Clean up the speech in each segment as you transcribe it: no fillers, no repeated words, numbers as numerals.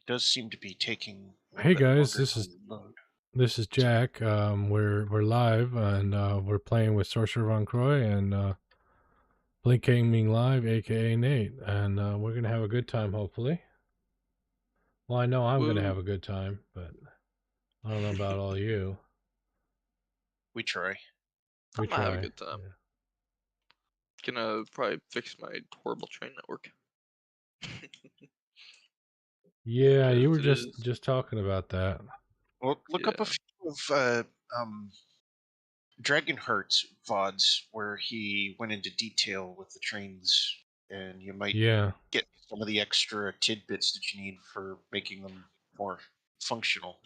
does seem to be taking a little Hey bit guys, longer this is to load. this is Sorry. Jack. We're live and we're playing with Sorcerer Von Croy and Blink Gaming Live, aka Nate, and we're gonna have a good time hopefully. Well, I know I'm gonna Woo! have a good time, but I don't know about all you. We try. We I'm gonna have a try. good time. Yeah, Gonna probably fix my horrible train network. yeah, you Cause were it just is. just talking about that. Well, look up a Yeah. few of Dragonheart's VODs where he went into detail with the trains, and you might Yeah, get some of the extra tidbits that you need for making them more functional.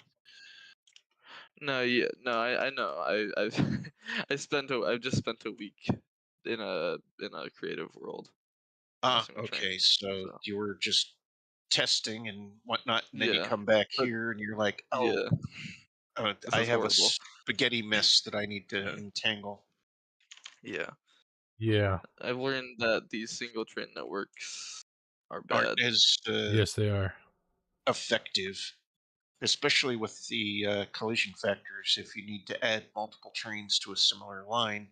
No, yeah, no, I know. I've I've just spent a week in a creative world Ah, messing with okay. trains. So So you were just testing and whatnot, and then you yeah, come back but here and you're like, oh, yeah, this I is have a horrible. spaghetti mess that I need to untangle. Yeah, yeah, I've learned that these single train networks are Aren't bad. as yes they are. effective, especially with the collision factors. If you need to add multiple trains to a similar line,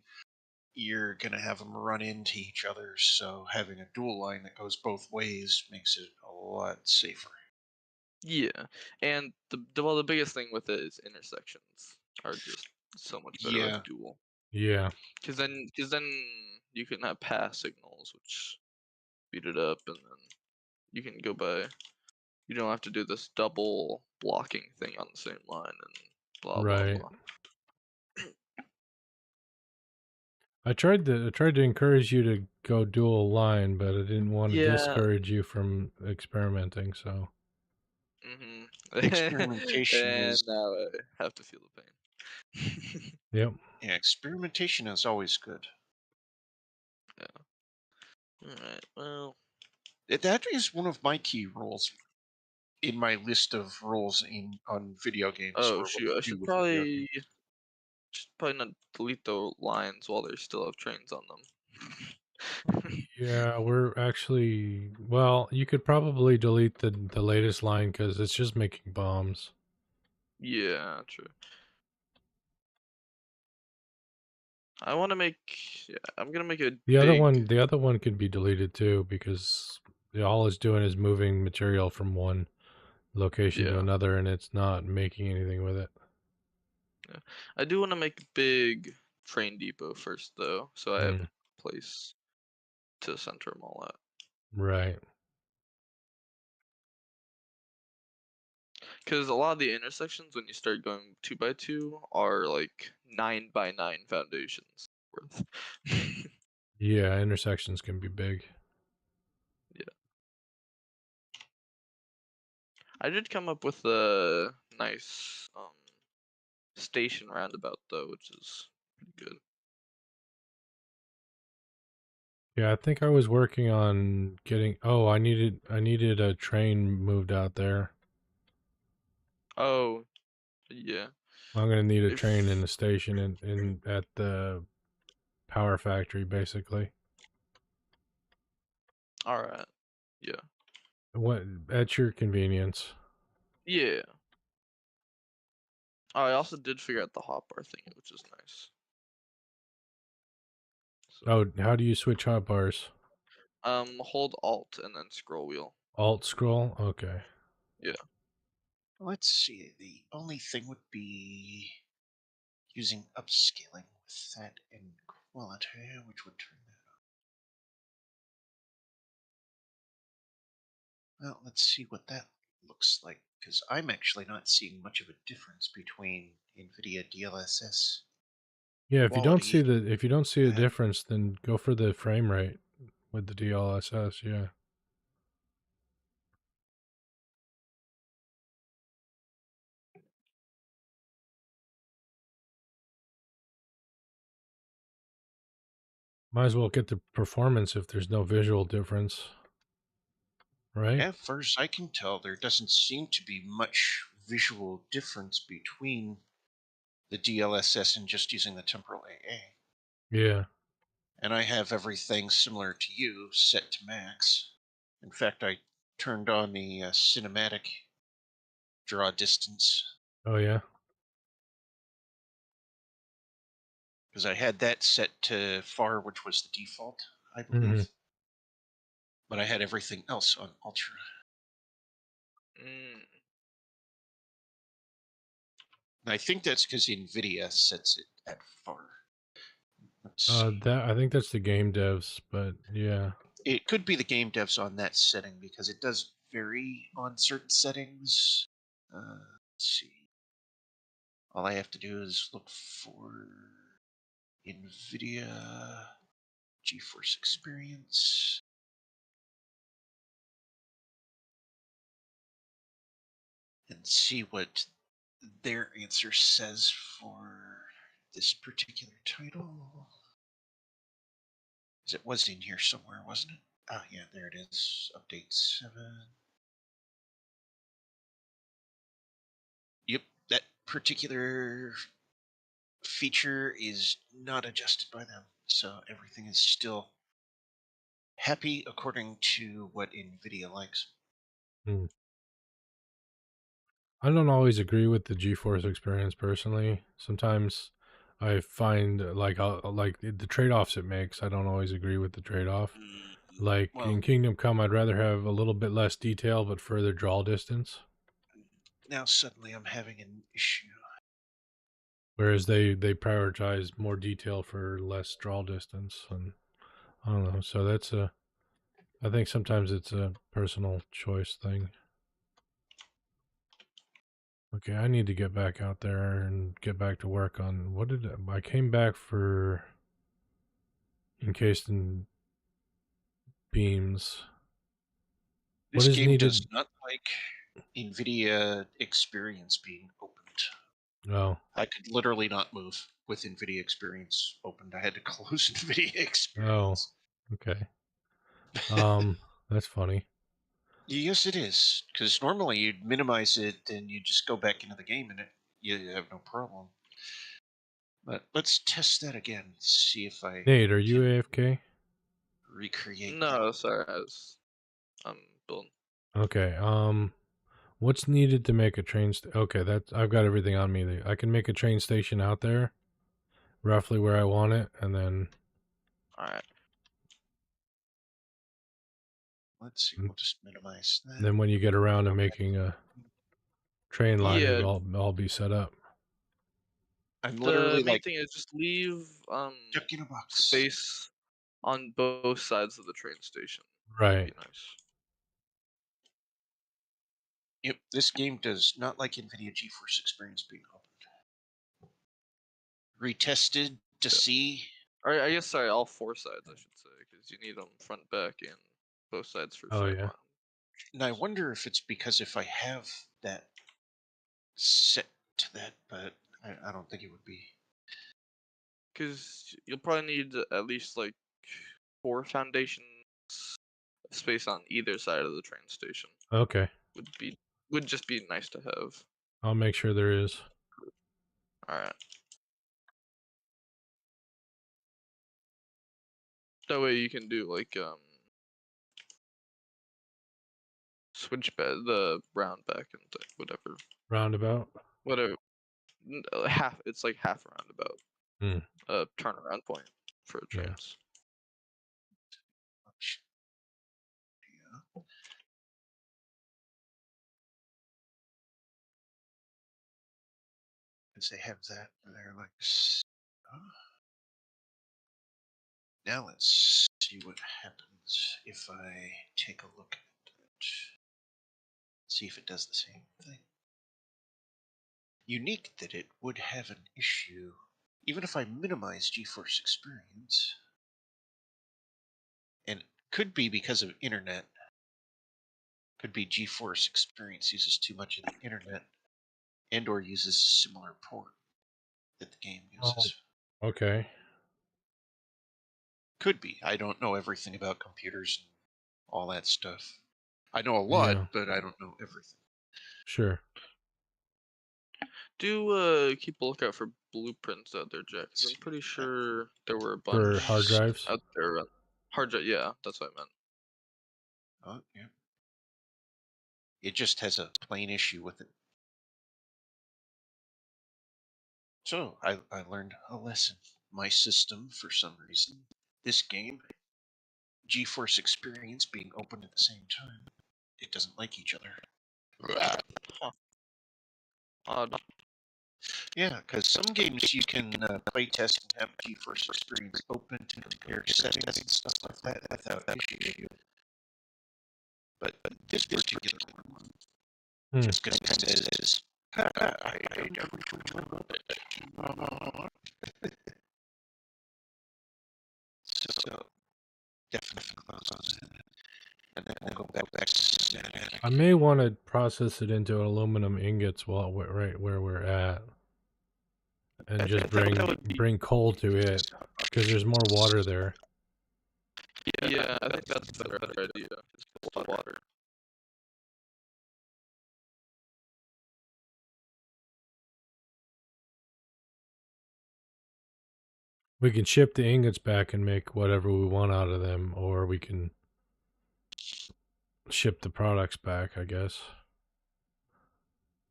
you're going to have them run into each other. So having a dual line that goes both ways makes it a lot safer. Yeah, and the biggest thing with it is intersections are just so much better with Yeah, dual. Yeah, Cause then you can have pass signals, which speed it up, and then you can go by. You don't have to do this double blocking thing on the same line and blah blah right. blah. I tried to encourage you to go dual line, but I didn't want to Yeah. discourage you from experimenting, so Mhm. experimentation And is now I have to feel the pain. yep. yeah, experimentation is always good. Yeah. All right. Well. That is one of my key rules in my list of rules in on video games, Oh or what shoot! to I do should with video games. probably not delete the lines while they still have trains on them. Yeah, we're actually well, you could probably delete the latest line because it's just making bombs. Yeah, true. I want to make. Yeah, I'm gonna make a The other big. one, the other one could be deleted too because all it's doing is moving material from one location to Yeah, another, and it's not making anything with it. yeah. I do want to make a big train depot first, though, so I have Mm, a place to center them all at. right. Because a lot of the intersections, when you start going 2 by 2, are like 9 by 9 foundations worth. Yeah, intersections can be big. Yeah, I did come up with a nice station roundabout though, which is pretty good. Yeah, I think I was working on getting. Oh, I needed a train moved out there. Oh, yeah. I'm gonna need a train in If the station in at the power factory, basically. all right, yeah, What at your convenience. yeah. Oh, I also did figure out the hotbar thing, which is nice. So, Oh, how do you switch hotbars? hold Alt and then scroll wheel. Alt scroll? Okay. Yeah. Let's see. The only thing would be using upscaling with that inequality, which would turn that on. Well, let's see what that looks like, because I'm actually not seeing much of a difference between NVIDIA DLSS Yeah, quality if you don't see a and difference, then go for the frame rate with the DLSS. Yeah. Might as well get the performance if there's no visual difference, right? as far as I can tell, there doesn't seem to be much visual difference between the DLSS and just using the temporal AA. Yeah. And I have everything similar to you set to max. In fact, I turned on the cinematic draw distance, Oh yeah. because I had that set to far, which was the default, I Hmm. believe. But I had everything else on ultra. Mm. And I think that's because NVIDIA sets it at far. Let's see. That I think that's the game devs, but yeah. It could be the game devs on that setting because it does vary on certain settings. Let's see. All I have to do is look for NVIDIA GeForce Experience and see what their answer says for this particular title. Because it was in here somewhere, wasn't it? Ah, yeah, there it is. Update 7. Yep, that particular feature is not adjusted by them. So everything is still happy according to what NVIDIA likes. Hmm. I don't always agree with the GeForce experience personally. Sometimes I find like the trade-offs it makes. I don't always agree with the trade-off. Like in Well, Kingdom Come, I'd rather have a little bit less detail but further draw distance. now suddenly I'm having an issue. Whereas they prioritize more detail for less draw distance, and I don't know. So that's a I think sometimes it's a personal choice thing. Okay, I need to get back out there and get back to work on what did I came back for encased in beams. What This is game does needed? not like NVIDIA Experience being opened. Oh, I could literally not move with NVIDIA Experience opened. I had to close NVIDIA oh, Experience. okay. Um, that's funny. Yes, it is. Because normally you'd minimize it and you just go back into the game and you have no problem. But let's test that again. See if I Nate, are you can AFK? recreate that. No, sorry, I'm building. Okay. What's needed to make a okay, that I've got everything on me. I can make a train station out there, roughly where I want it, and then Alright. Let's see. We'll just minimize that. then when you get around to Go back. making a train line, Yeah, it'll all be set up. I'm the literally main like thing is just leave stuck in a box. space on both sides of the train station. Right. Be nice. Yep, this game does not like NVIDIA GeForce Experience being opened. Retested to Yeah. see. Or I guess sorry, all four sides I should say, because you need them front, back, and both sides for Oh yeah. sideline. And I wonder if it's because if I have that set to that, but I don't think it would be. Because you'll probably need at least like 4 foundations of space on either side of the train station. Okay. Would be would just be nice to have. I'll make sure there is. All right. That way you can do like switch bed the round back and whatever Roundabout. whatever half it's like half a roundabout Hmm. turnaround point for Yeah. trains. Yeah. Because they have that, and they're like, oh. Now let's see what happens if I take a look at it. See if it does the same thing. Unique that it would have an issue, even if I minimize GeForce Experience. And it could be because of internet. Could be GeForce Experience uses too much of the internet and or uses a similar port that the game Oh. uses. Okay. Could be. I don't know everything about computers and all that stuff. I know a lot, Yeah. but I don't know everything. Sure. Do keep a lookout for blueprints out there, Jack, because I'm Let's pretty see. That sure there were a For bunch hard drives. out there. Hard drive, yeah, that's what I meant. oh, yeah. It just has a plain issue with it. So I learned a lesson. My system, for some reason, this game, GeForce Experience being open at the same time, it doesn't like each other. Huh. Odd. Yeah, because some games you can play test and have GeForce Experience open to compare settings and stuff like that without issue. But this particular one just kind of says, I don't know which one of it. So definitely close it. And then we'll go back to static. I may want to process it into aluminum ingots while we're right where we're at, and just bring coal to it because there's more water there. Yeah, I think that's a better idea. Just water. We can ship the ingots back and make whatever we want out of them, or we can ship the products back, I guess.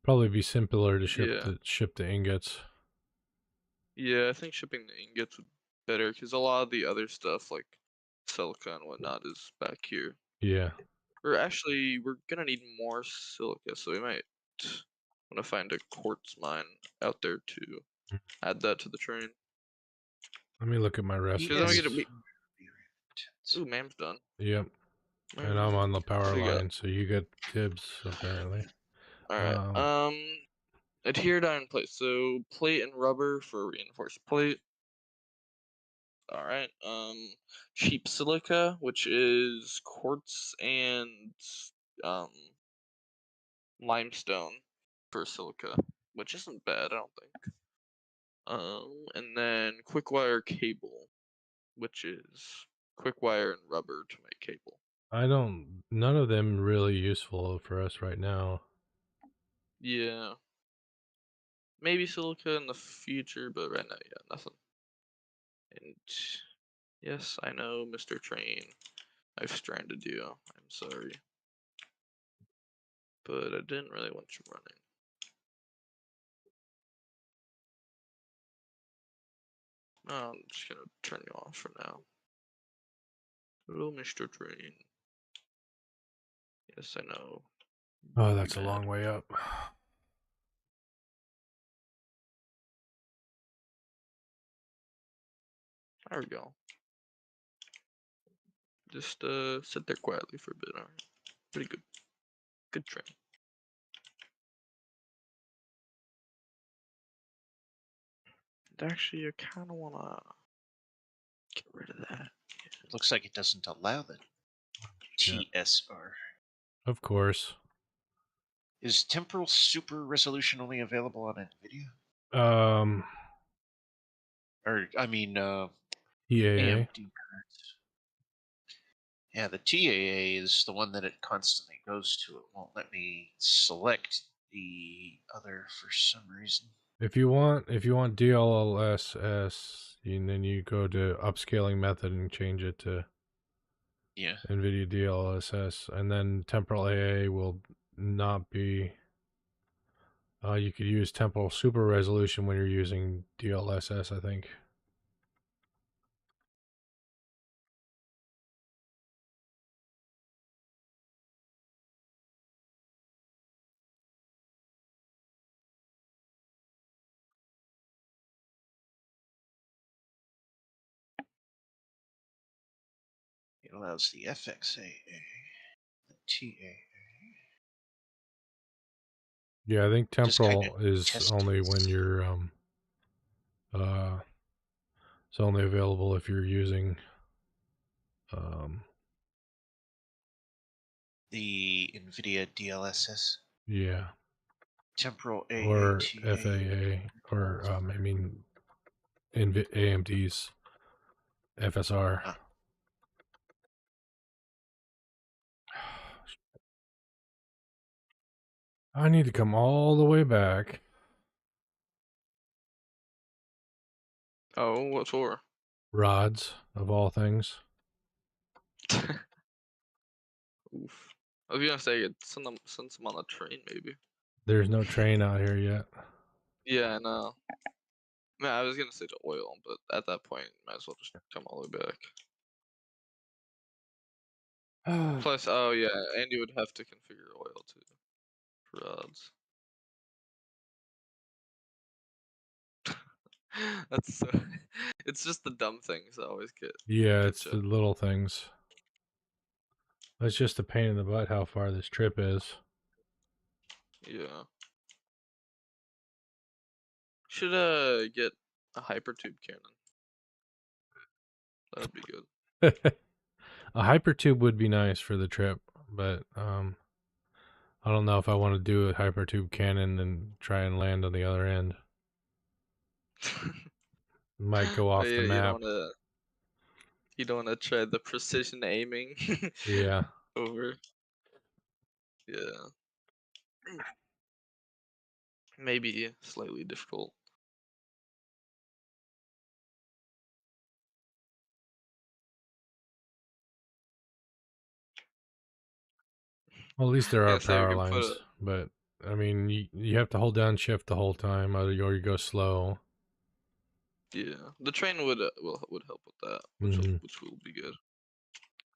Probably be simpler to ship the ingots. Yeah, I think shipping the ingots would be better because a lot of the other stuff like silica and whatnot is back here. Yeah. Or actually, we're gonna need more silica, so we might want to find a quartz mine out there to add that to the train. Let me look at my recipes. Ooh, Mam's done. Yep. Mam. And I'm on the power What do you got? line, so you get dibs apparently. All right. Adhered iron plate. So plate and rubber for reinforced plate. All right. Cheap silica, which is quartz and um limestone for silica, which isn't bad, I don't think. And then quick wire cable, which is quick wire and rubber to make cable. None of them really useful for us right now. Yeah. Maybe silica in the future, but right now, yeah, nothing. And yes, I know, Mr. Train. I've stranded you. I'm sorry. But I didn't really want you running. No, I'm just gonna turn you off for now. Hello, Mr. Train. Yes, I know. Oh, that's a long way up. There we go. Just sit there quietly for a bit. Alright. Pretty good. Good train. And actually, I kind of wanna get rid of that. It looks like it doesn't allow the TSR. Of course. Is temporal super resolution only available on NVIDIA? Or, I mean, TAA. AMD cards. Yeah, the TAA is the one that it constantly goes to. It won't let me select the other for some reason. If you want DLSS, and then you go to upscaling method and change it to NVIDIA DLSS, and then temporal AA will not be. You could use temporal super resolution when you're using DLSS, I think. It allows the FXAA, the TAA. Yeah, I think temporal is only when you're it's only available if you're using the NVIDIA DLSS. Yeah. Temporal AATA. Or FAA, or I mean AMD's FSR. I need to come all the way back. Oh, what for? Rods, of all things. Oof. I was gonna say, send some on the train, maybe. There's no train out here yet. Yeah, I know. Man, I was gonna say to oil, but at that point, might as well just come all the way back. Plus, oh yeah, and you would have to configure oil too for rods. That's so. It's just the dumb things that always Yeah, get it's the you. little things. It's just a pain in the butt how far this trip is. Yeah. Should get a hypertube cannon. That'd be good. A hypertube would be nice for the trip, but I don't know if I want to do a hypertube cannon and try and land on the other end. Might go Oh off the yeah, map. you don't wanna try the precision aiming Yeah. over. Yeah. Maybe slightly difficult. Well, at least there are Yeah, say we power could put a lines, but I mean, you have to hold down shift the whole time, or you go slow. yeah. The train would help with that, Hmm. which will be good.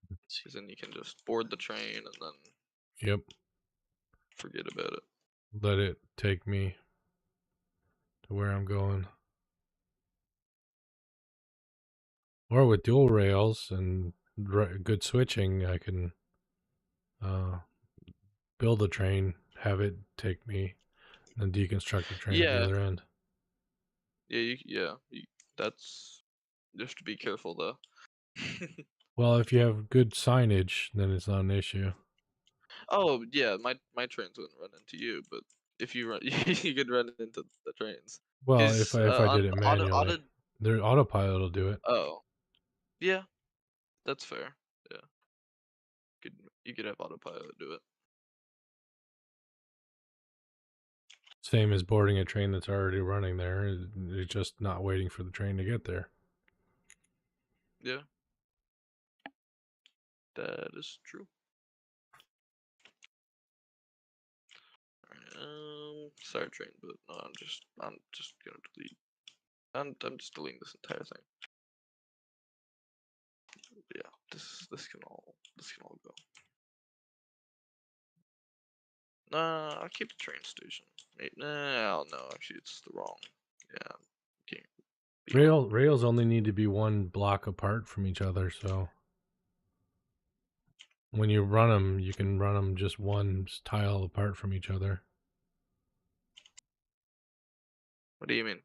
Because then you can just board the train and then Yep. forget about it. Let it take me to where I'm going. Or with dual rails and good switching, I can uh, build a train, have it take me, and deconstruct the train at the Yeah, other end. that's you have to be careful though. Well, if you have good signage, then it's not an issue. Oh yeah, my trains wouldn't run into you, but if you run, you could run into the trains. Well, Cause if I on did it manually, auto. their autopilot will do it. Oh yeah, that's fair. Yeah, could you could have autopilot do it. Same as boarding a train that's already running there. It's just not waiting for the train to get there. Yeah, that is true. Alright, sorry train, but no, I'm just gonna delete. I'm just deleting this entire thing. Yeah, this can all go. Nah, I'll keep the train station. Nah, no, actually it's the wrong. Yeah, can't be wrong. Rails only need to be one block apart from each other, so when you run them, you can run them just one tile apart from each other. What do you mean?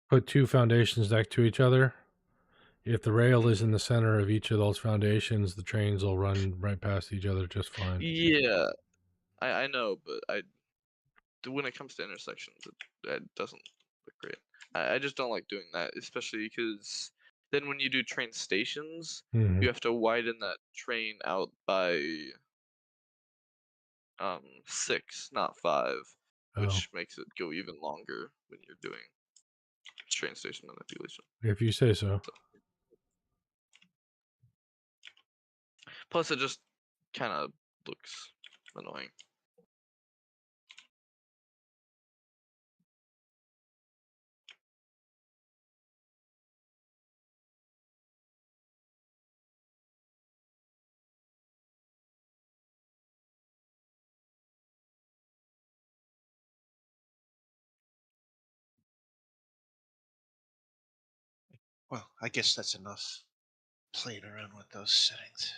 Put two foundations next to each other. If the rail is in the center of each of those foundations, the trains will run right past each other just fine. Yeah, I know, but when it comes to intersections, it doesn't look great. I just don't like doing that, especially because then when you do train stations, Hmm. you have to widen that train out by 6, not 5, Oh, which makes it go even longer when you're doing train station manipulation. if you say so. So, plus, it just kind of looks annoying. Well, I guess that's enough playing around with those settings.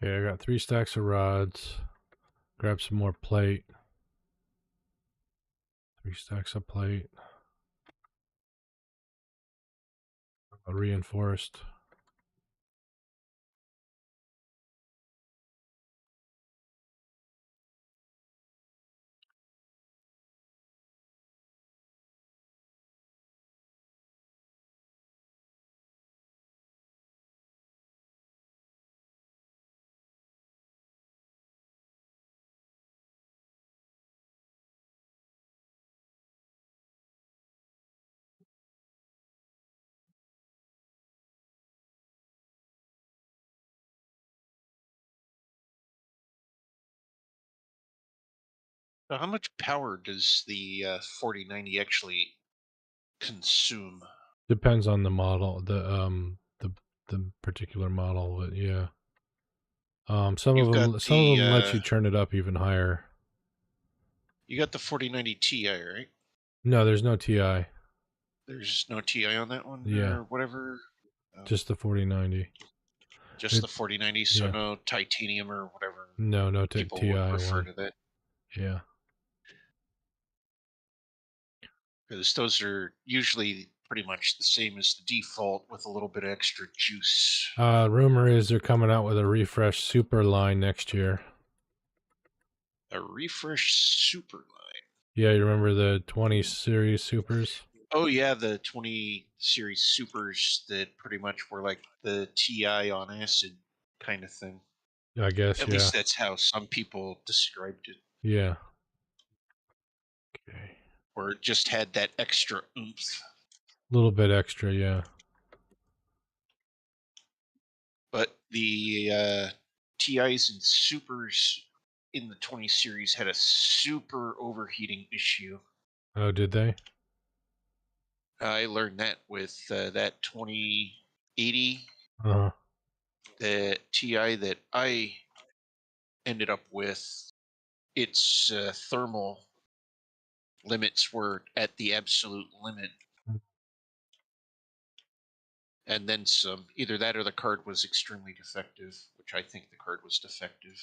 Okay, I got 3 stacks of rods. Grab some more plate. 3 stacks of plate. Reinforced. So how much power does the 4090 actually consume? Depends on the model, the particular model, but yeah. You've got Some of the them let you turn it up even higher. 4090 Ti, right? No, there's no TI. There's no Ti on that one Yeah, or whatever. Oh, just the 4090. just It the 4090, so yeah. no titanium or whatever No people would TI refer one. to that. Yeah. Because those are usually pretty much the same as the default with a little bit of extra juice. Rumor is they're coming out with a refresh super line next year. A refresh super line. Yeah, you remember the 20 series supers? Oh yeah, the 20 series supers that pretty much were like the TI on acid kind of thing. I guess, At yeah. least that's how some people described it. Yeah. Okay. Or it just had that extra oomph. A little bit extra, yeah. But the TIs and supers in the 20 series had a super overheating issue. Oh, did they? I learned that with that 2080, Uh-huh. the TI that I ended up with. Its thermal limits were at the absolute limit, and then some. Either that or the card was extremely defective, which I think the card was defective.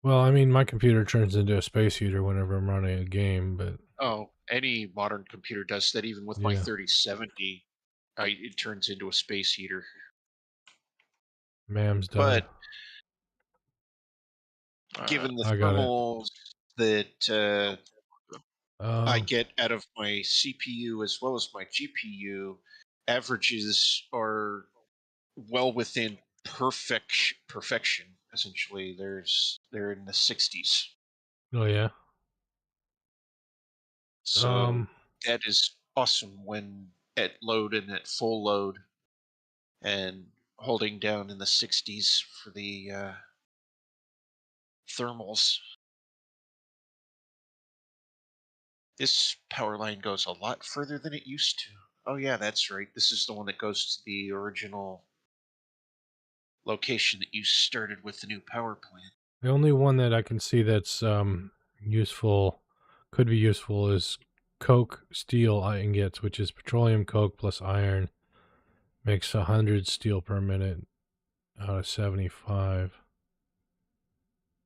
Well, I mean, my computer turns into a space heater whenever I'm running a game, but Oh, any modern computer does that. Even with my yeah. 3070, it turns into a space heater. Mam's done. But Alright. given the I got it. thermals that I Um, get out of my CPU as well as my GPU, averages are well within perfection. Essentially, they're in the 60s. oh yeah. So Um, that is awesome when at load and at full load, and holding down in the 60s for the thermals. This power line goes a lot further than it used to. Oh yeah, that's right. This is the one that goes to the original location that you started with the new power plant. the only one that I can see that's useful, could be useful, is coke steel ingots, which is petroleum coke plus iron, makes 100 steel per minute out of 75.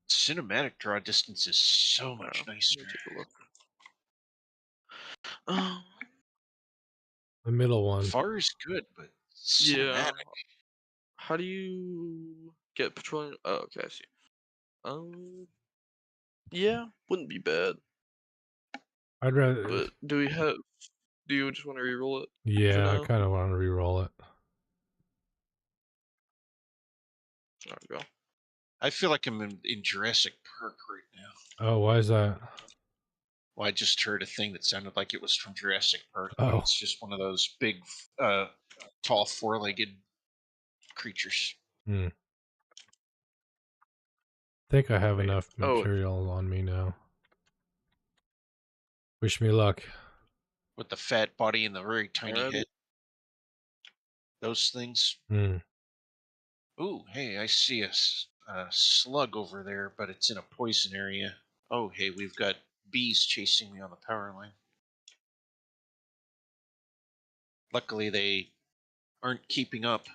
Cinematic draw distance is so Yeah, much let nicer. me take a look. Um, The middle one. Far is good, but yeah. cinematic. How do you get petroleum? Oh, okay, I see. Yeah, wouldn't be bad. I'd rather. But do we have? Do you just want to re-roll it for Yeah, I now? kind of want to re-roll it. There we go. I feel like I'm in Jurassic Park right now. Oh, why is that? Well, I just heard a thing that sounded like it was from Jurassic Park, but Oh, it's just one of those big, uh, tall, four-legged creatures. I think I have Wait. enough Oh, material on me now. Wish me luck. With the fat body and the very tiny alrighty. head. Those things. Hmm. Ooh, hey, I see a slug over there, but it's in a poison area. Oh, hey, we've got bees chasing me on the power line. Luckily, they aren't keeping up,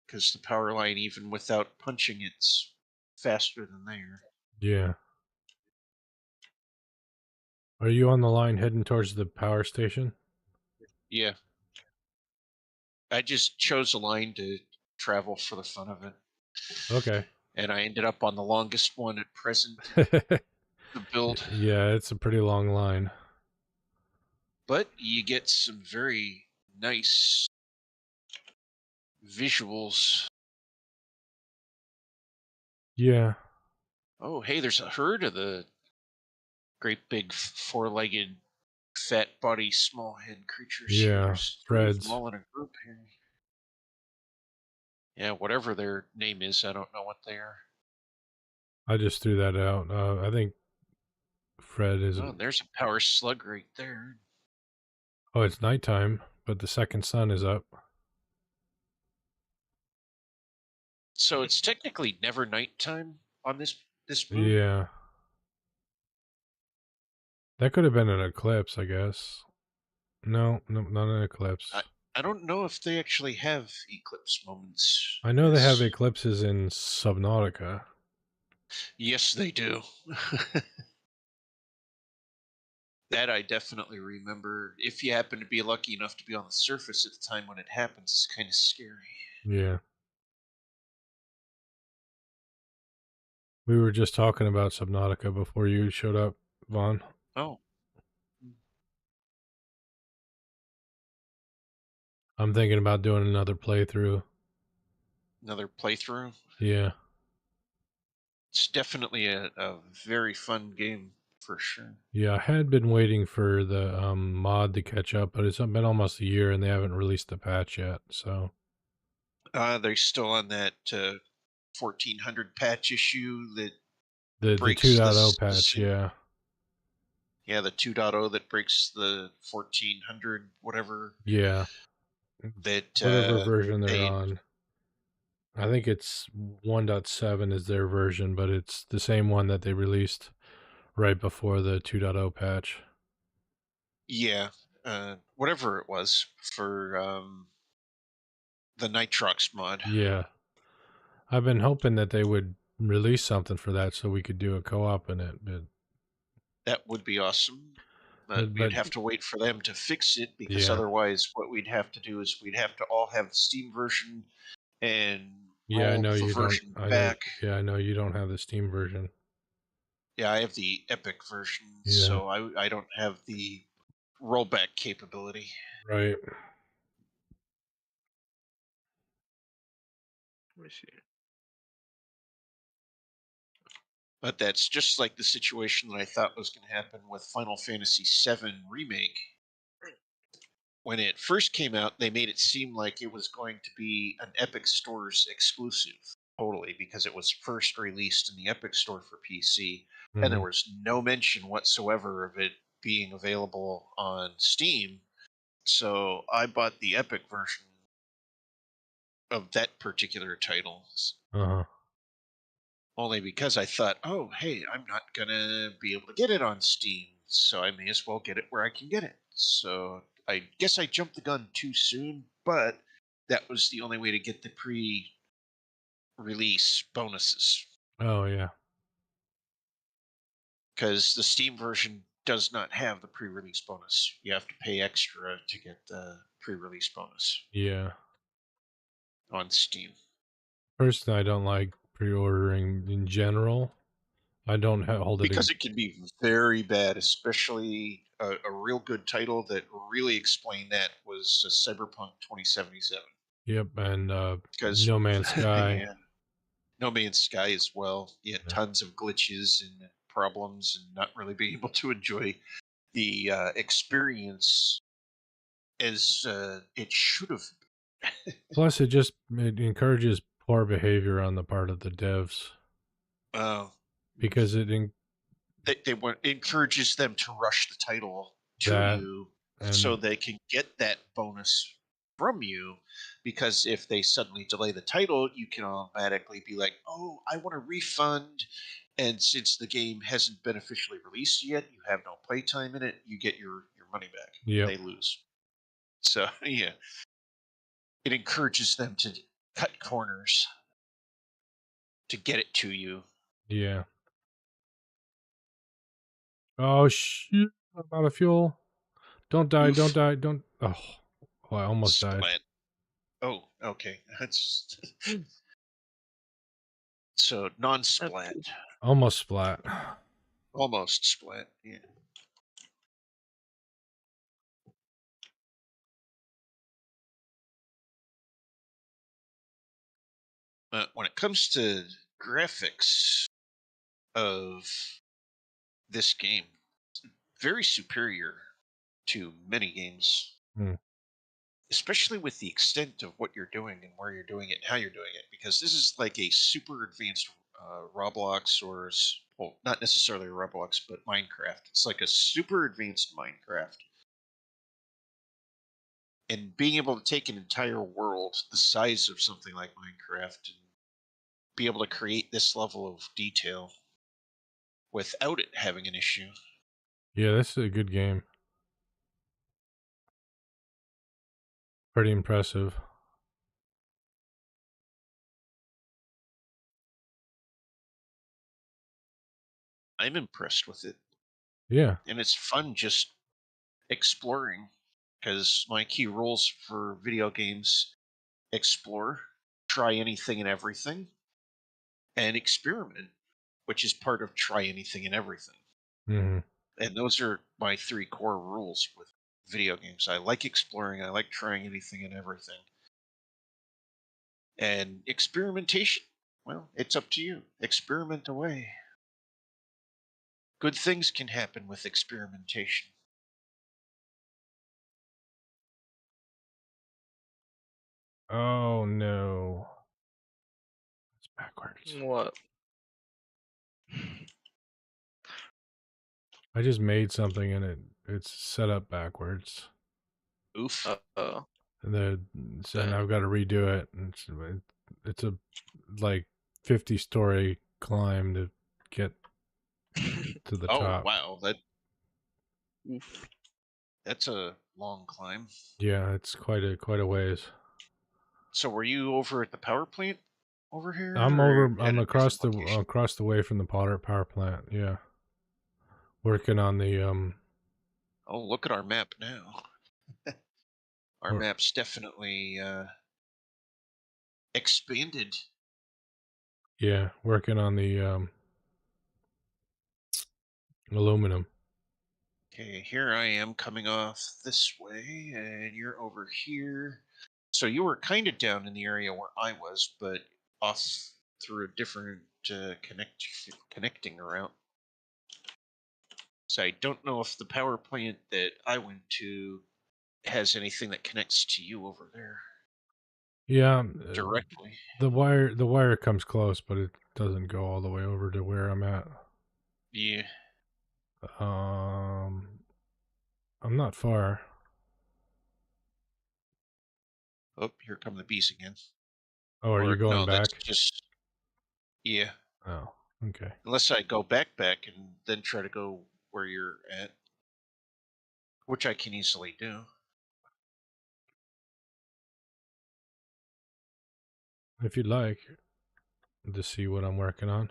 because the power line, even without punching, it's faster than they are. Yeah. Are you on the line heading towards the power station? Yeah, I just chose a line to travel for the fun of it, Okay. and I ended up on the longest one at present to build. Yeah, it's a pretty long line. But you get some very nice visuals. Yeah. Oh, hey, there's a herd of the great big four-legged, fat body, small head creatures here. Yeah. There's three of them Threads. all in a group here. Yeah, whatever their name is, I don't know what they are. I just threw that out. I think Fred is. Oh, there's a power slug right there. Oh, it's nighttime, but the second sun is up. So it's technically never nighttime on this moon. Yeah. That could have been an eclipse, I guess. No, no, not an I eclipse. I don't know if they actually have eclipse moments. I know they have As eclipses in Subnautica. yes, they do. That I definitely remember. If you happen to be lucky enough to be on the surface at the time when it happens, it's kind of scary. Yeah. We were just talking about Subnautica before you showed up, Vaughn. Oh, I'm thinking about doing another playthrough. another playthrough. Yeah. It's definitely a very fun game for sure. Yeah, I had been waiting for the mod to catch up, but it's been almost a year and they haven't released the patch yet. So They're still on that 1400 patch issue that the breaks 2.0 the patch, yeah. yeah, the 2.0 that breaks the 1400 whatever Yeah. that Whatever version they're they on. I think it's 1.7 is their version, but it's the same one that they released right before the 2.0 patch. yeah, whatever it was for the Nitrox mod. Yeah. I've been hoping that they would release something for that so we could do a co-op in it, That would be awesome. But we'd but have to wait for them to fix it because yeah. otherwise, what we'd have to do is we'd have to all have the Steam version and Yeah, I roll know the you don't. version I know. back. Yeah, I know you don't have the Steam version. Yeah, I have the Epic version, Yeah, so I don't have the rollback capability. right. Let me see. But that's just like the situation that I thought was going to happen with Final Fantasy VII Remake. When it first came out, they made it seem like it was going to be an Epic Store's exclusive, totally, because it was first released in the Epic Store for PC, and there Hmm. was no mention whatsoever of it being available on Steam. So I bought the Epic version of that particular title Uh huh. only because I thought, oh, hey, I'm not gonna be able to get it on Steam, so I may as well get it where I can get it. So I guess I jumped the gun too soon, but that was the only way to get the pre-release bonuses Oh yeah, because the Steam version does not have the pre-release bonus. You have to pay extra to get the pre-release bonus yeah. on Steam Personally, I don't like pre-ordering in general. I don't hold it. because it can be very bad, especially a real good title that really explained that was Cyberpunk 2077. Yep, and Because No Man's Sky. yeah, No Man's Sky as well. Yeah, Yeah. tons of glitches and problems, and not really being able to enjoy the experience as it should have. Plus, it encourages poor behavior on the part of the devs uh, because they want encourages them to rush the title to that you so and they can get that bonus from you, because if they suddenly delay the title you can automatically be like, oh, I want a refund, and since the game hasn't been officially released yet, you have no playtime in it, you get your money back. yep, They lose. So yeah, it encourages them to cut corners to get it to you. yeah. Oh shit! I'm out of fuel. Don't die! Don't Oof. die! Don't. Oh, I almost died. Splat. Oh, okay. That's so That's non-splat. cool. Almost splat. Almost splat. Yeah. When it comes to graphics of this game, very superior to many games, Hmm. especially with the extent of what you're doing and where you're doing it and how you're doing it, because this is like a super advanced Roblox or well, not necessarily Roblox, but Minecraft. It's like a super advanced Minecraft. And being able to take an entire world the size of something like Minecraft and be able to create this level of detail without it having an issue. Yeah, this is a good game. Pretty impressive. I'm impressed with it. Yeah. And it's fun just exploring because my key rules for video games explore, try anything and everything, and experiment, which is part of try anything and everything. Hmm. And those are my three core rules with video games. I like exploring, I like trying anything and everything. And experimentation, well, it's up to you. Experiment away. Good things can happen with experimentation. Oh no. It's backwards. What? I just made something and it's set up backwards. Oof. Oh, And dang. I've got to redo it. And it's a like 50-story climb to get to the Oh top. wow, Oof. that's a long climb. Yeah, it's quite a ways. So were you over at the power plant over here, or at I'm a across different location? the way from the power plant. Yeah. Working on the Oh, look at our map now. Our wor- map's definitely expanded. yeah, working on the aluminum. Okay, here I am coming off this way, and you're over here. So you were kind of down in the area where I was, but off through a different connecting route. So I don't know if the power plant that I went to has anything that connects to you over there Yeah, directly. the wire comes close, but it doesn't go all the way over to where I'm at. Yeah. Um, I'm not far. Oh, here come the bees again. Oh, are you Or going no, that's back? just yeah. Oh, okay. Unless I go back and then try to go where you're at, which I can easily do. If you'd like to see what I'm working on.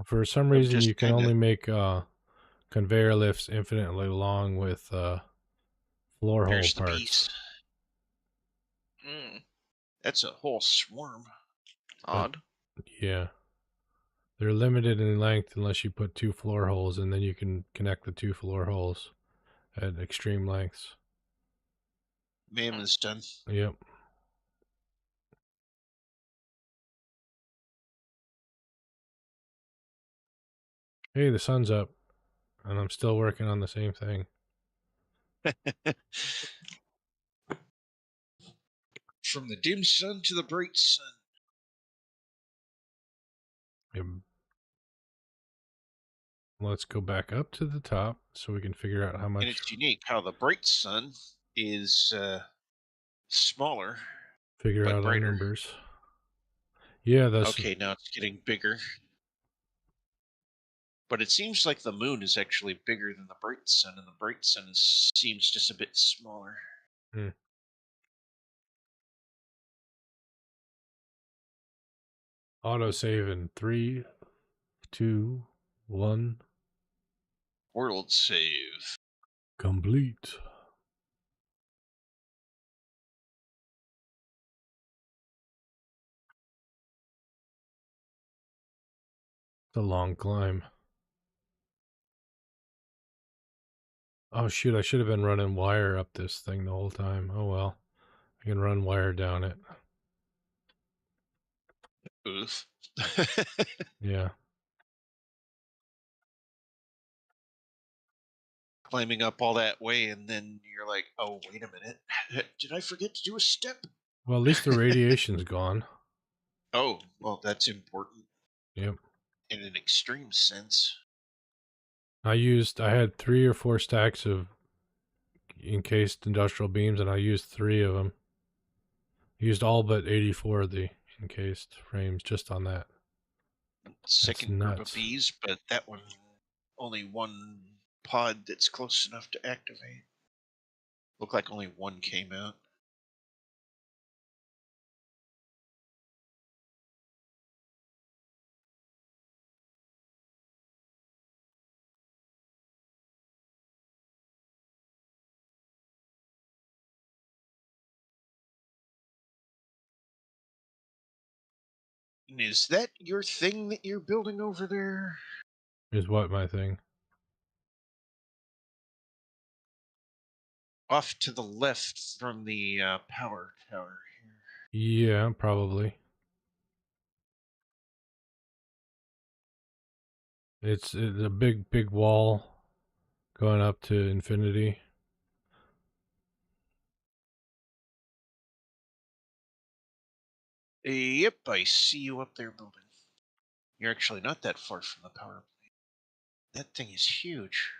For some I'm reason, you just can kind of only make conveyor lifts infinitely long with floor hole there's the bees. parts. Mm, That's a whole swarm. But odd. yeah, they're limited in length unless you put 2 floor holes, and then you can connect the 2 floor holes at extreme lengths. Ma'am is done. Yep. Hey, the sun's up, and I'm still working on the same thing. From the dim sun to the bright sun. Yep. Let's go back up to the top so we can figure out how And much. it's unique how the bright sun is smaller Figure but out our brighter. numbers. Yeah, that's Okay, now it's getting bigger. But it seems like the moon is actually bigger than the bright sun, and the bright sun seems just a bit smaller. hmm. Autosave in 3, 2, 1. World save. Complete. It's a long climb. Oh shoot, I should have been running wire up this thing the whole time. Oh well. I can run wire down it. Oof. Yeah. climbing up all that way, and then you're like, oh, wait a minute. Did I forget to do a step? Well, at least the radiation's gone. Oh, well, that's important Yep. in an extreme sense. I had 3 or 4 stacks of encased industrial beams, and I used 3 of them. Used all but 84 of the encased frames just on that. That's Second group of nuts. bees, but that one only one pod that's close enough to activate. Looked like only one came out. Is that your thing that you're building over there? Is what my thing? Off to the left from the power tower here. Yeah, probably. It's a big wall going up to infinity. Yep, I see you up there building. You're actually not that far from the power plant. That thing is huge.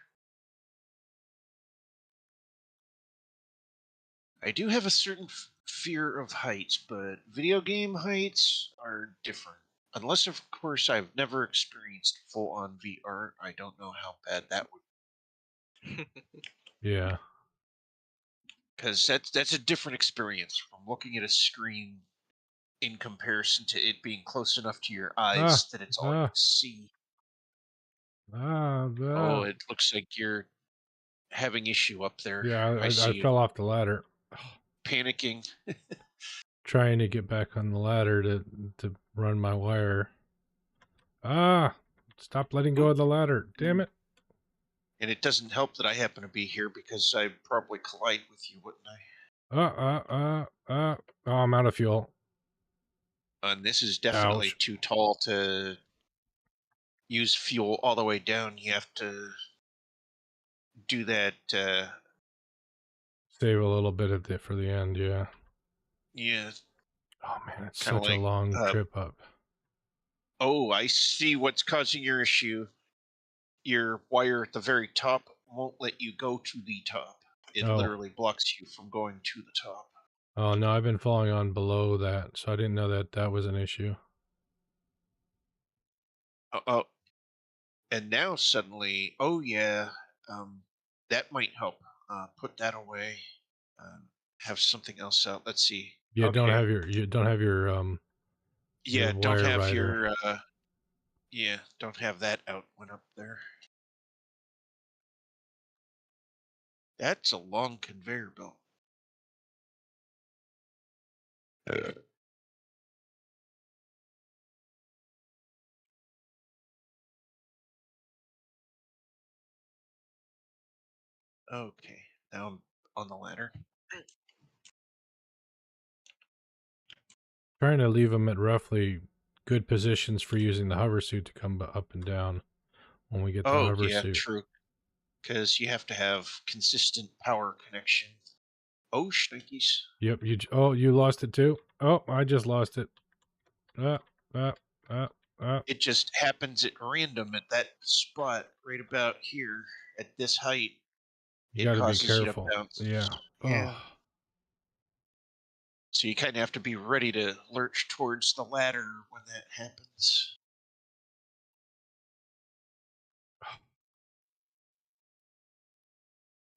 I do have a certain fear of heights, but video game heights are different. Unless, of course, I've never experienced full-on VR. I don't know how bad that would be. Yeah. Because that's a different experience from looking at a screen in comparison to it being close enough to your eyes that it's all you see. Oh, it looks like you're having issue up there. Yeah, I I see you fell off the ladder. panicking. Trying to get back on the ladder to run my wire. Stop letting go of the ladder. Damn it. And it doesn't help that I happen to be here because I'd probably collide with you, wouldn't I? Oh, I'm out of fuel. And this is definitely Ouch. too tall to use fuel all the way down. You have to do that. Save a little bit of it for the end, yeah. Yeah, Oh man, it's kind of such a like. long trip up. Oh, I see what's causing your issue. Your wire at the very top won't let you go to the top. It literally blocks you from going to the top. Oh no, I've been falling on below that, so I didn't know that was an issue. Oh, and now suddenly, oh yeah, that might help. Put that away. Have something else out. Let's see. Yeah, Okay. you don't have your Yeah, don't wire have rider. your yeah, don't have that out went up there. That's a long conveyor belt. Okay, now I'm on the ladder. Trying to leave them at roughly good positions for using the hover suit to come up and down when we get the hover Yeah, suit. true. Because you have to have consistent power connection. Oh, shnikes. Yep, you lost it too? Oh, I just lost it. It just happens at random at that spot right about here at this height. You It got to be causes you to careful. bounce. Yeah. Yeah. Oh. So you kind of have to be ready to lurch towards the ladder when that happens.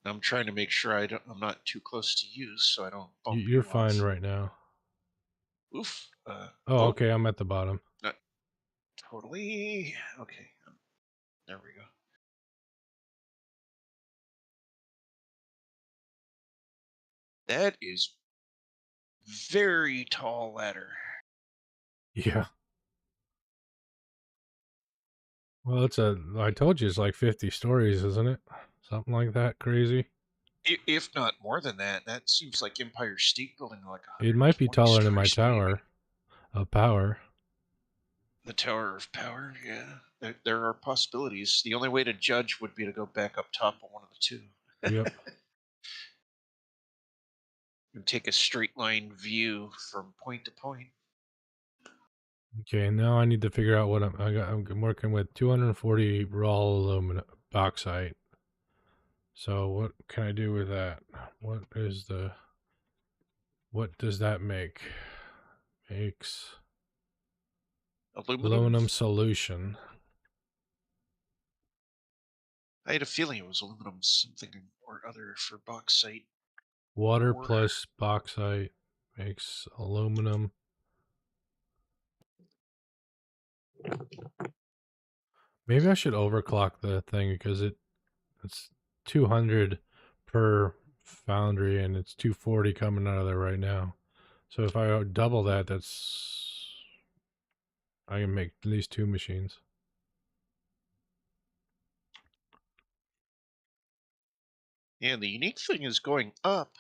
I'm trying to make sure I'm not too close to you, so I don't bump You're you fine off. right now. Oof. Oh, okay, I'm at the bottom. Not totally. Okay. There we go. That is very tall ladder. Yeah. Well, I told you it's like 50 stories, isn't it? Something like that crazy. If not more than that. That seems like Empire State Building, like It might be 120 taller than my stories, maybe. tower of power. The Tower of Power, yeah. there are possibilities. The only way to judge would be to go back up top of one of the two Yep. and take a straight line view from point to point. Okay, now I need to figure out what I'm working with 240 raw aluminum bauxite. So what can I do with that? What does that make? Makes Aluminum. aluminum solution. I had a feeling it was aluminum something or other for bauxite Water ore. plus bauxite makes aluminum. Maybe I should overclock the thing because it's 200 per foundry and it's 240 coming out of there right now. So if I double that, I can make at least 2 machines. And the unique thing is going up,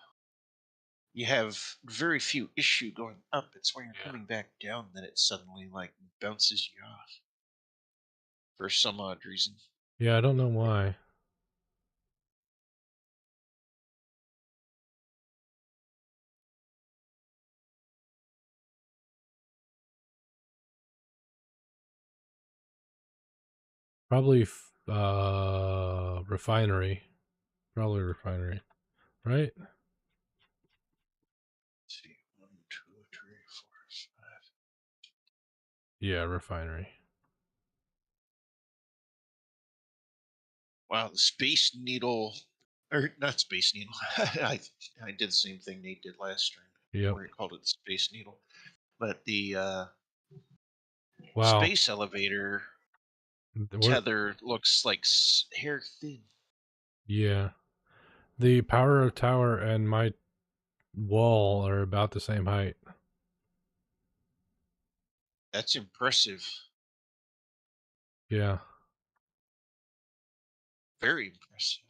you have very few issue going up. It's when you're coming back down that it suddenly like bounces you off for some odd reason. Yeah, I don't know why. Probably refinery. Probably refinery. Right? Let's see, 1, 2, 3, 4, 5. Yeah, refinery. Wow, the Space Needle, or not Space Needle. I did the same thing Nate did last turn, Yep. where he called it the Space Needle. But the Wow. space elevator We're, tether looks like hair thin. yeah. The power tower and my wall are about the same height. That's impressive. Yeah. Very impressive.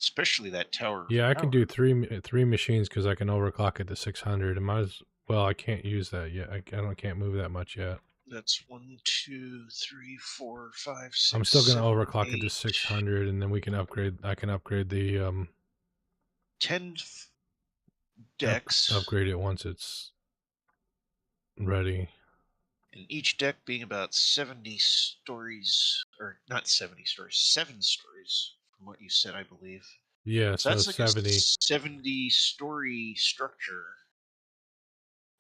Especially that tower of Yeah, I can power. do three machines because I can overclock it to 600. And well, I can't use that yet. I can't move that much yet. That's 1, 2, 3, 4, 5, I'm 6, still gonna 7, overclock it to 8, 600, and then we can upgrade. I can upgrade the 10 decks. upgrade it once it's ready. And each deck being about 70 stories, or not 70 stories, 7 stories from what you said, I believe. Yeah, So so that's like a 70. 70-story structure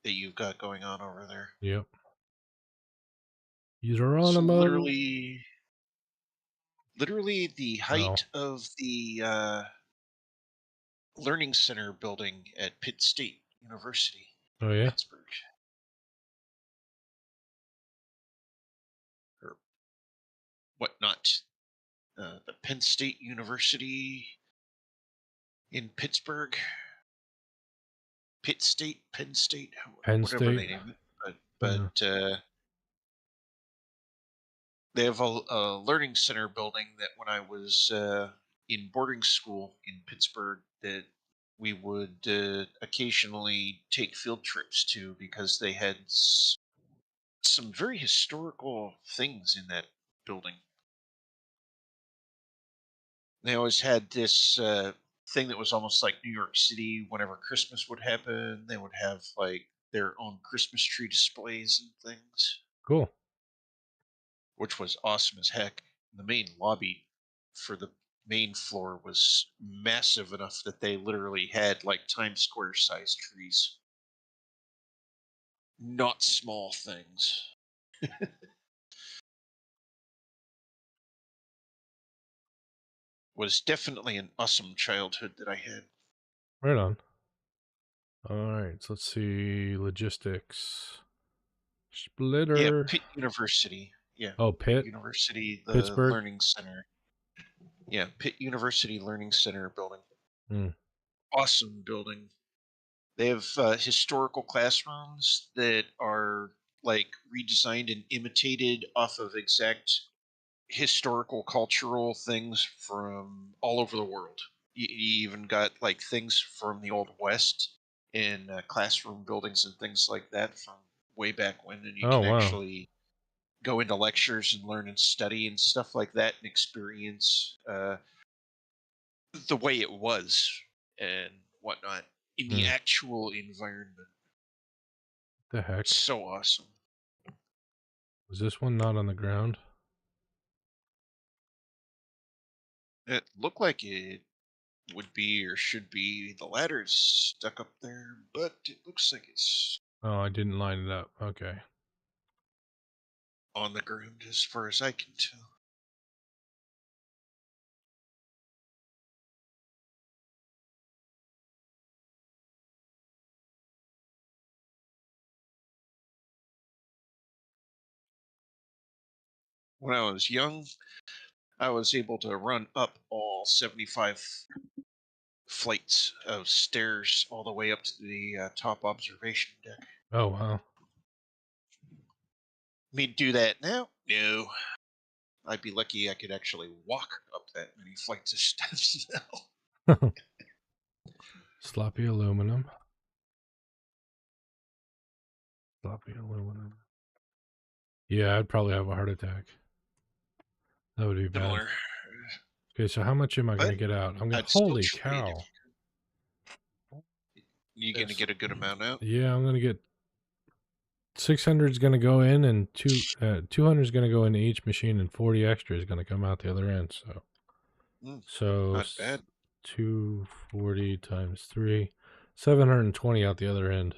that you've got going on over there. Yep. So Geronimo. literally the Oh. height of the Learning Center building at Pitt State University Oh in yeah. Pittsburgh. Or whatnot. The Penn State University in Pittsburgh. Pitt State, Penn State, Penn whatever State. they name it. Yeah. But they have a learning center building that when I was in boarding school in Pittsburgh that we would occasionally take field trips to because they had some very historical things in that building. They always had this thing that was almost like New York City. Whenever Christmas would happen, they would have like their own Christmas tree displays and things, Cool. which was awesome as heck. The main lobby for the main floor was massive enough that they literally had like Times Square sized trees. Not small things. Was definitely an awesome childhood that I had. Right on. All right. So let's see logistics. Yeah, Splitter. Pitt University. Yeah, Oh, Pitt Pitt. University, the Pittsburgh. Learning Center. Yeah, Pitt University Learning Center building. Mm. Awesome building. They have historical classrooms that are like redesigned and imitated off of exact historical cultural things from all over the world. You even got like things from the old west in classroom buildings and things like that from way back when, and you Oh can wow. actually go into lectures and learn and study and stuff like that and experience the way it was and whatnot in the Hmm. actual environment. The heck? So awesome. Was this one not on the ground? It looked like it would be or should be. The ladder's stuck up there, but it looks like it's Oh, I didn't line it up. Okay. on the ground as far as I can tell. When I was young, I was able to run up all 75 flights of stairs all the way up to the top observation deck. Oh, wow. Me do that now? No. I'd be lucky I could actually walk up that many flights of steps now. Sloppy aluminum. Sloppy aluminum. Yeah, I'd probably have a heart attack. That would be bad. Similar. Okay, so how much am I going But to get out? I'm going to. I'd still Holy trade if cow. you're going to Yes. get a good amount out. Yeah, I'm going to get 600 is going to go in, and 200 is going to go into each machine, and 40 extra is going to come out the other end. So Not bad. 240 times 3, 720 out the other end.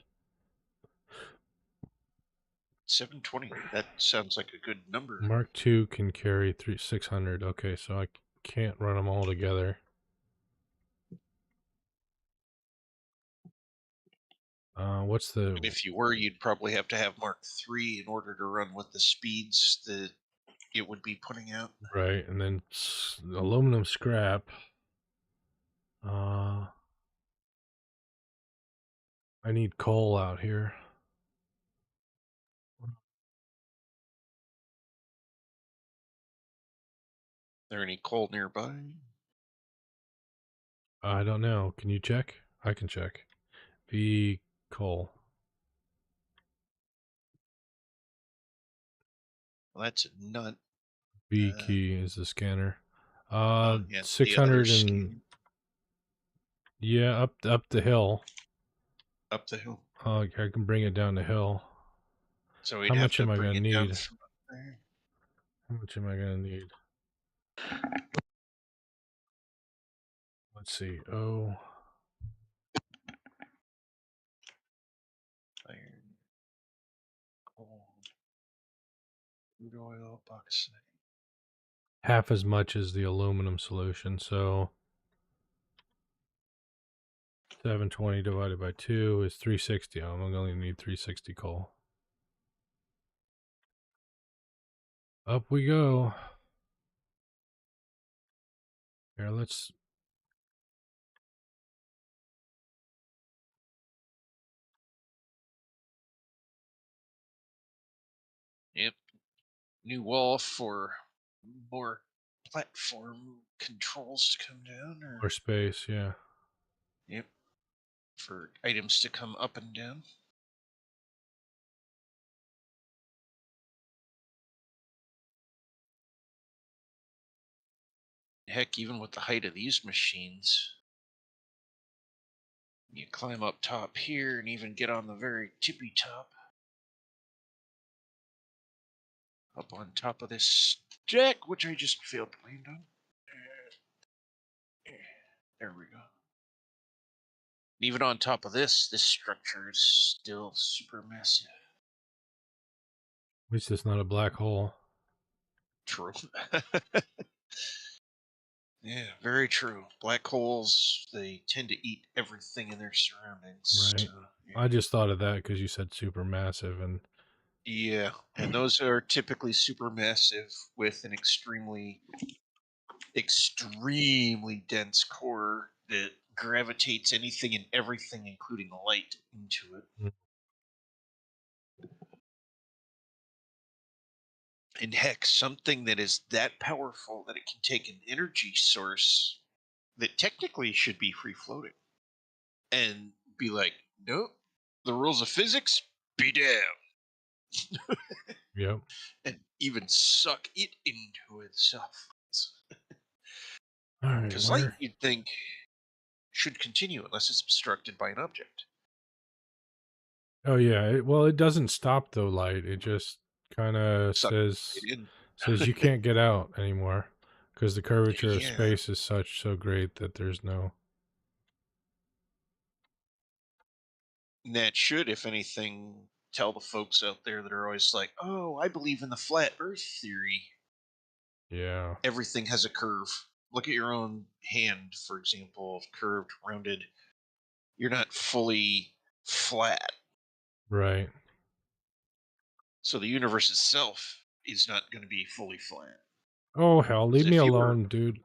720. That sounds like a good number. Mark II can carry 600. Okay, so I can't run them all together. What's the... And if you were, you'd probably have to have Mark III in order to run with the speeds that it would be putting out. Right, and then aluminum scrap. I need coal out here. There any coal nearby? I don't know. Can you check? I can check. V coal. Well, that's a nut. V key is the scanner. Yeah, the other 600 and... Yeah, up the hill. up the hill. I can bring it down the hill. So How we'd have much to am I bring going to it down need? from up there. How much am I going to need? Let's see. Oh, Iron, coal, crude oil, bauxite. half as much as the aluminum solution. So 720 divided by 2 is 360. I'm only need 360 coal. Up we go. Here, let's... Yep. New wall for more platform controls to come down, or More space, yeah. yep, for items to come up and down. Heck, even with the height of these machines, you climb up top here and even get on the very tippy top. Up on top of this deck, which I just failed to land on. There we go. Even on top of this structure is still super massive. At least it's not a black hole. True. Yeah, very true. Black holes, they tend to eat everything in their surroundings. Right. Yeah. I just thought of that because you said super massive, and Yeah, and those are typically super massive with an extremely dense core that gravitates anything and everything, including light, into it. Mm. And heck, something that is that powerful that it can take an energy source that technically should be free floating and be like, nope, the rules of physics, be damned. Yep. and even suck it into itself. All right. Because light, Where? you'd think, should continue unless it's obstructed by an object. Oh yeah. Well, it doesn't stop though. Light. It just kind of Suck says it in. you can't get out anymore because the curvature of Yeah. space is so great that there's no. And that should, if anything, tell the folks out there that are always like, oh, I believe in the flat earth theory. Yeah. Everything has a curve. Look at your own hand, for example, curved, rounded. You're not fully flat. Right. So the universe itself is not going to be fully flat. Oh hell, Because leave me if you were alone, dude.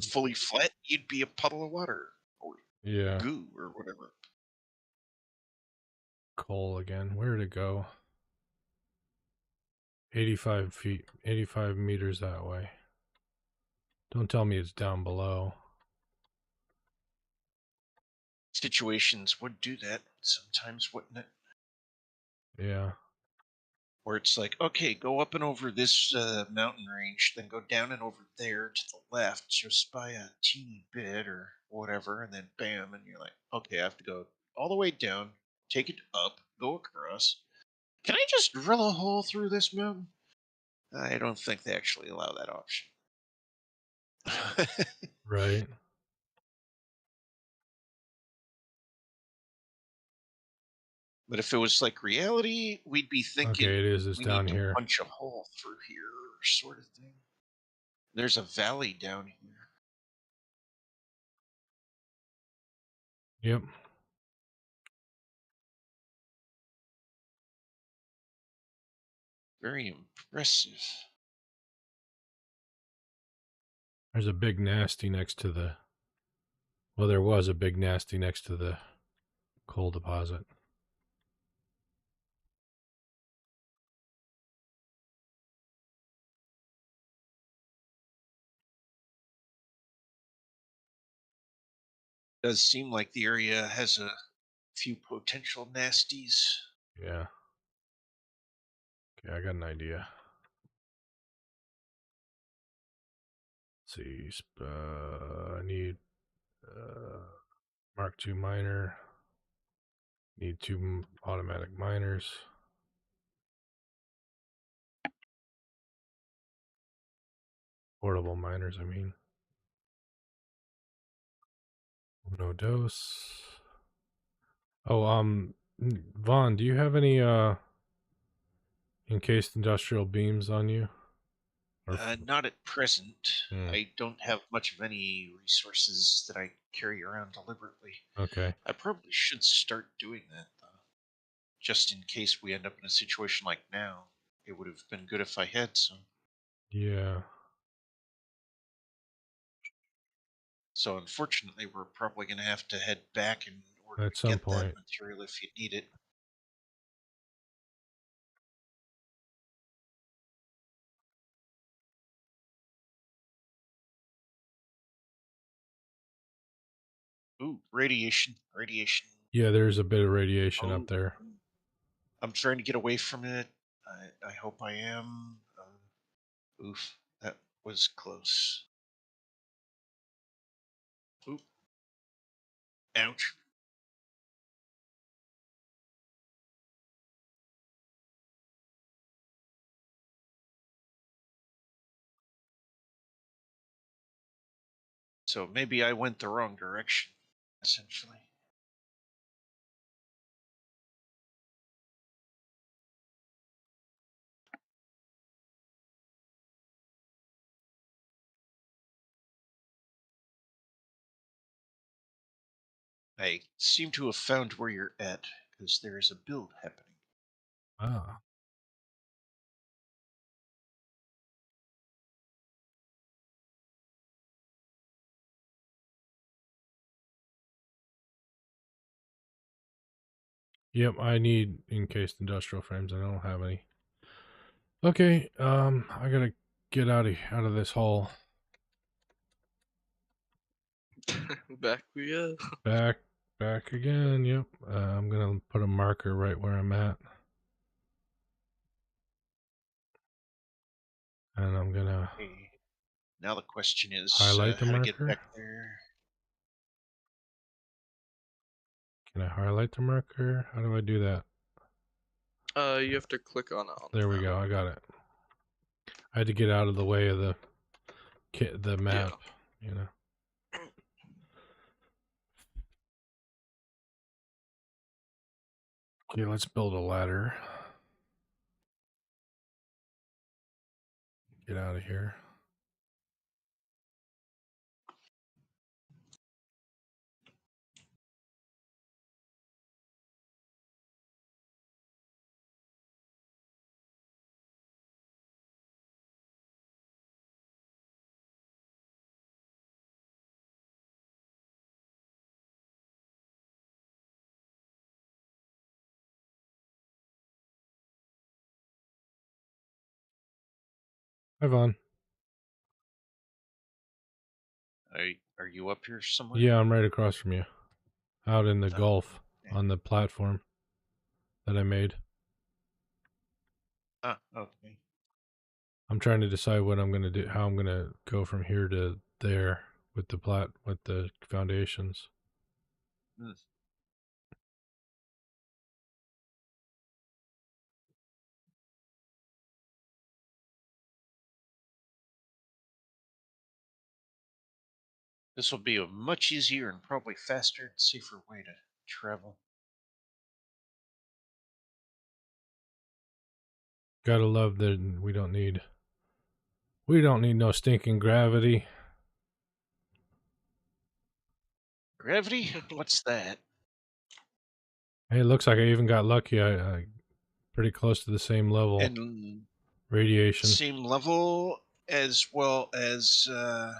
fully flat, you'd be a puddle of water or Yeah. goo or whatever. Coal again. Where'd it go? 85 feet, 85 meters that way. Don't tell me it's down below. Situations would do that sometimes, wouldn't it? Yeah. Where it's like, okay, go up and over this mountain range, then go down and over there to the left just by a teeny bit or whatever, and then bam, and you're like, okay, I have to go all the way down, take it up, go across. Can I just drill a hole through this mountain? I don't think they actually allow that option. Right. But if it was like reality, we'd be Okay, it thinking is. It's we need down to here. punch a hole through here, sort of thing. There's a valley down here. Yep. Very impressive. There's a big nasty next to the. Well, there was a big nasty next to the coal deposit. Does seem like the area has a few potential nasties. Yeah. Okay, I got an idea. Let's see. I need Mark II miner. Need two automatic miners. Portable miners, I mean. No dose. Oh, Vaughn, do you have any encased industrial beams on you? Or Not at present. hmm, I don't have much of any resources that I carry around deliberately. okay. I probably should start doing that, though. Just in case we end up in a situation like now. It would have been good if I had some. Yeah. So unfortunately, we're probably going to have to head back in order At to some get that point. material if you need it. Ooh, radiation, radiation. Yeah, there's a bit of radiation up Oh, there. I'm trying to get away from it. I hope I am. Oof, that was close. Oop, ouch. So maybe I went the wrong direction, essentially. I seem to have found where you're at, because there is a build happening. Ah. Yep, I need encased industrial frames. I don't have any. Okay, I gotta get out of this hole. Back we go. Back again. Yep. I'm gonna put a marker right where I'm at. And I'm gonna Okay. Now the question is highlight the how to get marker. back there. Can I highlight the marker? How do I do that? You have to click on it on the There we map. go. I got it. I had to get out of the way of the Yeah. map, you know. Okay, let's build a ladder. Get out of here. Hi, Vaughn. Are you up here somewhere? Yeah, I'm right across from you. Out in the Oh, Gulf okay. on the platform that I made. Ah, okay. I'm trying to decide what I'm gonna do, how I'm gonna go from here to there with the foundations. Hmm. This will be a much easier and probably faster and safer way to travel. Gotta love that we don't need no stinking gravity. Gravity? What's that? Hey, it looks like I even got lucky. I pretty close to the same level And radiation. same level as well as a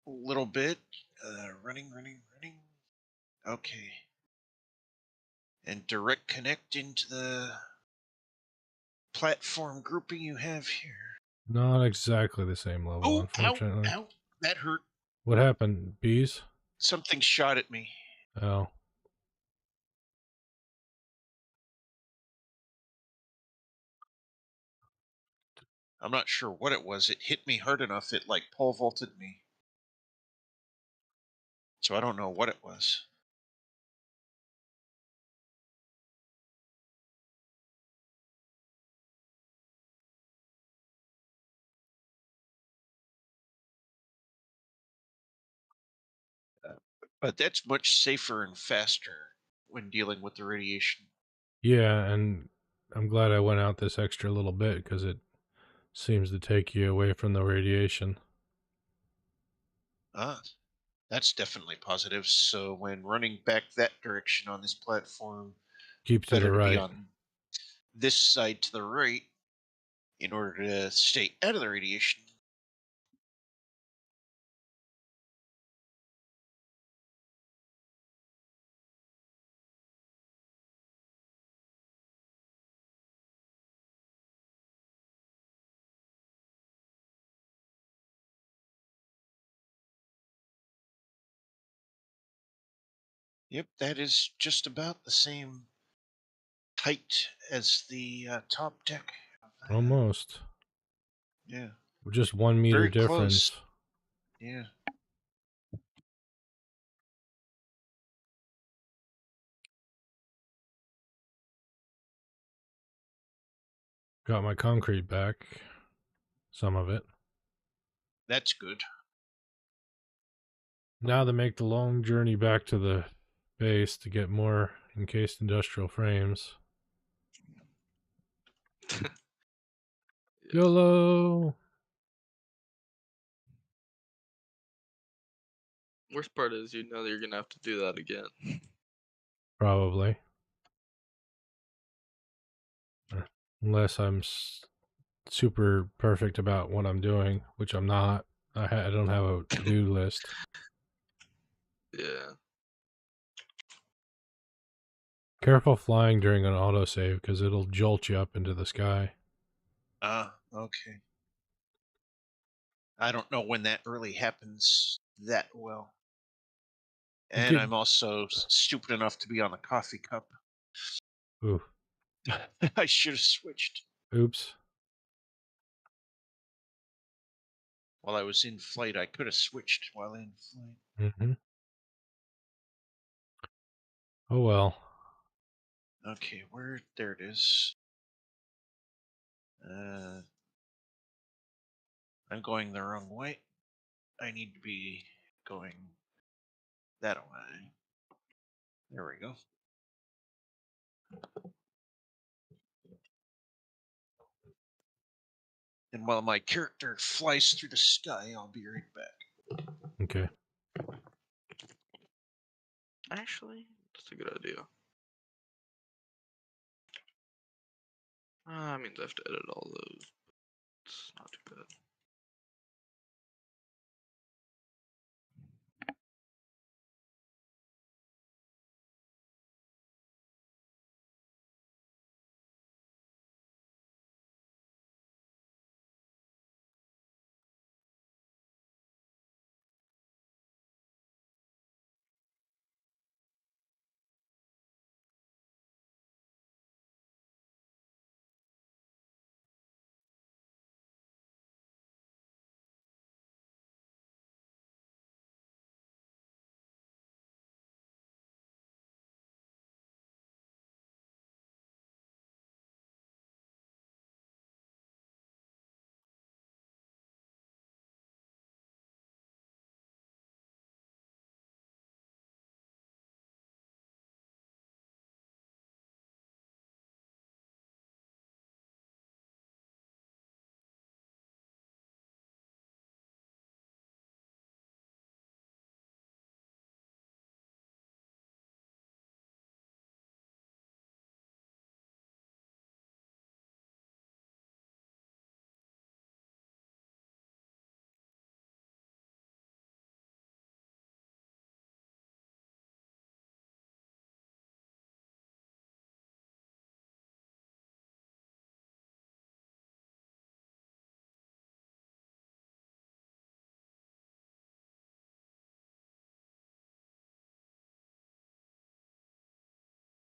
little bit. Running. Okay. And direct connect into the platform grouping you have here. Not exactly the same level, Oh, ow, unfortunately. ow. That hurt. What happened? Bees? Something shot at me. Oh. I'm not sure what it was. It hit me hard enough, it like pole vaulted me. So I don't know what it was. Uh, but that's much safer and faster when dealing with the radiation. Yeah, and I'm glad I went out this extra little bit because it seems to take you away from the radiation. Ah, that's definitely positive. So when running back that direction on this platform, Keep to the better to be right. on this side to the right in order to stay out of the radiation. Yep, that is just about the same height as the top deck. Almost. Yeah, Just 1 meter very close. difference. Yeah. Got my concrete back. Some of it. That's good. Now to make the long journey back to the base to get more encased industrial frames. Yeah. YOLO! Worst part is you know that you're gonna have to do that again. Probably. Unless I'm super perfect about what I'm doing, which I'm not. I don't have a to-do list. Yeah. Careful flying during an autosave because it'll jolt you up into the sky. Ah, okay. I don't know when that really happens that well. And Get I'm also stupid enough to be on a coffee cup. ooh, I should have switched. oops. while I was in flight. I could have switched while in flight. Mm-hmm. Oh well. Okay, there it is. I'm going the wrong way. I need to be going that way. There we go. And while my character flies through the sky, I'll be right back. Okay. Actually, that's a good idea. I mean, I have to edit all those. It's not too bad.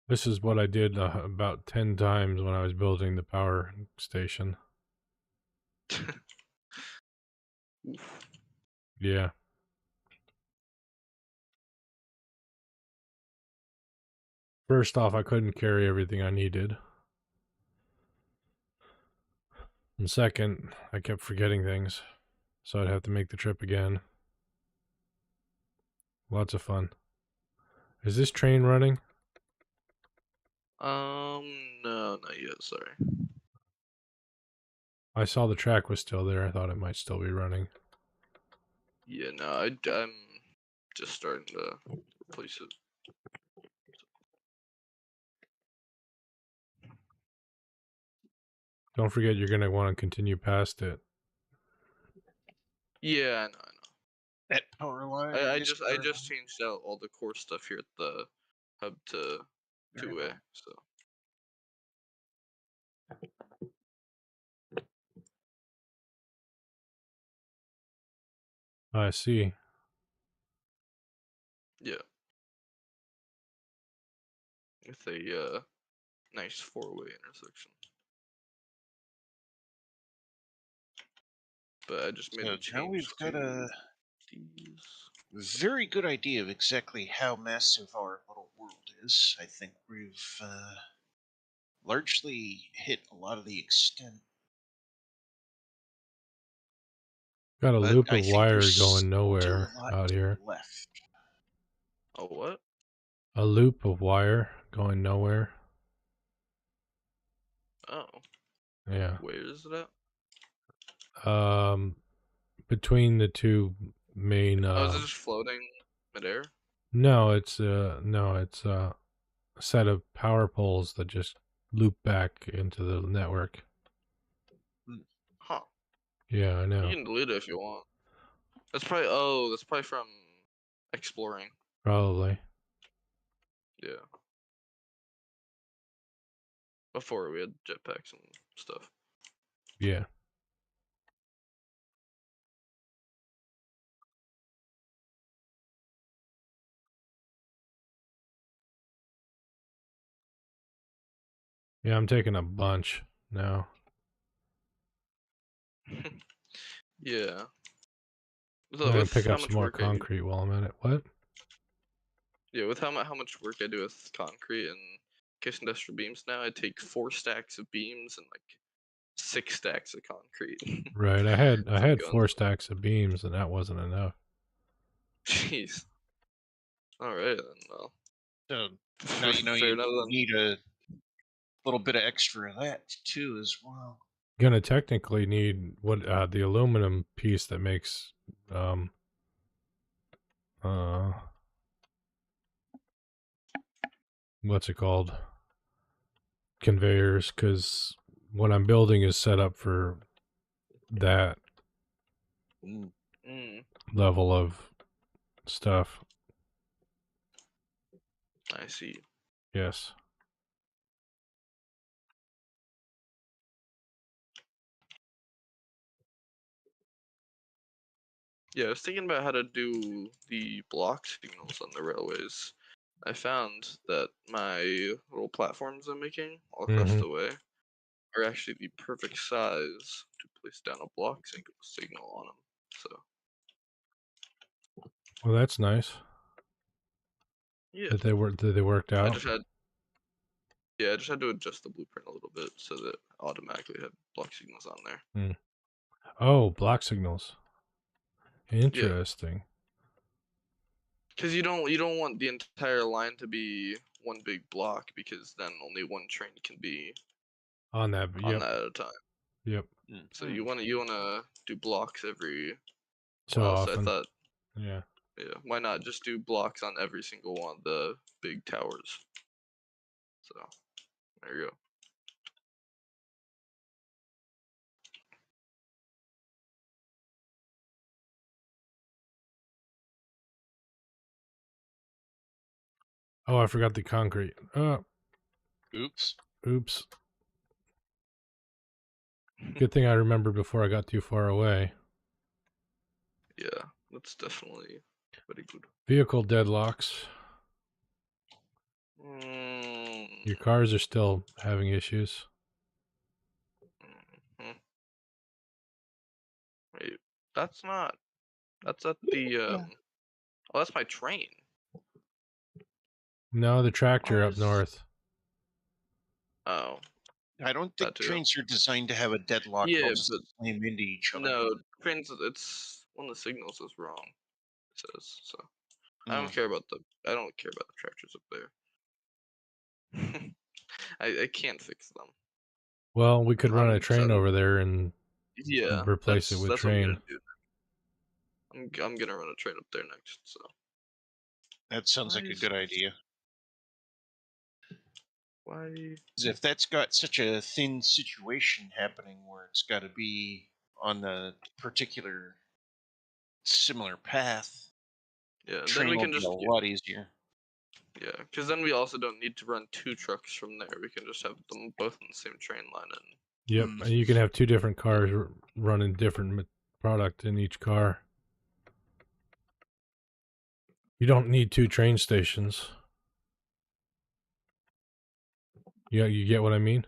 This is what I did about 10 times when I was building the power station. Oof. Yeah. First off, I couldn't carry everything I needed. And second, I kept forgetting things, so I'd have to make the trip again. Lots of fun. Is this train running? No, not yet. Sorry. I saw the track was still there. I thought it might still be running. Yeah, no, I'm just starting to replace it. Don't forget you're going to want to continue past it. Yeah, I know. That power line I is just changed out all the core stuff here at the hub to Very 2A. well. So I see. yeah, with a nice 4-way intersection. But I just made So a now change we've got to a these. very good idea of exactly how massive our little world is. I think we've largely hit a lot of the extent, Got a but loop I of think wire there's going still nowhere a lot out to here. the left. Oh, what? A loop of wire going nowhere. Oh, Yeah. where is it at? Between the two main Oh, is it just floating midair? no, it's a set of power poles that just loop back into the network. Hmm. Huh. Yeah, I You know. can delete it if you want. That's probably from exploring. Probably. Yeah. Before we had jetpacks and stuff. Yeah. Yeah, I'm taking a bunch now. Yeah. I'm gonna pick with up how some much more work I concrete while I'm at it. What? yeah, with how much work I do with concrete and kitchen industrial beams now, I take 4 stacks of beams and like 6 stacks of concrete. Right. I So I'm had going 4 stacks of beams, and that wasn't enough. jeez. All right then. Well, So now you know fair you enough then. need a little bit of extra of that too as well. Gonna technically need what the aluminum piece that makes uh what's it called, conveyors, because what I'm building is set up for that Mm. Mm, level of stuff. I see. Yes. Yeah, I was thinking about how to do the block signals on the railways. I found that my little platforms I'm making all across Mm-hmm. the way are actually the perfect size to place down a block signal on them. So Well, that's nice yeah, that they worked I out. just had yeah, I just had to adjust the blueprint a little bit so that it automatically had block signals on there. Mm. Oh, block signals. Yeah, Interesting. because you don't want the entire line to be one big block because then only one train can be On that, on yep, that at a time. yep. So you wanna do blocks every So while. So I often, thought, yeah. yeah, why not just do blocks on every single one of the big towers? So there you go. Oh, I forgot the concrete. Oops. Oops. Good thing I remembered before I got too far away. Yeah, that's definitely very good. Vehicle deadlocks. Your Mm, cars are still having issues. mhm. Wait, that's not. That's at the Yeah. Oh, that's my train. No, the Why tractor up is north. oh I don't that think too? trains are designed to have a deadlock. They'll Yeah, but just slam into each other. no trains. It's one of the signals is wrong. It says so. I don't Mm. care about the. I don't care about the tractors up there. I can't fix them. Well, we could run a I'm train over there and yeah. replace it with That's what I'm train. gonna do. I'm gonna run a train up there next. So That sounds why like a is good idea. why? 'Cause if that's got such a thin situation happening where it's got to be on the particular similar path, Yeah, and then train we will can be a just lot easier. yeah, because then we also don't need to run 2 trucks from there. We can just have them both on the same train line and Yep, Mm. and you can have 2 different cars running different product in each car. You don't need 2 train stations. Yeah, you get what I mean?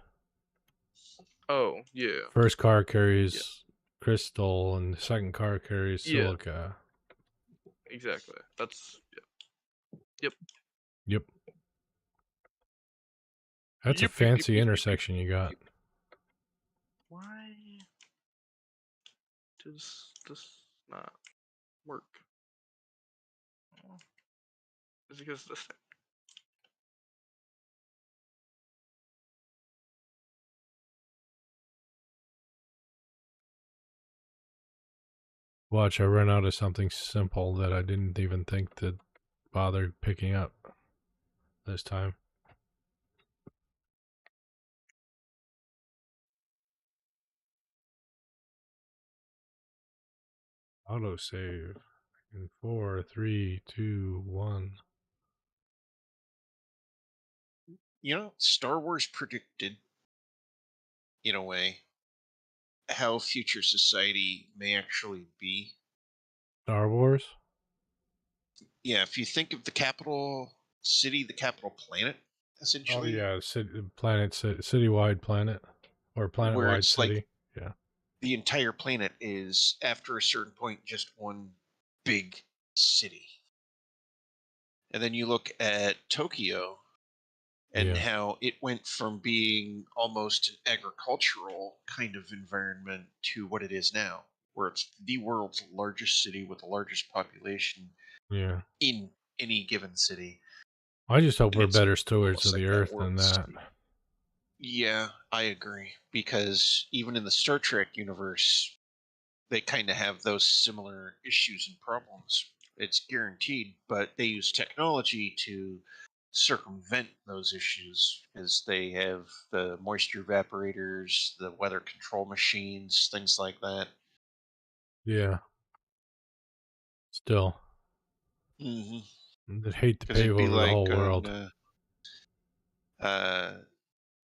oh yeah, First car yeah, carries crystal, and the second car carries yeah, silica. exactly. That's yep, Yep. That's a yep, yep, yep, fancy yep, yep, yep, intersection you got. yep. Why does this not work? Oh, is it because this thing? Watch, I run out of something simple that I didn't even think to bother picking up this time. Autosave in 4, 3, 2, 1. You know, Star Wars predicted, in a way, how future society may actually be. Star Wars? Yeah, if you think of the capital city, the capital planet, Oh essentially, yeah, citywide planet or where planet-wide it's like city. Yeah. the entire planet is, after a certain point, just one big city. And then you look at Tokyo and Yeah. how it went from being almost an agricultural kind of environment to what it is now, where it's the world's largest city with the largest population Yeah. in any given city. I just hope And we're it's better stewards almost of like the that earth than world that. city. Yeah, I agree. Because even in the Star Trek universe, they kind of have those similar issues and problems. It's guaranteed, but they use technology to circumvent those issues as they have the moisture evaporators, the weather control machines, things like that. Yeah. Still, Mm-hmm. I'd hate to Because pave it'd be over the like whole on world.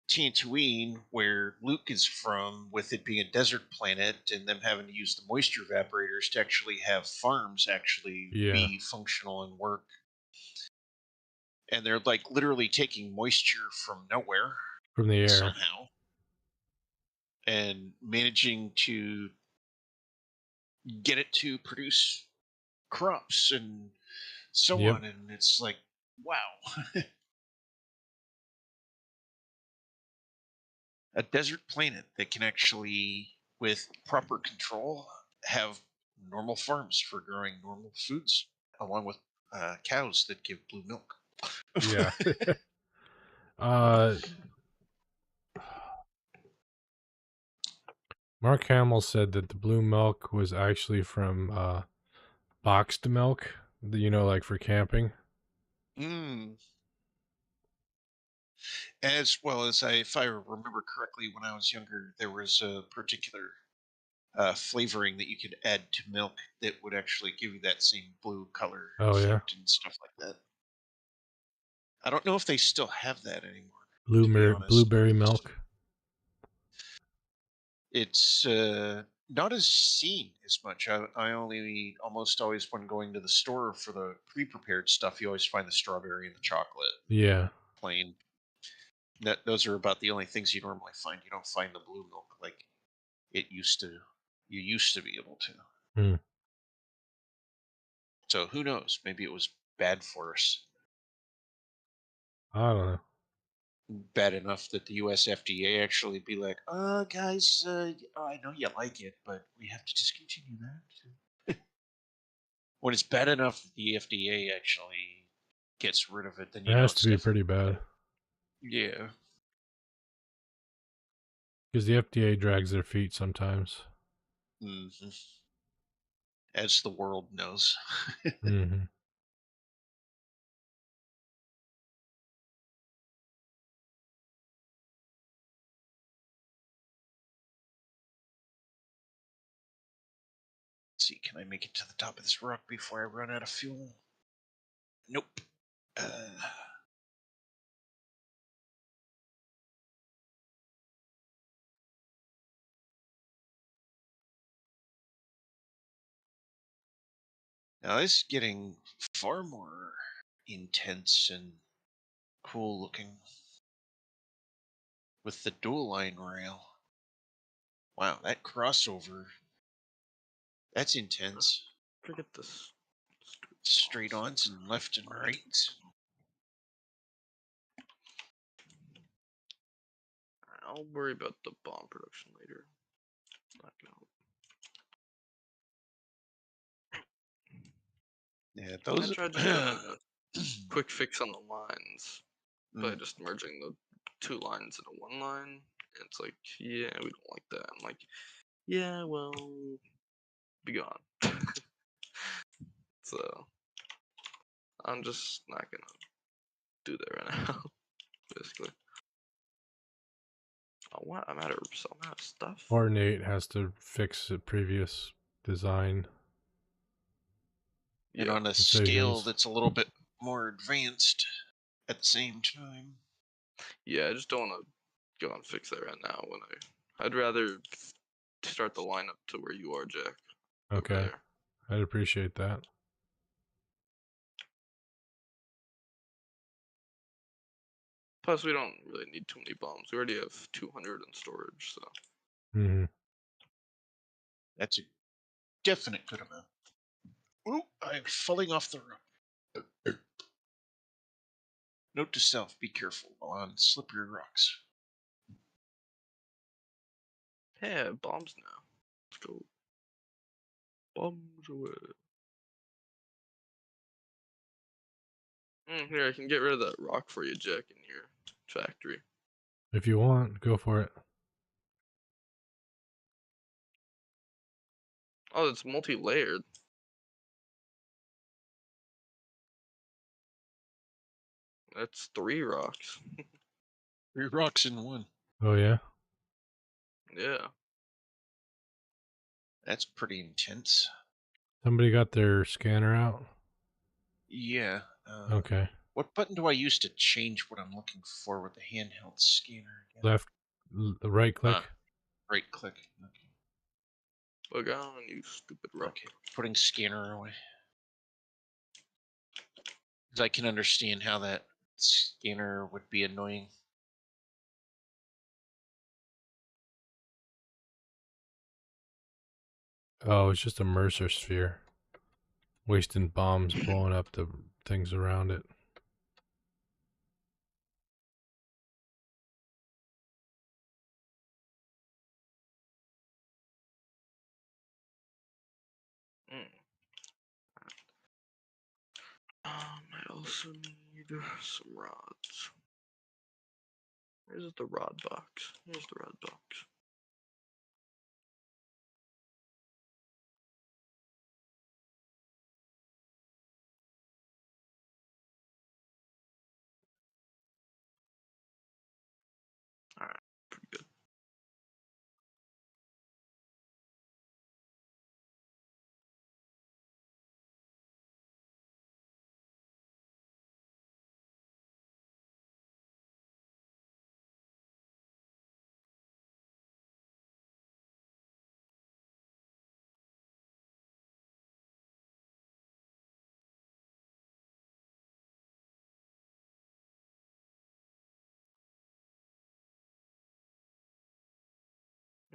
Tatooine, where Luke is from, with it being a desert planet and them having to use the moisture evaporators to actually have farms actually Yeah. be functional and work. And they're like literally taking moisture from nowhere From the air. somehow and managing to get it to produce crops and so Yep. on. And it's like, wow, a desert planet that can actually, with proper control, have normal farms for growing normal foods, along with cows that give blue milk. Yeah. uh, Mark Hamill said that the blue milk was actually from boxed milk, like for camping. Mm. As well as if I remember correctly, when I was younger, there was a particular flavoring that you could add to milk that would actually give you that same blue color Oh yeah, effect and stuff like that. I don't know if they still have that anymore, to be honest. blueberry milk. It's not as seen as much. I only almost always, when going to the store for the pre-prepared stuff, you always find the strawberry and the chocolate Yeah. plain. Those are about the only things you normally find. You don't find the blue milk like it used to. You used to be able to. Hmm. So who knows? Maybe it was bad for us. I don't know. Bad enough that the US FDA actually be like, guys, I know you like it, but we have to discontinue that. When it's bad enough that the FDA actually gets rid of it, then It you know has to it's be definitely pretty bad bad. Yeah, because the FDA drags their feet sometimes. hmm as the world knows. Hmm. Let's see, can I make it to the top of this rock before I run out of fuel? Nope. Uh, Now this is getting far more intense and cool looking with the dual line rail. Wow, that crossover, that's intense. Forget this. Stupid Straight bombs. ons and left and right. I'll worry about the bomb production later. Not gonna Yeah, I those. tried to do a quick fix on the lines by Mm, just merging the two lines into one line. And it's like, yeah, we don't like that. I'm like, yeah, well, be gone. So I'm just not gonna do that right now, basically. Oh, what? I'm out of stuff. Coordinate has to fix a previous design and Yeah, on a scale decisions. that's a little bit more advanced at the same time. yeah. I just don't want to go and fix that right now. I'd rather start the lineup to where you are, Jack, over Okay, there. I'd appreciate that. Plus, we don't really need too many bombs. We already have 200 in storage, so Hmm. That's a definite good amount. Ooh, I'm falling off the rock. Note to self: be careful while on slippery rocks. Hey, bombs now. Let's go. Bombs away. Here, I can get rid of that rock for you, Jack, in your factory. If you want, go for it. Oh, it's multi-layered. That's 3 rocks. 3 rocks in one. Oh yeah. Yeah. That's pretty intense. Somebody got their scanner out. Yeah. Okay. What button do I use to change what I'm looking for with the handheld scanner again? Left, right click. Right click. Okay. Bug on, you stupid rock. Okay. Putting scanner away. Because I can understand how that scanner would be annoying. Oh, it's just a Mercer sphere. Wasting bombs, blowing up the things around it. I also need some rods. Where's the rod box? Here's the rod box. Alright, pretty good.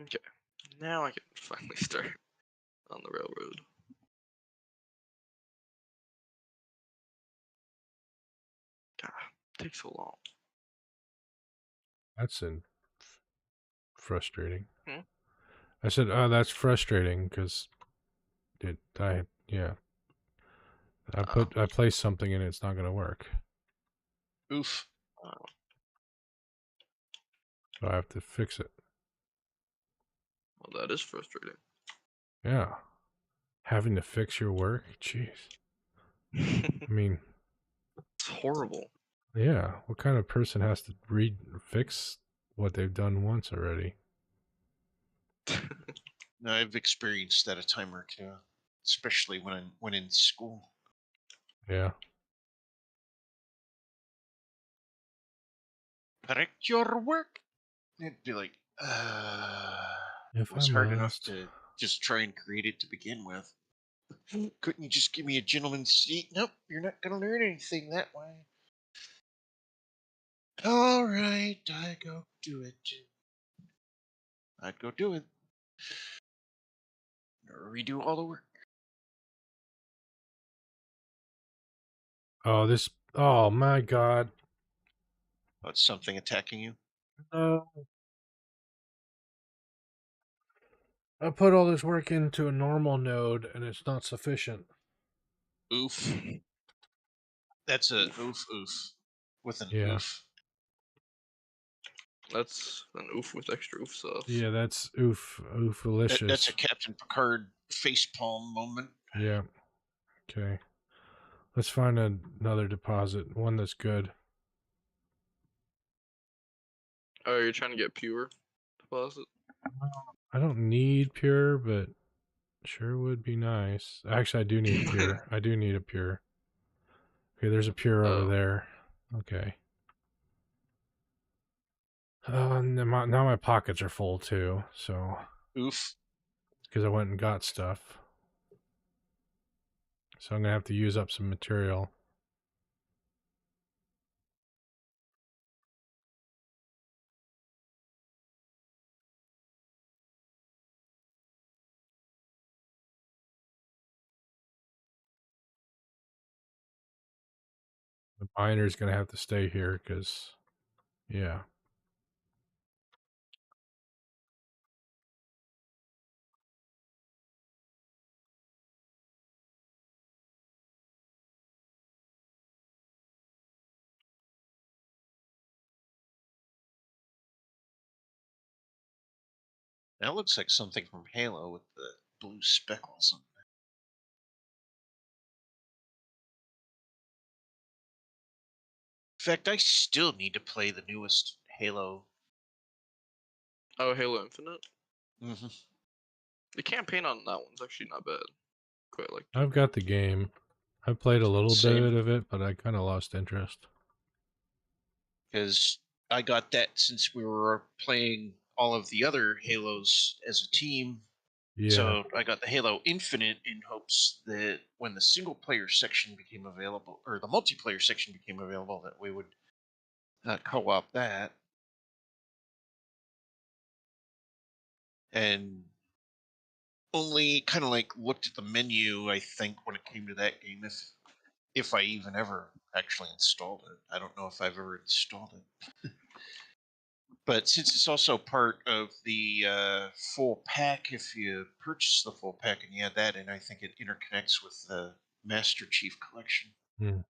Okay, now I can finally start on the railroad. God, it takes so long. That's frustrating. Hmm? I said, oh, that's frustrating because yeah. I placed something and it's not gonna work. Oof. Oh, So I have to fix it. well, that is frustrating. Yeah. Having to fix your work? Jeez. I mean, It's horrible. yeah. What kind of person has to fix what they've done once already? Now, I've experienced that a time or two, especially when in school. Yeah. Correct your work. It'd be like, If it I was hard enough must. to just try and create it to begin with. Couldn't you just give me a gentleman's seat? Nope, you're not going to learn anything that way. All right, I go do it. I'd go do it. Redo all the work. Oh my god. That's something attacking you. No. I put all this work into a normal node and it's not sufficient. Oof. That's a oof oof with an Yeah. oof. That's an oof with extra oof sauce. Yeah, that's oofalicious. That's a Captain Picard facepalm moment. Yeah. Okay. Let's find another deposit, one that's good. Oh, you're trying to get pure deposit? I don't need pure, but sure would be nice. Actually, I do need pure. I do need a pure. Okay, there's a pure over Oh. there. Okay. Now my pockets are full too, so Oof. because I went and got stuff. So I'm gonna have to use up some material. Miner's gonna have to stay here because, yeah. That looks like something from Halo with the blue speckles on it. In fact, I still need to play the newest Halo. Oh, Halo Infinite. hmm The campaign on that one's actually not bad. Quite like. I've got the game. I played a little Same, bit of it, but I kind of lost interest. because I got that since we were playing all of the other Halos as a team. Yeah. So I got the Halo Infinite in hopes that when the single player section became available, or the multiplayer section became available, that we would co-op that. And only kind of like looked at the menu, I think, when it came to that game, if I even ever actually installed it. I don't know if I've ever installed it. But since it's also part of the full pack, if you purchase the full pack and you add that in, I think it interconnects with the Master Chief Collection. Hmm. At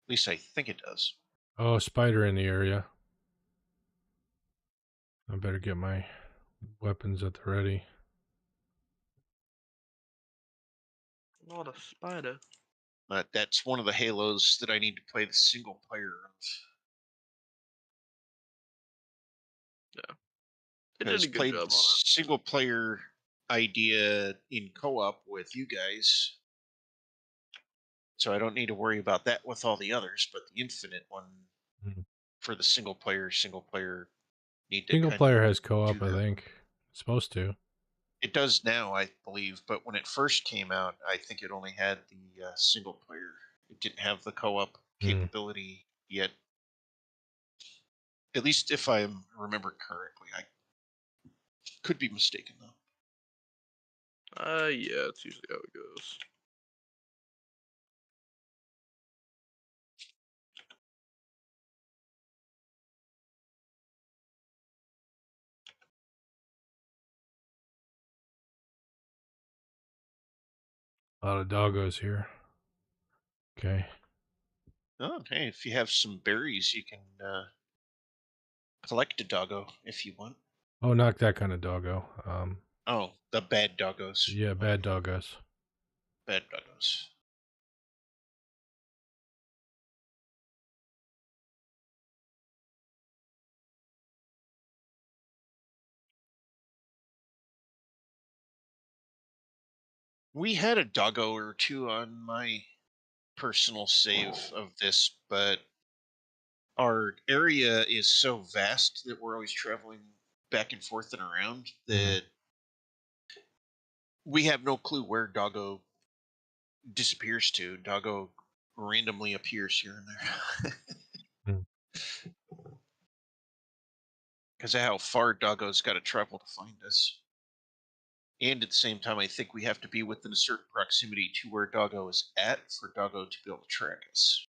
least I think it does. Oh, spider in the area. I better get my weapons at the ready. Not a spider. But that's one of the Halos that I need to play the single player of. They did Because a good played the job on it. single player idea in co-op with you guys, so I don't need to worry about that with all the others. But the Infinite one Hmm. for the single player need to Single kind of player has do co-op, I that. think. It's supposed to. It does now, I believe, but when it first came out, I think it only had the single player. It didn't have the co-op Hmm. capability yet. At least if I remember correctly. I could be mistaken though. Yeah, it's usually how it goes. A lot of doggos here. Okay. Oh, hey, if you have some berries, you can collect a doggo if you want. Oh, not that kind of doggo. Oh, the bad doggos. Yeah, Okay, bad doggos. bad doggos. We had a doggo or two on my personal save of this, but our area is so vast that we're always traveling back and forth and around Hmm. that we have no clue where doggo disappears to. Doggo randomly appears here and there. Hmm. Because of how far doggo's got to travel to find us. And at the same time, I think we have to be within a certain proximity to where doggo is at for doggo to be able to track us.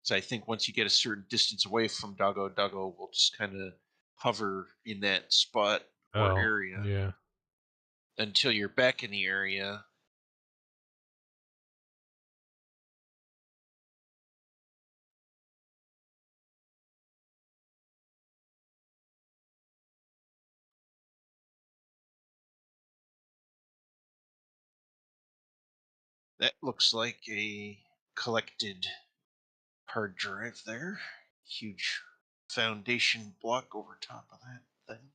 So I think once you get a certain distance away from doggo, doggo will just kind of hover in that spot or Oh, area yeah. until you're back in the area. That looks like a collected hard drive there. Huge foundation block over top of that thing.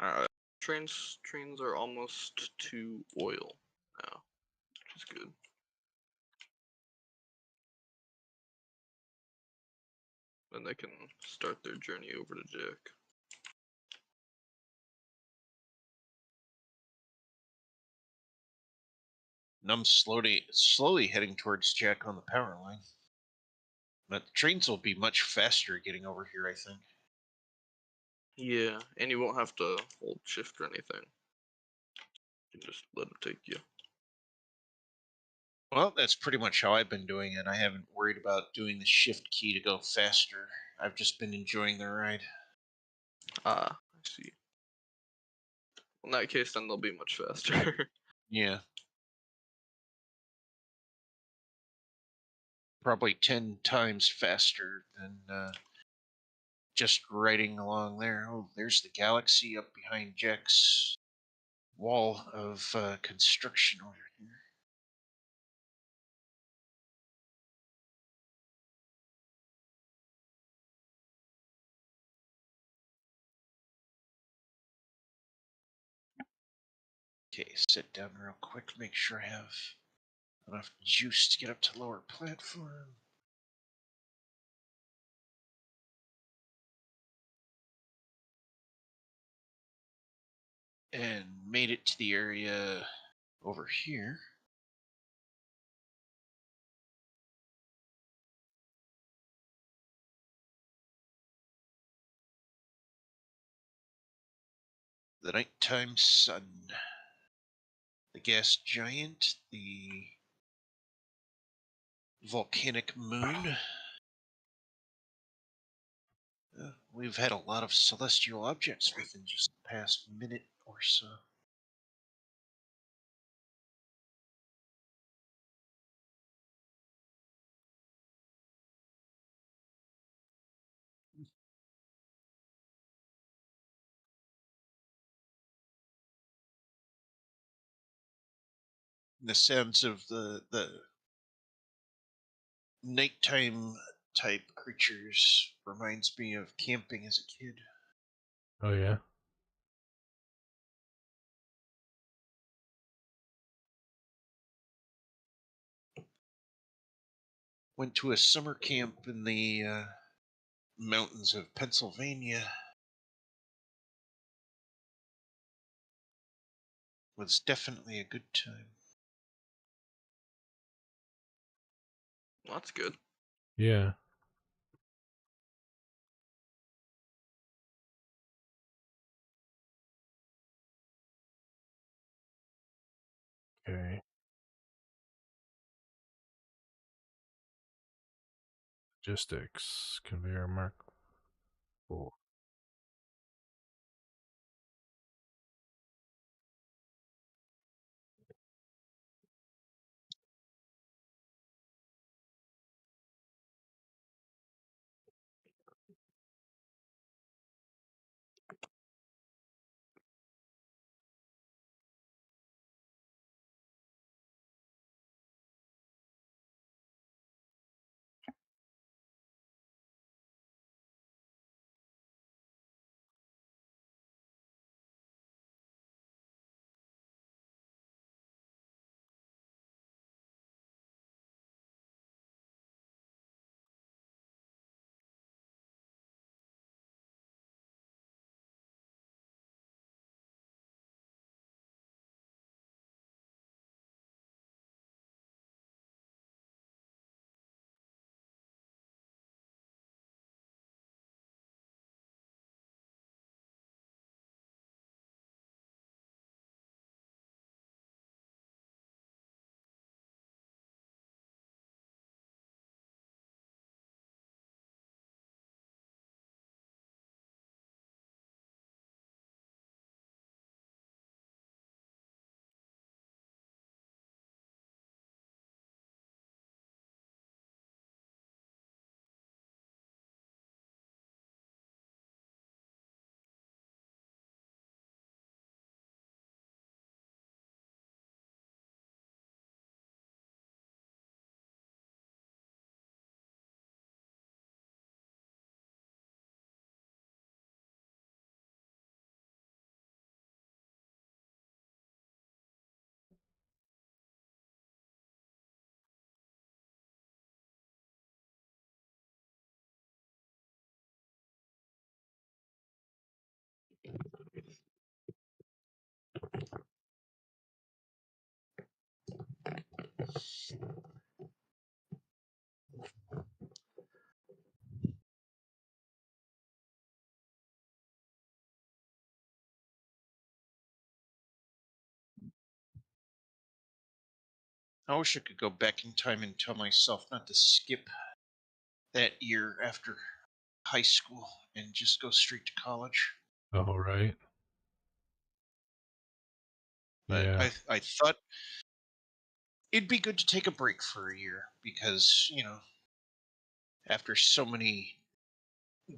Alright. Trains are almost to oil now, which is good. Then they can start their journey over to Jack. And I'm slowly heading towards Jack on the power line. But the trains will be much faster getting over here, I think. Yeah, and you won't have to hold shift or anything. You can just let him take you. Well, that's pretty much how I've been doing it. I haven't worried about doing the shift key to go faster. I've just been enjoying the ride. Ah, I see. In that case, then they'll be much faster. Yeah. Probably 10 times faster than just riding along there. Oh, there's the galaxy up behind Jack's wall of construction over here. Okay, sit down real quick, make sure I have enough juice to get up to the lower platform. And made it to the area over here. The nighttime sun, the gas giant, the volcanic moon. We've had a lot of celestial objects within just the past minute or so. The sounds of the nighttime type creatures reminds me of camping as a kid. Oh yeah. Went to a summer camp in the mountains of Pennsylvania. Was definitely a good time. Well, that's good. Yeah. Okay. Logistics conveyor mark 4. I wish I could go back in time and tell myself not to skip that year after high school and just go straight to college. Oh, right. But Yeah. I thought it'd be good to take a break for a year because, after so many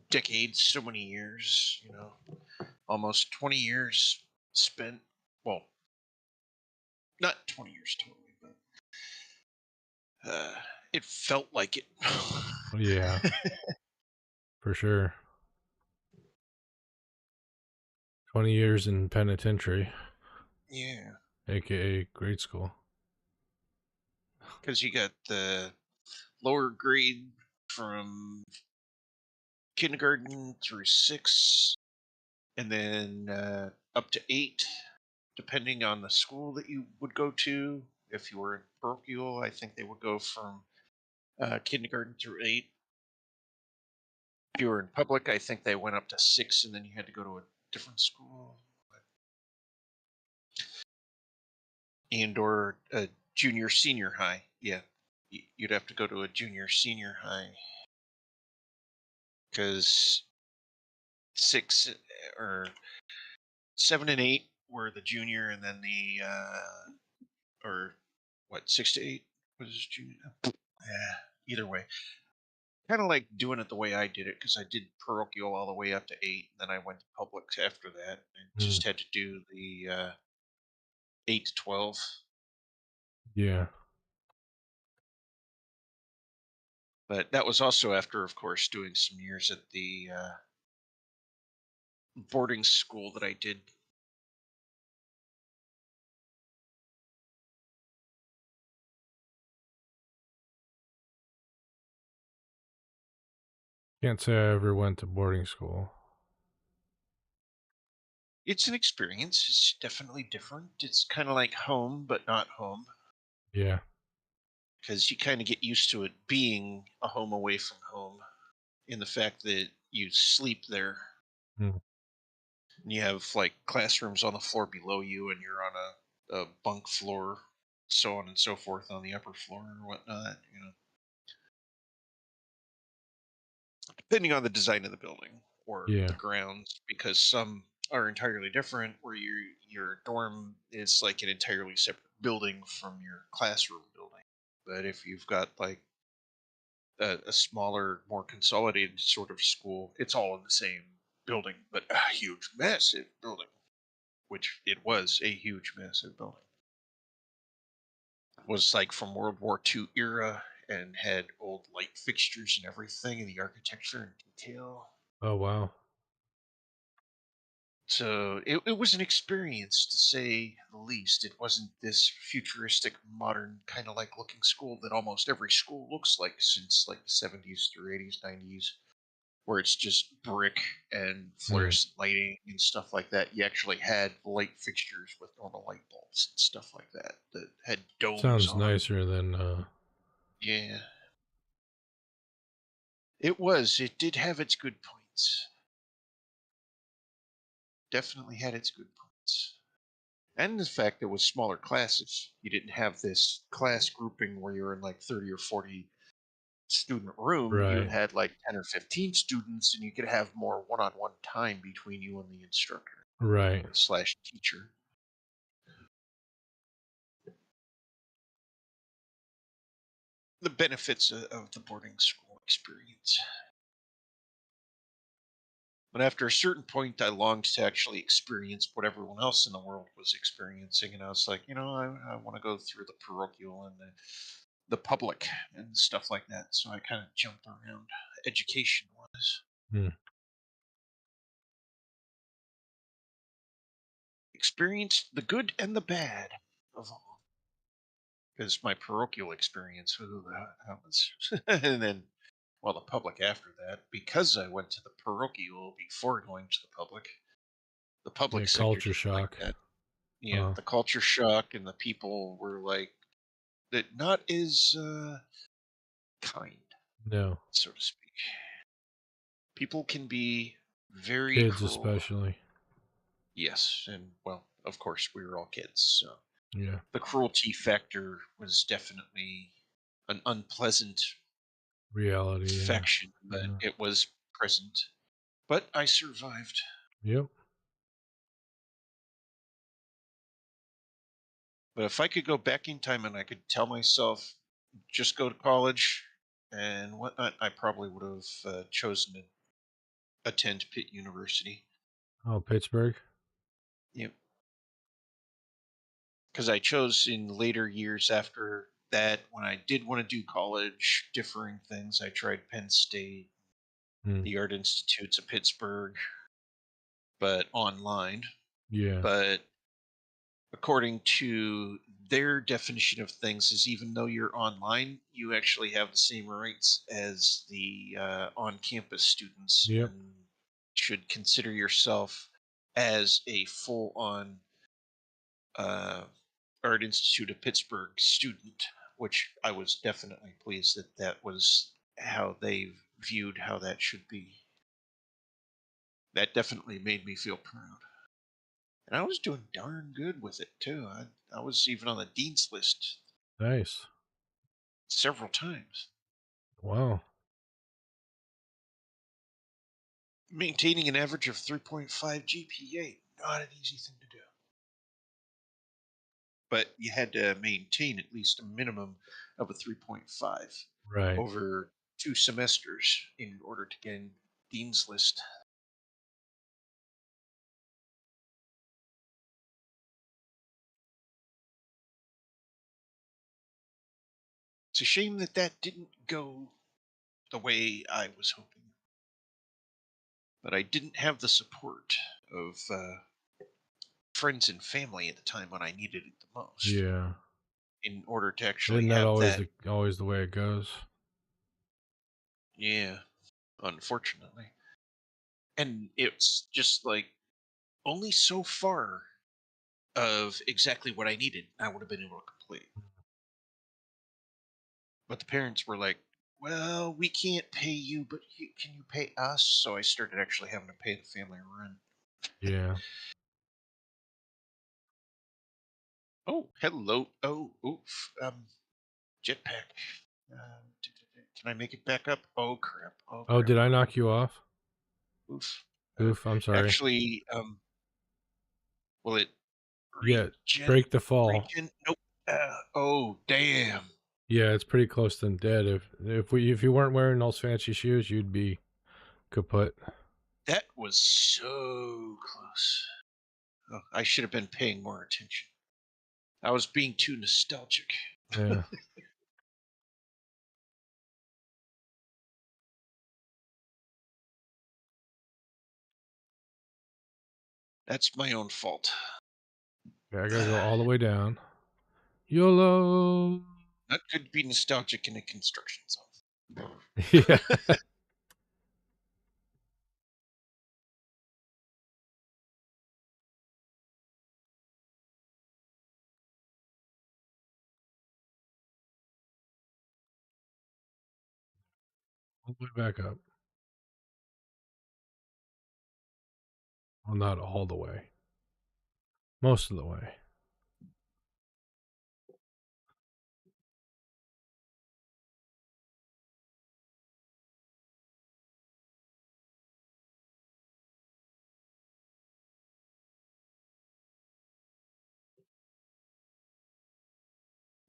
decades, so many years, almost 20 years spent, well, not 20 years totally, but uh, it felt like it. Yeah, for sure. 20 years in penitentiary, Yeah, aka grade school. because you got the lower grade from kindergarten through six, and then up to eight, depending on the school that you would go to. If you were in parochial, I think they would go from kindergarten through eight. If you were in public, I think they went up to six, and then you had to go to a different school and or a junior senior high. Yeah, you'd have to go to a junior senior high because six or seven and eight were the junior, and then the or what 6 to 8 was junior. Yeah, either way, kind of like doing it the way I did it because I did parochial all the way up to eight, and then I went to public after that, and Mm, just had to do the 8 to 12. yeah. But that was also after, of course, doing some years at the boarding school that I did. Can't say I ever went to boarding school. It's an experience. It's definitely different. It's kind of like home, but not home, Yeah. because you kind of get used to it being a home away from home in the fact that you sleep there. Mm, And you have like classrooms on the floor below you, and you're on a bunk floor, so on and so forth on the upper floor or whatnot. Depending on the design of the building or the yeah. grounds, because some are entirely different, where your dorm is like an entirely separate building from your classroom building. But if you've got like a smaller, more consolidated sort of school, it's all in the same building, but a huge, massive building, which it was a huge, massive building. It was like from World War II era and had old light fixtures and everything, and the architecture and detail. Oh, wow. So it was an experience to say the least. It wasn't this futuristic, modern kind of like looking school that almost every school looks like since like the 70s through 80s, 90s, where it's just brick and Mm. fluorescent lighting and stuff like that. You actually had light fixtures with normal light bulbs and stuff like that that had domes Sounds on them. nicer than Yeah, it was. It did have its good points. Definitely had its good points. And the fact there was smaller classes. You didn't have this class grouping where you're in like 30 or 40 student room. You right. had like 10 or 15 students, and you could have more one-on-one time between you and the instructor Right. or slash teacher. The benefits of the boarding school experience. But after a certain point, I longed to actually experience what everyone else in the world was experiencing, and I was like, I want to go through the parochial and the public and stuff like that. So I kind of jumped around education wise. Mm. Experienced the good and the bad of all. Because my parochial experience, ooh, that was, and then, well, the public after that, because I went to the parochial before going to the Yeah, public sector culture didn't like shock. that. Yeah, Uh, the culture shock and the people were like that, not as kind, no. so to speak. People can be very Kids cruel. especially. Yes, and well, of course, we were all kids, so Yeah. The cruelty factor was definitely an unpleasant Reality. Yeah. faction, but Yeah. it was present. But I survived. Yep. But if I could go back in time and I could tell myself, just go to college and whatnot, I probably would have chosen to attend Pitt University. Oh, Pittsburgh. Yep. Because I chose in later years after that, when I did want to do college, differing things. I tried Penn State, Hmm. the Art Institutes of Pittsburgh, but online. Yeah. But according to their definition of things, is even though you're online, you actually have the same rights as the on-campus students, Yep. and should consider yourself as a full-on uh, Art Institute of Pittsburgh student, which I was definitely pleased that that was how they viewed how that should be. That definitely made me feel proud. And I was doing darn good with it too. I was even on the dean's list Nice. several times. Wow. Maintaining an average of 3.5 GPA, not an easy thing to do. But you had to maintain at least a minimum of a 3.5 Right. over 2 semesters in order to get in dean's list. It's a shame that that didn't go the way I was hoping. But I didn't have the support of friends and family at the time when I needed it the most Yeah. in order to actually Isn't that have always that. the way it goes? Yeah, unfortunately. And it's just like only so far of exactly what I needed I would have been able to complete. But the parents were like, well, we can't pay you, but can you pay us? So I started actually having to pay the family rent. Yeah. Oh, hello. Oh, oof. Jetpack. Can I make it back up? Oh, crap. Oh, Oh, crap. did I knock you off? Oof. Oof. I'm sorry. Actually, will it Yeah. regen? Break the fall. Regen? Nope. Oh, damn. Yeah, it's pretty close to dead. If you weren't wearing those fancy shoes, you'd be kaput. That was so close. Oh, I should have been paying more attention. I was being too nostalgic. Yeah. That's my own fault. Yeah, I gotta go all the way down. YOLO. Not good to be nostalgic in a construction zone. Yeah. All the way back up. Well, not all the way. Most of the way.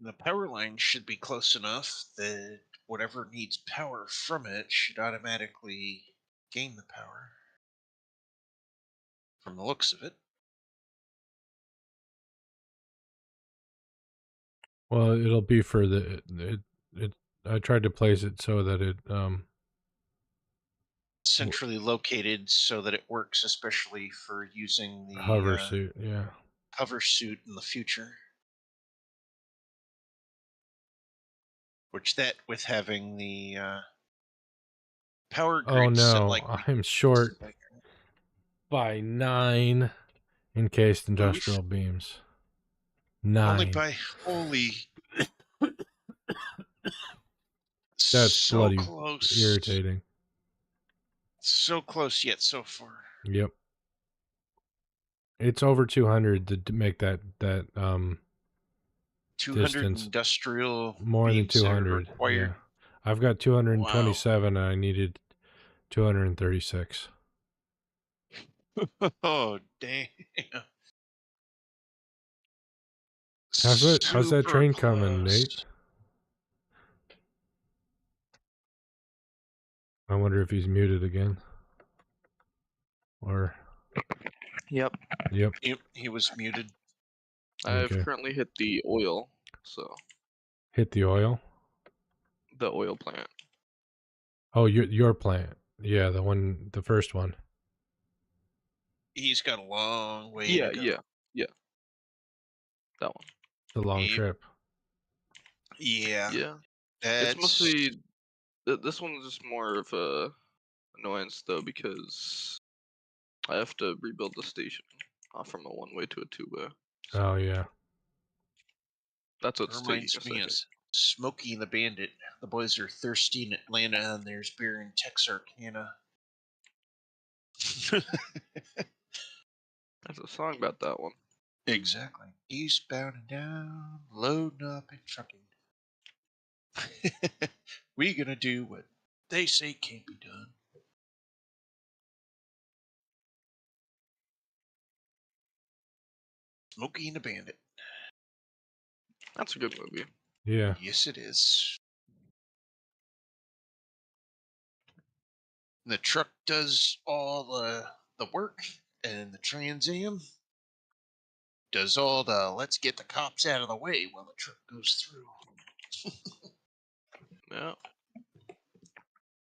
The power line should be close enough that whatever needs power from it should automatically gain the power from the looks of it. Well, it'll be for it. I tried to place it so that it Centrally located so that it works, especially for using the hover suit. Yeah. hover suit in the future. Which that with having the power Oh grid set no, like we I'm did, short by 9 encased oof, industrial beams. only 9. by holy, That's so bloody close, irritating. so close yet so far. Yep. It's over 200 to make that 200 distance. industrial More than beams that are 200. required. Yeah. I've got Wow. 227 and I needed 236. Oh, damn. How's that Super train coming, Nate? close. I wonder if he's muted again. Or Yep. yep. Yep, he was muted. I've Okay. currently hit the oil, so Hit the oil. the oil plant. Oh, your plant. Yeah, the first one. He's got a long way Yeah, to go. yeah. That one. It's a long Yep. trip. Yeah. Yeah. That's It's mostly this one's just more of a annoyance though because I have to rebuild the station from a one-way to a two-way. So Oh yeah. that's what's taking reminds a me of second. Smokey and the Bandit. The boys are thirsty in Atlanta, and there's beer in Texarkana. There's a song about that one. Exactly. Eastbound and down, loading up and trucking. We gonna do what they say can't be done. Smokey and the Bandit. That's a good movie. Yeah. Yes, it is. The truck does all the work, and the Trans Am does all the let's get the cops out of the way while the truck goes through. Yeah.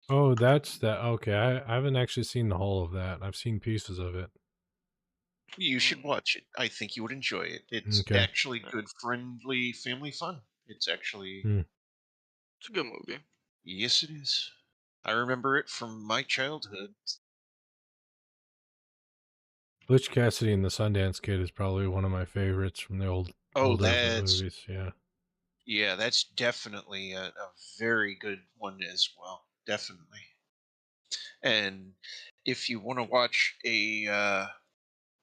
Oh, that's that. Okay, I haven't actually seen the whole of that. I've seen pieces of it. You should watch it. I think you would enjoy it. It's Okay. actually good, friendly, family fun. It's actually, It's a good movie. yes, it is. I remember it from my childhood. Butch Cassidy and the Sundance Kid is probably one of my favorites from the Oh, older that's, movies. Yeah. yeah, that's definitely a very good one as well. Definitely. And if you want to watch a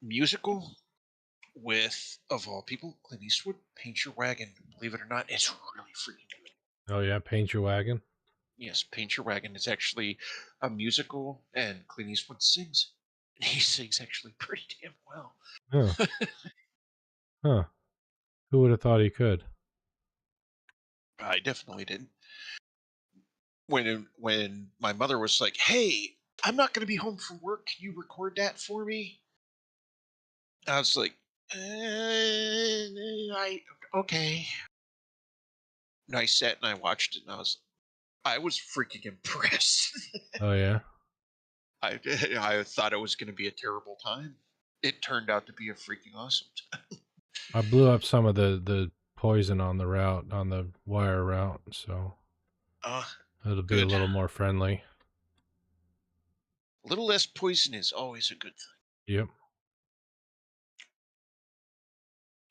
musical with, of all people, Clint Eastwood, Paint Your Wagon. Believe it or not, it's really freaking good. Oh yeah, Paint Your Wagon. Yes, Paint Your Wagon is actually a musical, and Clint Eastwood sings. He sings actually pretty damn well. Huh. Huh. Who would have thought he could? I definitely didn't. When my mother was like, "Hey, I'm not going to be home from work. Can you record that for me?" I was like, "I okay." And I sat and I watched it, and I was freaking impressed. Oh yeah. I I thought it was going to be a terrible time. It turned out to be a freaking awesome time. I blew up some of the poison on the route, on the wire route, so it'll be a Good. little more friendly. A little less poison is always a good thing. Yep.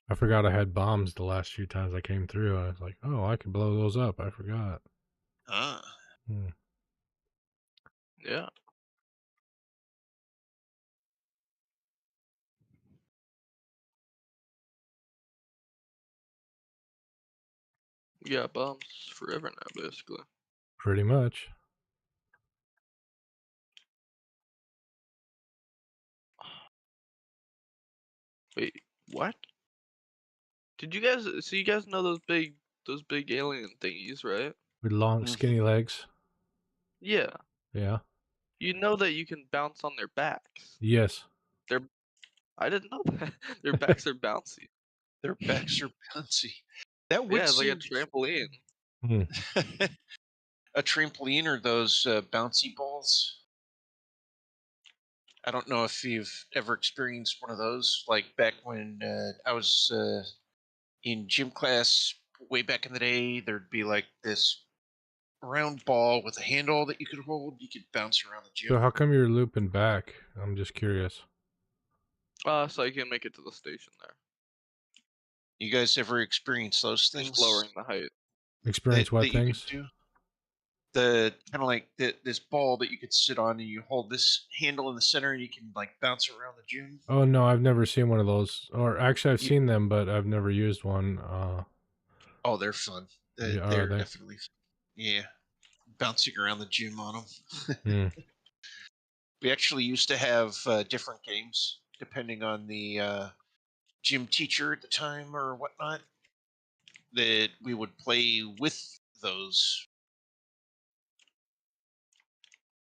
I forgot I had bombs the last few times I came through. I was like, oh, I can blow those up. I forgot. Ah, Yeah. We got bombs forever now, basically. Pretty much. Wait, what? Did you guys? So you guys know those big alien thingies, right? With long, mhm. skinny legs. Yeah. Yeah. You know that you can bounce on their backs. Yes. Their I didn't know that. Their backs are bouncy. Their backs are bouncy. That would Yeah, it's like a seem trampoline. Hmm. a trampoline or those bouncy balls. I don't know if you've ever experienced one of those. Like back when I was in gym class way back in the day, there'd be like this round ball with a handle that you could hold. You could bounce around the So gym. how come you're looping back? I'm just curious. So I can make it to the station there. You guys ever experience those Just things lowering the height. Experience what that you could things? do? The kind of like this ball that you could sit on, and you hold this handle in the center, and you can like bounce around the gym. Oh no, I've never seen one of those. Or actually, I've You, seen them, but I've never used one. Oh, they're fun. Yeah, are They're they? definitely, yeah, bouncing around the gym on them. Hmm. We actually used to have different games depending on the gym teacher at the time or whatnot that we would play with those.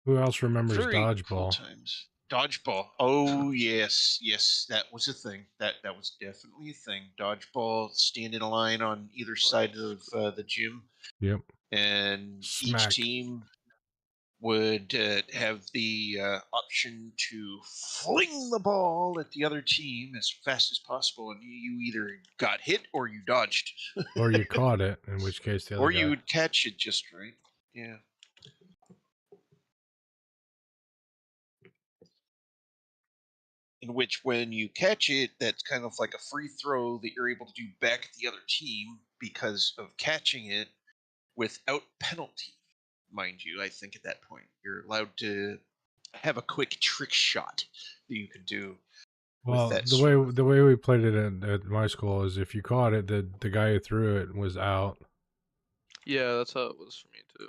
Who else remembers Very cool dodgeball? times. Dodgeball. Oh yes, yes, that was a thing. That was definitely a thing. Dodgeball, stand in a line on either side of the gym, Yep. and each Smack. team would have the option to fling the ball at the other team as fast as possible, and you either got hit or you dodged, Or you caught it, in which case the other or you guy. would catch it just right. Yeah. In which, when you catch it, that's kind of like a free throw that you're able to do back at the other team because of catching it without penalty. Mind you, I think at that point you're allowed to have a quick trick shot that you can do with Well, that sort of. the way we played it at my school is if you caught it, the guy who threw it was out. Yeah, that's how it was for me too.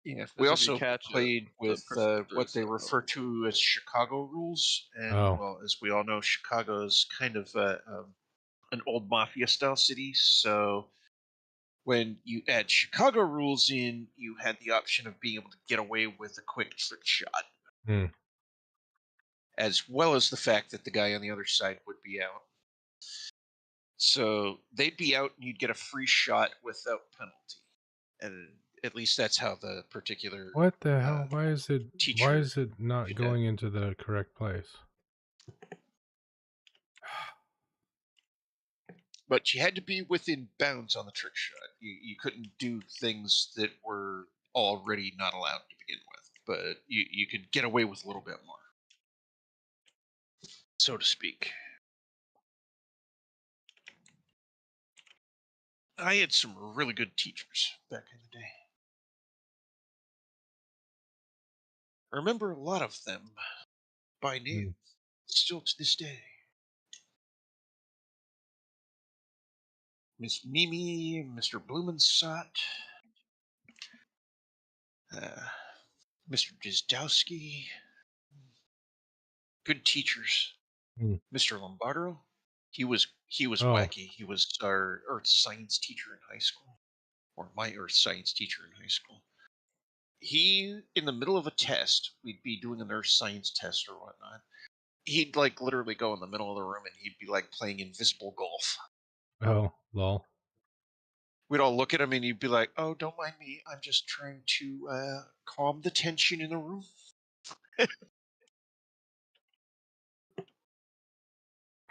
Yeah, we Because if you also catch it, played the with person who threw what it's they not refer out. to as Chicago rules, and Oh, well, as we all know, Chicago is kind of an old mafia style city. So when you add Chicago rules in, you had the option of being able to get away with a quick trick shot, hmm. as well as the fact that the guy on the other side would be out. So they'd be out, and you'd get a free shot without penalty, and at least that's how the particular What the uh, hell? Why teacher is it not did that. going into the correct place? But you had to be within bounds on the trick shot. You couldn't do things that were already not allowed to begin with, but you could get away with a little bit more, so to speak. I had some really good teachers back in the day. I remember a lot of them by Hmm. name, still to this day. Miss Mimi, Mr. Blumensot, uh, Mr. Jizdowski, good teachers. Hmm. Mr. Lombardo, he was Oh, wacky. He was our earth science teacher in high school, or my earth science teacher in high school. He, in the middle of a test, we'd be doing an earth science test or whatnot. He'd like literally go in the middle of the room and he'd be like playing invisible golf. oh, lol. We'd all look at him and he'd be like, "Oh, don't mind me. I'm just trying to calm the tension in the room."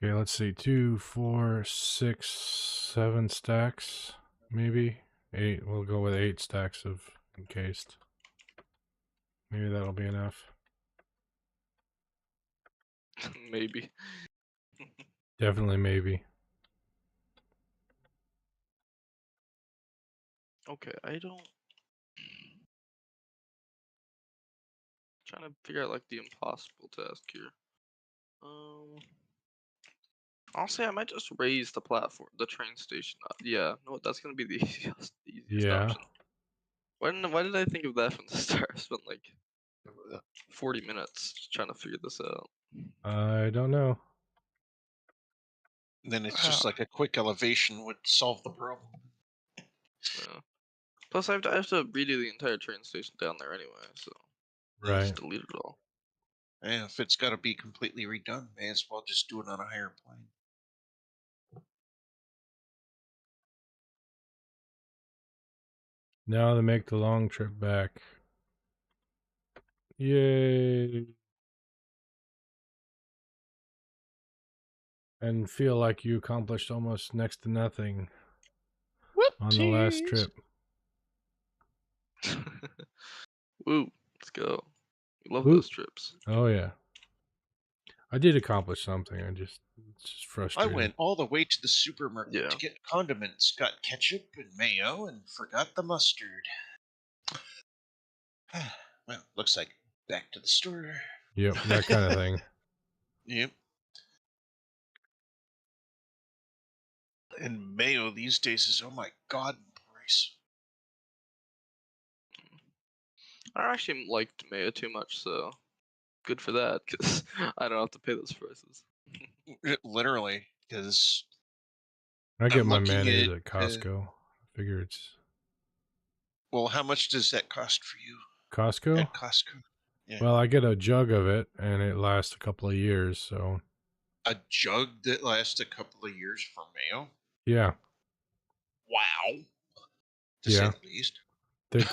Okay, let's see. 2, 4, 6, 7 stacks, maybe 8. We'll go with 8 stacks of encased. Maybe that'll be enough. Maybe. Definitely, maybe. Okay, I don't. Trying to figure out like the impossible task here. Honestly, I might just raise the platform, the train station. Yeah, no, that's gonna be the easiest Yeah, option. Why did I think of that from the start? I spent like 40 minutes just trying to figure this out. I don't know. And then it's Ah, just like a quick elevation would solve the problem. yeah. Plus, I have to redo the entire train station down there anyway, so Right. just delete it all. And if it's got to be completely redone, may as well just do it on a higher plane. Now to make the long trip back. Yay. And feel like you accomplished almost next to nothing on the last Whoopsies! trip. Woo, let's go. We love Woo. those trips. Oh, yeah. I did accomplish something. It's just I frustrating. went all the way to the supermarket Yeah. to get condiments, got ketchup and mayo, and forgot the mustard. Well, looks like back to the store. Yep, that kind of thing. Yep. And mayo these days is, oh my god, price. I don't actually like tomato too much, so good for that, because I don't have to pay those prices. Literally, because I get I'm my looking mayonnaise at. at Costco. I figure it's Well, how much does that cost for you Costco. at Costco? Yeah, Well, I get a jug of it, and it lasts a couple of years. So a jug that lasts a couple of years for mayo. yeah, Wow, to say yeah. the least. The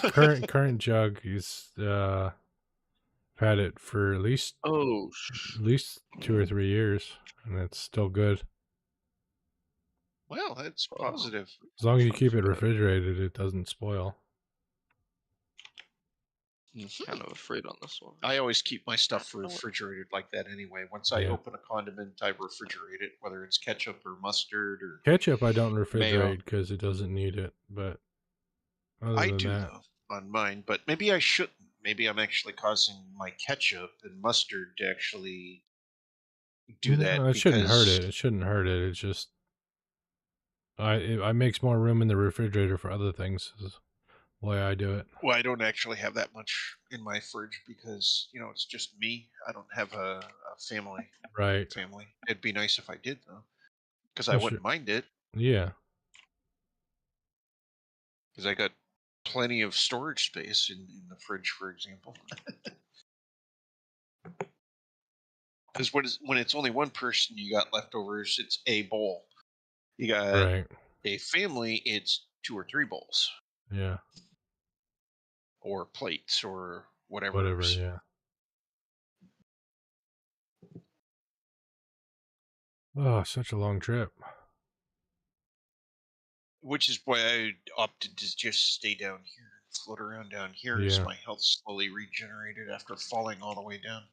current jug is had it for Oh, at least 2 or 3 years, and it's still good. Well, that's oh, positive. As long as you not keep too it bad. refrigerated, it doesn't spoil. Mhm. Kind of afraid on this one. I always keep my stuff You know what? refrigerated like that anyway. Once I Yeah. open a condiment, I refrigerate it, whether it's ketchup or mustard or Ketchup I don't mayo. refrigerate because it doesn't need it. But other I than do that, though on mine, but maybe I shouldn't. Maybe I'm actually causing my ketchup and mustard to actually do no, that it shouldn't hurt because, it. It shouldn't hurt it. It's just I makes more room in the refrigerator for other things. Is the way I do it. well, I don't actually have that much in my fridge because it's just me. I don't have a family. Right. Family. It'd be nice if I did though, because I Well, sure. wouldn't mind it Yeah. because I got plenty of storage space in the fridge, for example. Because when it's only one person, you got leftovers. It's a bowl. You got Right. a family. It's two or three bowls Yeah. or plates or whatever. Whatever. Yeah. Oh, such a long trip. Which is why I opted to just stay down here and float around down here as Yeah. my health slowly regenerated after falling all the way down.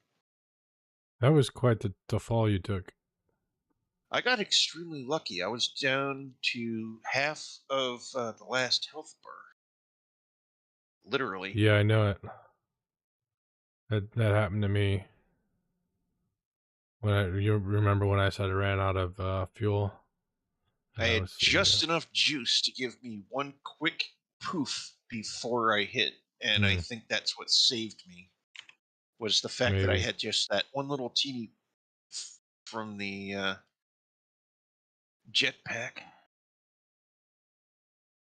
That was quite the fall you took. I got extremely lucky. I was down to half of the last health bar, literally. Yeah, I know it. That happened to me you remember when I said I ran out of fuel, I and I had was just enough juice to give me one quick poof before I hit, and I hmm, think that's what saved me was the fact that I maybe. had just that one little teeny from the jetpack.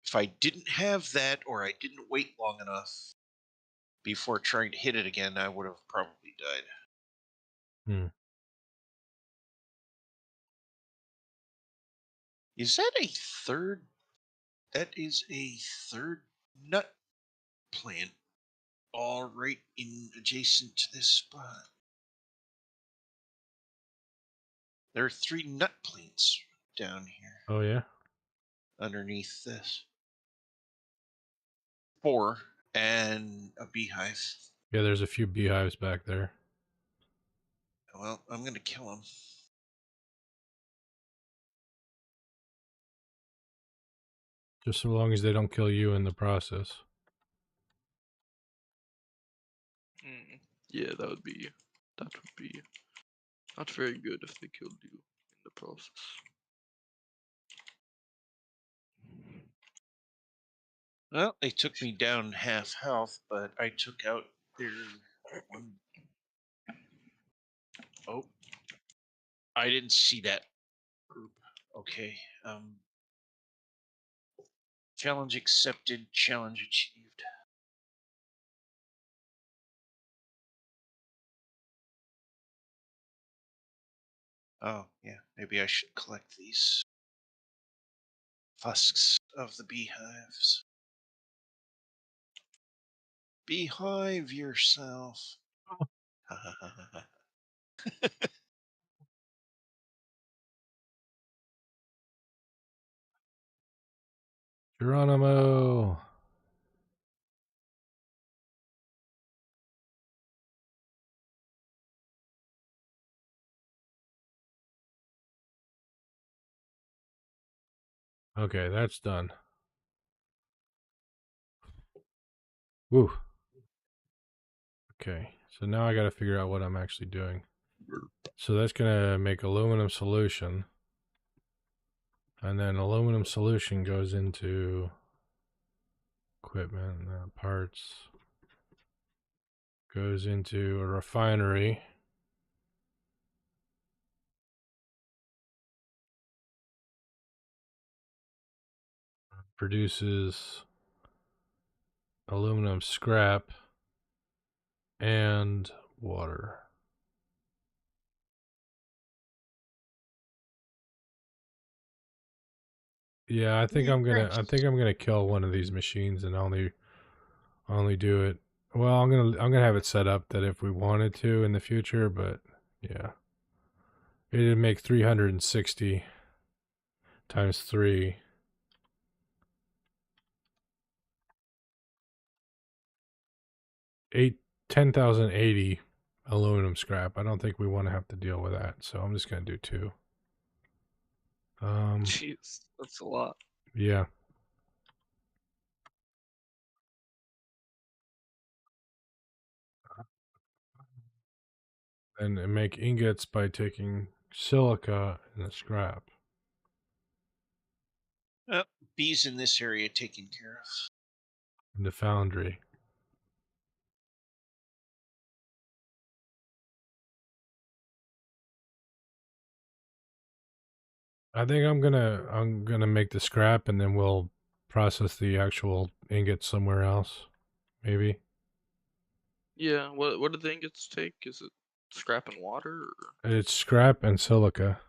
If I didn't have that, or I didn't wait long enough before trying to hit it again, I would have probably died. Hmm. Is that a third? That is a third nut plant, all right in adjacent to this spot. There are three nut plants down here Oh yeah. underneath this. Four and a beehive. Yeah, there's a few beehives back there. Well, I'm going to kill them. Just so long as they don't kill you in the process. Yeah, that would be not very good if they killed you in the process. Well, they took me down half health, but I took out their one. Oh, I didn't see that group. Okay. Challenge accepted. Challenge achieved. Oh, yeah. Maybe I should collect these husks of the beehives. Beehive yourself. Ha ha ha ha ha. Geronimo. Okay, that's done. Woo. Okay, so now I got to figure out what I'm actually doing. So that's gonna make aluminum solution. And then aluminum solution goes into equipment, parts, goes into a refinery. Produces aluminum scrap and water. Yeah, I think I'm gonna kill one of these machines and only do it. Well, I'm gonna have it set up that if we wanted to in the future, but yeah, it'd make 360 times 3. 10,080 aluminum scrap. I don't think we want to have to deal with that, so I'm just gonna do 2. Jeez, that's a lot. Yeah. And make ingots by taking silica and the scrap Bees in this area taken care of. in the foundry. I think I'm gonna make the scrap and then we'll process the actual ingots somewhere else. Maybe. Yeah. What do the ingots take? Is it scrap and water? Or? It's scrap and silica.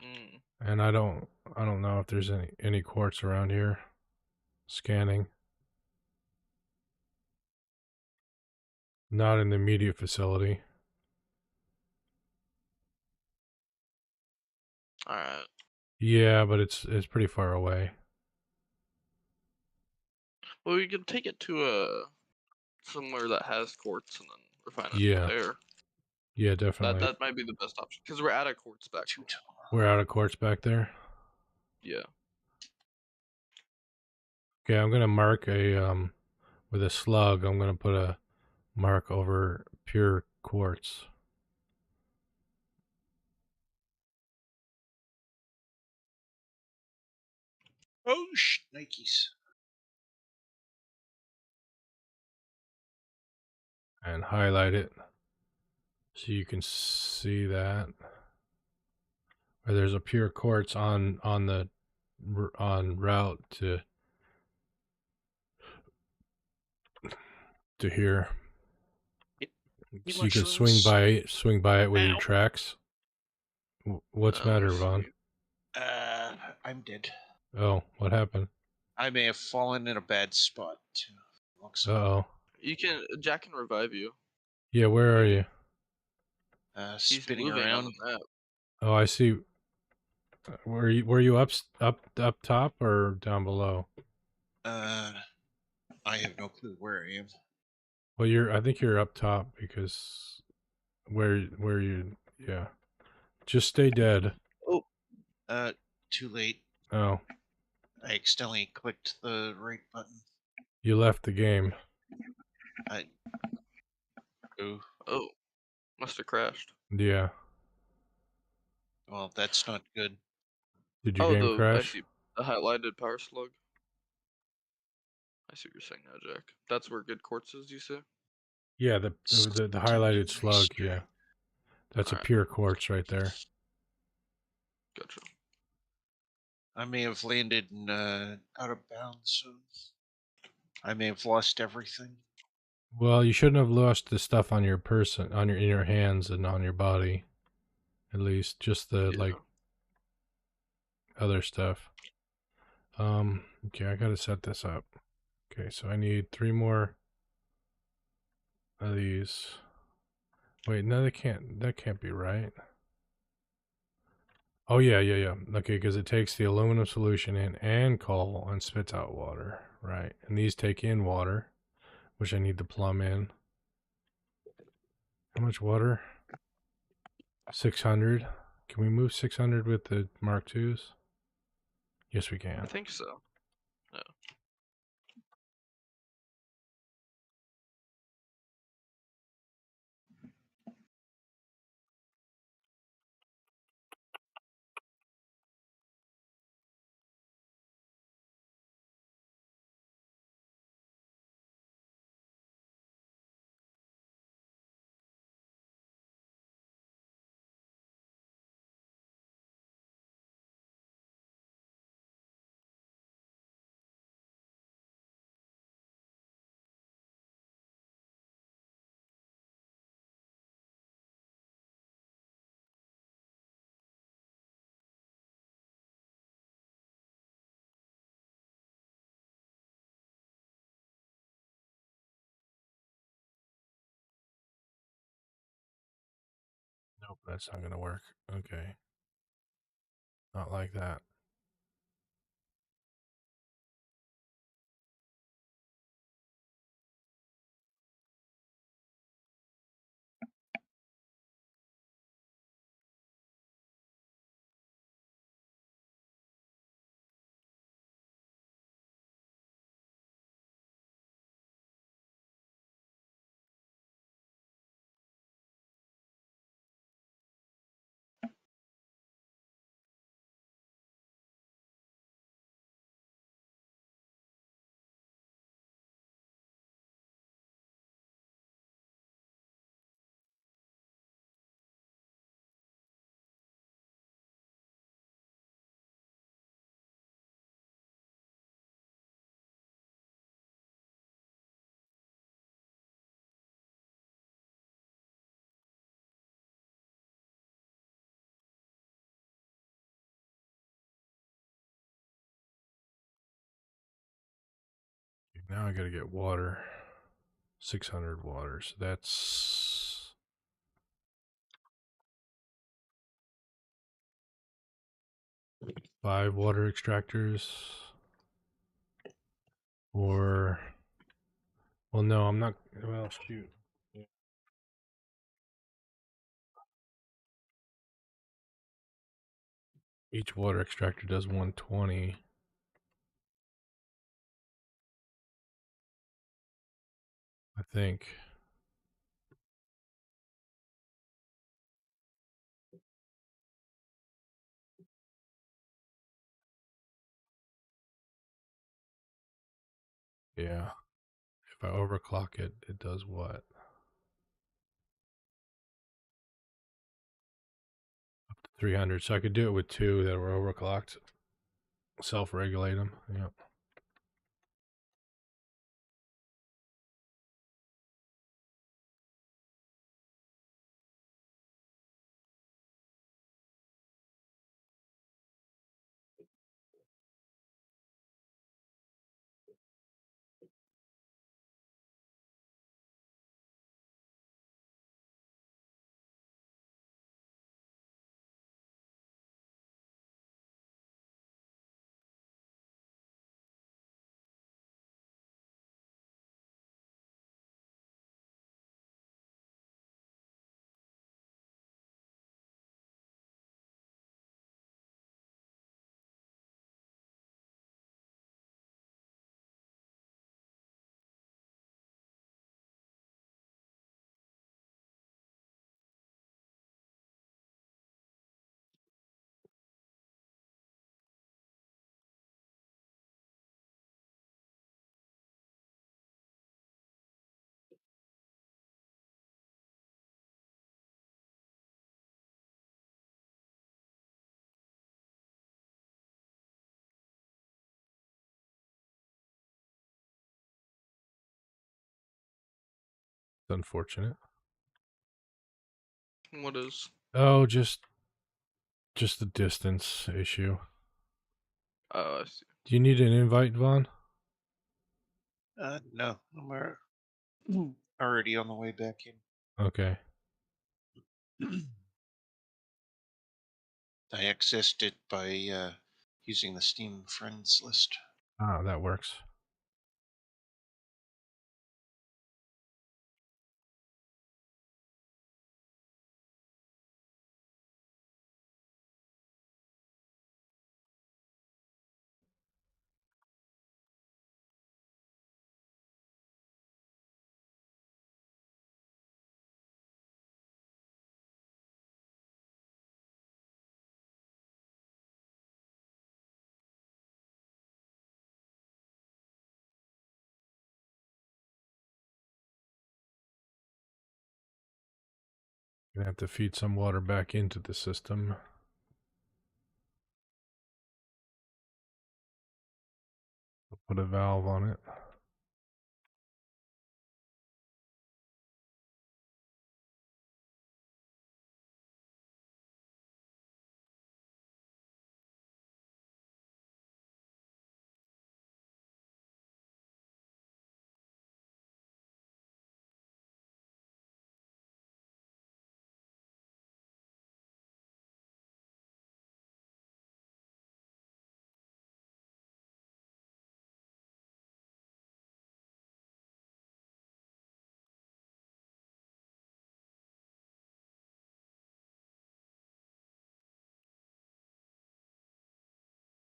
Mm. And I don't know if there's any quartz around here. Scanning. Not in the immediate facility. All right. Yeah, but it's pretty far away. Well, we could take it to somewhere that has quartz and then refine it Yeah. there. Yeah, definitely. That might be the best option because we're out of quartz back home. We're out of quartz back there. Yeah. Okay, I'm gonna mark a with a slug. I'm gonna put a mark over pure quartz. Oh, Nikes. And highlight it so you can see that. Or there's a pure quartz on route to here. So you can swing by it with your tracks. What's the matter, Vaughn? I'm dead. Oh, what happened? I may have fallen in a bad spot too. Uh-oh. Jack can revive you. Yeah, where are you? He's Spinning moving around. on the map. Oh, I see. Were you up top or down below? I have no clue where I am. Well, I think you're up top because where you yeah. Just stay dead. Oh. Too late. Oh. I accidentally clicked the right button. You left the game. Oh, must have crashed. Yeah. Well, that's not good. Did your game I crash? see the highlighted power slug. I see what you're saying now, Jack. That's where good quartz is, you say? Yeah, the highlighted slug, yeah. That's a pure quartz right there. Gotcha. I may have landed in out of bounds, so I may have lost everything. Well, you shouldn't have lost the stuff on your person, in your hands and on your body. At least just the other stuff. Okay, I gotta set this up. Okay, so I need 3 more of these. Wait, no, that can't be right. Oh yeah. Okay, because it takes the aluminum solution in and coal and spits out water, right? And these take in water, which I need to plumb in. How much water? 600. Can we move 600 with the Mark IIs? Yes, we can. I think so. Yeah. Nope, that's not gonna work. Okay. Not like that. Now I gotta get water. 600 water. So that's 5 water extractors. Or, well, no, I'm not. Well, shoot. Each water extractor does 120. I think. Yeah. If I overclock it, it does what? Up to 300. So I could do it with 2 that were overclocked. Self-regulate them. Yep. It's unfortunate. What is? Oh, just the distance issue. Oh, I see. Do you need an invite, Vaughn? No, already on the way back in. Okay. I accessed it by using the Steam friends list. Ah, that works. Gonna have to feed some water back into the system. Put a valve on it.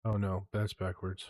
Oh no, that's backwards.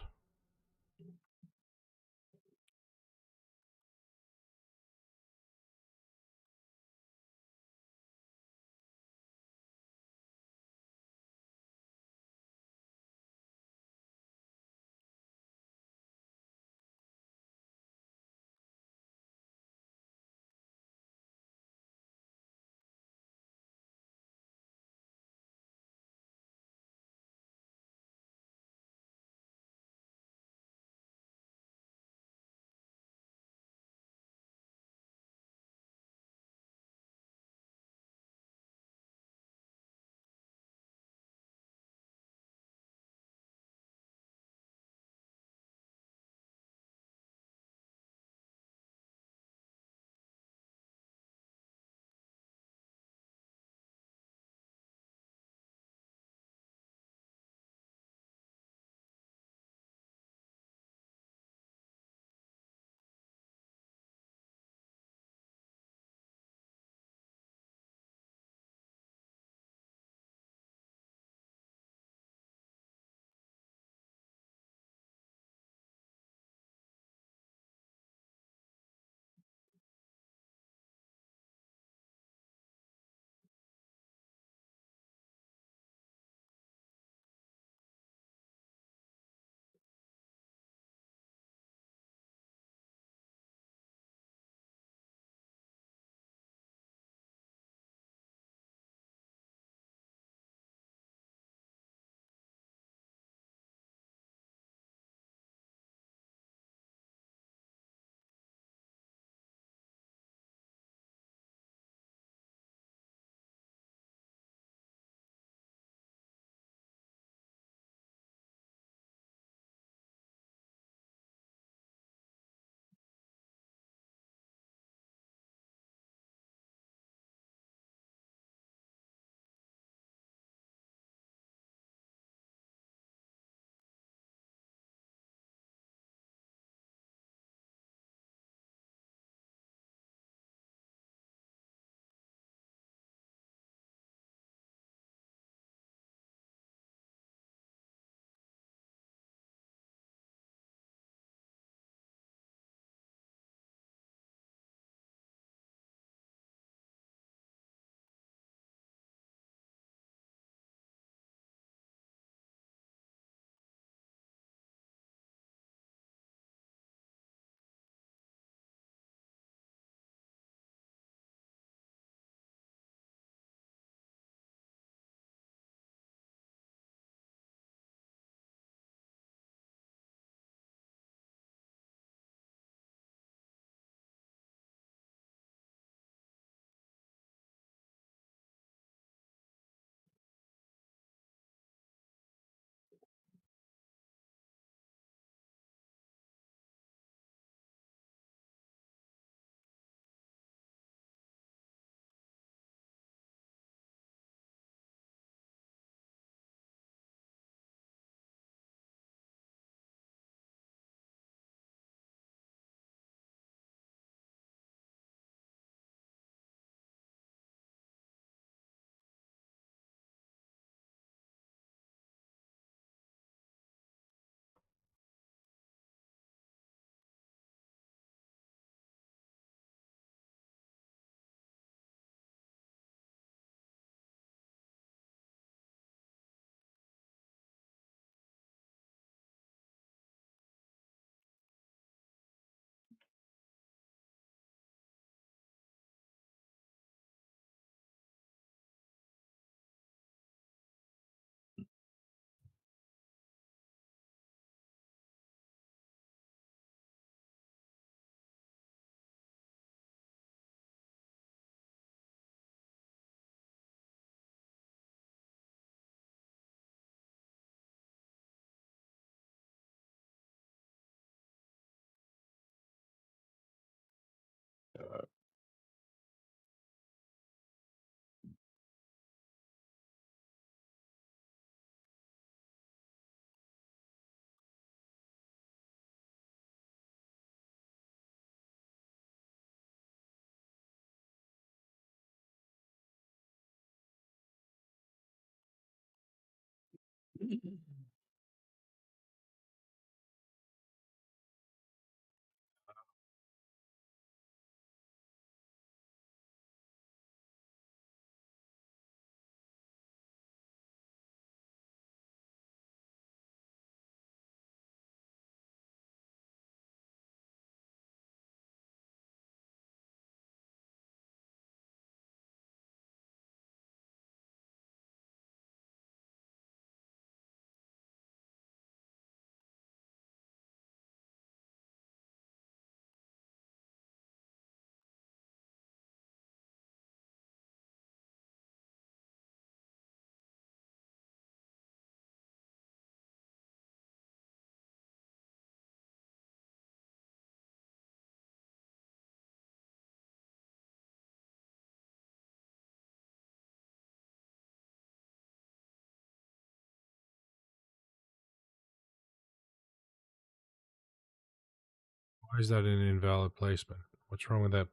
Why is that an invalid placement? What's wrong with that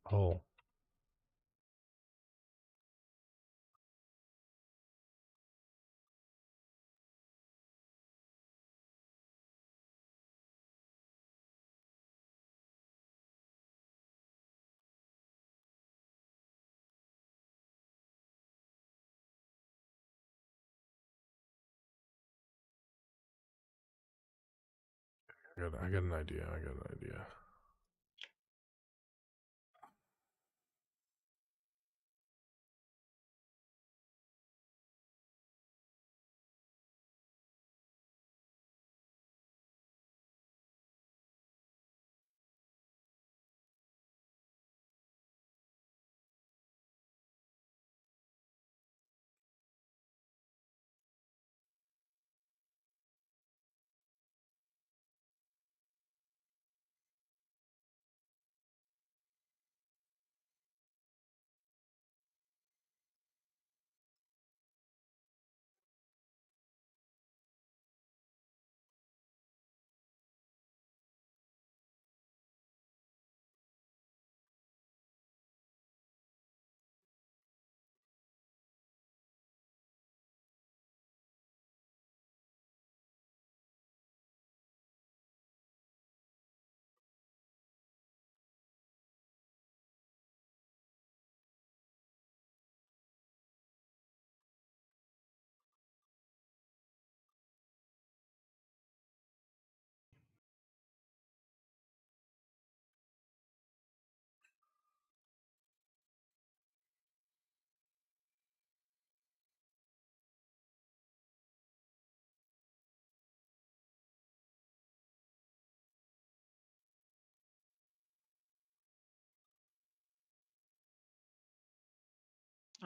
hole? I got an idea. I got an idea.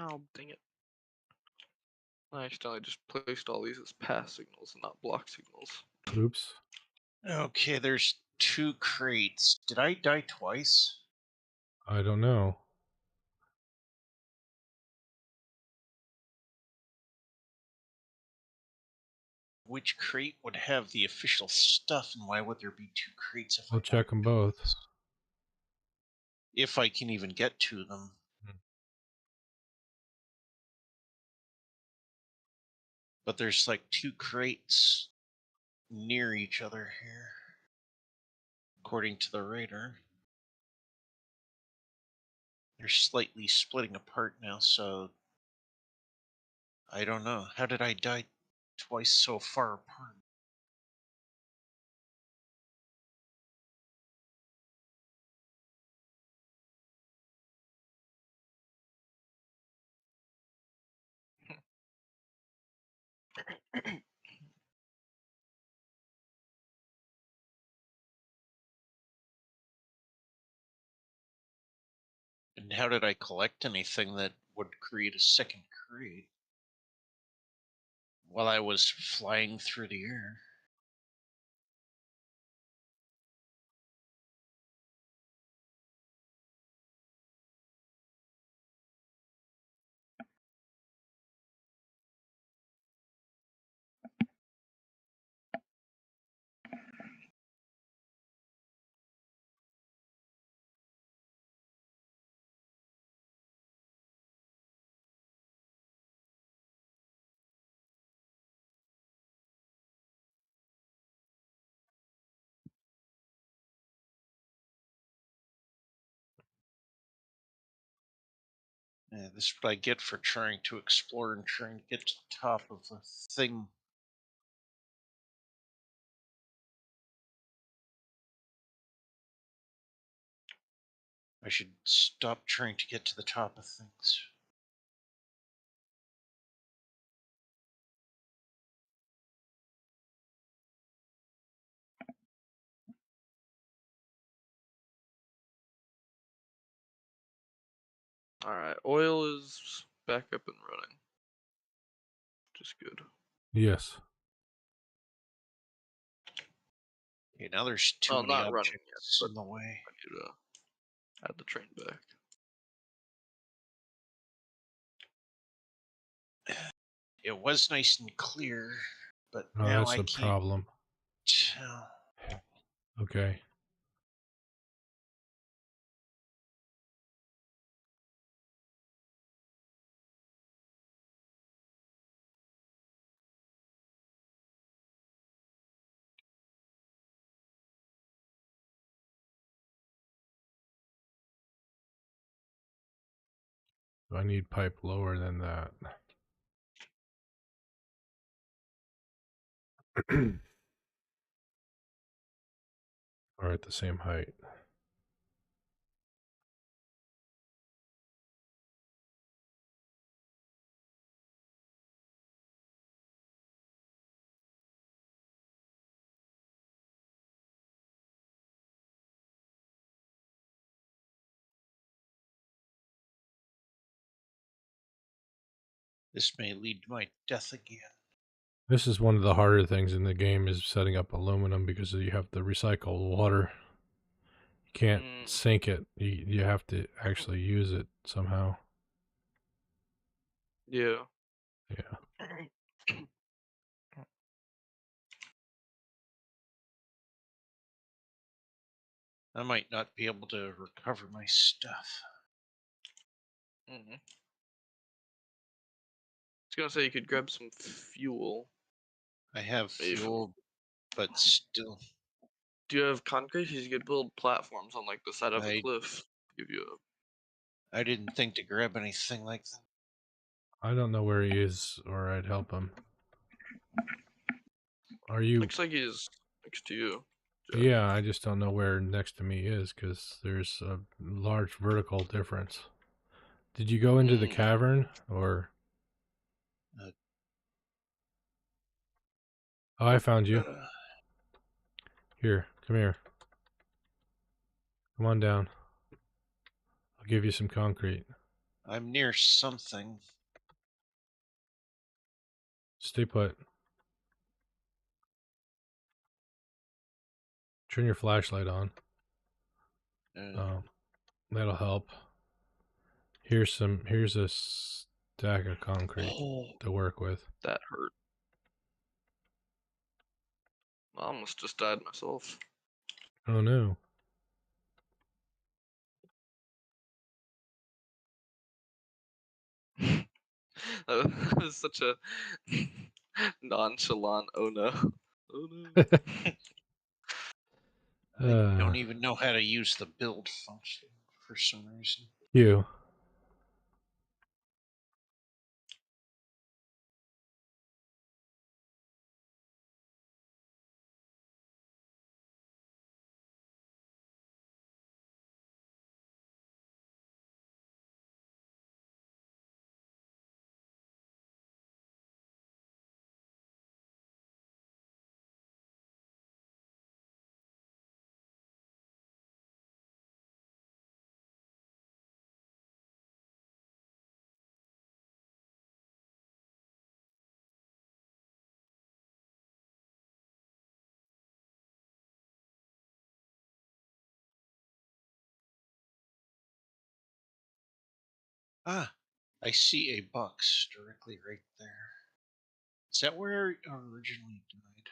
Oh, dang it. I accidentally just placed all these as pass signals and not block signals. Oops. Okay, there's 2 crates. Did I die twice? I don't know. Which crate would have the official stuff, and why would there be 2 crates if We'll I died check them both. twice? If I can even get to them. Hmm. But there's like 2 crates near each other here, according to the radar. They're slightly splitting apart now, so I don't know. How did I die twice so far apart? And how did I collect anything that would create a second crate while I was flying through the air? Yeah, this is what I get for trying to explore and trying to get to the top of a thing. I should stop trying to get to the top of things. Alright, oil is back up and running. Which is good. Yes. Okay, now there's too Well, many not running yet, objects but in the way. I need to add the train back. It was nice and clear, but Oh, now that's I a can't problem. tell. Okay. I need pipe lower than that. Or at the same height. This may lead to my death again. This is one of the harder things in the game, is setting up aluminum, because you have to recycle water. You can't sink it. You have to actually use it somehow. Yeah. Yeah. I might not be able to recover my stuff. I was gonna say you could grab some fuel. I have If fuel, but still, do you have concrete? You could build platforms on like the side of a I cliff. Give you I didn't think to grab anything like that. I don't know where he is, or I'd help him. Are you? looks like he's next to you. Jeff. Yeah, I just don't know where next to me is, because there's a large vertical difference. Did you go into the cavern, or? Uh, Oh, I found you. uh, Here, come here. Come on down. I'll give you some concrete. I'm near something. Stay put. Turn your flashlight on. Uh, That'll help. Here's a stack of concrete oh, to work with. That hurt. I almost just died myself. Oh no. That was such a nonchalant. Oh no. Oh no. I don't even know how to use the build function for some reason. You. Ah, I see a box directly right there. Is that where I originally died?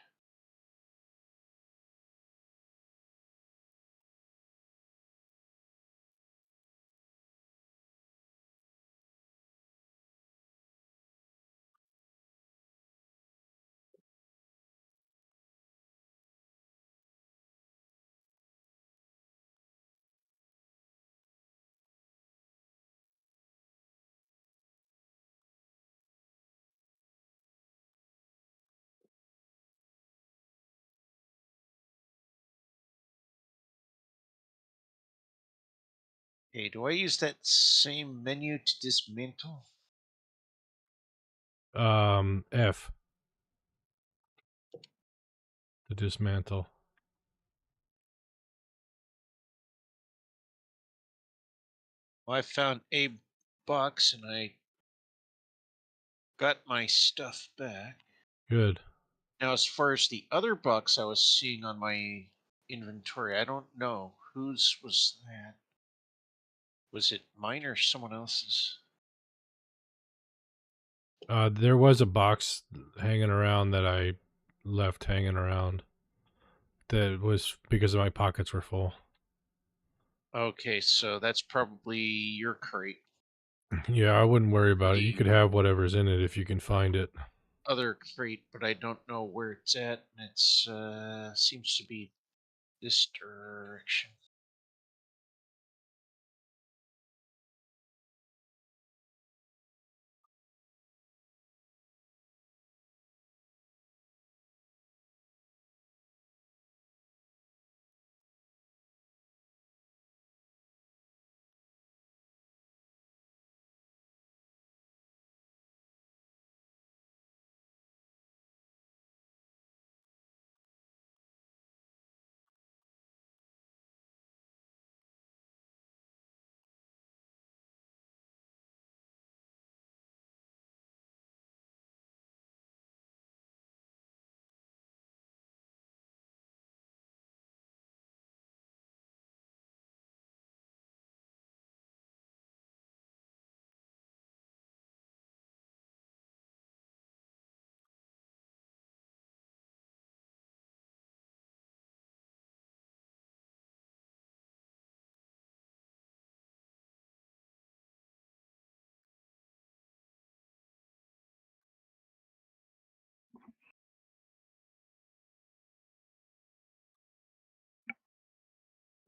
Okay, do I use that same menu to dismantle? F to dismantle. Well, I found a box and I got my stuff back. Good. Now, as far as the other box I was seeing on my inventory, I don't know. Whose was that? Was it mine or someone else's? There was a box hanging around that I left hanging around. That was because my pockets were full. Okay, so that's probably your crate. Yeah, I wouldn't worry about it. You The could have whatever's in it if you can find it. other crate, but I don't know where it's at, and it's seems to be this direction.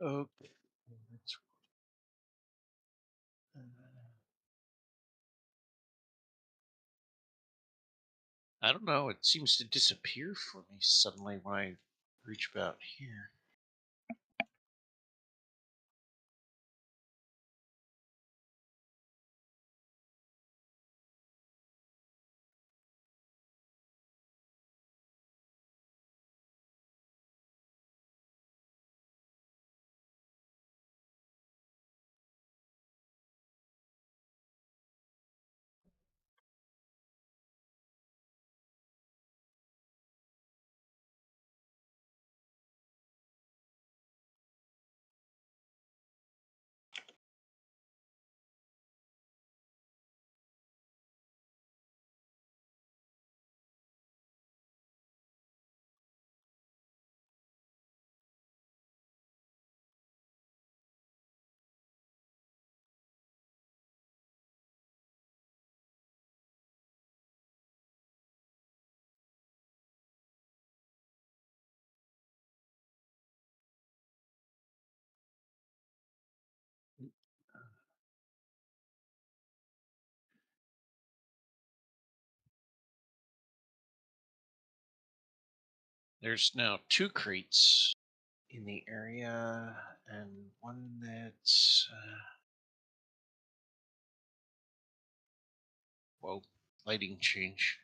Okay. Uh, I don't know. It seems to disappear for me suddenly when I reach about here. There's now two crates in the area, and one that's well, lighting change.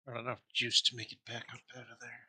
Not enough juice to make it back up out of there.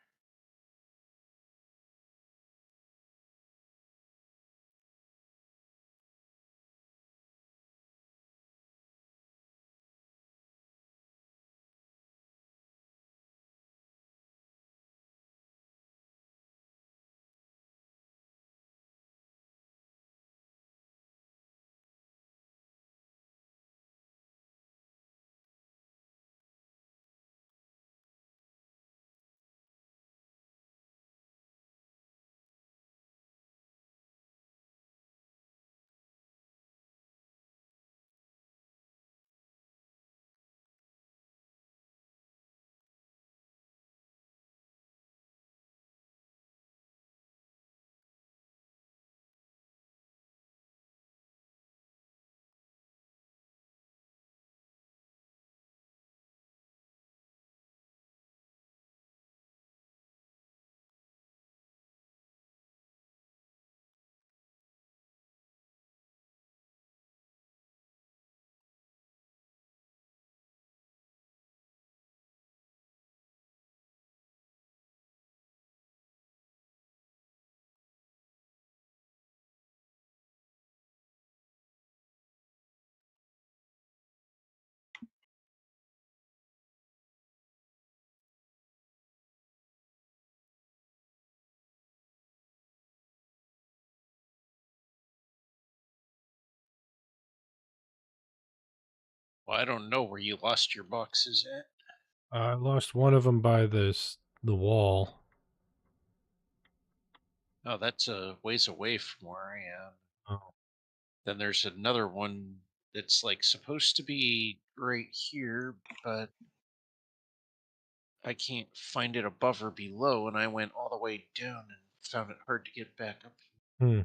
Well, I don't know where you lost your boxes at. I lost one of them by the wall. Oh, that's a ways away from where I am. Oh. Then there's another one that's like supposed to be right here, but I can't find it above or below, and I went all the way down and found it hard to get back up. Hmm.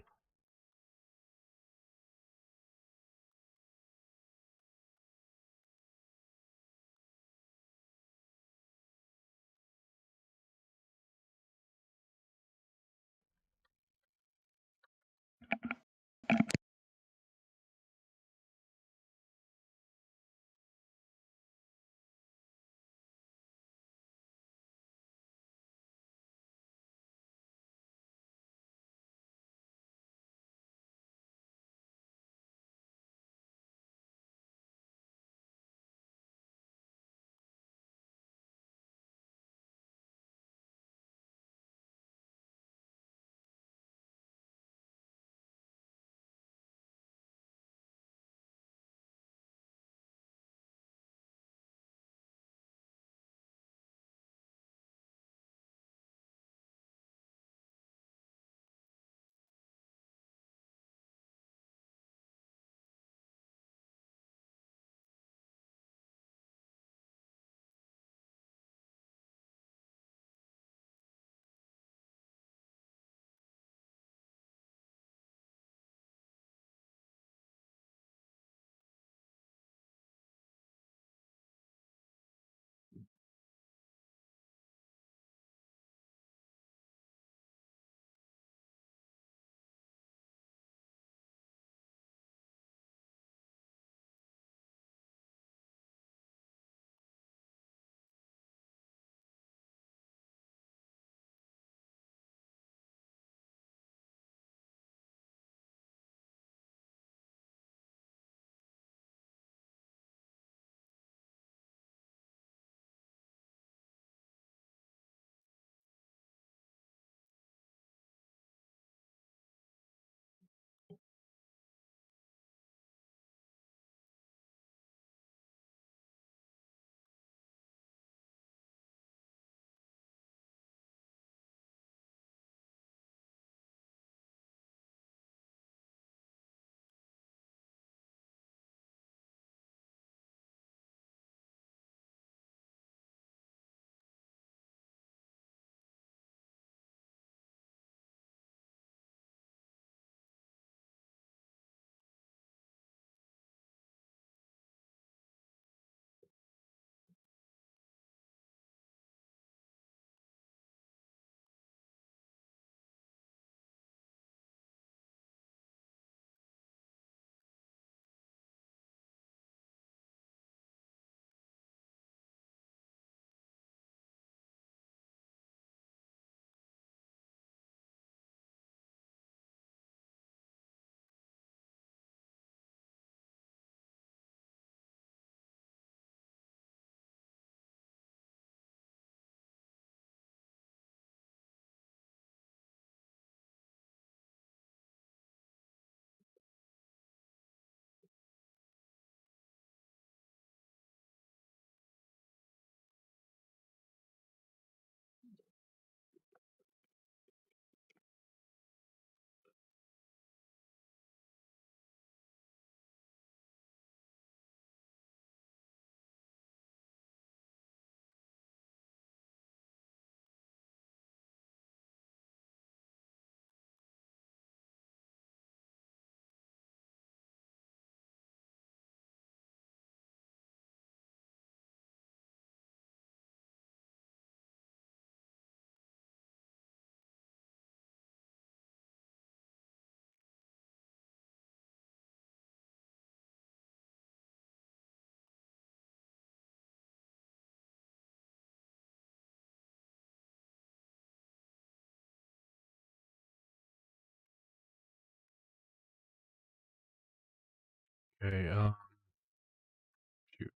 Okay. Shoot.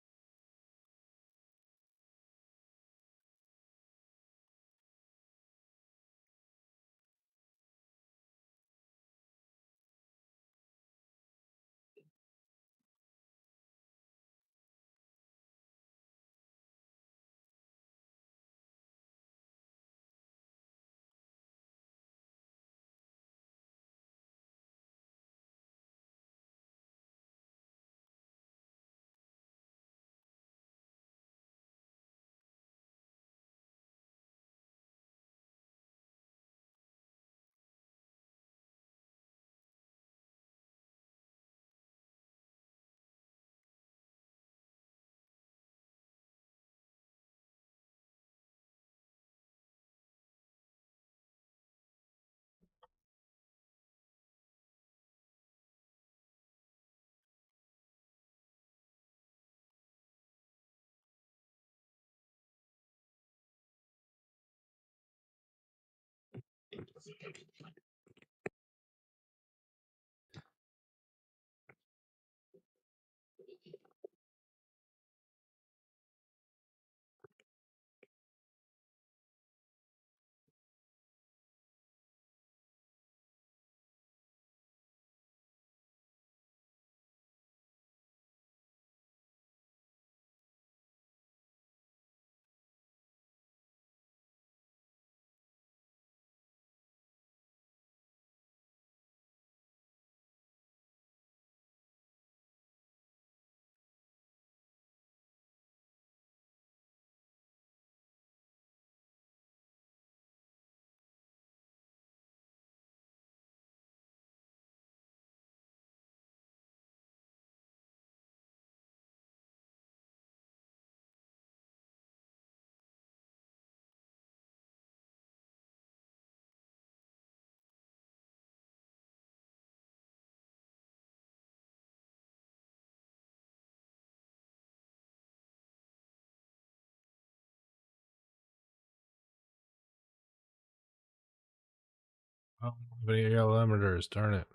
Oh, but limiters, darn it.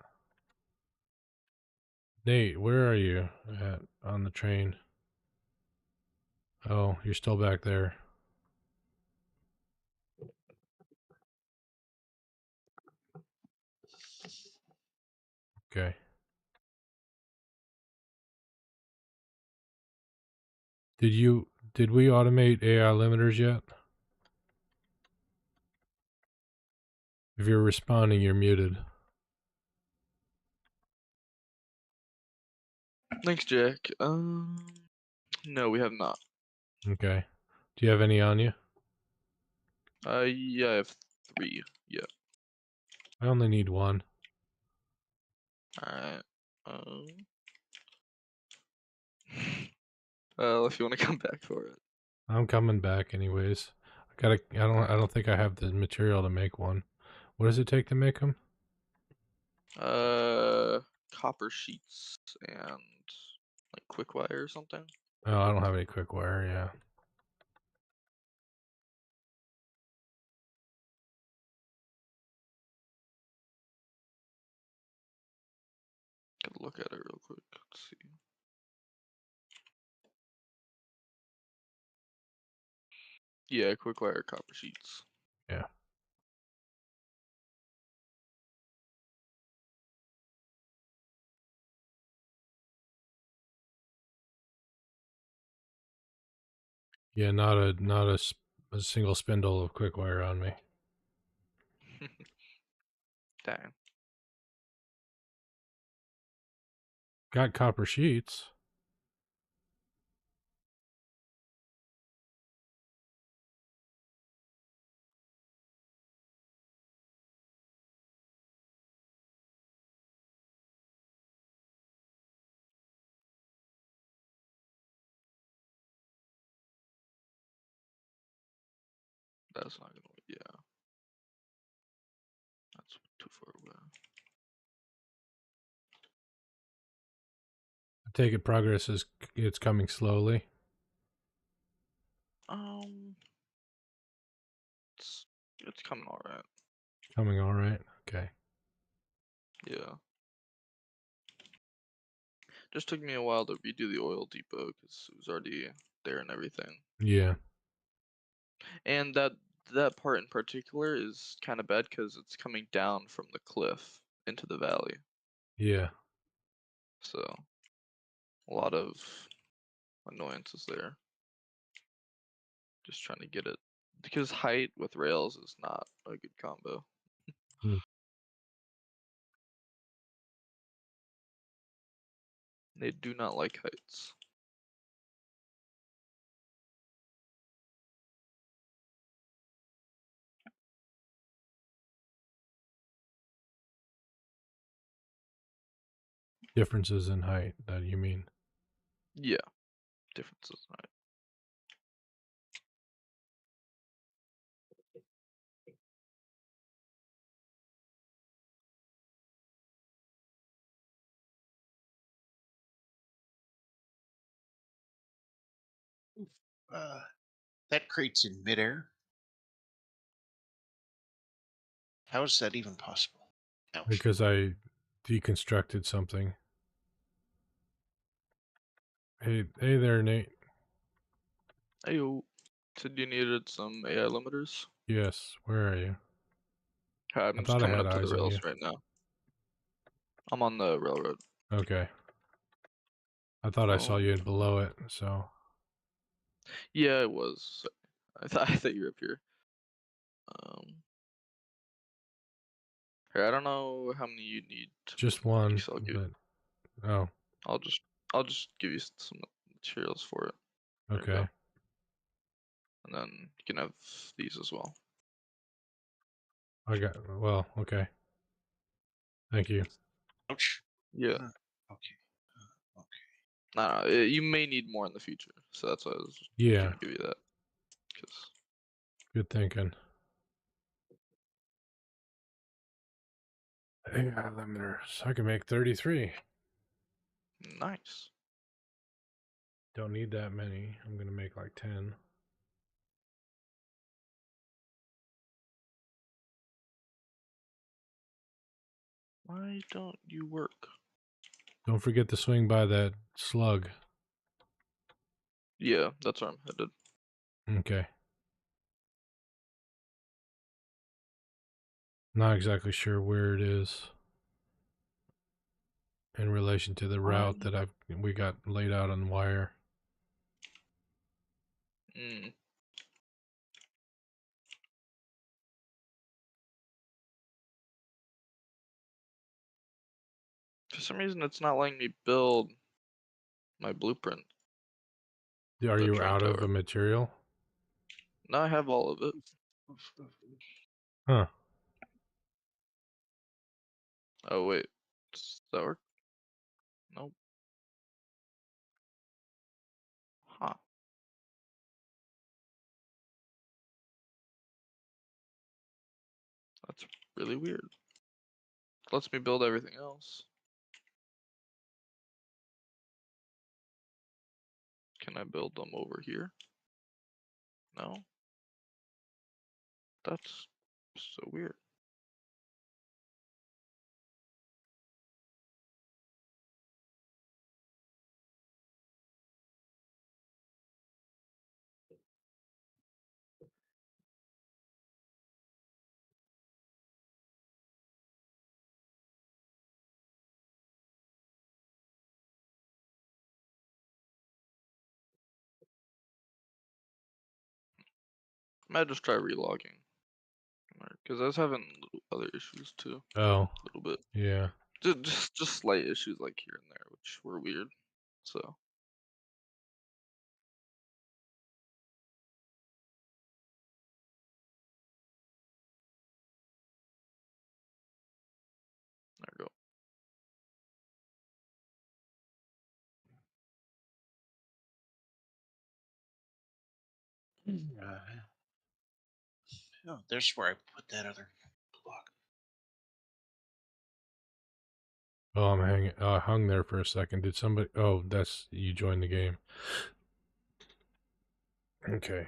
Nate, where are you at on the train? Oh, you're still back there. Okay. Did we automate AI limiters yet? If you're responding, you're muted. Thanks, Jack. No, we have not. Okay. Do you have any on you? Yeah, I have 3. Yeah. I only need one. Alright. If you want to come back for it. I'm coming back anyways. I don't think I have the material to make one. What does it take to make them? Copper sheets and like quick wire or something. Oh, I don't have any quick wire, yeah. Could look at it real quick. Let's see. Yeah, quick wire copper sheets. Yeah. Yeah, a single spindle of quick wire on me. Dang. Got copper sheets. That's not gonna. Yeah. That's too far away. I take it progress is it's coming slowly. Um, it's coming all right. Coming all right. Okay. Yeah. Just took me a while to redo the oil depot because it was already there and everything. Yeah. And that part in particular is kind of bad because it's coming down from the cliff into the valley. Yeah. So a lot of annoyances there. Just trying to get it because height with rails is not a good combo. Hmm. They do not like heights. Differences in height that you mean. Yeah, differences in height. Uh, that crate's in midair. How is that even possible? Ouch. Because I deconstructed something. Hey there, Nate. Ayo. Said you needed some AI limiters. Yes, where are you? I'm I just thought I coming had up to the eyes on rails you. right now. I'm on the railroad. Okay. I thought I saw you below it, so. Yeah, it was. I thought you were up here. Here, I don't know how many you need. Just one, So but oh, I'll just give you some materials for it. There you okay. go. And then you can have these as well. Well, okay. Thank you. Ouch. Yeah. Okay. Okay. No, you may need more in the future, so that's why I was Yeah, gonna give you that. good thinking. AI limiters. I can make 33. Nice. Don't need that many. I'm gonna make like 10. Why don't you work? Don't forget to swing by that slug. Yeah, that's where I'm headed. Okay. Not exactly sure where it is in relation to the route that we got laid out on the wire. For some reason, it's not letting me build my blueprint. Are The you train out of tower. a material? Now I have all of it. Huh. Oh wait, does that work? Nope. Huh. That's really weird. Lets me build everything else. Can I build them over here? No. That's so weird. I might just try relogging. Because I was having other issues too. Oh. A little bit. Yeah. Just slight issues like here and there, which were weird. So. There we go. Oh, there's where I put that other block. Oh, I'm hanging. I hung there for a second. Did somebody? Oh, that's you joined the game. Okay.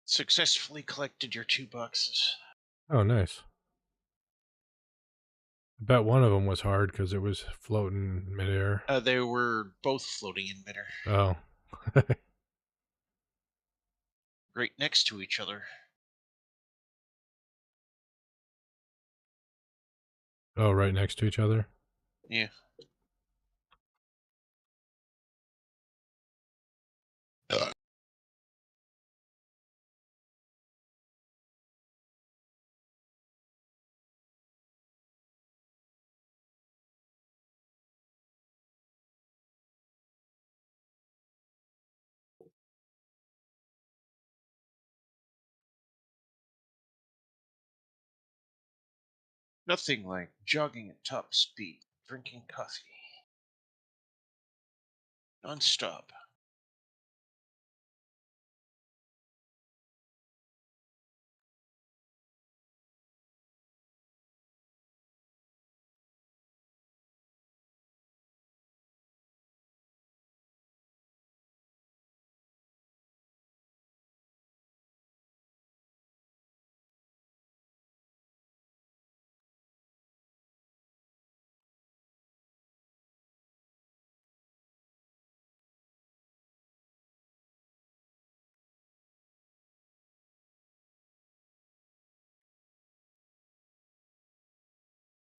Successfully collected your 2 boxes. Oh, nice. I bet one of them was hard because it was floating midair. They were both floating in midair, Oh. right next to each other. Oh, right next to each other? Yeah. Nothing like jogging at top speed, drinking coffee, non-stop.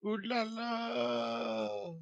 Ooh la la!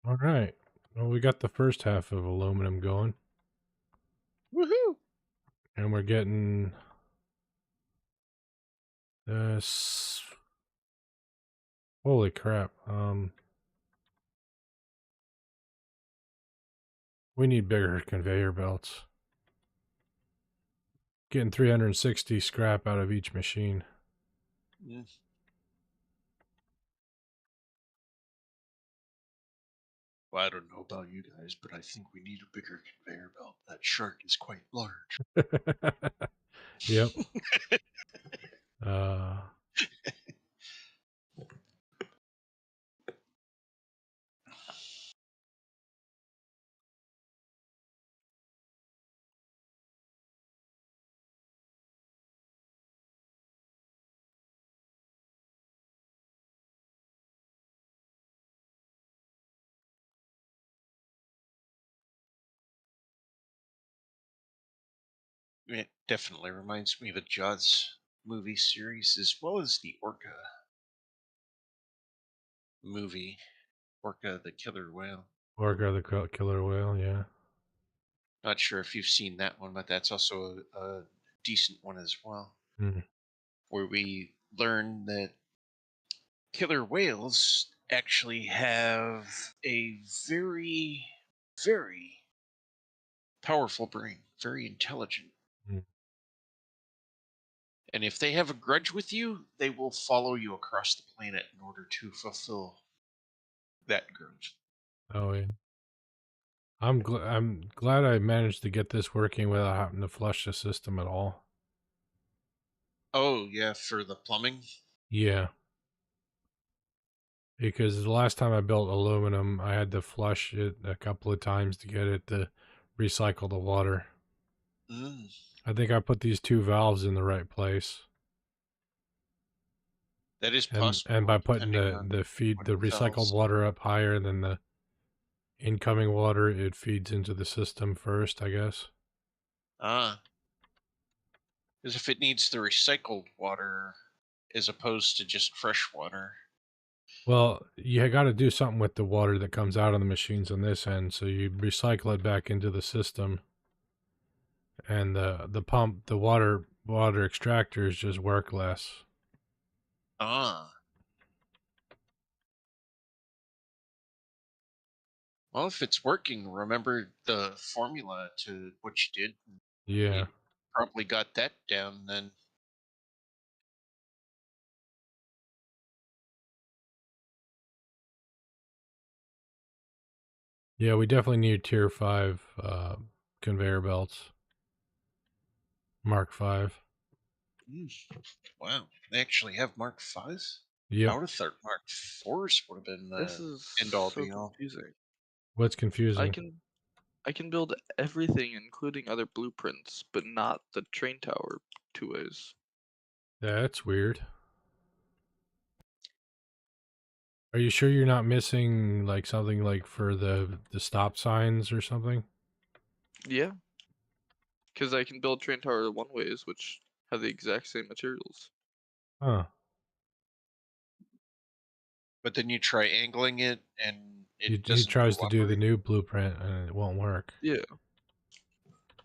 All right. Well, we got the first half of aluminum going, Woohoo! and we're getting this. Holy crap! We need bigger conveyor belts. Getting 360 scrap out of each machine. Mm. Well, I don't know about you guys, but I think we need a bigger conveyor belt. That shark is quite large. Yep. Uh, It definitely reminds me of a Jaws movie series as well as the Orca movie, Orca the Killer Whale. Orca the killer whale. Yeah. Not sure if you've seen that one, but that's also a decent one as well, Mm. where we learn that killer whales actually have a very, very powerful brain, very intelligent. Mm. And if they have a grudge with you, they will follow you across the planet in order to fulfill that grudge. Oh yeah. I'm glad I managed to get this working without having to flush the system at all. Oh, yeah, for the plumbing? Yeah. Because the last time I built aluminum, I had to flush it a couple of times to get it to recycle the water. Mm, I think I put these two valves in the right place. that is And by possible, putting depending the on feed what the recycled valves. water up higher than the incoming water, it feeds into the system first, I guess. Ah, because if it needs the recycled water as opposed to just fresh water. Well, you got to do something with the water that comes out of the machines on this end, so you recycle it back into the system, and the pump, the water extractors just work less. Ah, well, if it's working, remember the formula to what you did. Yeah, You probably got that down then. yeah, we definitely need tier 5 conveyor belts, Mark 5. Mm, wow, they actually have Mark Fives. I Yep. would have thought Mark Fours would have been This the is end all so be all. confusing. What's I confusing? can I can build everything, including other blueprints, but not the train tower two ways. Yeah, that's weird. Are you sure you're not missing like something like for the stop signs or something? Yeah, because I can build train tower one ways, which have the exact same materials. Huh. But then you try angling it, and He it he doesn't tries go to on do the right. new blueprint and it won't work. Yeah,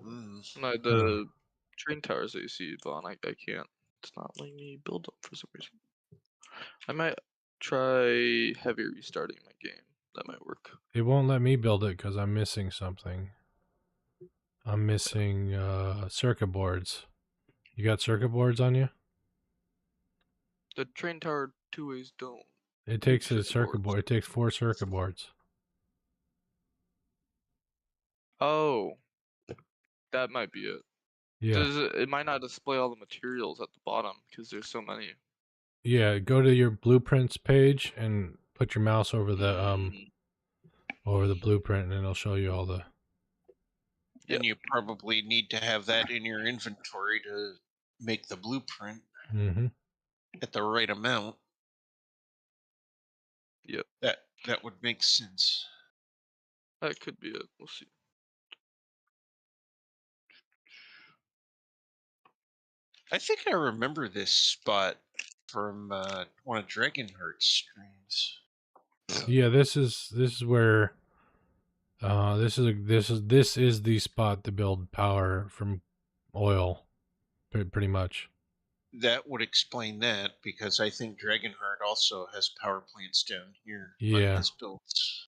Mm. no, Huh. the train towers that you see, Vaughn, I can't. It's not letting me build them for some reason. I might try heavy restarting my game. That might work. It won't let me build it because I'm missing something. I'm missing circuit boards. You got circuit boards on you? The train tower two ways don't It do takes a circuit circuit boards. board. It takes 4 circuit boards. Oh, that might be it. Yeah. Does it might not display all the materials at the bottom because there's so many. Yeah, go to your blueprints page and put your mouse over Mm, the blueprint and it'll show you all the yep. And you probably need to have that in your inventory to make the blueprint Mhm. at the right amount. Yep. That would make sense. That could be it. We'll see. I think I remember this spot from one of Dragonheart's streams. Yeah, this is where this is the spot to build power from oil pretty much. That would explain that, because I think Dragonheart also has power plants down here on Yeah. his builds.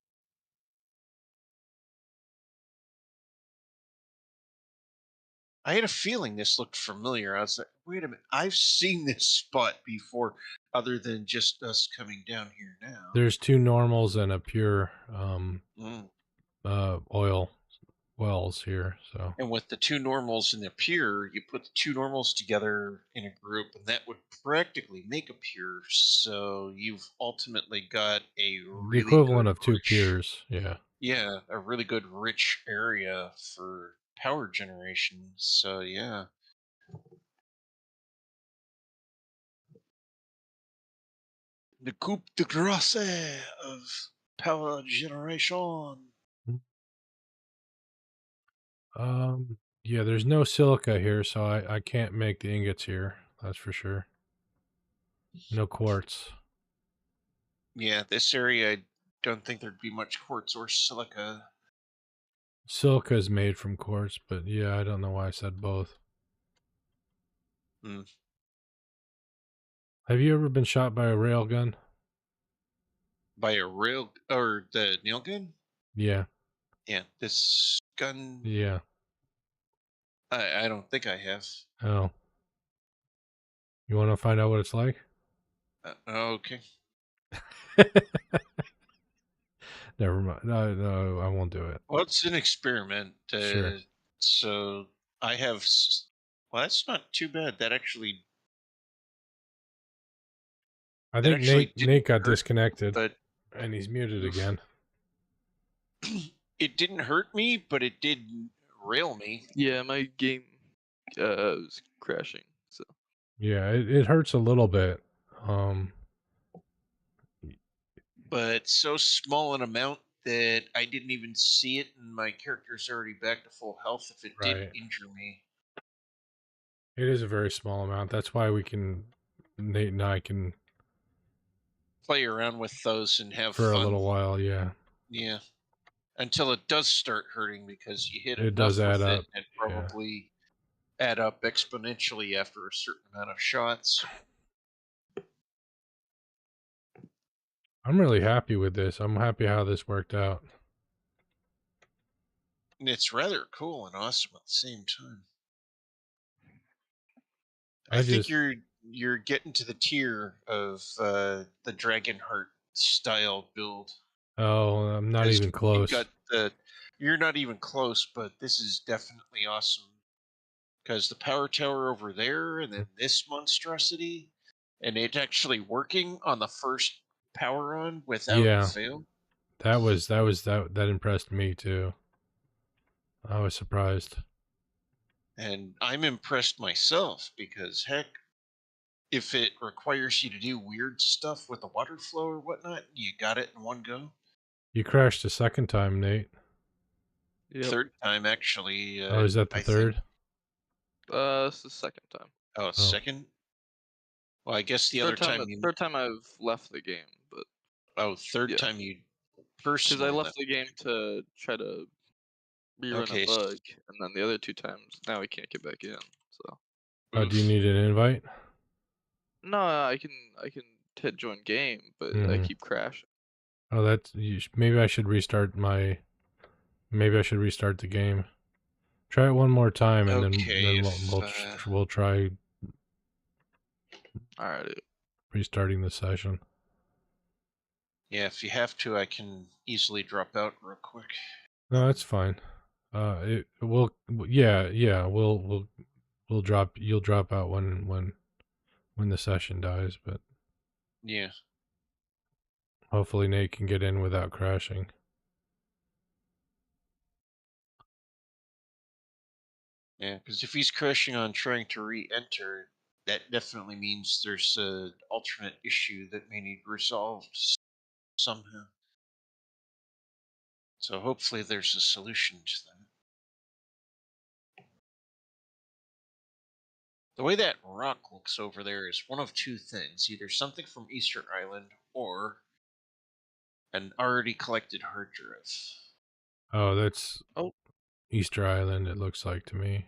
I had a feeling this looked familiar. I was like, wait a minute, I've seen this spot before, other than just us coming down here now. There's 2 normals and a pure Mm. oil wells here, so And with the two normals and the pure, you put the two normals together in a group, and that would practically make a pure. So you've ultimately got a the really equivalent good, of 2 rich, pures, yeah. yeah, a really good, rich area for power generation. So yeah, the coup de grace of power generation. Yeah, there's no silica here, so I can't make the ingots here. That's for sure. No quartz. Yeah, this area, I don't think there'd be much quartz or silica. Silica is made from quartz, but yeah, I don't know why I said both. Hmm. Have you ever been shot by a railgun? By a rail or the nail gun? Yeah, Yeah, this gun. yeah. I don't think I have. Oh, you want to find out what it's like? Okay. Never mind. No, I won't do it. Well, it's an experiment. Sure. So I have. Well, that's not too bad. I That think actually didn't Nate got hurt, disconnected, but and he's muted oof. again. It didn't hurt me, but it did rail me. Yeah, my game was crashing. So Yeah, it hurts a little bit. But so small an amount that I didn't even see it, and my character's already back to full health if it did Right. injure me. It is a very small amount. That's why Nate and I can, Play around with those and have for a fun. little while, yeah. Yeah. Until it does start hurting, because you hit It does enough add with it up. and it Yeah. probably add up exponentially after a certain amount of shots. I'm really happy with this. I'm happy how this worked out. And it's rather cool and awesome at the same time. I I think just, you're getting to the tier of the Dragonheart style build, I'm not because even you've close. got the. You're not even close, but this is definitely awesome, because the power tower over there, and then this monstrosity, and it actually working on the first power on without Yeah, fail. that impressed me too. I was surprised. And I'm impressed myself because heck, if it requires you to do weird stuff with the water flow or whatnot, you got it in one go. You crashed a second time, Nate. Yep. Third time, actually, Oh, is that the I think. third? This is the second time. Oh, Oh, second. Well, I guess the other time you. Third time I've left the game, but Oh, third yeah, time you because I personally left left. the game to try to rerun a Okay. bug, and then the other two times now we can't get back in. So do you Oof. need an invite? no, I can hit join game, but I Mm. keep crashing. Oh, maybe I should restart my. Maybe I should restart the game. Try it one more time, and Okay. then If we'll try Alrighty. restarting the session. yeah, if you have to, I can easily drop out real quick. No, that's fine. It will. Yeah. We'll drop. You'll drop out when the session dies, but Yeah. hopefully Nate can get in without crashing. Yeah, because if he's crashing on trying to re-enter, that definitely means there's an alternate issue that may need resolved somehow. So hopefully there's a solution to that. The way that rock looks over there is one of two things: either something from Easter Island or an already collected hard drive. Oh, that's Oh, Easter Island. It looks like to me.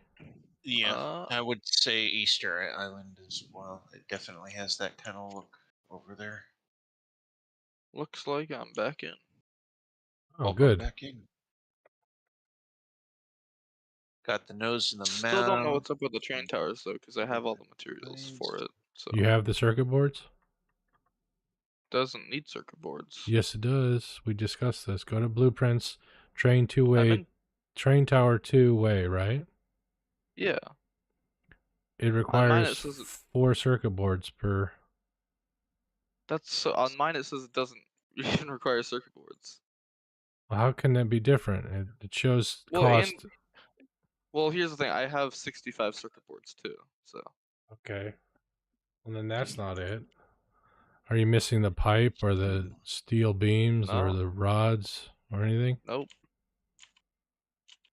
Yeah, uh, I would say Easter Island as well. It definitely has that kind of look over there. looks like I'm back in. Oh, Welcome good. back in. Got the nose in the Still don't know mouth. what's up with the train towers though, because I have all the materials for it. So You have the circuit boards? doesn't need circuit boards. Yes, it does. We discussed this. Go to blueprints. I'm in. Train tower two-way, right? Yeah, It on mine requires it says 4 circuit boards per. on mine it says it doesn't even require circuit boards. How can that be different? It shows Well, cost. here's the thing. I have 65 circuit boards too. So Okay. Well, then that's not it. Are you missing the pipe or the steel beams or no, the rods or anything? nope.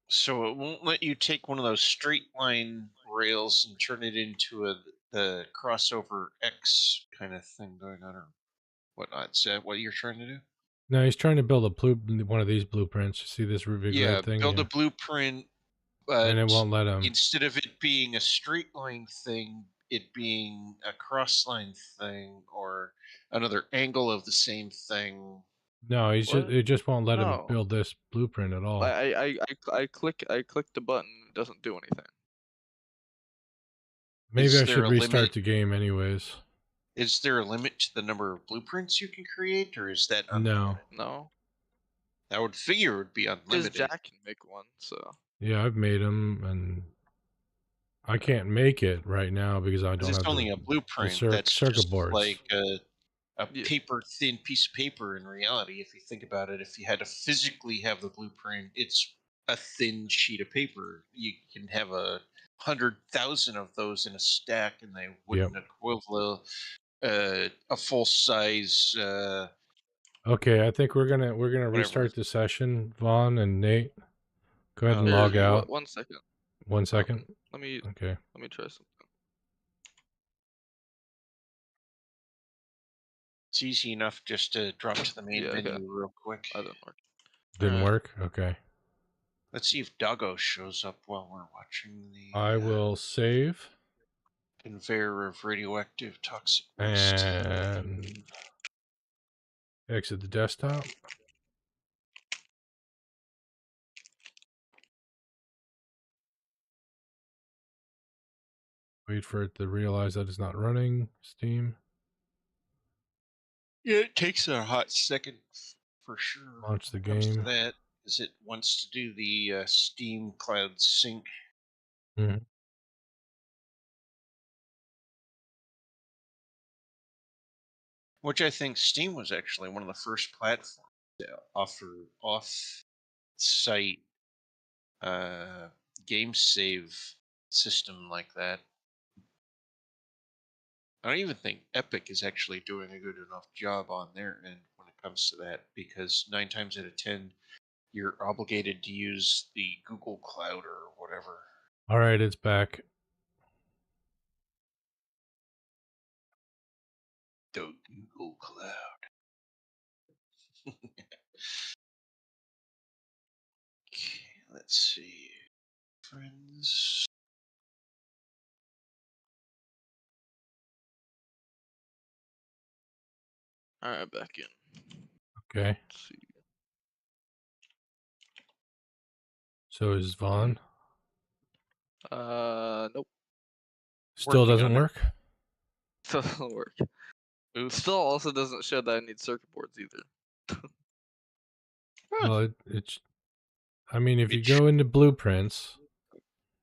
So it won't let you take one of those straight line rails and turn it into the crossover X kind of thing going on or whatnot. Is that what you're trying to do? No, he's trying to build one of these blueprints. You see this big Yeah, red thing? build a Yeah. blueprint, And it but won't let him. instead of it being a straight line thing, it being a cross line thing or another angle of the same thing. No, What? it just won't let him No. build this blueprint at all. I click the button. It doesn't do anything. Maybe Is I there should a restart limit? the game anyways. Is there a limit to the number of blueprints you can create, or is that No. unlimited? No, I would figure it would be because unlimited. Jack can make one. So Yeah, I've made them, and I can't make it right now because I Because don't it's have only a blueprint. That's circuit just boards. like a yeah. paper thin piece of paper in reality. If you think about it, if you had to physically have the blueprint, it's a thin sheet of paper. You can have 100,000 of those in a stack, and they Yep. wouldn't equivalent a full size Okay, I think we're gonna whatever. restart the session. Vaughn and Nate, go ahead and Okay. log out. 1 second. 1 second. Let me Okay. try something. It's easy enough just to drop to the main Yeah, okay. menu real quick. That didn't work. Didn't Alright. work. Okay. Let's see if Doggo shows up while we're watching I the will save conveyor of radioactive toxic waste. and exit the desktop. Wait for it to realize that it's not running Steam. Yeah, it takes a hot second for sure Launch the when it comes to game. that, because it wants to do the Steam Cloud Sync. Mhm. Which I think Steam was actually one of the first platforms to offer off-site uh, game save system like that. I don't even think Epic is actually doing a good enough job on their end when it comes to that, because 9 times out of 10, you're obligated to use the Google Cloud or whatever. All right, it's back. The Google Cloud. Okay, let's see. Friends. Alright, back in. Okay. Let's see. So is Vaughn. Nope. Still Working doesn't on it. work? Still doesn't work. Oof. Still also doesn't show that I need circuit boards either. Well, it's. I mean, if It you go into blueprints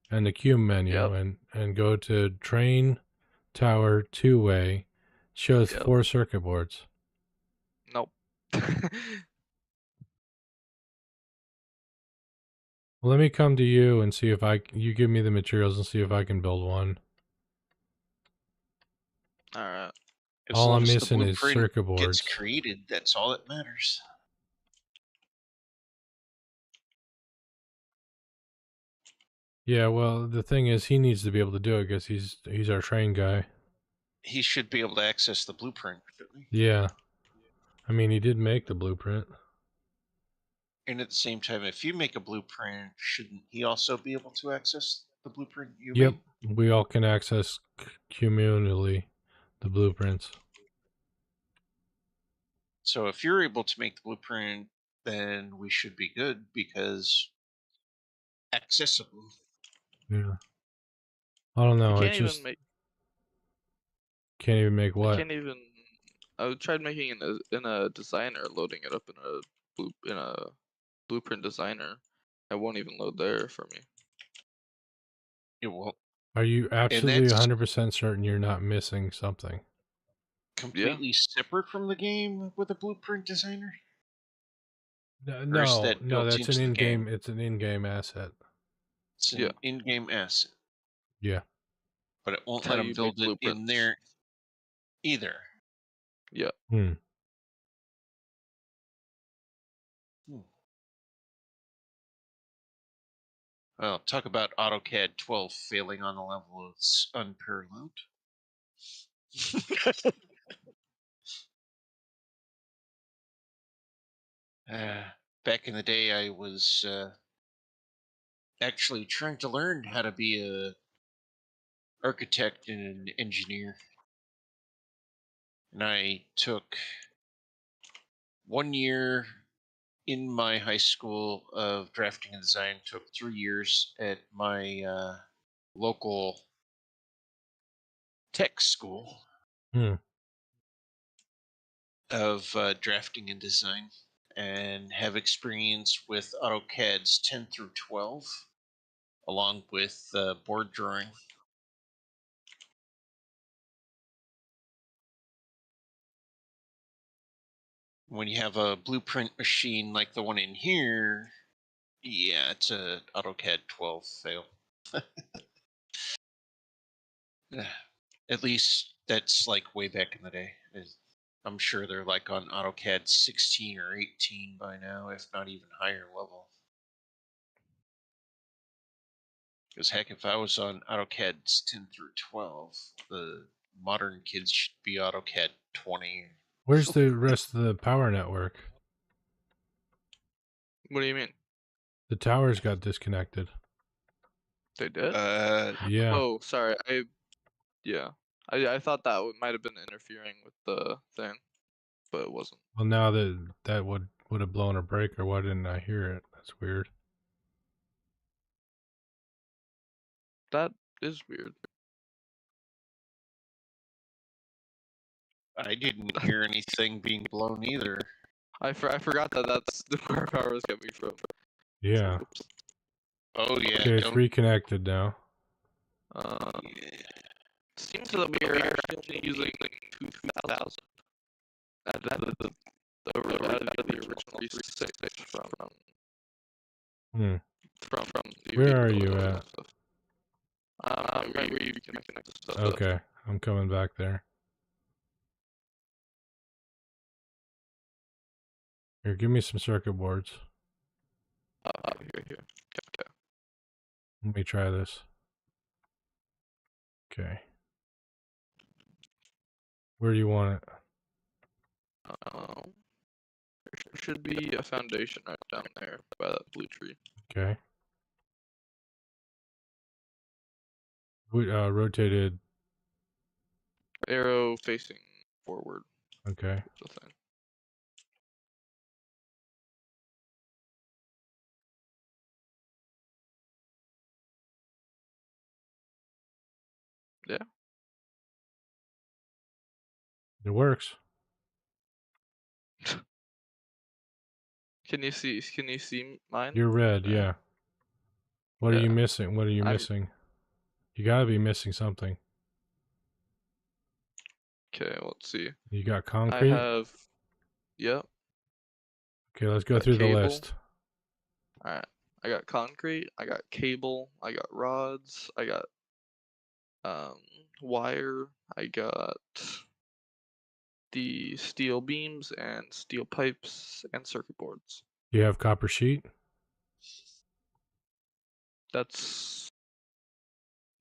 and the COOP menu Yep. and go to train tower two-way, shows Yep. 4 circuit boards. Nope. Well, let me come to you and see if you give me the materials and see if I can build one. Alright. As All long I'm as the missing is blueprint circuit gets boards. created, that's all that matters. Yeah, well, the thing is, he needs to be able to do it because he's our train guy. He should be able to access the blueprint, shouldn't he? Yeah. I mean, he did make the blueprint. And at the same time, if you make a blueprint, shouldn't he also be able to access the blueprint you Yep. made? We all can access communally the blueprints. So if you're able to make the blueprint, then we should be good because accessible. Yeah. I don't know. I It can't just even make. can't even make I what? can't even. I tried making it in a designer, loading it up in a blueprint designer. It won't even load there for me. It won't. Are you And absolutely that's 100% certain you're not missing something? completely separate from the game with a blueprint designer? Or is No, that no, built that's an into the in-game. game? It's an in-game asset. It's Yeah. an in-game asset, Yeah. but it won't It's let how them you make build it in blueprints. there either. Yeah. Hmm. Well, talk about AutoCAD 12 failing on the level. It's unparalleled. Back in the day, I was actually trying to learn how to be a architect and an engineer, and I took 1 year in my high school of drafting and design. Took 3 years at my local tech school Hmm. of drafting and design, and have experience with AutoCAD's 10 through 12, along with board drawing. When you have a blueprint machine like the one in here, yeah, it's a AutoCAD 12 fail. At least that's like way back in the day. I'm sure they're like on AutoCAD 16 or 18 by now, if not even higher level. Because heck, if I was on AutoCAD 10 through 12, the modern kids should be AutoCAD 20. Where's the rest of the power network? What do you mean? The towers got disconnected. They did? Yeah. Oh, sorry. I thought that might have been interfering with the thing, but it wasn't. Well, now that would have blown a breaker. Why didn't I hear it? That's weird. That is weird. I didn't hear anything being blown either. I forgot that that's where power was coming from. Yeah. Oops. Oh yeah, Okay, it's reconnected now. yeah. Seems that we are actually only using 2,000. Out of the original 366 Hmm. from the Where are original you at? stuff. Right where you can connect the stuff. Okay, I'm coming back there. Here, give me some circuit boards. Here. Okay. Let me try this. Okay. Where do you want it? There should be a foundation right down there by that blue tree. Okay. We rotated. Arrow facing forward. Okay. That's the thing. Yeah. It works. Can you see mine? You're red, Alright. yeah. What are you missing? What are you I'm- missing? You gotta be missing something. Okay, let's see. You got I concrete? have. Yep. Okay, let's go Got through the cable. list. Alright. I got concrete, I got cable, I got rods, I got wire, I got the steel beams and steel pipes and circuit boards. You have copper sheet? That's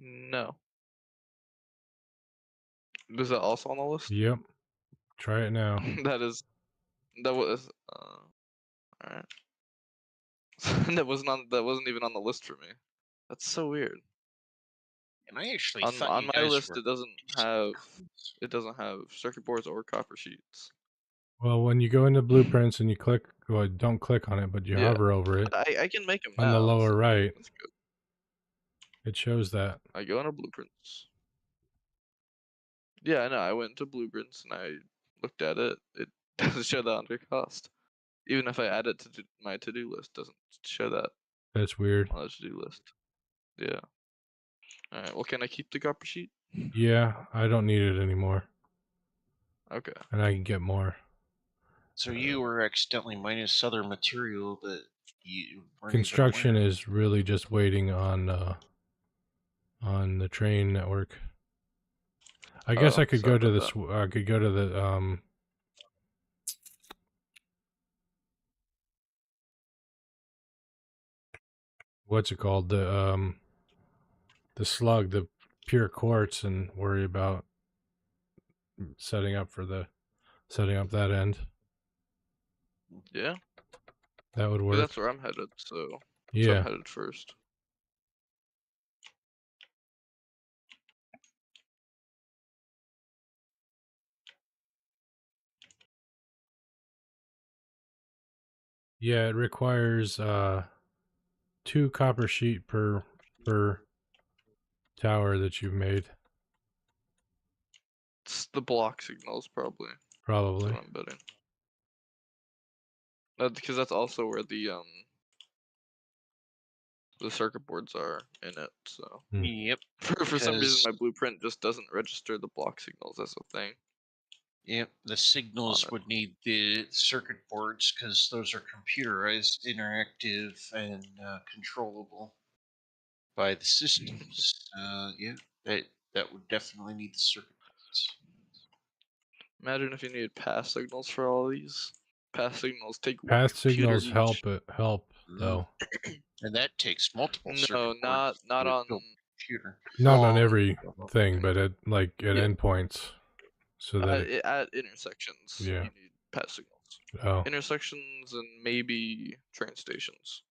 no. Is that also on the list? Yep. Try it now. that was alright. that wasn't even on the list for me. That's so weird. And I actually On thought you my guys list were. it doesn't have circuit boards or copper sheets. Well, when you go into blueprints and you click, well, don't click on it, but you Yeah. hover over it But I can make them on now. the lower So right, that's good. it shows that. I go into blueprints. Yeah, I know. I went into blueprints and I looked at it. It doesn't show that under cost. Even if I add it to my to-do list, doesn't show that That's weird. on the to-do list. Yeah. All right. Well, can I keep the copper sheet? Yeah, I don't need it anymore. Okay. And I can get more. So you were accidentally minus other material that you weren't Construction even aware. is really just waiting on the train network. I guess I could sorry go to about the I could go to the what's it called? The slug, the pure quartz, and worry about setting up that end. Yeah. That would 'Cause work. that's where I'm headed. So I'm Yeah. headed first. Yeah, it requires 2 copper sheet per tower that you've made. It's the block signals probably. That's Probably. what I'm betting. Because that's also where the circuit boards are in it. So Yep. for some reason my blueprint just doesn't register the block signals as a thing. Yep. The signals would need the circuit boards because those are computerized, interactive, and controllable by the systems. Yeah, that would definitely need the circuit boards. Imagine if you needed pass signals for all these. Pass signals take one Path computer signals each. help though. And that takes multiple No, circuit boards not to on build a computer. Not on long every thing, but at Yeah. endpoints, so that it, at intersections. yeah. You need pass signals. Oh, Intersections and maybe train stations.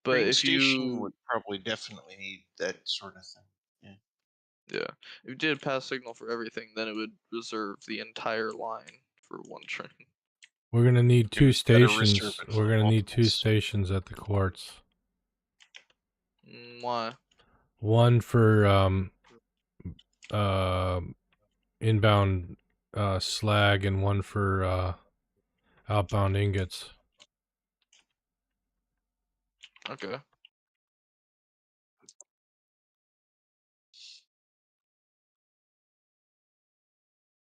But Train if station you would probably definitely need that sort of thing. Yeah. yeah, if you did pass signal for everything, then it would reserve the entire line for one train. we're gonna need It 2 would better reserve stations. it We're for gonna need 2 multiples. stations at the quartz. Why? One for inbound slag and one for outbound ingots. Okay.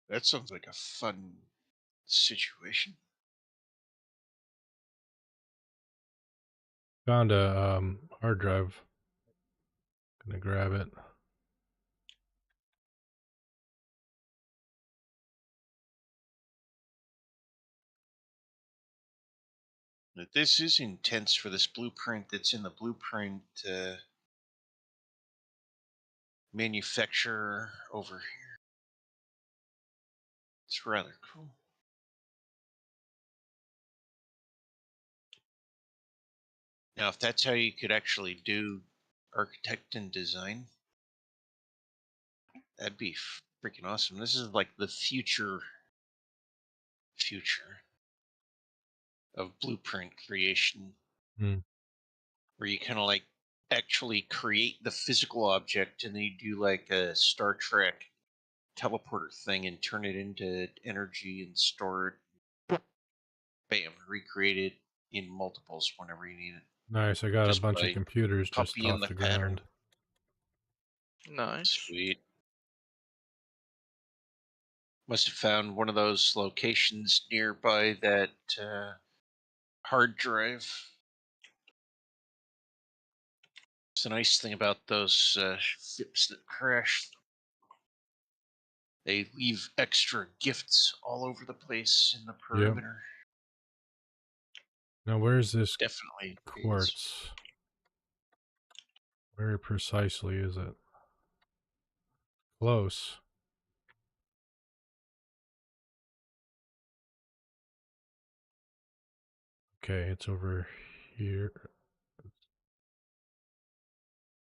That sounds like a fun situation. Found a hard drive. Gonna grab it. But this is intense for this blueprint that's in the blueprint manufacturer over here. It's rather cool. Now, if that's how you could actually do architect and design, that'd be freaking awesome. This is like the future of blueprint creation, Mm. where you kind of like actually create the physical object and then you do like a Star Trek teleporter thing and turn it into energy and store it. Bam, recreate it in multiples whenever you need it, Nice. I got a just bunch of by computers just copying off the the pattern. ground. Nice. Sweet. Must have found one of those locations nearby that hard drive. It's the nice thing about those ships that crash. They leave extra gifts all over the place in the Yep. perimeter. Now, where's this Definitely pays. quartz? Where precisely is it? Close. Okay, it's over here.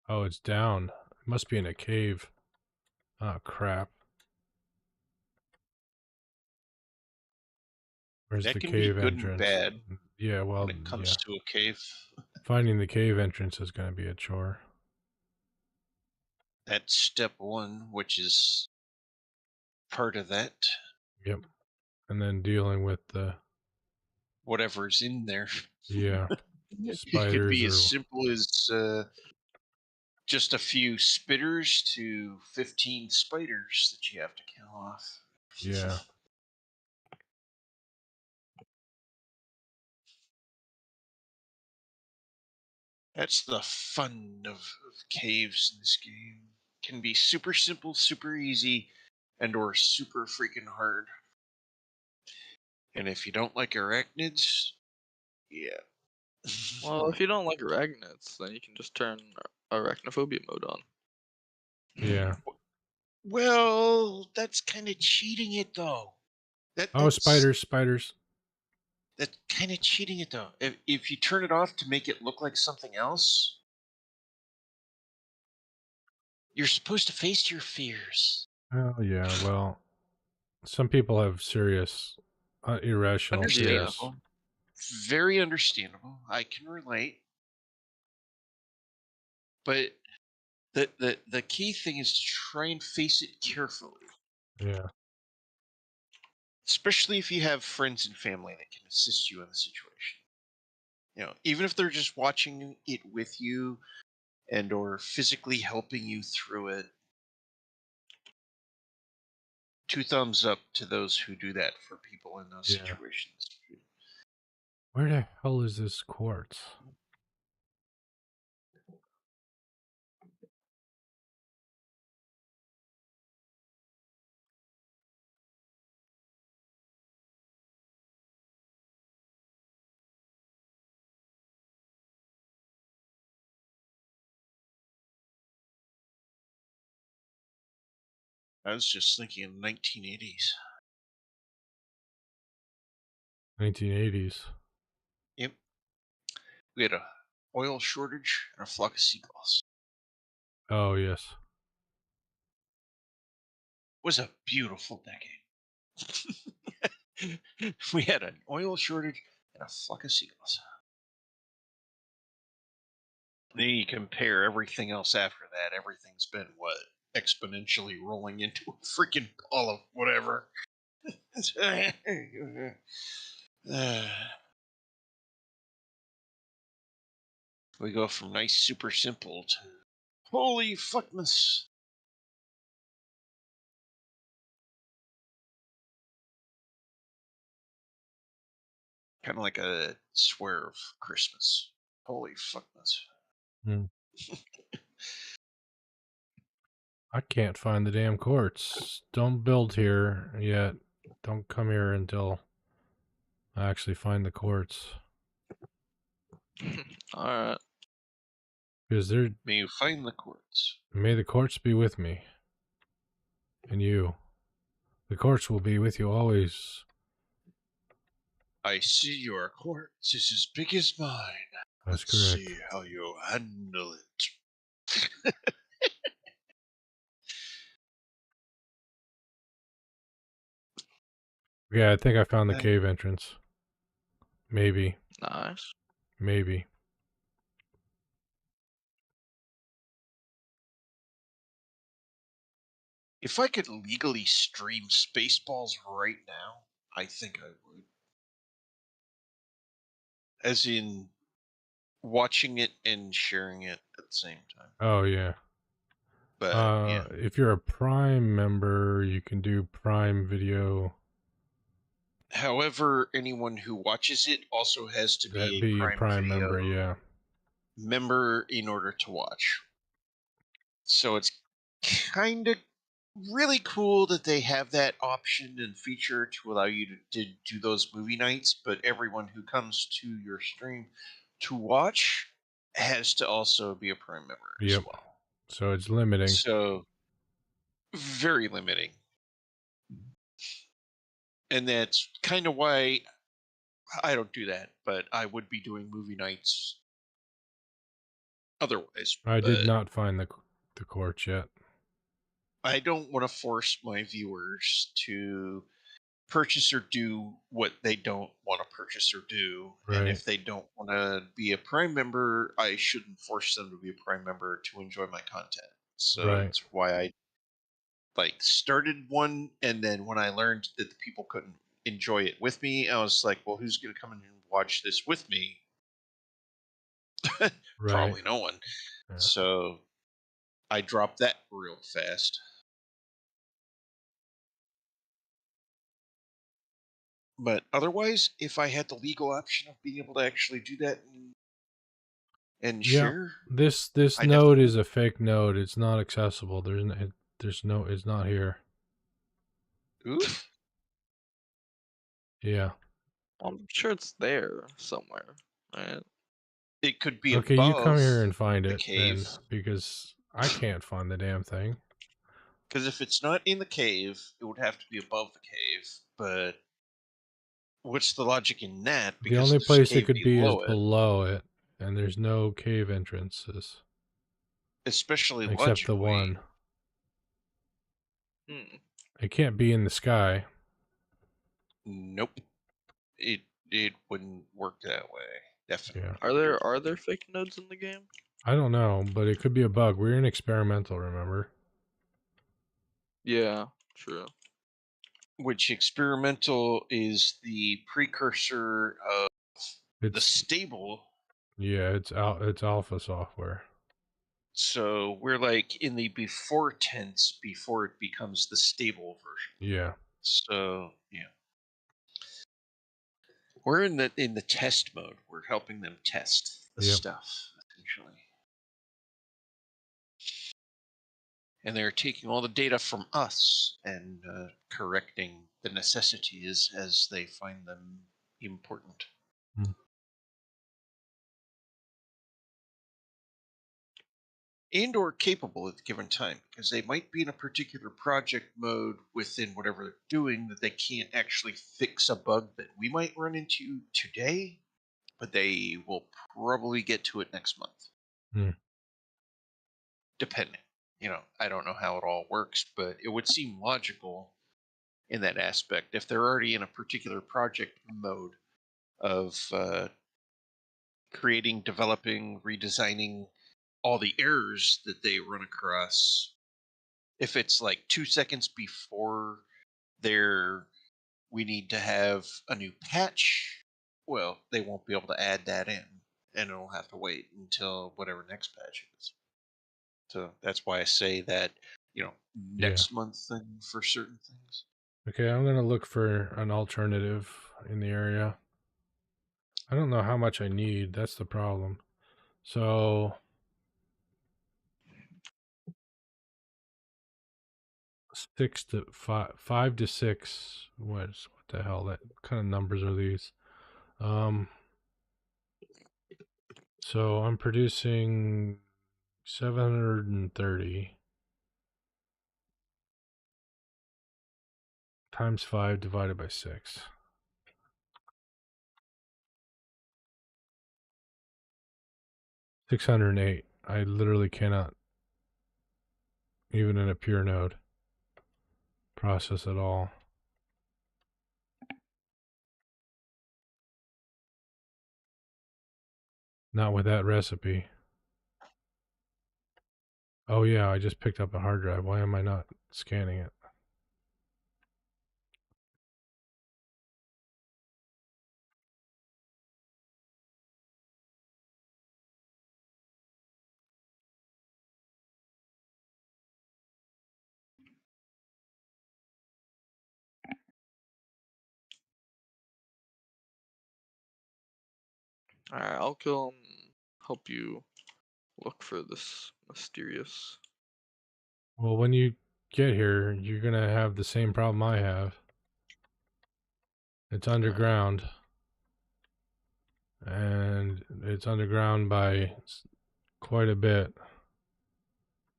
Oh, it's down. It must be in a cave. Oh, crap. Where's That the can be cave good and entrance? bad Yeah, when well, it comes yeah. to a cave. Finding the cave entrance is going to be a chore. That's step one, which is part of that. Yep. And then dealing with the, Whatever's in there. yeah, It could spiders be as or, simple as just a few spitters to 15 spiders that you have to kill off. yeah. That's the fun of caves in this game. Can be super simple, super easy, and or super freaking hard. And if you don't like arachnids, yeah. Well, if you don't like arachnids, then you can just turn arachnophobia mode on. Yeah. Well, that's kind of cheating it though. That Oh, that's spiders. that's kind of cheating it though. If you turn it off to make it look like something else, you're supposed to face your fears. Oh, yeah, well, some people have serious, irrational Yeah. fears. Understandable. Very understandable. I can relate. But the key thing is to try and face it carefully. Yeah. Especially if you have friends and family that can assist you in the situation. Even if they're just watching it with you and or physically helping you through it. Two thumbs up to those who do that for people in those Yeah. situations. Where the hell is this quartz? I was just thinking in 1980s. 1980s. Yep. We had a oil shortage and a flock of seagulls. Oh, yes. It was a beautiful decade. We had an oil shortage and a flock of seagulls. Then you compare everything else after that, everything's been what? Exponentially rolling into a freaking ball of whatever. We go from nice, super simple to holy fuckness. Kind of like a swear of Christmas. Holy fuckness. Hmm. I can't find the damn quartz. Don't build here yet. Don't come here until I actually find the quartz. Alright. Because there, May you find the quartz. may the quartz be with me. And you. The quartz will be with you always. I see your quartz is as big as mine. That's Let's correct. see how you handle it. Yeah, I think I found the Uh, cave entrance. Maybe. Nice. Maybe. If I could legally stream Spaceballs right now, I think I would. As in watching it and sharing it at the same time. Oh, yeah. But yeah. If you're a Prime member, you can do Prime Video. However, anyone who watches it also has to That be a be a Prime Prime Video member, yeah. member in order to watch. So it's kind of really cool that they have that option and feature to allow you to do those movie nights, but everyone who comes to your stream to watch has to also be a Prime member as Yep. well. So it's limiting. So very limiting. And that's kind of why I don't do that, but I would be doing movie nights otherwise. I did But not find the quartz yet. I don't want to force my viewers to purchase or do what they don't want to purchase or do. And Right. if they don't want to be a Prime member, I shouldn't force them to be a Prime member to enjoy my content. So Right. it's why I started one, and then when I learned that the people couldn't enjoy it with me, I was like, well, who's going to come in and watch this with me? Right. Probably no one. Yeah. So I dropped that real fast. But otherwise, if I had the legal option of being able to actually do that and Yeah. share, This I node definitely is a fake node. It's not accessible. It's not here. would. Oof. Yeah. I'm sure it's there somewhere, right? It could be Okay, you come above here and find the it then, cave. because I can't find the damn thing. Because if it's not in the cave, it would have to be above the cave. But what's the logic in that? The Because only there's a place it cave could be is below it, below it, and there's no cave entrances especially except the logically. one. Hmm. It can't be in the sky. Nope. It wouldn't work that way. Definitely. Yeah. Are there fake nodes in the game? I don't know, but it could be a bug. We're in experimental, remember? Yeah, true. Which experimental is the precursor of the It's stable. yeah, it's alpha software. So we're like in the before tense before it becomes the stable version. Yeah. So yeah, we're in the test mode. We're helping them test the Yep. stuff essentially, and they're taking all the data from us and correcting the necessities as they find them important. Hmm. And or capable at the given time, because they might be in a particular project mode within whatever they're doing that they can't actually fix a bug that we might run into today, but they will probably get to it next month. Hmm. Depending. I don't know how it all works, but it would seem logical in that aspect if they're already in a particular project mode of creating, developing, redesigning all the errors that they run across. If it's like 2 seconds before their we need to have a new patch, well, they won't be able to add that in, and it'll have to wait until whatever next patch is. So that's why I say that, Yeah. next month thing for certain things. Okay, I'm gonna look for an alternative in the area. I don't know how much I need. That's the problem. So 5 to 6. What the hell? What kind of numbers are these? So I'm producing 730 times 5 divided by 6. 608. I literally cannot, even in a pure node, process at all. Not with that recipe. Oh yeah, I just picked up a hard drive. Why am I not scanning it? Alright, I'll go help you look for this mysterious. Well, when you get here, you're gonna have the same problem I have. It's underground. And it's underground by quite a bit.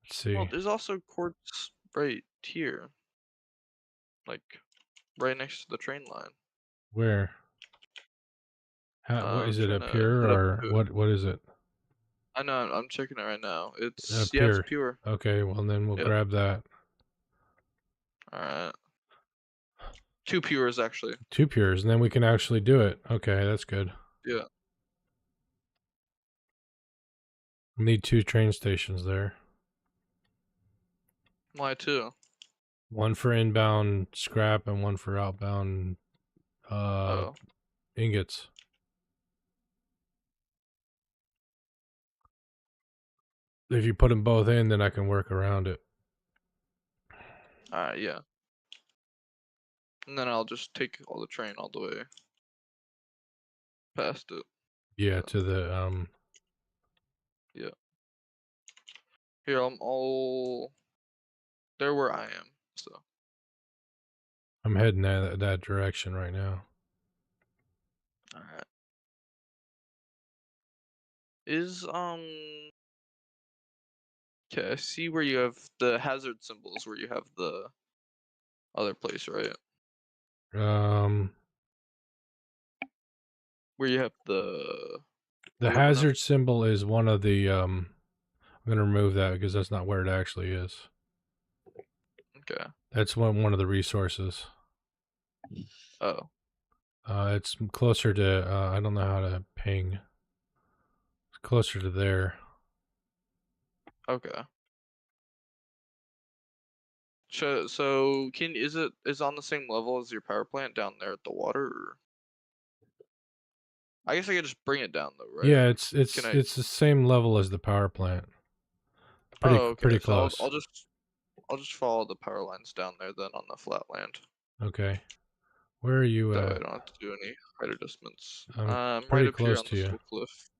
Let's see. Well, there's also quartz right here. Like, right next to the train line. Where? What I'm is it? A trying to pure head up or to it. what is it? I know, I'm checking it right now. A Yeah, it's pure. pure. Okay, well then we'll Yep. grab that. Alright. 2 pures, actually. 2 pures, and then we can actually do it. Okay, that's good. Yeah. We need 2 train stations there. Why 2? One for inbound scrap and one for outbound Oh. ingots. If you put them both in, then I can work around it. Alright, yeah. And then I'll just take all the train all the way past it. Yeah, to the Yeah. Here, I'll they're where I am, so. I'm heading that direction right now. Alright. Is okay, I see where you have the hazard symbols where you have the other place, right? Where you have the The aluminum? hazard symbol is one of the I'm gonna remove that because that's not where it actually is. Okay. That's one of the resources. Oh. It's closer to I don't know how to ping. It's closer to there. Okay. So is it on the same level as your power plant down there at the water? Or? I guess I could just bring it down though, right? Yeah, it's Can I? it's the same level as the power plant. Oh, okay. Pretty So close. I'll just follow the power lines down there then on the flat land. Okay. Where are you That way I at? don't have to do any height adjustments. I'm I'm right pretty up here close on to this you. little cliff.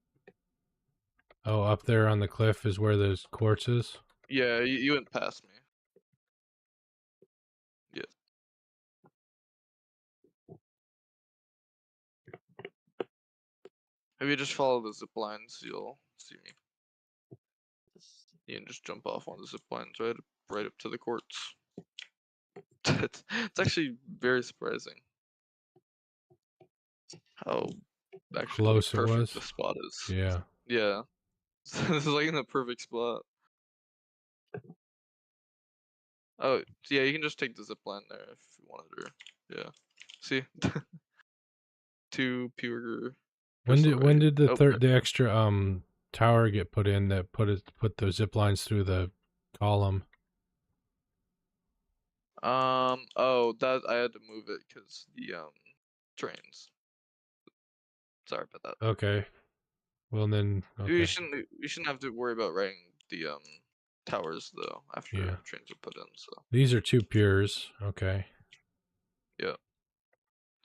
Oh, up there on the cliff is where the quartz is? Yeah, you went past me. Yeah. If you just follow the zip lines, you'll see me. You can just jump off one of the zip lines right up to the quartz. it's actually very surprising how actually like Close it perfect was? the spot is. Yeah. Yeah. This is like in the perfect spot. Oh, so yeah, you can just take the zip line there if you wanted to. Yeah. See? 2 pure crystal When right. did Oh, the extra tower get put in that put the zip lines through the column? oh, that I had to move it because the trains. Sorry about that. Okay. Well then, okay. We shouldn't have to worry about writing the towers though after Yeah. trains are put in. So These are 2 pures. Okay. yeah.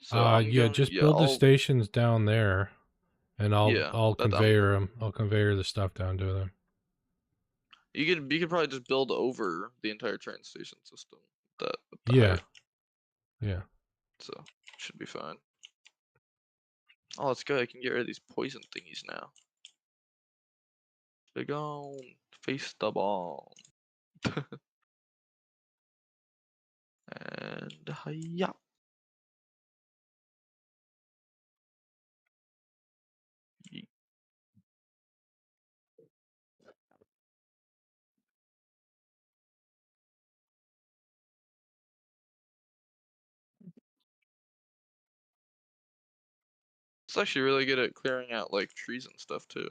So I'm Yeah, going. just Yeah, build the stations down there, and Yeah, I'll that conveyor them. I'll conveyor the stuff down to them. you could probably just build over the entire train station system that with the Yeah. height, Yeah. so should be fine. Oh, let's go. I can get rid of these poison thingies now. Big on face the bomb. And hiya. It's actually really good at clearing out like trees and stuff too.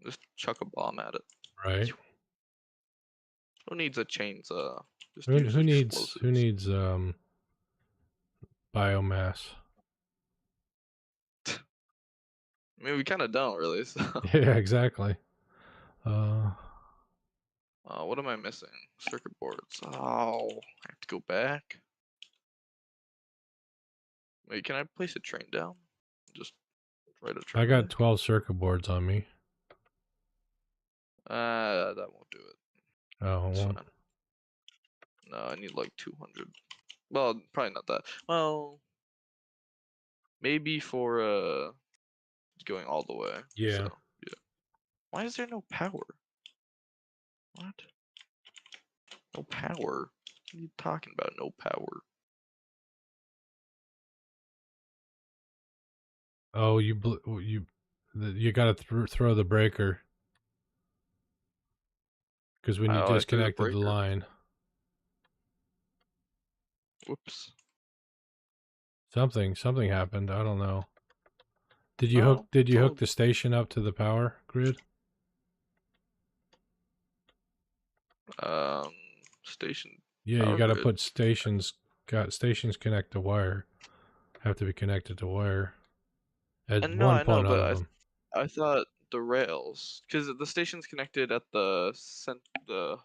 Just chuck a bomb at it. Right. Who needs a chainsaw? Just Who use who needs explosives. biomass? I mean, we kind of don't really. So, Yeah, exactly. what am I missing? Circuit boards. Oh, I have to go back. Wait, can I place a train down? Just ride a I train got away. 12 circuit boards on me. That won't do it. Oh, it It's won't. fine. No, I need like 200. Well, probably not that. Well, maybe for going all the way. So Yeah. yeah. Why is there no power? What? No power? What are you talking about? No power? Oh, you got to throw the breaker because when you Oh, I threw the disconnected the breaker. line, Whoops. something happened. I don't know. No, Did it's you all hook the station up to the power grid? um station Yeah, you power got to grid. put stations. Got stations connect to wire. Have to be connected to wire at And no, one I know, point out but of them. I thought the rails, because the station's connected at the the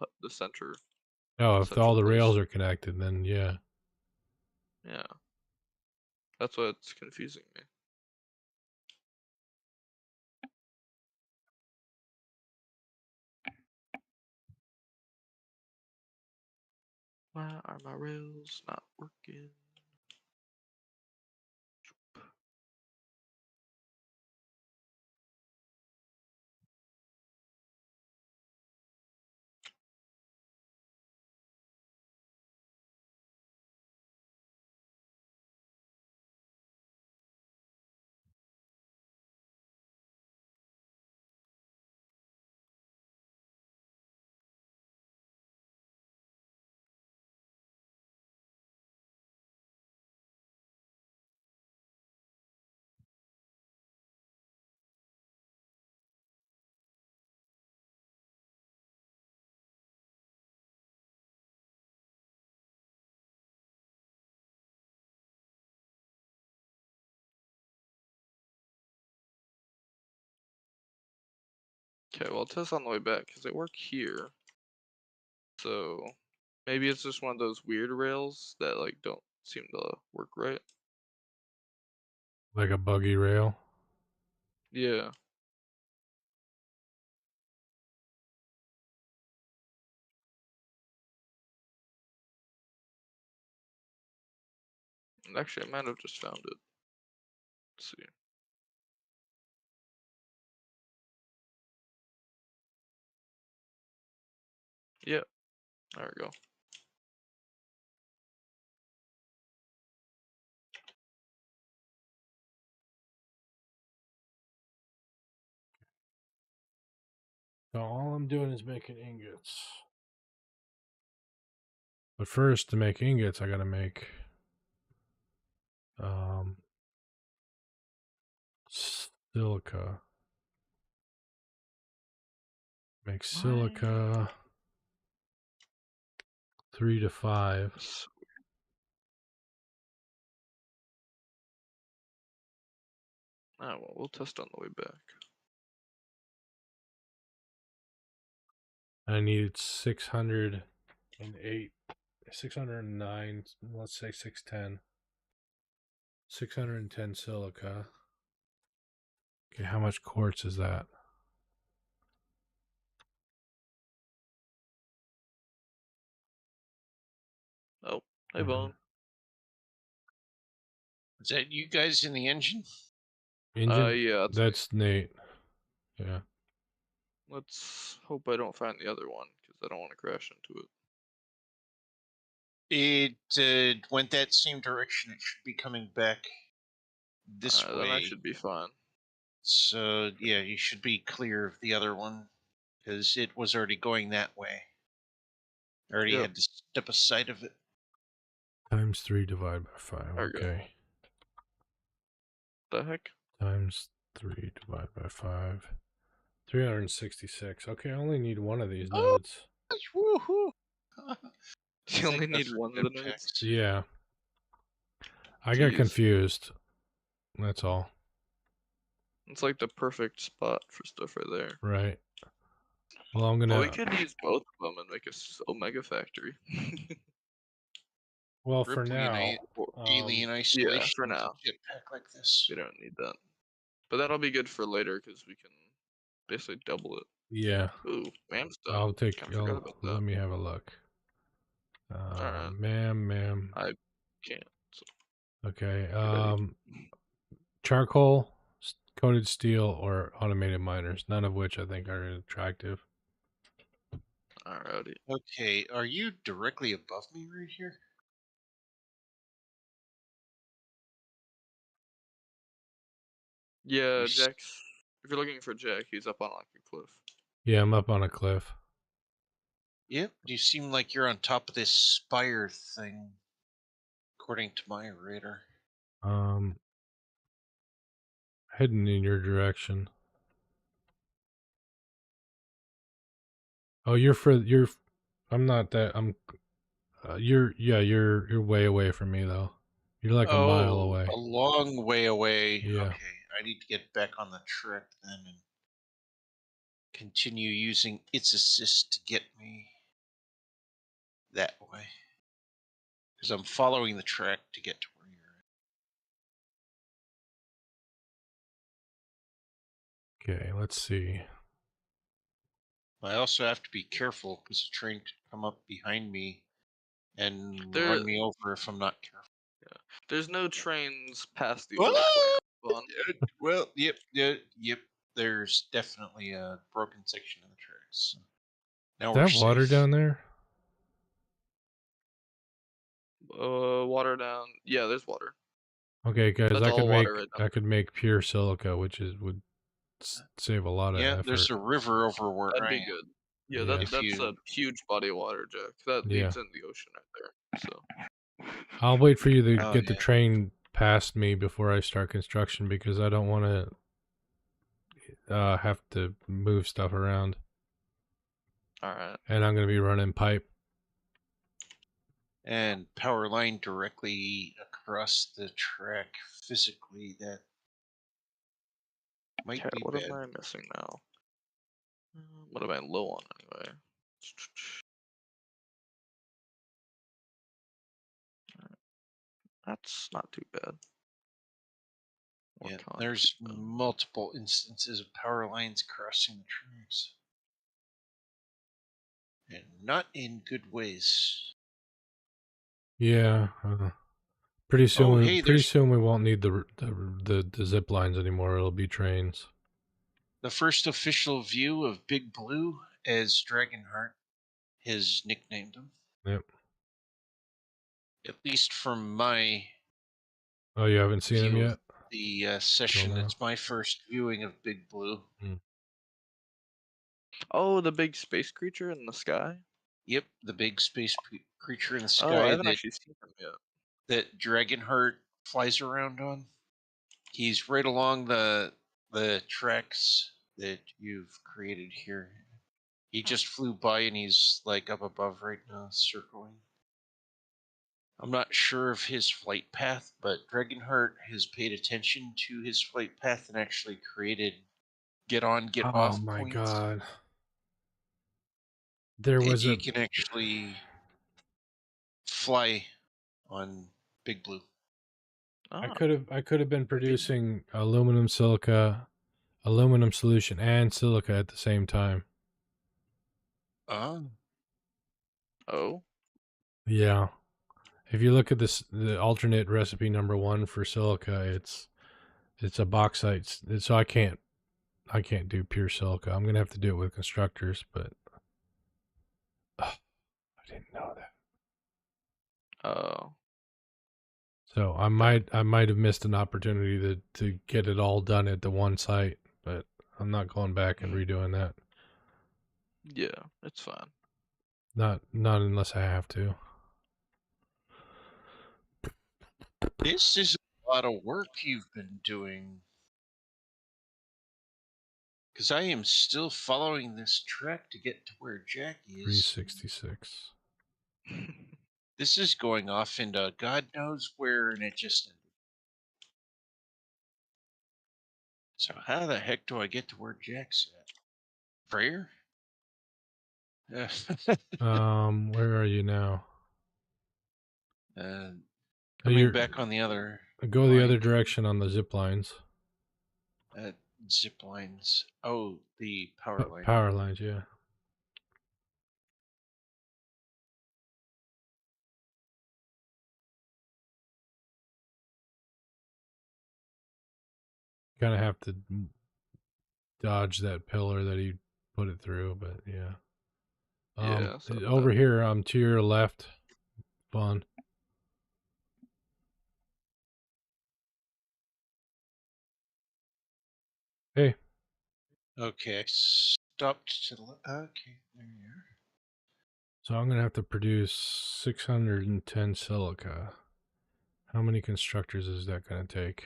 Oh, if all central the rails place. are connected, then yeah. Yeah, that's what's confusing me. Why are my rails not working? Okay, well, test on the way back because they work here. So maybe it's just one of those weird rails that like don't seem to work right. Like a buggy rail. Yeah. Actually, I might have just found it. Let's see. Yeah, there we go. So all I'm doing is making ingots. But first, to make ingots, I gotta make um, silica. Make Why? silica 3 to 5. Oh, well, we'll test on the way back. I need 608, 609. Let's say 610. 610 silica. Okay, how much quartz is that? Hey, Bone. Is that you guys in the engine? Engine? Yeah, That's Nate. Yeah. let's hope I don't find the other one, because I don't want to crash into it. It went that same direction. It should be coming back this Then I way. should be fine. So, yeah, you should be clear of the other one because it was already going that way. I already Yep. had to step aside of it. Times 3 divided by 5. There we go. Okay. The heck? Times 3 divided by 5. 366. Okay, I only need one of these Oh, nodes. woohoo! You only Thank God need for one of the nodes? jetpacks. Yeah. I got Jeez. confused. That's all. It's like the perfect spot for stuff right there. Right. Well, I'm Well, gonna. we could use both of them and make a Omega factory. Well, for Ripley and now. alien Yeah, isolation for with now. a jetpack like this. We don't need that. But that'll be good for later, because we can basically double it. Yeah. Ooh, Mamstone. I'll take. Kinda forgot about that. Let me have a look. Alright. Ma'am. I can't. So Okay. get ready. Charcoal, coated steel, or automated miners. None of which I think are attractive. Alrighty. Okay, are you directly above me right here? Yeah, You s- Jack's. If you're looking for Jack, he's up on like a cliff. Yeah, I'm up on a cliff. Yep, you seem like you're on top of this spire thing, according to my radar. Heading in your direction. Oh, you're. I'm not that. You're way away from me though. You're like a mile Oh, away. a long way away. Yeah. Okay, I need to get back on the trip then and continue using its assist to get me that way. Because I'm following the track to get to where you're at. Okay, let's see. I also have to be careful because a train could come up behind me and There, run me over if I'm not careful. there's no trains past the old Ah! plant. Well, yep. There's definitely a broken section of the tracks. So now Is we're that water safe. down there? Water down. Yeah, there's water. Okay, guys, That's all water right now. I could make pure silica, which would save a lot of Yeah, effort. there's a river over where That'd I be am. good. Yeah, Yeah. that's a huge body of water, Jack. That Yeah. leads in the ocean right there. So I'll wait for you to Oh, get the yeah. train past me before I start construction because I don't want to have to move stuff around. alright. And I'm going to be running pipe. And power line directly across the track physically. That might Okay, be what bad. am I missing now? What am I low on anyway? That's not too bad. Yeah, there's multiple instances of power lines crossing the tracks. And not in good ways. Yeah. Pretty soon, Oh, hey, pretty soon we won't need the zip lines anymore. It'll be trains. The first official view of Big Blue, as Dragonheart has nicknamed him. Yep. At least from my Oh, you haven't seen him view yet? of the session. now? It's my first viewing of Big Blue. Oh, the big space creature in the sky? Yep, the big space creature in the Oh, I sky haven't actually seen him yet. that Dragonheart flies around on. He's right along the tracks that you've created here. He just flew by and he's like up above right now, circling. I'm not sure of his flight path, but Dragonheart has paid attention to his flight path and actually created get on, get off Oh my points. god. There And was you can actually fly on Big Blue. I could have been producing aluminum silica, aluminum solution, and silica at the same time. Oh. Oh. Yeah. If you look at this, the alternate recipe number 1 for silica, it's a bauxite. So I can't do pure silica. I'm gonna have to do it with constructors, but I didn't know that. Oh. So I might have missed an opportunity to get it all done at the one site, but I'm not going back and redoing that. Yeah, it's fine. Not unless I have to. This is a lot of work you've been doing. Because I am still following this track to get to where Jack is. 366. This is going off into God knows where, and it just ended. So how the heck do I get to where Jack's at? Prayer? Where are you now? Coming back on the other Go the other line. direction on the zip lines. Zip lines. Oh, the power line. Power lines, yeah. Kind of have to dodge that pillar that he put it through, but yeah. Yeah, so Over here, to your left, Vaughn. Hey. Okay, stopped to okay, there you are. So I'm gonna have to produce 610 silica. How many constructors is that gonna take?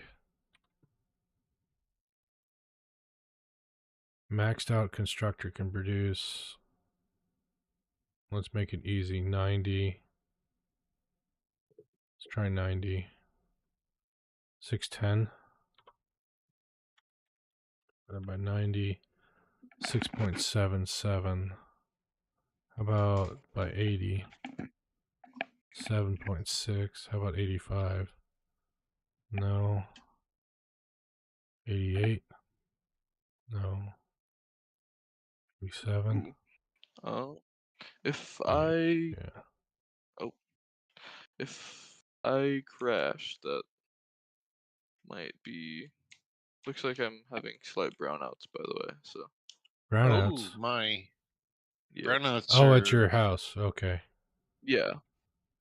Maxed out constructor can produce, let's make it easy, 90. Let's try 90. 610 divided by 90, 6.77. How about by 80? 7.6. How about 85? No. 88? No. 87? oh, if Yeah. oh, if I crash, that might be. Looks like I'm having slight brownouts, by the way. So Brownouts. Oh my. yeah, Brownouts Oh, at are. your house. Okay. yeah.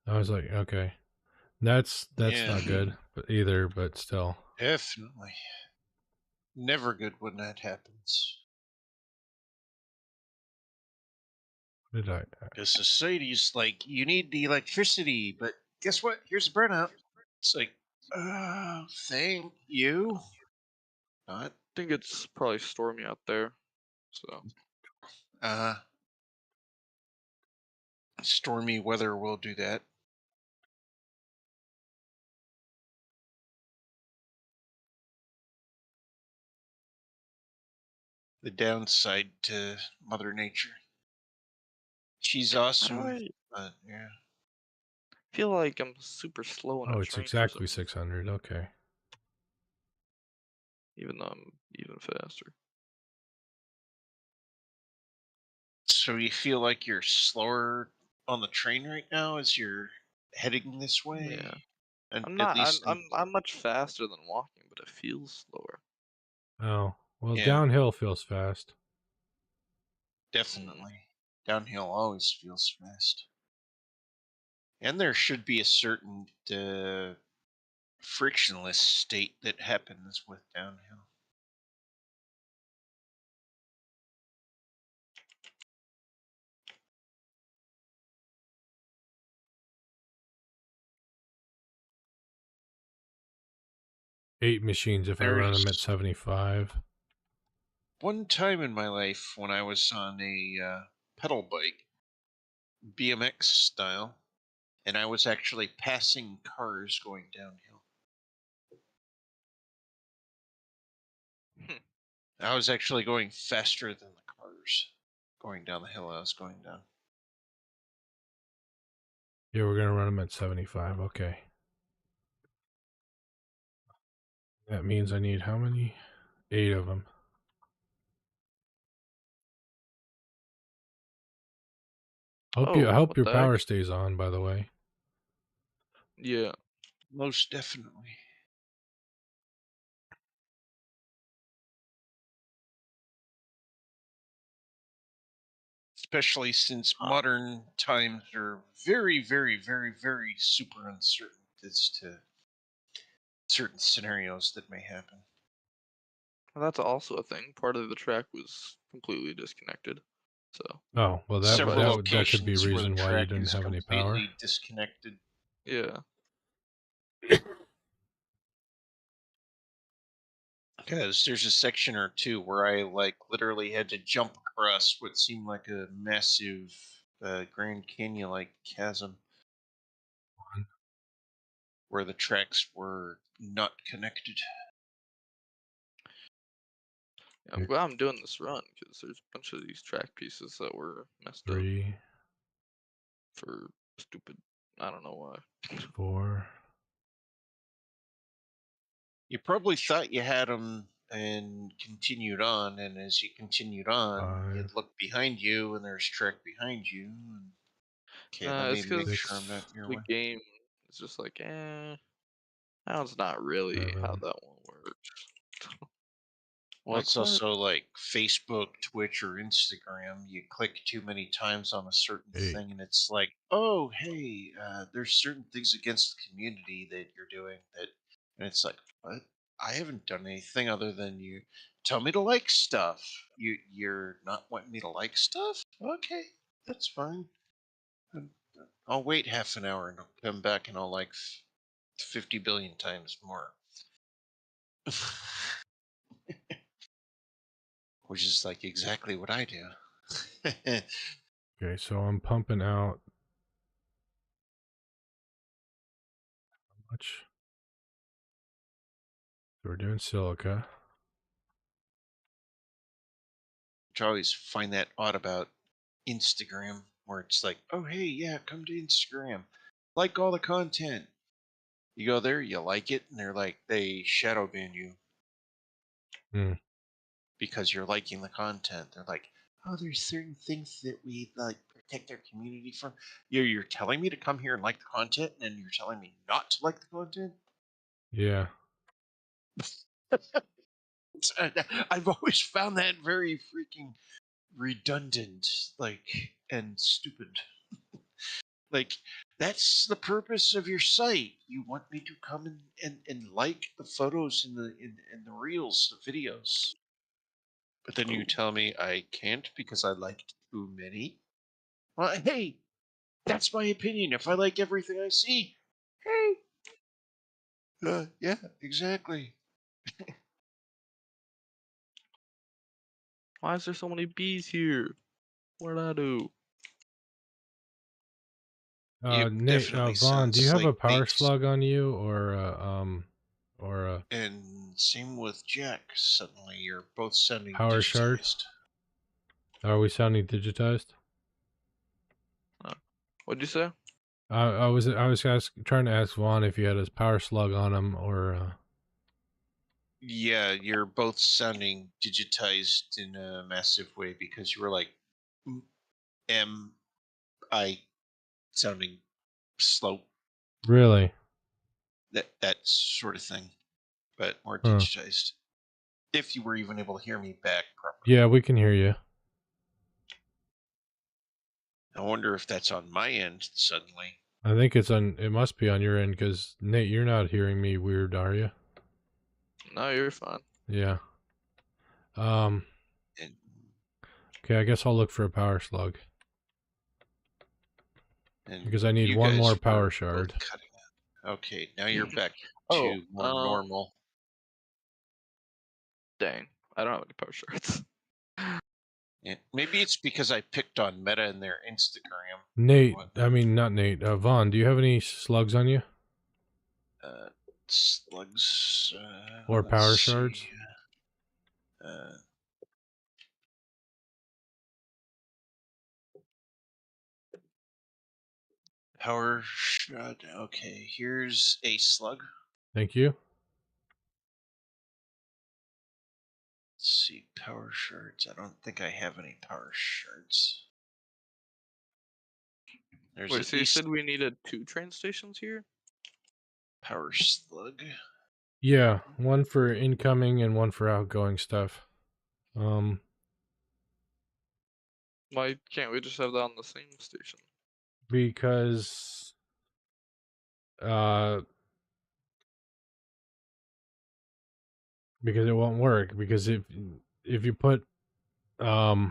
I was like, okay. That's Yeah, not good, but either, but still. definitely. Never good when that happens. What did I? Because society's like, you need the electricity, but guess what? Here's a burnout. It's like, thank you. Not. Think it's probably stormy out there. So Uh, Stormy weather will do that. The downside to Mother Nature. She's why do awesome, I but yeah. feel like I'm super slow on Oh, a it's train for some exactly reason, 600. Okay. even though I'm even faster? So you feel like you're slower on the train right now as you're heading this way? Yeah, And I'm at not. least, I'm much faster than walking, but it feels slower. Oh, well, yeah, downhill feels fast. Mm. definitely. Downhill always feels fast. And there should be a certain frictionless state that happens with downhill. Eight machines if I run them at There's 75. one time in my life when I was on a pedal bike, BMX style, and I was actually passing cars going downhill. Hmm. I was actually going faster than the cars going down the hill I was going down. Yeah, we're going to run them at 75. Okay. That means I need how many? 8 of them. I hope Oh, your what the power heck? stays on, by the way. Yeah. Most definitely. Especially since Uh, modern times are very, very, very, very super uncertain as to certain scenarios that may happen. that's also a thing. Part of the track was completely disconnected. So Oh, well, Several that could be a locations where the reason why you track didn't is have any power. completely disconnected. yeah. Because there's a section or two where I like literally had to jump across what seemed like a massive Grand Canyon like chasm where the tracks were not connected. Yeah, I'm glad I'm doing this run because there's a bunch of these track pieces that were messed up 3, for stupid. I don't know why. 4, You probably thought you had them and continued on, and as you continued on, 5, you'd look behind you and there's track behind you. And, okay, let It's me make because sure I'm not 6, your the way. game is just like, that one's not really how 7, that one works. Well, Like it's what? also like Facebook, Twitch, or Instagram. You click too many times on a certain 8. thing, and it's like, oh, hey, there's certain things against the community that you're doing that, and it's like, what? I haven't done anything other than you tell me to like stuff. You're not wanting me to like stuff? Okay, that's fine. Um, I'll wait half an hour and I'll come back and I'll like 50 billion times more. Which is like exactly what I do. Okay, so I'm pumping out how much? So we're doing silica. Which I always find that odd about Instagram, where it's like, oh, hey, yeah, come to Instagram. Like all the content. You go there, you like it, and they're like, they shadow ban you Hmm. because you're liking the content. They're like, oh, there's certain things that we like protect our community from. You're telling me to come here and like the content, and you're telling me not to like the content? Yeah. I've always found that very freaking redundant, like, and stupid. Like, that's the purpose of your site. You want me to come and like the photos in the reels, the videos. But then you Oh, tell me I can't because I liked too many. Well, hey, that's my opinion. If I like everything I see, hey, yeah, exactly. why is there so many bees here? What did I do? It Nate, definitely Vaughn, do you sounds have like a power bees. slug on you or a And same with Jack. Suddenly, you're both sounding power shard? digitized. Are we sounding digitized? Uh, what'd you say? Trying to ask Vaughn if you had his power slug on him or Yeah, you're both sounding digitized in a massive way because you were like M I sounding slow, really? that sort of thing, but more Huh. digitized. If you were even able to hear me back properly. Yeah, we can hear you. I wonder if that's on my end suddenly. I think it must be on your end because Nate, you're not hearing me weird, are you? No, you're fine. Yeah. Um, And okay, I guess I'll look for a power slug and because I need you one more guys power were both shard. cutting out. Okay, now you're back Oh, to more normal. dang. I don't have any power shards. And maybe it's because I picked on Meta and their Instagram and Nate, I whatnot. mean not Nate. Vaughn, do you have any slugs on you Uh, slugs. or Let's power see. shards? Uh, power shot. Okay, here's a slug. Thank you. Let's see, power shards. I don't think I have any power shards. There's Wait, at so you least said we needed 2 train stations here? Power slug. Yeah, one for incoming and one for outgoing stuff. Why can't we just have that on the same station? Because because it won't work. Because if you put yeah,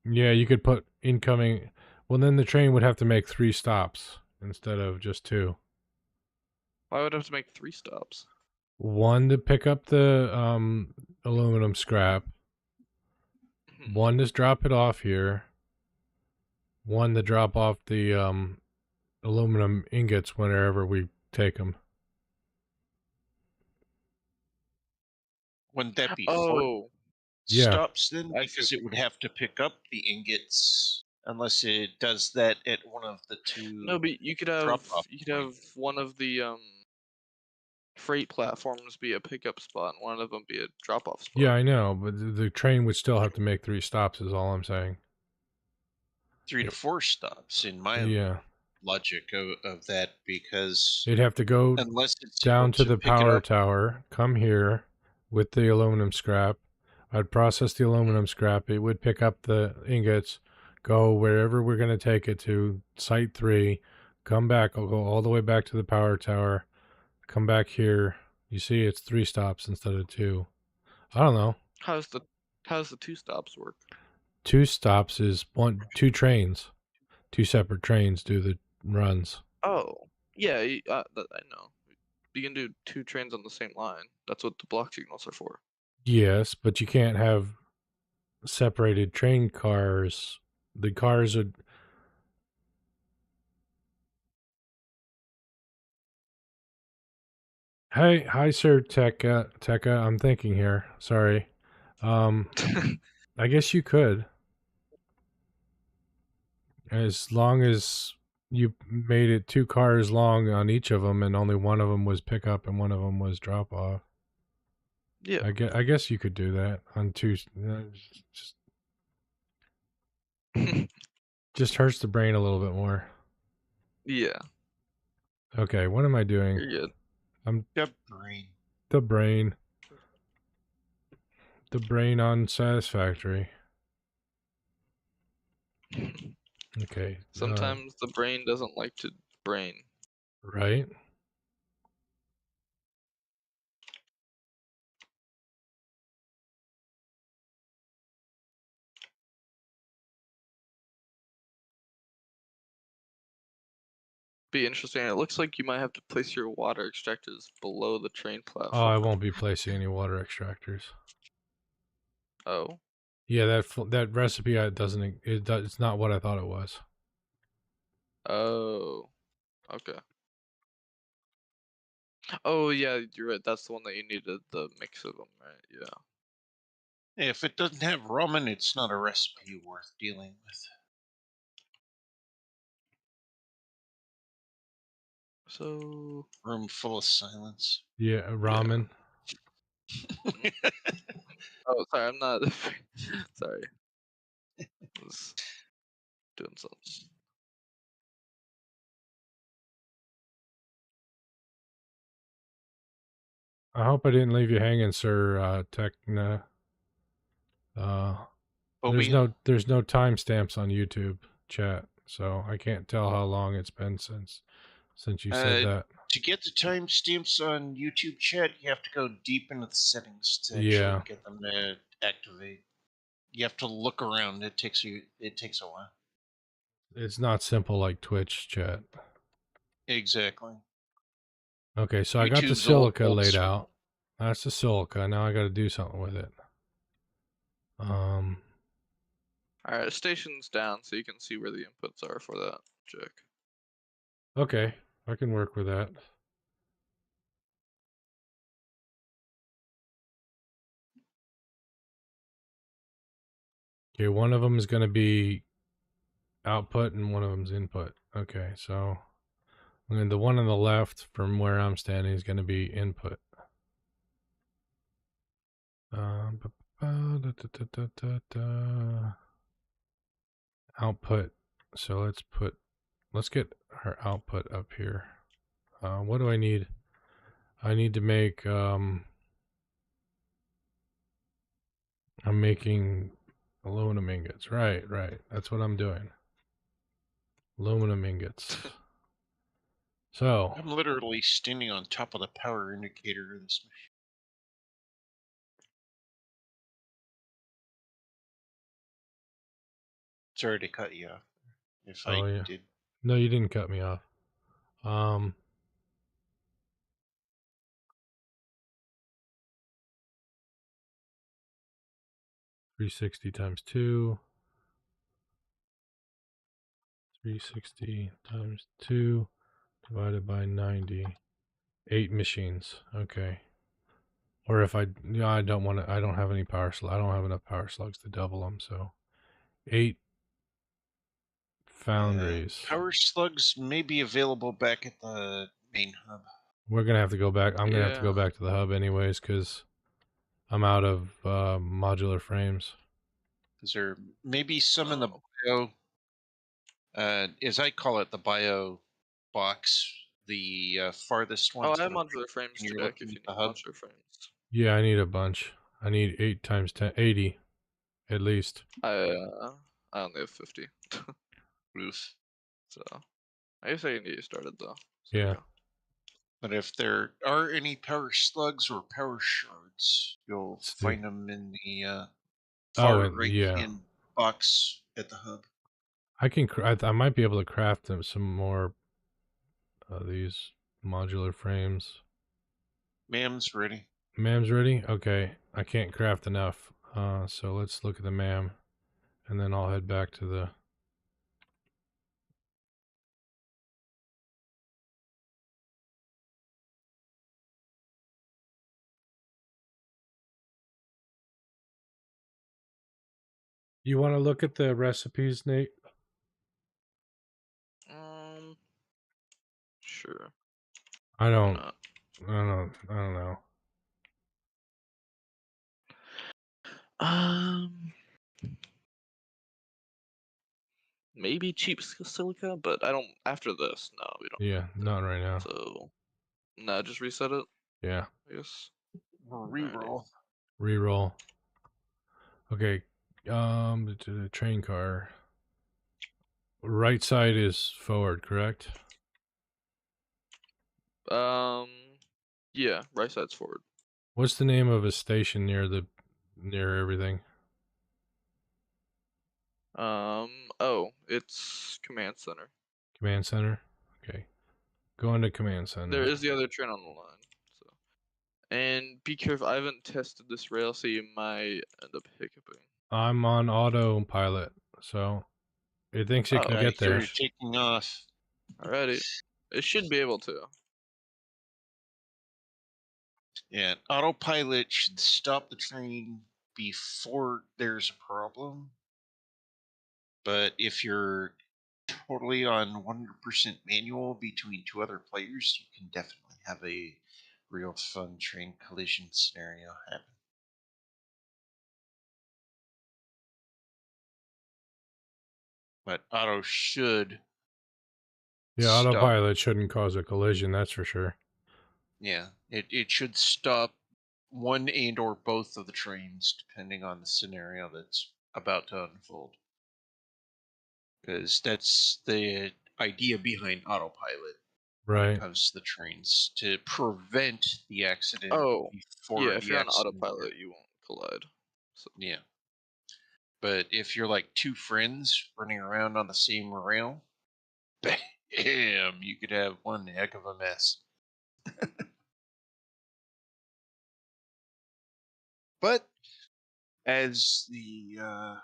you could put incoming. Well, then the train would have to make 3 stops instead of just 2. Why would I have to make 3 stops? One to pick up the aluminum scrap. One to drop it off here. One to drop off the aluminum ingots whenever we take them. Wouldn't that be 4 Oh, Yeah. stops then? I see Because what it would have to pick up the ingots unless it does that at one of the 2 no, but you could have drop-off points. one of the freight platforms be a pickup spot and one of them be a drop-off spot. Yeah, I know, but the train would still have to make 3 stops is all I'm saying. 3 to 4 stops in my Yeah. logic of that, because It'd have to go unless it's able down to to the pick it power up. tower, come here with the aluminum scrap. I'd process the aluminum scrap. It would pick up the ingots, go wherever we're going to take it to, site 3, come back. I'll go all the way back to the power tower, come back here. You see, it's 3 stops instead of 2. I don't know. How's the 2 stops work? 2 stops is 2 trains. 2 separate trains do the runs. Oh, yeah, I know. You can do 2 trains on the same line. That's what the block signals are for. Yes, but you can't have separated train cars. The cars are. Hey, hi, sir, Tekka. I'm thinking here. Sorry. I guess you could, as long as you made it 2 cars long on each of them, and only one of them was pickup and one of them was drop off. Yeah. I guess you could do that on 2. Just hurts the brain a little bit more. Yeah, Okay, what am I doing? you're good. I'm The brain. the brain. The brain on Satisfactory. Okay. Sometimes the brain doesn't like to brain. Right. Be interesting. It looks like you might have to place your water extractors below the train Oh, I platform. won't be placing any water extractors. Oh. Yeah, that recipe it's not what I thought it was. Oh. Okay. Oh yeah, you're right. That's the one that you needed the mix of them, right? Yeah. If it doesn't have ramen, it's not a recipe worth dealing with. So. Room full of silence. Yeah, ramen. Oh, sorry. I'm not. Sorry. I was doing something. I hope I didn't leave you hanging, sir. Techna. There's Phobia? no timestamps on YouTube chat, so I can't tell how long it's been since you said that. To get the timestamps on YouTube chat, you have to go deep into the settings to actually Yeah. get them to activate. You have to look around. It takes a while. It's not simple like Twitch chat. Exactly. Okay, so I got the YouTube's silica old laid school. out. That's the silica. Now I got to do something with it. All right, station's down, so you can see where the inputs are for that check. Okay, I can work with that. Okay, one of them is going to be output and one of them's input. Okay, so the one on the left from where I'm standing is going to be input. Output. So let's get our output up here. What do I need? I need to make I'm making aluminum ingots. Right. That's what I'm doing. Aluminum ingots. So I'm literally standing on top of the power indicator of this machine. Sorry to cut you off. If oh I yeah. did, No, you didn't cut me off. 360 times 2. 360 times 2 divided by 90. 8 machines. Okay. Or if I don't want to, I don't have any power slug. I don't have enough power slugs to double them, so 8 foundries. power slugs may be available back at the main hub. We're gonna have to go back. I'm gonna have to go Yeah. back to the hub anyways, because I'm out of modular frames. Is there maybe some in the Oh. bio, as I call it, the bio box, the farthest one Oh, to I have the right modular frames when too, you're Deck, looking if at you the need hub modular frames. Yeah, I need a bunch. I need 8 times 10, 80 at least. I only have 50. roof? So I guess I can get you started though. So there you Yeah. go. But if there are any power slugs or power shards, you'll Let's see. find them in the Oh, far and right yeah, hand box at the hub. I can. I might be able to craft them some more these modular frames. Ma'am's ready. Mam's ready? Okay. I can't craft enough. So let's look at the mam, and then I'll head back to the. You want to look at the recipes, Nate? Sure. I Why don't. not? I don't know. Um, maybe cheap silica, but I don't. After this, no, we don't Yeah, need it. not right now. So, nah, just reset it. Yeah. I guess. Alrighty. Reroll. Reroll. Okay. To the train car. Right side is forward, correct? Yeah, right side's forward. What's the name of a station near everything? Oh, it's command center. Command center. Okay. Go into command There center. is the other train on the line. So, and be careful. I haven't tested this rail, so you might end up hiccuping. I'm on autopilot, so it thinks it Oh, can get You're there. sheesh. taking off. Alrighty. It should be able to. Yeah, autopilot should stop the train before there's a problem. But if you're totally on 100% manual between two other players, you can definitely have a real fun train collision scenario happen. But auto should Yeah, stop. autopilot shouldn't cause a collision, that's for sure. Yeah, it should stop one and or both of the trains depending on the scenario that's about to unfold. Because that's the idea behind autopilot when it Right. comes to the trains, to prevent the accident Oh, yeah. before If the you're on accident autopilot, occurs. you won't collide. So, Yeah. But if you're like two friends running around on the same rail, bam, you could have one heck of a mess. But as the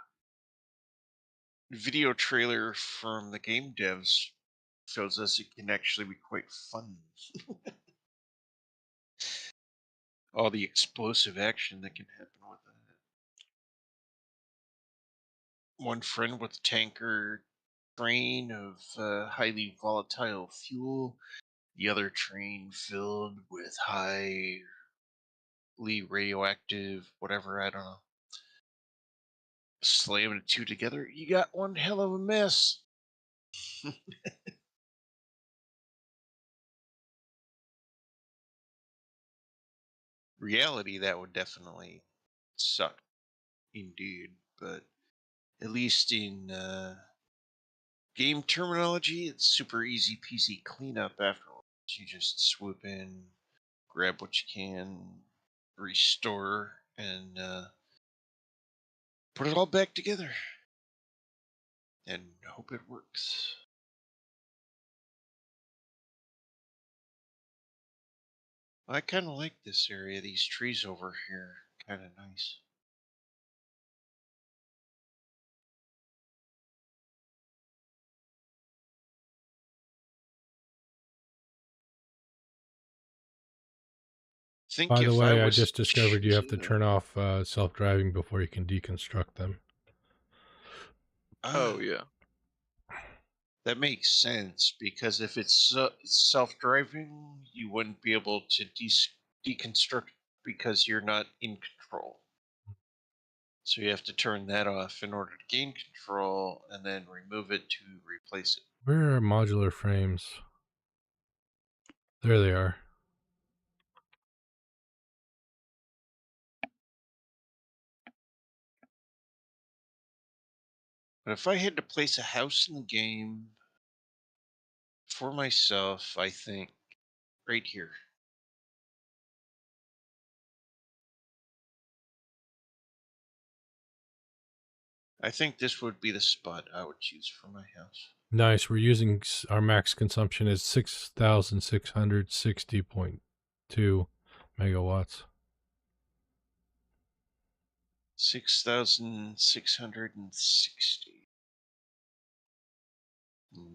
video trailer from the game devs shows us, it can actually be quite fun. All the explosive action that can happen with that. One friend with a tanker train of highly volatile fuel, the other train filled with highly radioactive, whatever, I don't know. Slamming the two together, you got one hell of a mess. reality, that would definitely suck indeed. But at least in game terminology, it's super easy peasy cleanup afterwards. You just swoop in, grab what you can, restore, and put it all back together and hope it works. I kind of like this area. These trees over here, kind of nice. Think By the if I way, I was just discovered you have to choosing turn off self-driving before you can deconstruct them. Oh ah, yeah. that makes sense because if it's self-driving, you wouldn't be able to deconstruct because you're not in control. So you have to turn that off in order to gain control, and then remove it to replace it. Where are modular frames? There they are. But if I had to place a house in the game for myself, I think right here. I think this would be the spot I would choose for my house. Nice. We're using our max consumption is 6,660.2 megawatts. 6,660.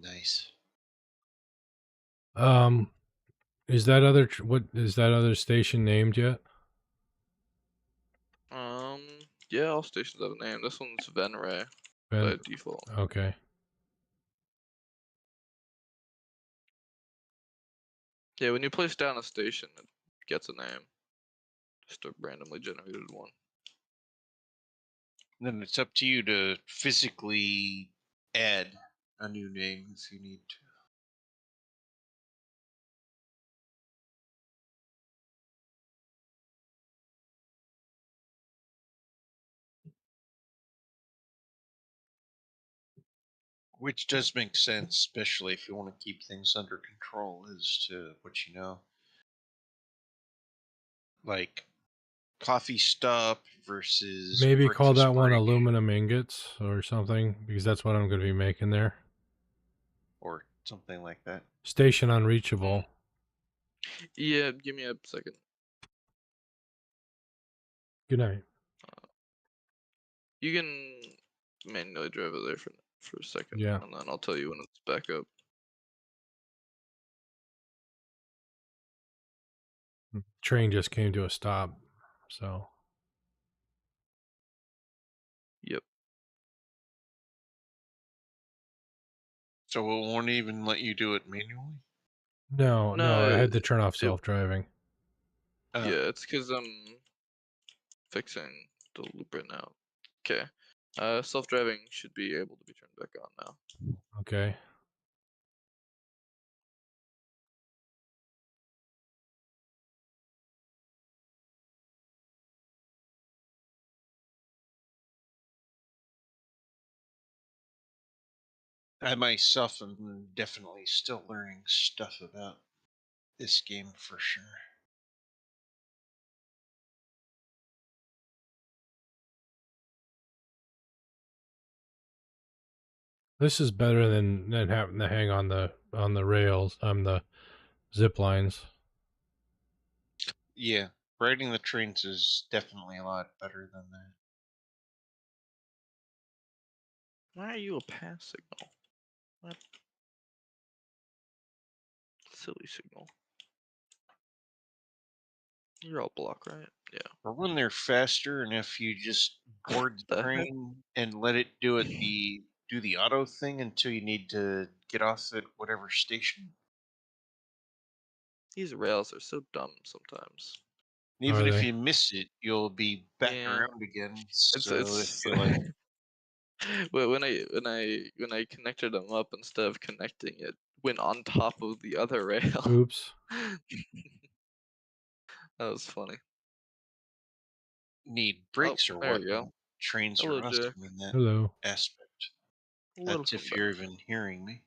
Nice. Um, is that other what is that other station named yet? Yeah, all stations have a name. This one's Venray Ben. by default. Okay. Yeah, when you place down a station, it gets a name. Just a randomly generated one. Then it's up to you to physically add a new name if you need to. Which does make sense, especially if you want to keep things under control as to what you know. Like coffee stop versus Maybe call breakfast that one break aluminum ingots or something because that's what I'm going to be making there. or something like that. Station unreachable. Yeah, give me a second. Good night. You can manually drive it there for a second, Yeah. and then I'll tell you when it's back up. Train just came to a stop. So Yep. So it won't even let you do it manually? no, I No, had to turn off it, self-driving. Uh, yeah, it's because I'm fixing the loop right now. Okay. Self-driving should be able to be turned back on now. Okay. I myself am definitely still learning stuff about this game for sure. This is better than having to hang on the rails, the zip lines. Yeah, riding the trains is definitely a lot better than that. Why are you a pass signal? What? Silly signal. You're all block, right? Yeah. Or when they're faster, and if you just board the The heck? train and let it do the auto thing until you need to get off at whatever station. These rails are so dumb sometimes. And even Are if they? you miss it, you'll be back Yeah. around again. It's So if it's you like, Well, when I connected them up instead of connecting it, went on top of the other rail. Oops. That was funny. need Oh, brakes or there what? you go. Trains Hello, are Jack. awesome in that Hello. aspect. That's Welcome if back. you're even hearing me.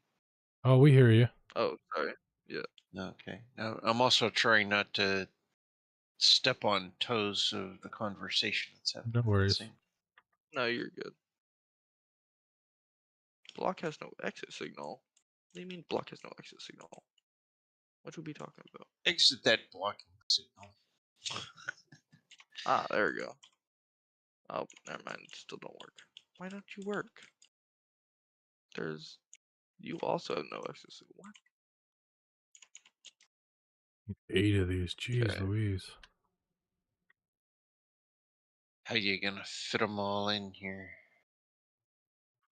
Oh, we hear you. Oh, sorry. Yeah. Okay. Now, I'm also trying not to step on toes of the conversation that's happening No at the worries. same. No, you're good. Block has no exit signal. What do you mean block has no exit signal? What would we be talking about? Exit that blocking signal. Ah, there we go. Oh, never mind. It still don't work. Why don't you work? There's. You also have no exit signal. What? 8 of these. Jeez Okay. Louise. How you gonna fit them all in here?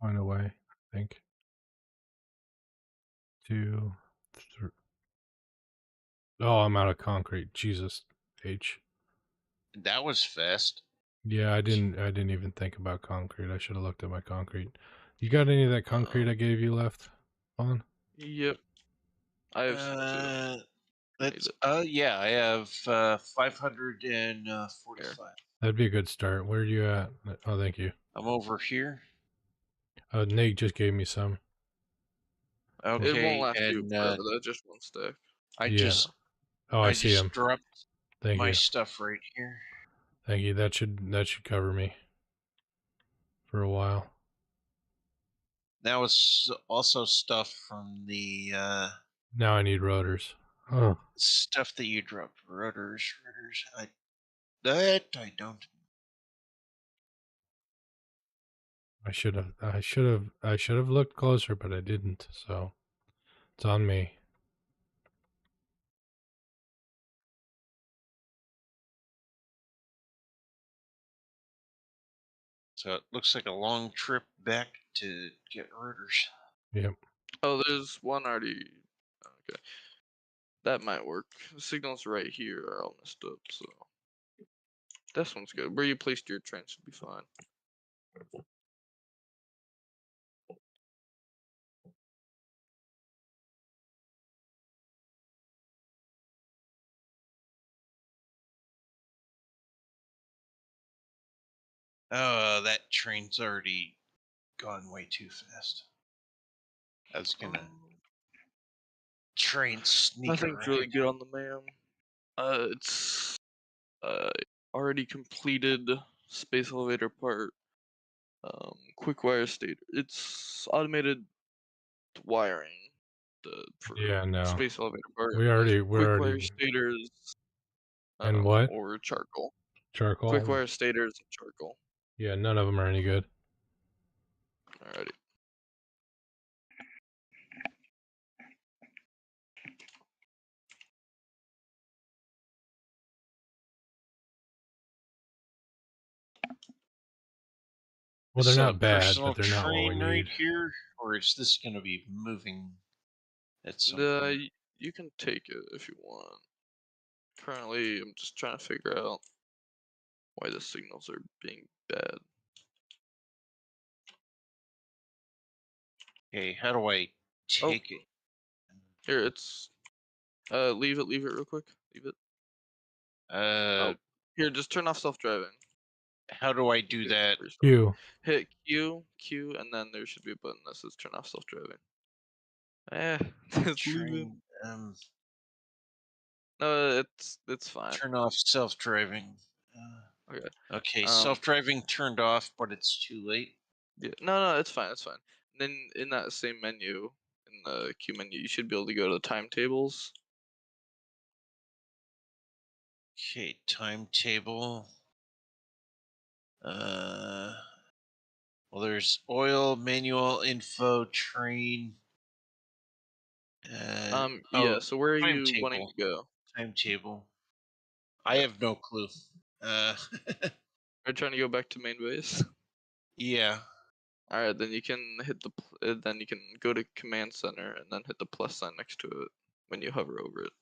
Find a way, I think. 2, 3. Oh, I'm out of concrete. Jesus H. That was fast. Yeah, I didn't even think about concrete. I should have looked at my concrete. You got any of that concrete I gave you left, Vaughn? Yep. I have some too. Uh, I need let's. it. Yeah, I have Here. 545. That'd be a good start. Where are you at? Oh, thank you. I'm over here. Nate just gave me some. It won't Okay, last you and forever. That's just one stack. I Yeah. just Oh, I I see just him. dropped Thank my you. stuff right here. Thank you. That should cover me for a while. That was also stuff from the Now I need rotors. Oh, stuff that you dropped. Rotors. I don't. I should have looked closer, but I didn't. So it's on me. So it looks like a long trip back to get rotors. Yep. Oh, there's one already. Okay. That might work. The signals right here are all messed up, so. This one's good. Where you placed your train should be fine. Oh, that train's already gone way too fast. I was gonna train sneak Nothing's around. really good on the man. It's already completed space elevator part. Quick wire stator. It's automated wiring. For Yeah. No. space elevator part. We're Quick wire already. stators. And what? Or charcoal. Quick Charcoal. wire stators and charcoal. Yeah. None of them are any good. Alrighty. Well, they're Is a not bad, but personal they're not what we train right need. here, or is this gonna be moving at some The point? you can take it if you want. Currently, I'm just trying to figure out why the signals are being bad. Okay, how do I Oh, take it? here it's. Leave it real quick. Leave it. Uh, Oh, here, just turn off self-driving. how do I do Here, that? restart. You. Hit Q, and then there should be a button that says turn off self-driving. Just leave it. Train, No, it's fine. turn off self-driving. Okay. Okay, Um, self-driving turned off, but it's too late. yeah. No, it's fine. It's fine. And then in that same menu, in the Q menu, you should be able to go to timetables. Okay, timetable. Well, there's oil, manual, info, train. Yeah. Oh, So where are you wanting timetable. to go? Timetable. I Okay. have no clue. Uh, Are you trying to go back to main base? yeah. All right, then you can hit then you can go to command center and then hit the plus sign next to it when you hover over it,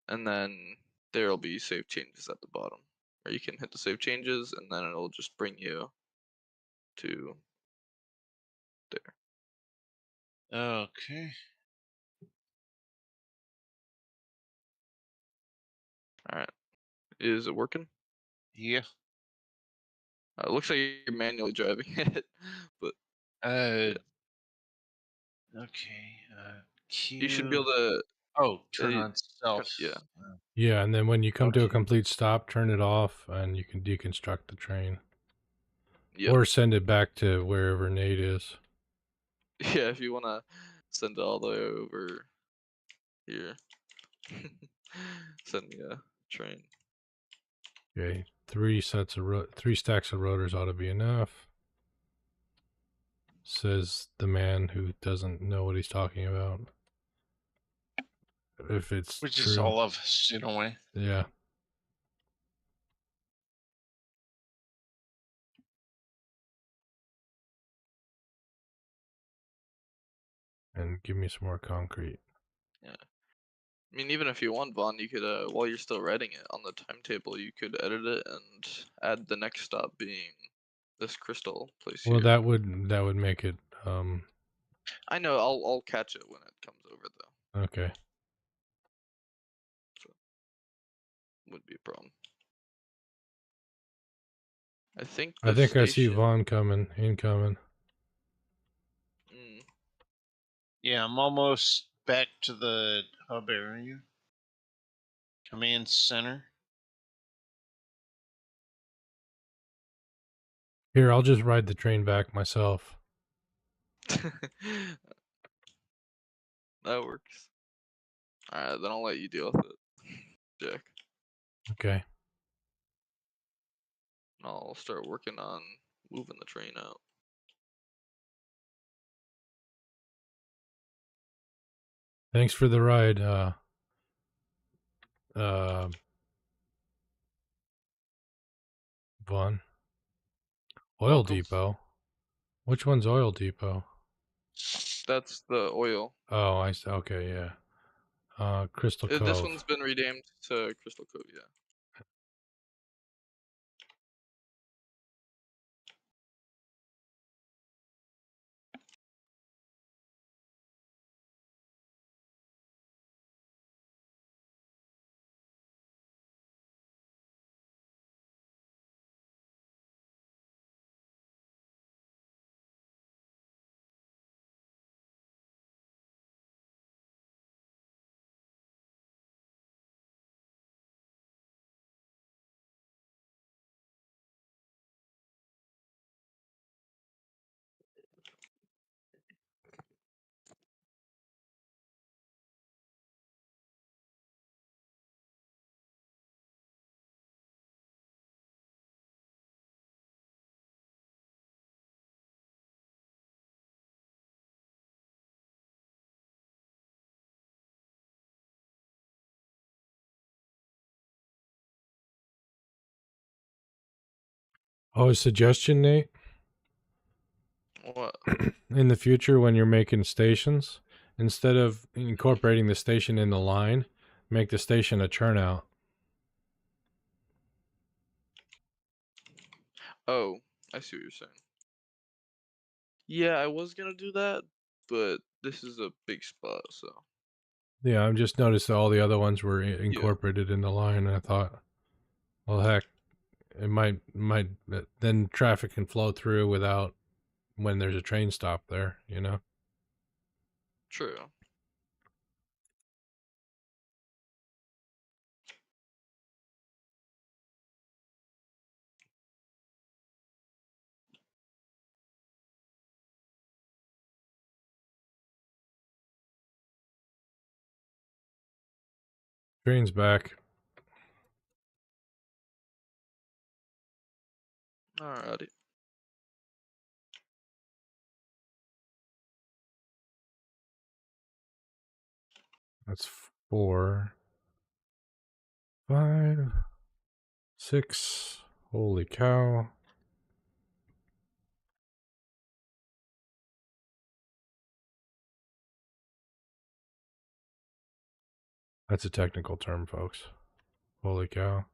and then there'll be save changes at the bottom, or you can hit the save changes and then it'll just bring you to there. Okay. All right, is it working? Yeah. It looks like you're manually driving it, but Uh, yeah, okay. you should be Q. able to. Oh, turn Uh, on self. yeah. Yeah, and then when you come to a Okay. complete stop, turn it off, and you can deconstruct the train. Yep. Or send it back to wherever Nate is. Yeah, if you wanna send it all the way over here, send me a train. Okay, 3 stacks of rotors ought to be enough. Says the man who doesn't know what he's talking about. If it's Which is true. all of us in a way. Yeah. And give me some more concrete. Yeah. I mean, even if you want, Vaughn, you could, while you're still writing it on the timetable, you could edit it and add the next stop being this crystal place Well, here. that would make it I know. I'll catch it when it comes over though. okay. So wouldn't be a problem. I think I the think I see station. Vaughn incoming. Mm, Yeah, I'm almost back to the hub area. Command center. Here, I'll just ride the train back myself. that works. Alright, then I'll let you deal with it, Jack. Okay. And I'll start working on moving the train out. Thanks for the ride, uh Vaughn. Oil Welcome. Depot? Which one's Oil Depot? That's the oil. Oh, okay, yeah. Crystal This Cove. one's been renamed to Crystal Cove, yeah. Oh, a suggestion, Nate? What? In the future, when you're making stations, instead of incorporating the station in the line, make the station a churnout. Oh, I see what you're saying. Yeah, I was gonna do that, but this is a big spot, so. Yeah, I've just noticed that all the other ones were Yeah, incorporated in the line, and I thought, well, heck, it might then traffic can flow through without when there's a train stop there, you know? true. Train's back. Alrighty. That's 4, 5, 6. Holy cow. That's a technical term, folks. Holy cow.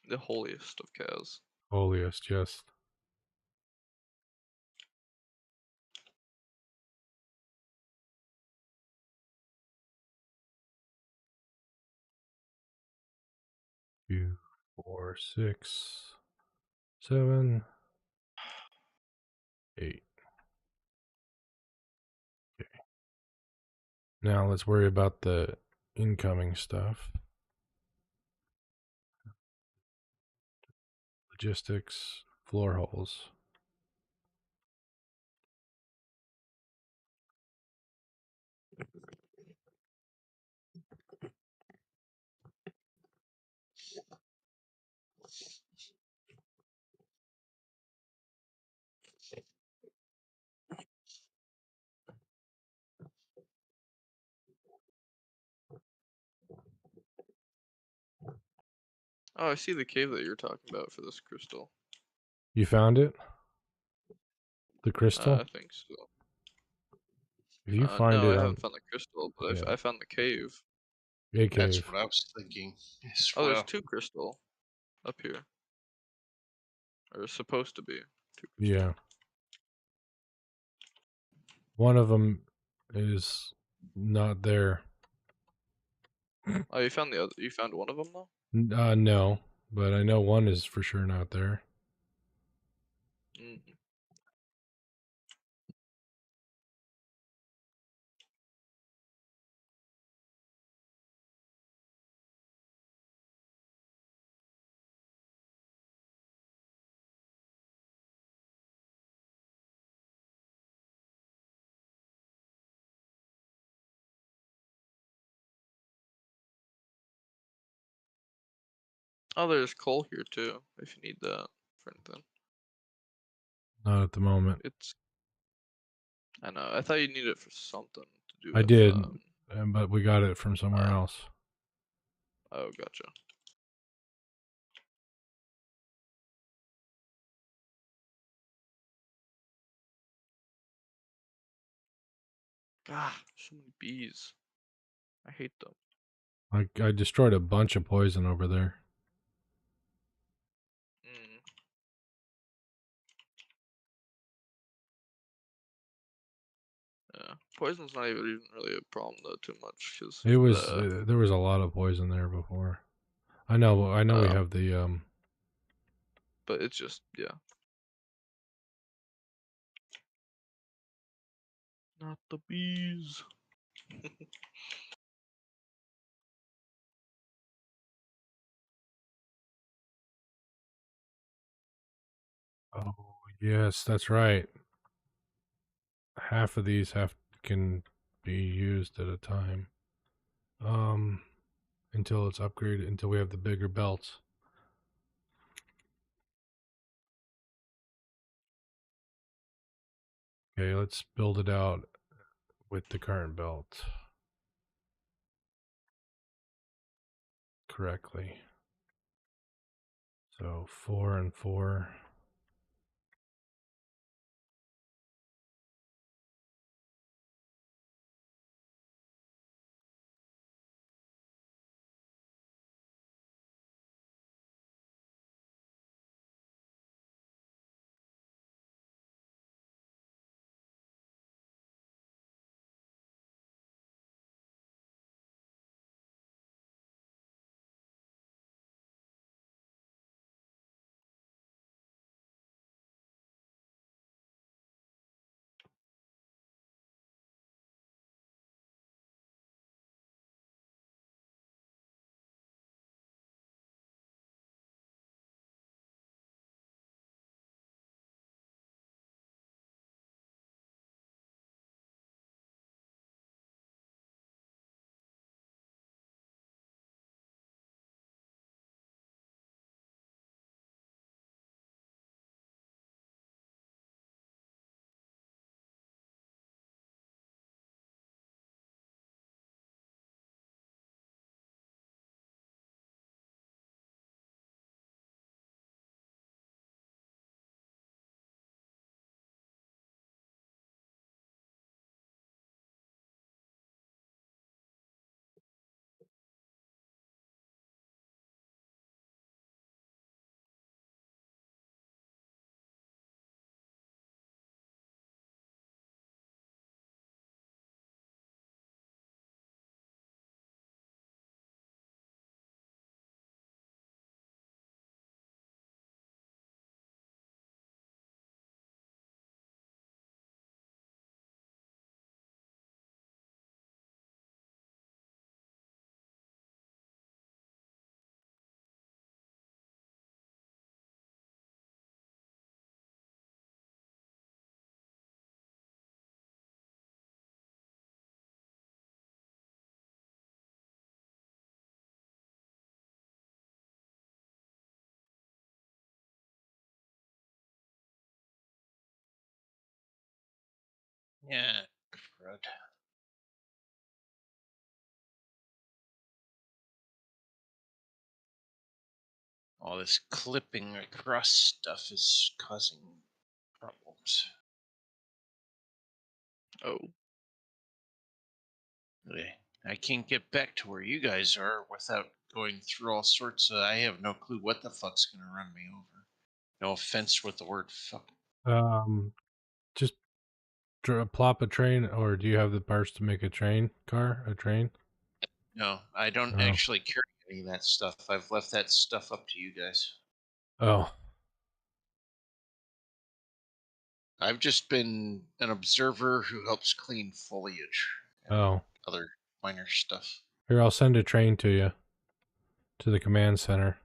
The holiest of cows. Holiest, yes. 4, 6, 7, 8. Okay. Now let's worry about the incoming stuff. Logistics, floor holes. Oh, I see the cave that you're talking about for this crystal. You found it? The crystal? I think so. If you find No, it I on, haven't found the crystal, but yeah, I found the cave. a That's cave. what I was thinking as Oh, there's well. 2 crystal up here. Or supposed to be 2 crystal. Yeah. One of them is not there. Oh, you found the other. You found one of them though. No, but I know one is for sure not there. Mm. Oh, there's coal here too. If you need that for anything, Not at the moment. it's. I know. I thought you needed it for something to do I with. did, but we got it from somewhere Uh, else. oh, gotcha. God, so many bees. I hate them. I destroyed a bunch of poison over there. Mm. Yeah, poison's not even really a problem though too much because It was the. there was a lot of poison there before. I know we Uh, have the but it's just yeah. Not the bees. oh yes, that's right. Half of these can be used at a time. Until it's upgraded, until we have the bigger belts. Okay, let's build it out with the current belt correctly. So 4 and 4. Yeah, crud. All this clipping across stuff is causing problems. Oh, I can't get back to where you guys are without going through all sorts of. I have no clue what the fuck's gonna run me over. No offense with the word fuck. Just plop a train, or do you have the parts to make a train car? A train? No, I don't Oh. actually carry any of that stuff. I've left that stuff up to you guys. Oh. I've just been an observer who helps clean foliage and Oh. other minor stuff. Here, I'll send a train to you, to the command center.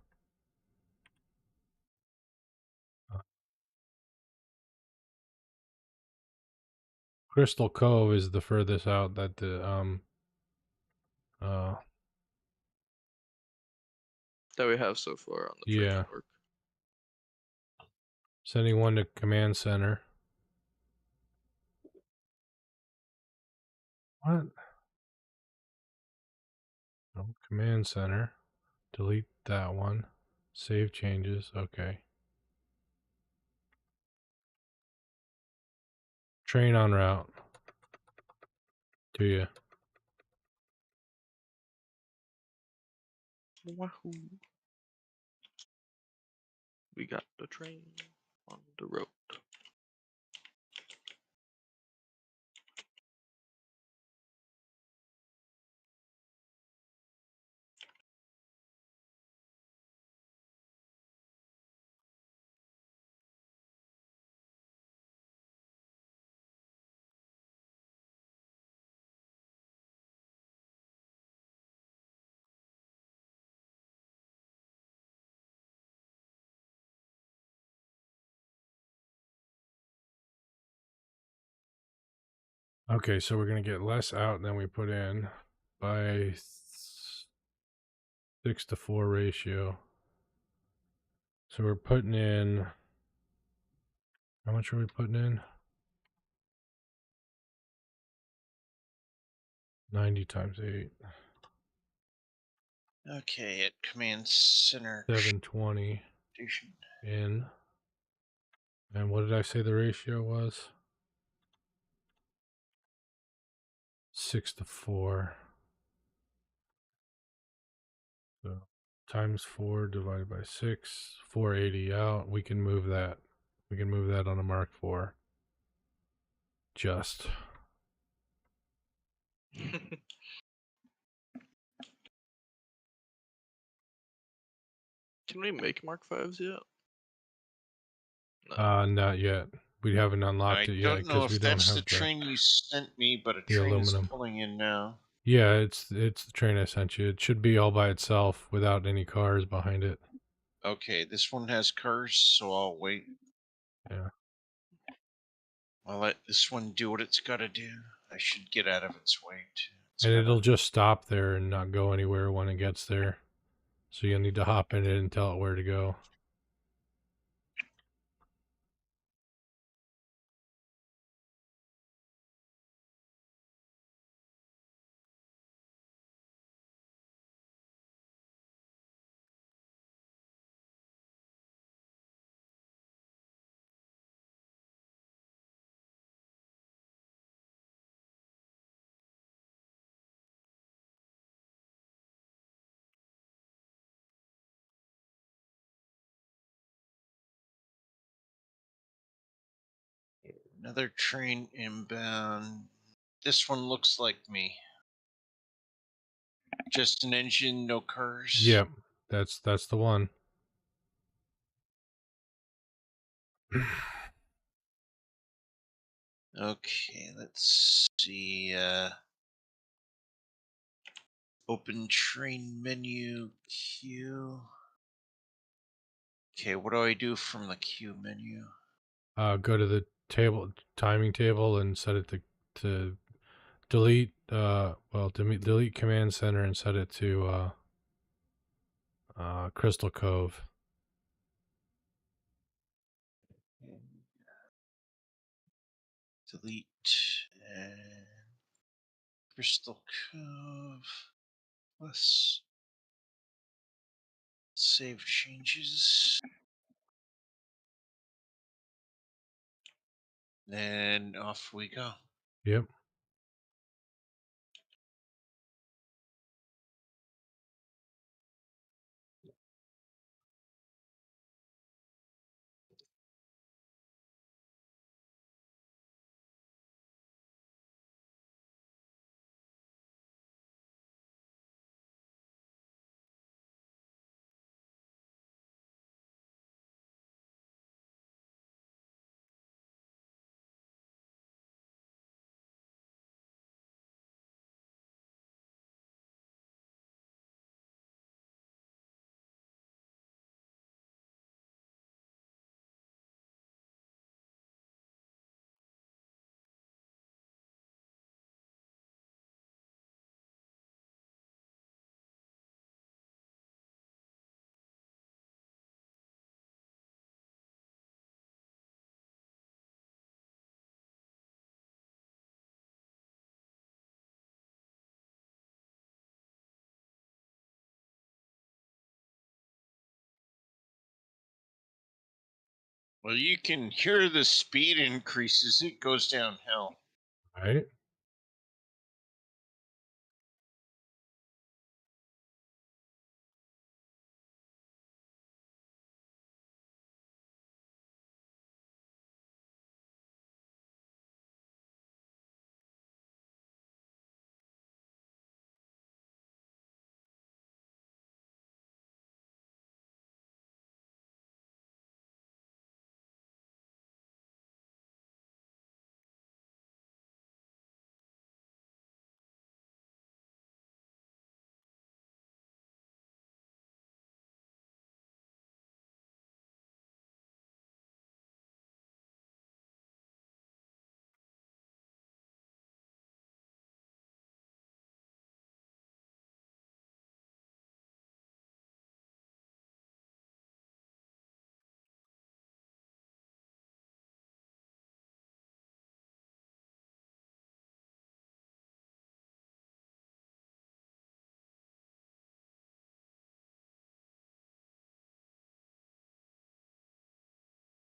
Crystal Cove is the furthest out that the that we have so far on the train yeah. network. Sending one to command center. What? Oh, command center. Delete that one. Save changes. Okay. Train en route to you. Wahoo! We got the train on the road. Okay, so we're going to get less out than we put in by 6-4 ratio. So we're putting in, how much are we putting in? 90 times 8. Okay, at command center 720 station. in. And what did I say the ratio was? 6-4. So times 4 divided by 6, 480 out. We can move that. We can move that on a Mark IV. Just. Can we make Mark Vs yet? No. Not yet. We haven't unlocked I it yet don't know because we if don't that's the have train you sent me, but a the train is aluminum. pulling in now. Yeah, it's the train I sent you. It should be all by itself without any cars behind it. Okay, this one has cars, so I'll wait. Yeah. I'll let this one do what it's got to do. I should get out of its way, too. And it'll just stop there and not go anywhere when it gets there. So you'll need to hop in it and tell it where to go. Another train inbound. This one looks like me. Just an engine, no cars. Yep, that's the one. Okay, let's see. Open train menu, queue. Okay, what do I do from the queue menu? Go to the timing table, and set it to delete. Delete command center and set it to Crystal Cove. Delete And Crystal Cove. Let's save changes. Then off we go. Yep. Well, you can hear the speed increase as it goes downhill. Right.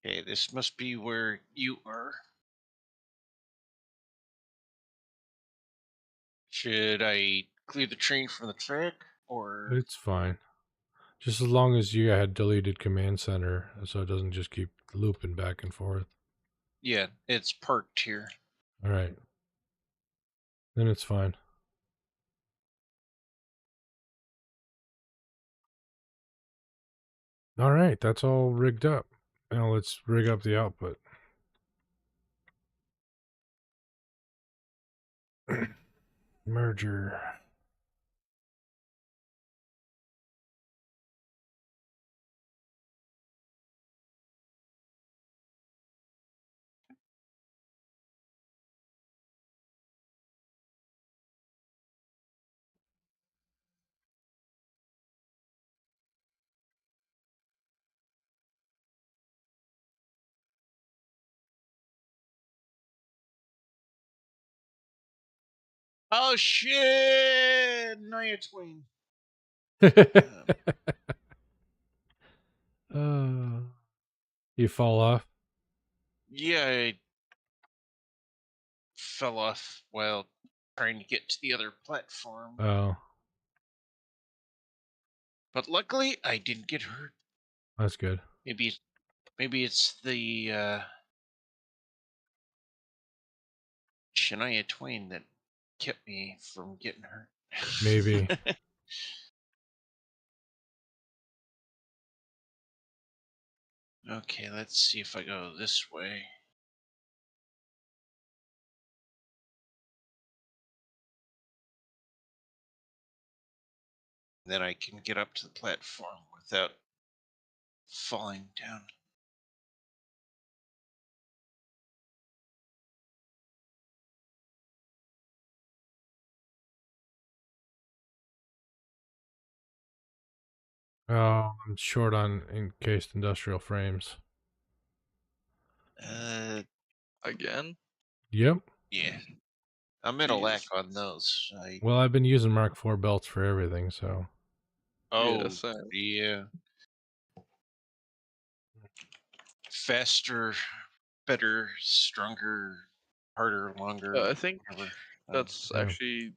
Okay, this must be where you are. Should I clear the train from the track, or It's fine. Just as long as you had deleted command center so it doesn't just keep looping back and forth. yeah, it's parked here. All right. Then it's fine. All right, that's all rigged up. Now let's rig up the output. Merger. Oh shit! Naya Twain. Um, You fall off. yeah, I fell off while trying to get to the other platform. Oh, But luckily, I didn't get hurt. that's good. Maybe it's the Shania Twain that kept me from getting hurt. Maybe. Okay, let's see if I go this way. Then I can get up to the platform without falling down. Oh, I'm short on encased industrial frames. Uh, Again? Yep. yeah. I'm at a lack Jesus. on those. Well, I've been using Mark IV belts for everything, so Yeah, Oh, same. yeah. Faster, better, stronger, harder, longer, I think whatever. that's yeah. actually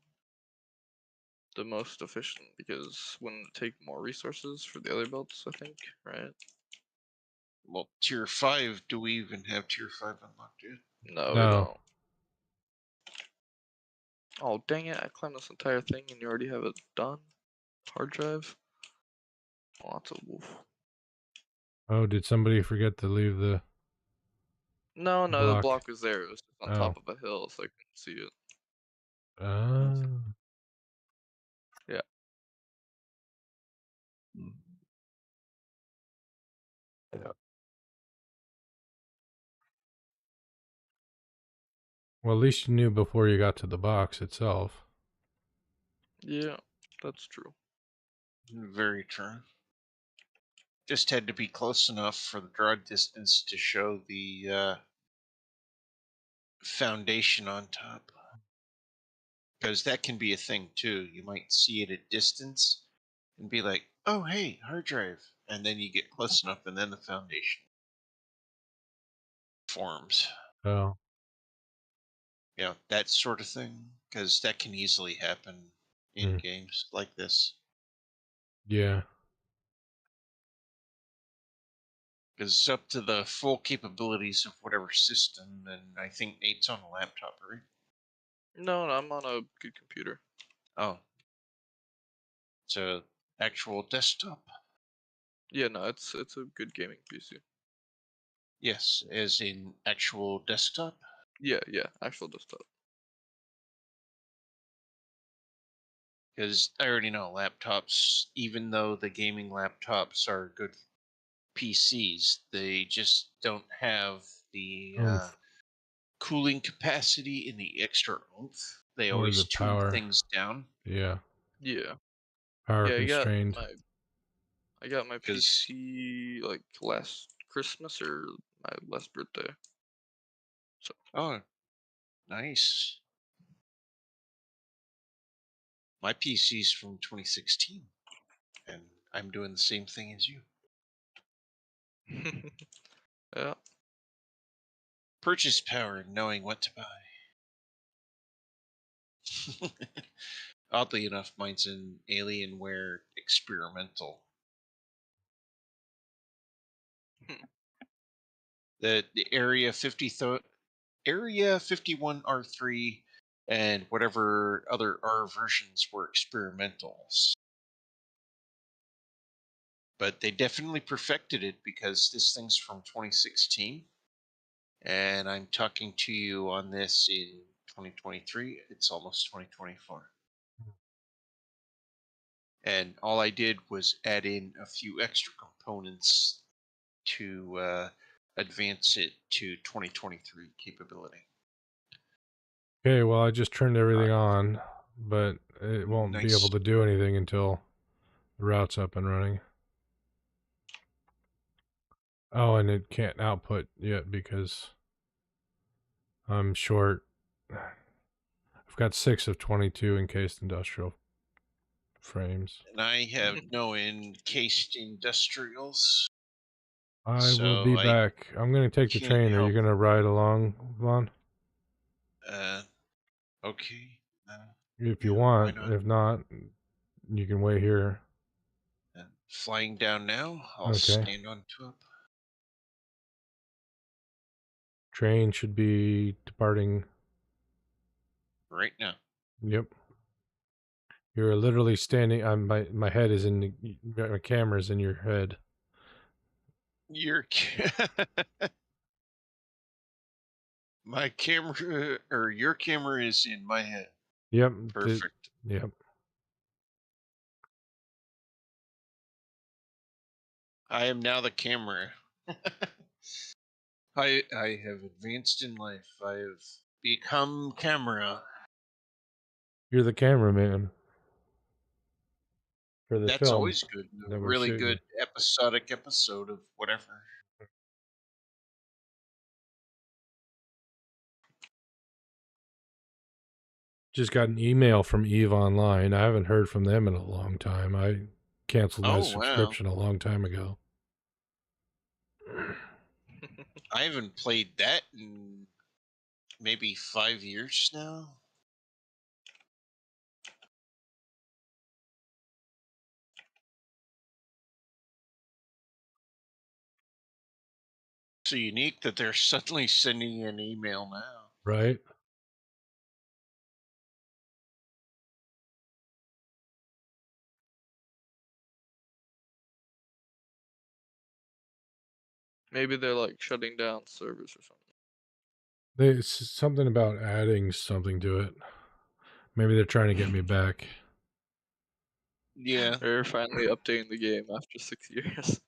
the most efficient because wouldn't it take more resources for the other belts, I think, right? Well, tier 5, do we even have tier 5 unlocked yet? No, we No. don't. Oh, dang it, I climbed this entire thing and you already have it done? Hard drive? Oh, that's a wolf. Oh, did somebody forget to leave the No, no, the block? block was there. It was just on Oh. top of a hill, so I couldn't see it. Ah. Yeah. Yeah. Well, at least you knew before you got to the box itself. Yeah, that's true. Very true. Just had to be close enough for the draw distance to show the foundation on top. Because that can be a thing too. You might see it at distance and be like, oh, hey, hard drive. And then you get close enough and then the foundation forms. Oh. You know, that sort of thing. Because that can easily happen in Mm. games like this. Yeah. Because it's up to the full capabilities of whatever system. And I think Nate's on a laptop, right? No, I'm on a good computer. Oh, it's a actual desktop. Yeah, no, it's a good gaming PC. Yes, as in actual desktop. Yeah, yeah, actual desktop. Because I already know laptops, even though the gaming laptops are good PCs, they just don't have the Oomph. cooling capacity and the extra oomph. They Or always the tune power. things down. Yeah. Yeah. Power Yeah, constrained. I got my Because, PC like last Christmas or my last birthday. So oh, nice. My PC's from 2016, and I'm doing the same thing as you. yeah. Purchase power and knowing what to buy. Oddly enough, mine's an Alienware experimental. Hmm. The Area 51R3 and whatever other R versions were experimentals. But they definitely perfected it because this thing's from 2016 and I'm talking to you on this in 2023. It's almost 2024. And all I did was add in a few extra components to advance it to 2023 capability. Okay, well, I just turned everything Uh, on, but it won't be able nice. to do anything until the route's up and running. Oh, and it can't output yet because I'm short. I've got 6 of 22 encased industrial frames. And I have no encased industrials, I will so be I back. I'm going to take the can't train. Are you help. going to ride along, Vaughn? Uh, okay. If you Yeah, why want. not? If not, you can wait here. Flying down now. I'll Okay. stand on top. Train should be departing. Right now. Yep. You're literally standing. My head is in my camera's in your head. Your my camera or your camera is in my head. Yep. Perfect. Yep. I am now the camera. I have advanced in life. I have become camera. You're the cameraman for the That's film always good. A that we're really shooting. good episodic episode of whatever. Just got an email from Eve Online. I haven't heard from them in a long time. I canceled my Oh wow. subscription a long time ago. I haven't played that in maybe 5 years now. So unique that they're suddenly sending you an email now. Right? Maybe they're like shutting down servers or something. It's something about adding something to it. Maybe they're trying to get me back. Yeah. They're finally updating the game after 6 years.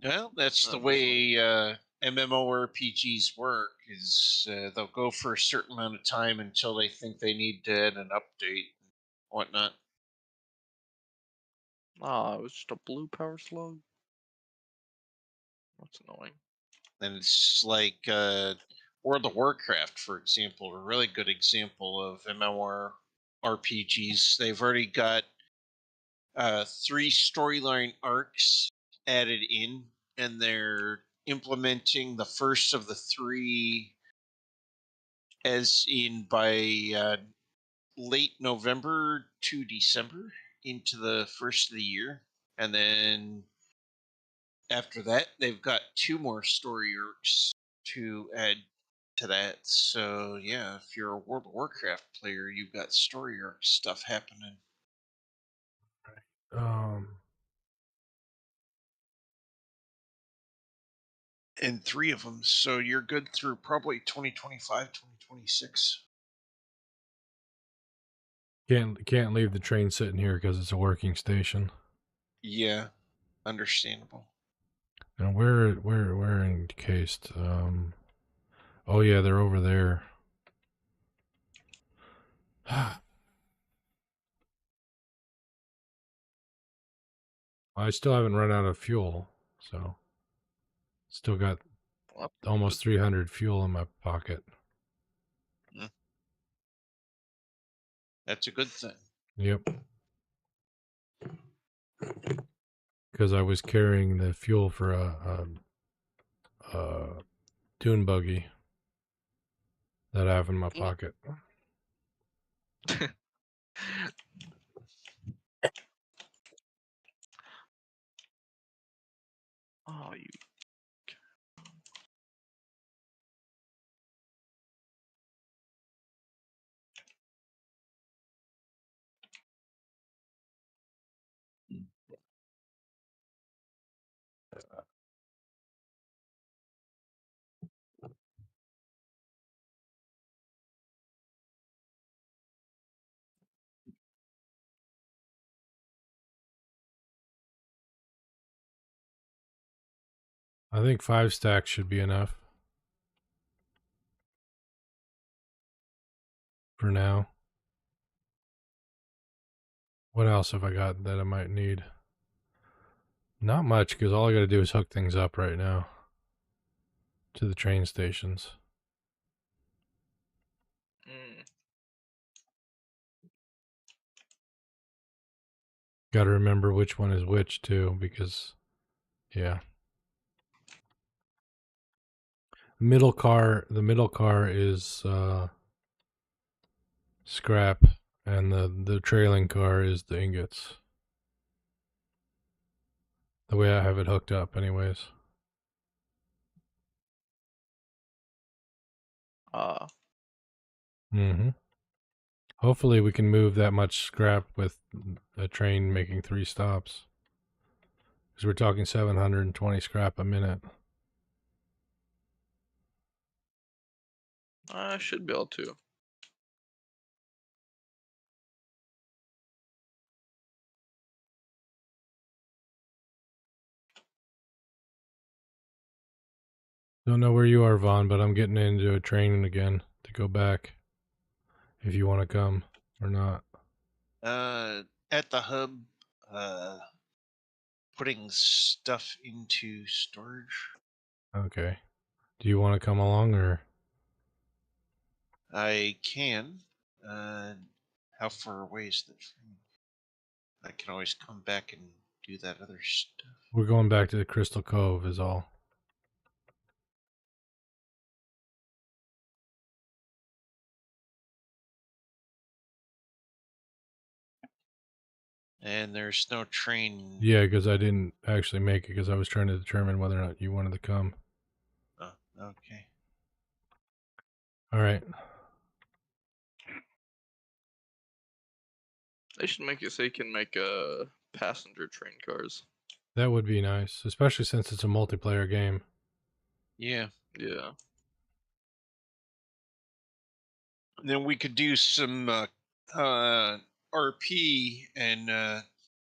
Well, that's the That'd be funny. way MMORPGs work. Is they'll go for a certain amount of time until they think they need to add an update and whatnot. Ah, it was just a blue power slug. That's annoying. And it's like World of Warcraft, for example, a really good example of MMORPGs. They've already got 3 storyline arcs added in, and they're implementing the first of the 3 as in by late November to December into the first of the year. And then after that, they've got 2 more story arcs to add to that. So yeah, if you're a World of Warcraft player, you've got story arc stuff happening. Um, And 3 of them. So you're good through probably 2025, 2026. can't leave the train sitting here because it's a working station. Yeah, understandable. And where encased? Oh yeah, they're over there. I still haven't run out of fuel, so still got Well, almost 300 fuel in my pocket. Mm. That's a good thing. Yep. Because I was carrying the fuel for a dune buggy that I have in my pocket. oh, you. I think 5 stacks should be enough for now. What else have I got that I might need? Not much, because all I got to do is hook things up right now to the train stations. Mm. Got to remember which one is which too, because yeah. The middle car is scrap, and the trailing car is the ingots. The way I have it hooked up, anyways. Ah. Mm-hmm. Hopefully we can move that much scrap with a train making 3 stops. Because we're talking 720 scrap a minute. I should be able to. Don't know where you are, Vaughn, but I'm getting into a train again to go back. If you want to come or not. At the hub, uh, putting stuff into storage. Okay. Do you want to come along or? I can. Uh, how far away is that from me? I can always come back and do that other stuff. We're going back to the Crystal Cove is all. And there's no train. Yeah, because I didn't actually make it because I was trying to determine whether or not you wanted to come. Oh, okay. All right. They should make it so you can make passenger train cars. That would be nice, especially since it's a multiplayer game. Yeah. Yeah. And then we could do some RP and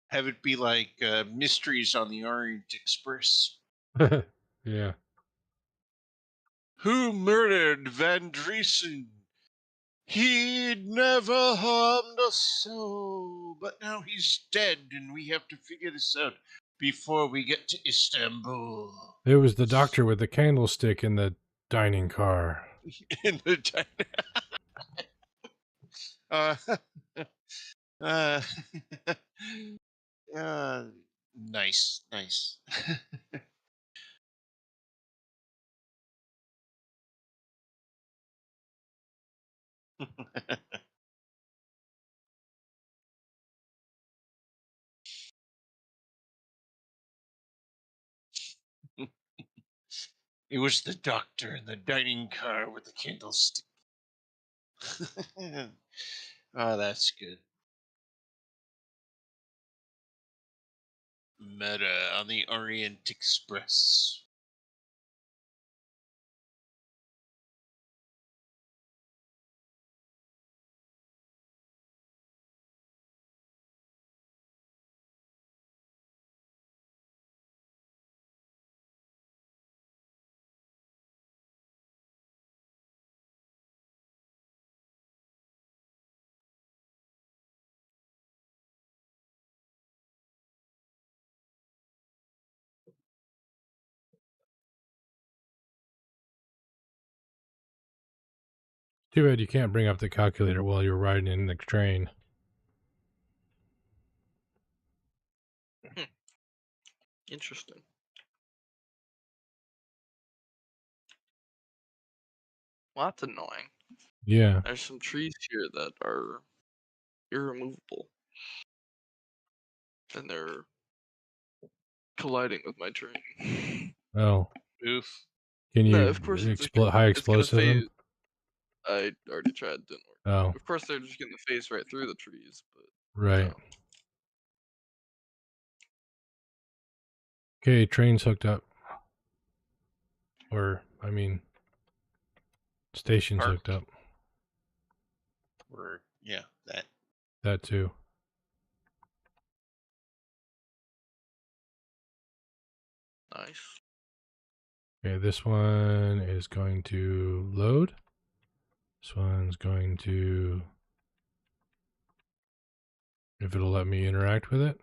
have it be like Mysteries on the Orient Express. Yeah. Who murdered Van Driesen? He'd never harmed a soul, but now he's dead, and we have to figure this out before we get to Istanbul. It was the doctor with the candlestick in the dining car. In the uh, uh, uh, nice, nice. It was the doctor in the dining car with the candlestick. Oh, that's good. Meta on the Orient Express. Too bad you can't bring up the calculator while you're riding in the train. Interesting. Well, that's annoying. Yeah. There's some trees here that are irremovable, and they're colliding with my train. Oh. Oof. Can No, you of course high it's gonna explosive them? phase. I already tried, didn't work. Oh, Of course, they're just gonna phase right through the trees, but right. no. Okay, train's hooked up. Or, I mean, station's Park. hooked up. Or, yeah, that. That too. Nice. Okay, this one is going to load. This one's going to, if it'll let me interact with it.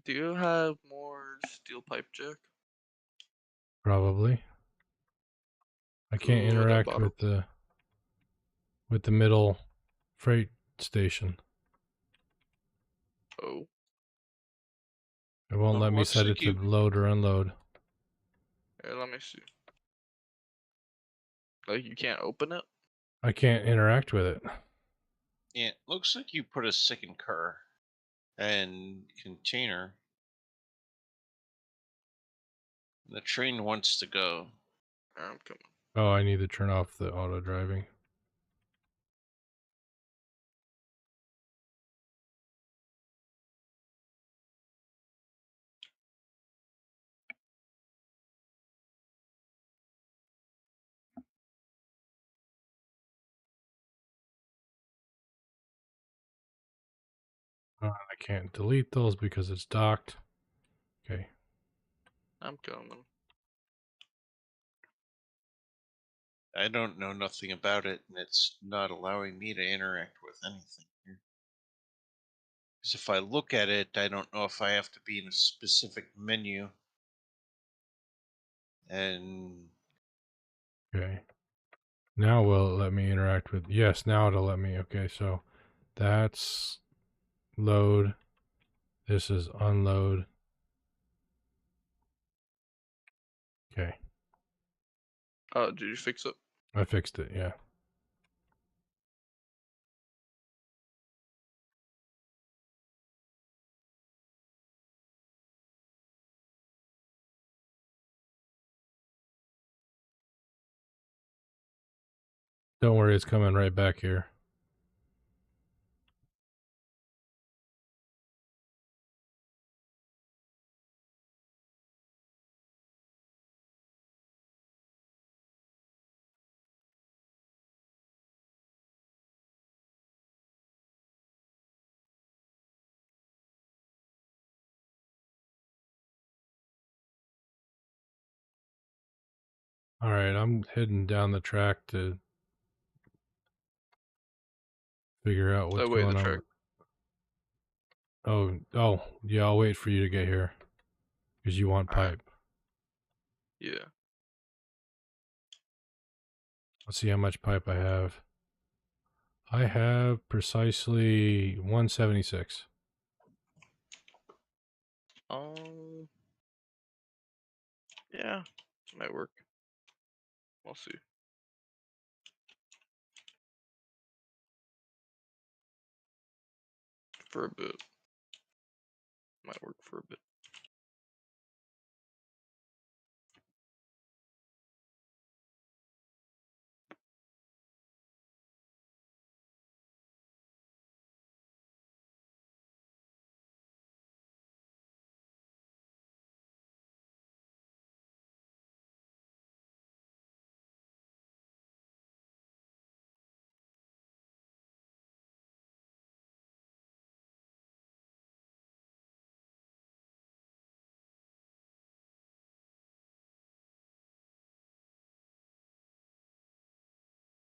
Do you have more steel pipe, Jack? Probably. I can't Good, I interact bought with the middle freight station. Oh, It won't let me Looks set like it to you. load or unload. here, let me see. Like, you can't open it? I can't interact with it. Yeah, looks like you put a second car and container. The train wants to go. I'm coming. Oh, I need to turn off the auto driving. I can't delete those because it's docked. Okay. I'm coming. I don't know nothing about it, and it's not allowing me to interact with anything here. Because if I look at it, I don't know if I have to be in a specific menu. And Okay. Now will it let me interact with? Yes, now it'll let me. Okay, so that's load. This is unload. Okay, Oh, did you fix it? I fixed it. Yeah. Don't worry, it's coming right back here. All right, I'm heading down the track to figure out what's Oh wait, the going track. on. Oh, yeah. I'll wait for you to get here because you want All right. pipe. Yeah. Let's see how much pipe I have. I have precisely 176. Um. Yeah. Might work. We'll see. For a bit. Might work for a bit.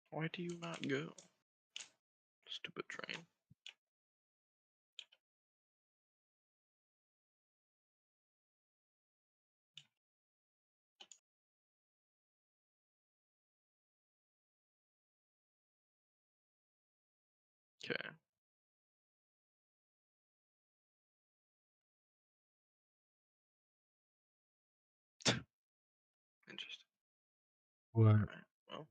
Why do you not go? Stupid train. Okay. Interesting. What? Alright. Well.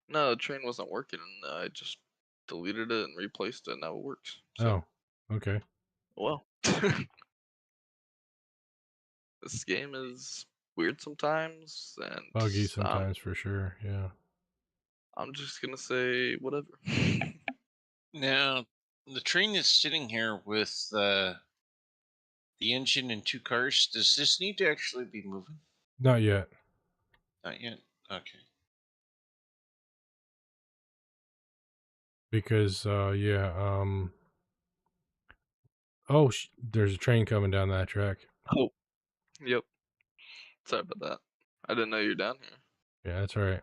No, the train wasn't working and I just deleted it and replaced it and now it works. So Oh, okay. well. This game is weird sometimes and Buggy sometimes for sure. Yeah. I'm just gonna say whatever. Now, the train is sitting here with the engine and two cars. Does this need to actually be moving? Not yet. Not yet. Okay. Because, yeah. Oh, there's a train coming down that track. Oh, yep. Sorry about that. I didn't know you're down here. Yeah, that's right.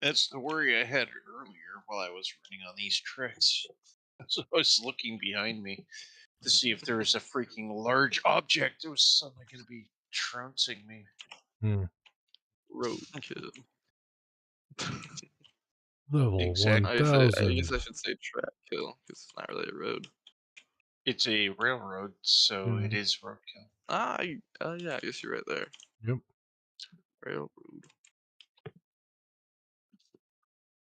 That's the worry I had earlier while I was running on these tricks. So I was looking behind me to see if there was a freaking large object that was suddenly going to be trouncing me. Hmm. Roadkill. Level Exactly. I guess 1000. I should say track kill because it's not really a road. It's a railroad, so it Yeah. is roadkill. Yeah, I guess you're right there. Yep. Railroad.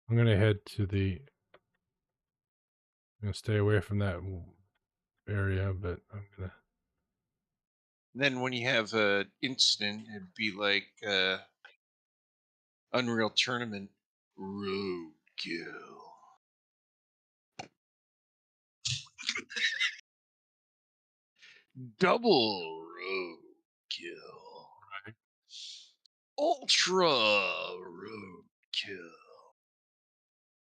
I'm going to head to the. I'm going to stay away from that area, but I'm going to. Then when you have an incident, it'd be like Unreal Tournament roadkill. Double roadkill. Ultra roadkill.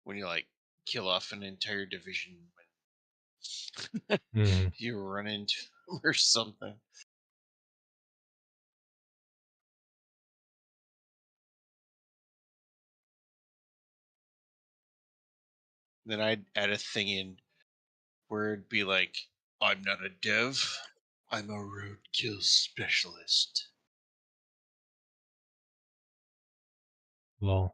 When you like kill off an entire division when Mhm. you run into them or something. Then I'd add a thing in where it'd be like, I'm not a dev. I'm a roadkill specialist. Lol.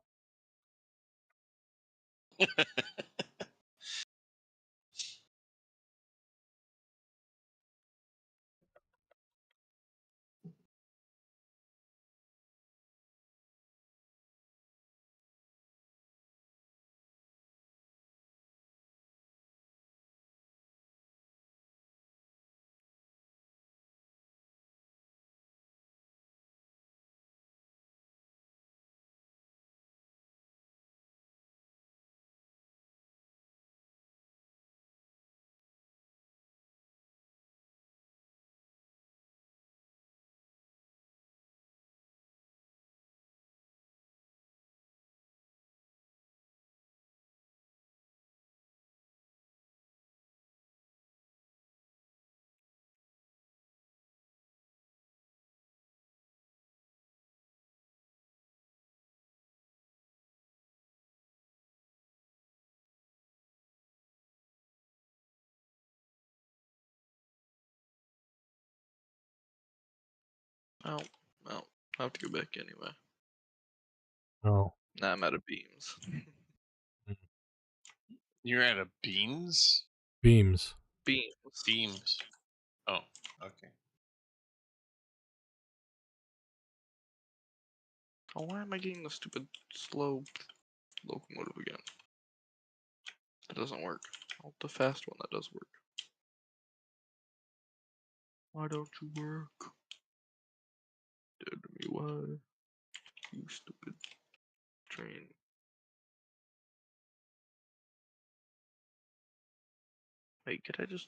Oh, well, I have to go back anyway. Oh. Nah, I'm out of beams. You're out of beans? Beams. Beams. Beams. Oh, okay. Oh, why am I getting the stupid slow locomotive again? That doesn't work. I want the fast one that does work. Why don't you work? Dead to me, why? You stupid train. Wait, could I just...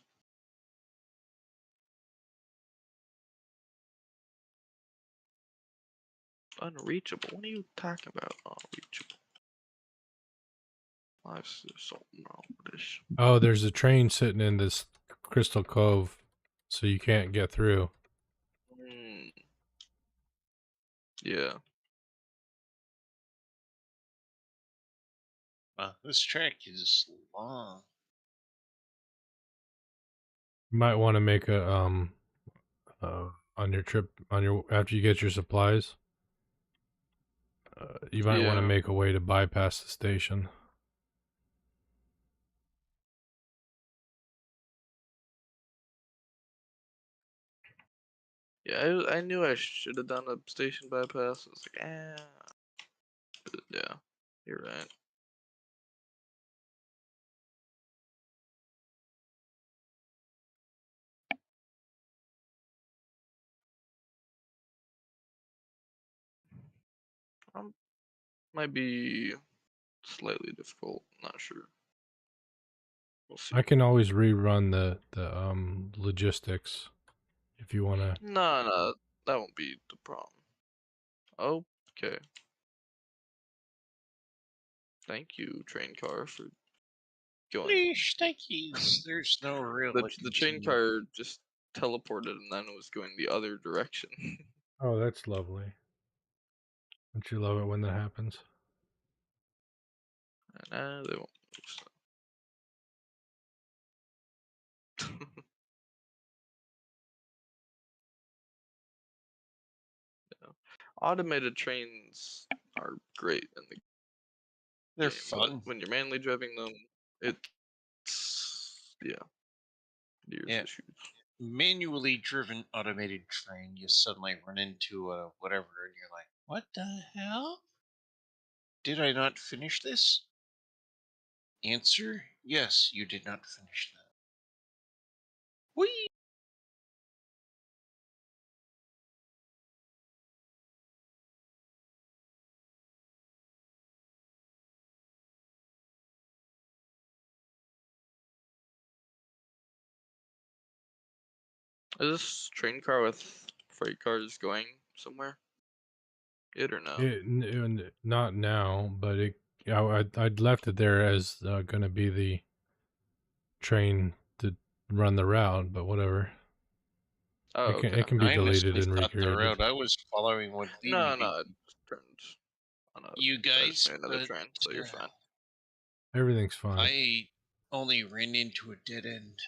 Unreachable? What are you talking about? Unreachable. There's something wrong with this. Oh, there's a train sitting in this crystal cove, so you can't get through. Yeah. Wow, this track is long. You might want to make a on your trip after you get your supplies. You might want to Yeah. make a way to bypass the station. Yeah, I knew I should have done a station bypass. I was like, yeah, you're right. Might be slightly difficult. Not sure. We'll see. I can always rerun the logistics if you want to. No, that won't be the problem. Okay. Thank you, train car, for going. Please, thank yous. There's no real The train continue. car just teleported and then it was going the other direction. Oh, that's lovely. Don't you love it when that happens? Nah, they won't move. So. Yeah. Automated trains are great in the They're game, but fun. when you're manually driving them, it's there's Yeah. issues. Manually driven automated train, you suddenly run into whatever, and you're like, what the hell? Did I not finish this? Answer: yes, you did not finish that. Whee! Is this train car with freight cars going somewhere? It or no? Not now, but I'd left it there as going to be the train to run the route, but whatever. Oh, okay. It can be I deleted honestly and thought the recreated. route I was following would lead No, me. it turned on a You drives guys, me another but train, so you're fine. Everything's fine. I only ran into a dead end.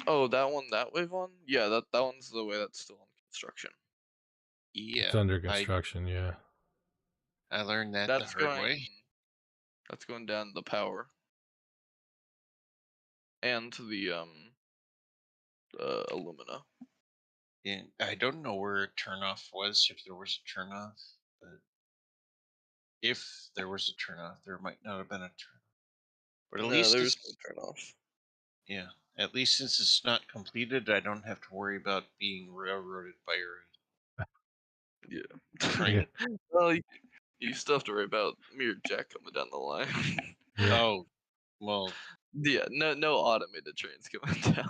Oh, that one, that wave one? Yeah, that one's the way that's still in construction. It's Yeah, under I construction, yeah. I learned that the That's hard going way. that's going down the power and to the alumina. And I don't know where a turnoff was, if there was a turnoff, but if there was a turnoff, there might not have been a turn. But at No, least there's no it's turn off. yeah. At least since it's not completed, I don't have to worry about being railroaded by Yeah. trying Yeah. to. Well, you still have to worry about mirror jack coming down the line. Yep. Oh, well, Yeah, no automated trains coming down.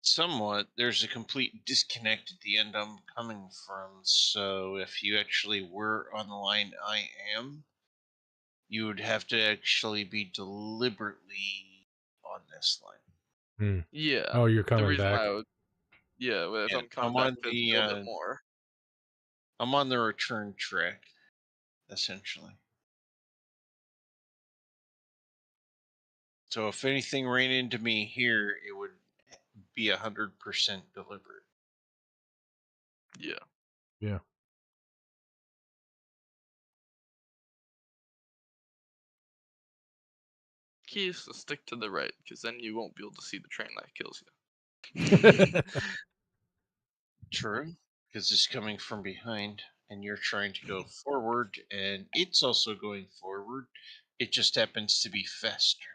somewhat. There's a complete disconnect at the end I'm coming from. So if you actually were on the line I am, you would have to actually be deliberately on this line. Hmm. Yeah, Oh, you're the coming reason why back? I would, yeah, if Yeah, I'm coming back to build it more. I'm on the return track, essentially. So if anything ran into me here, it would be 100% deliberate. Yeah. Yeah. Key is to stick to the right, because then you won't be able to see the train that kills you. True, because it's coming from behind, and you're trying to go forward, and it's also going forward. It just happens to be faster.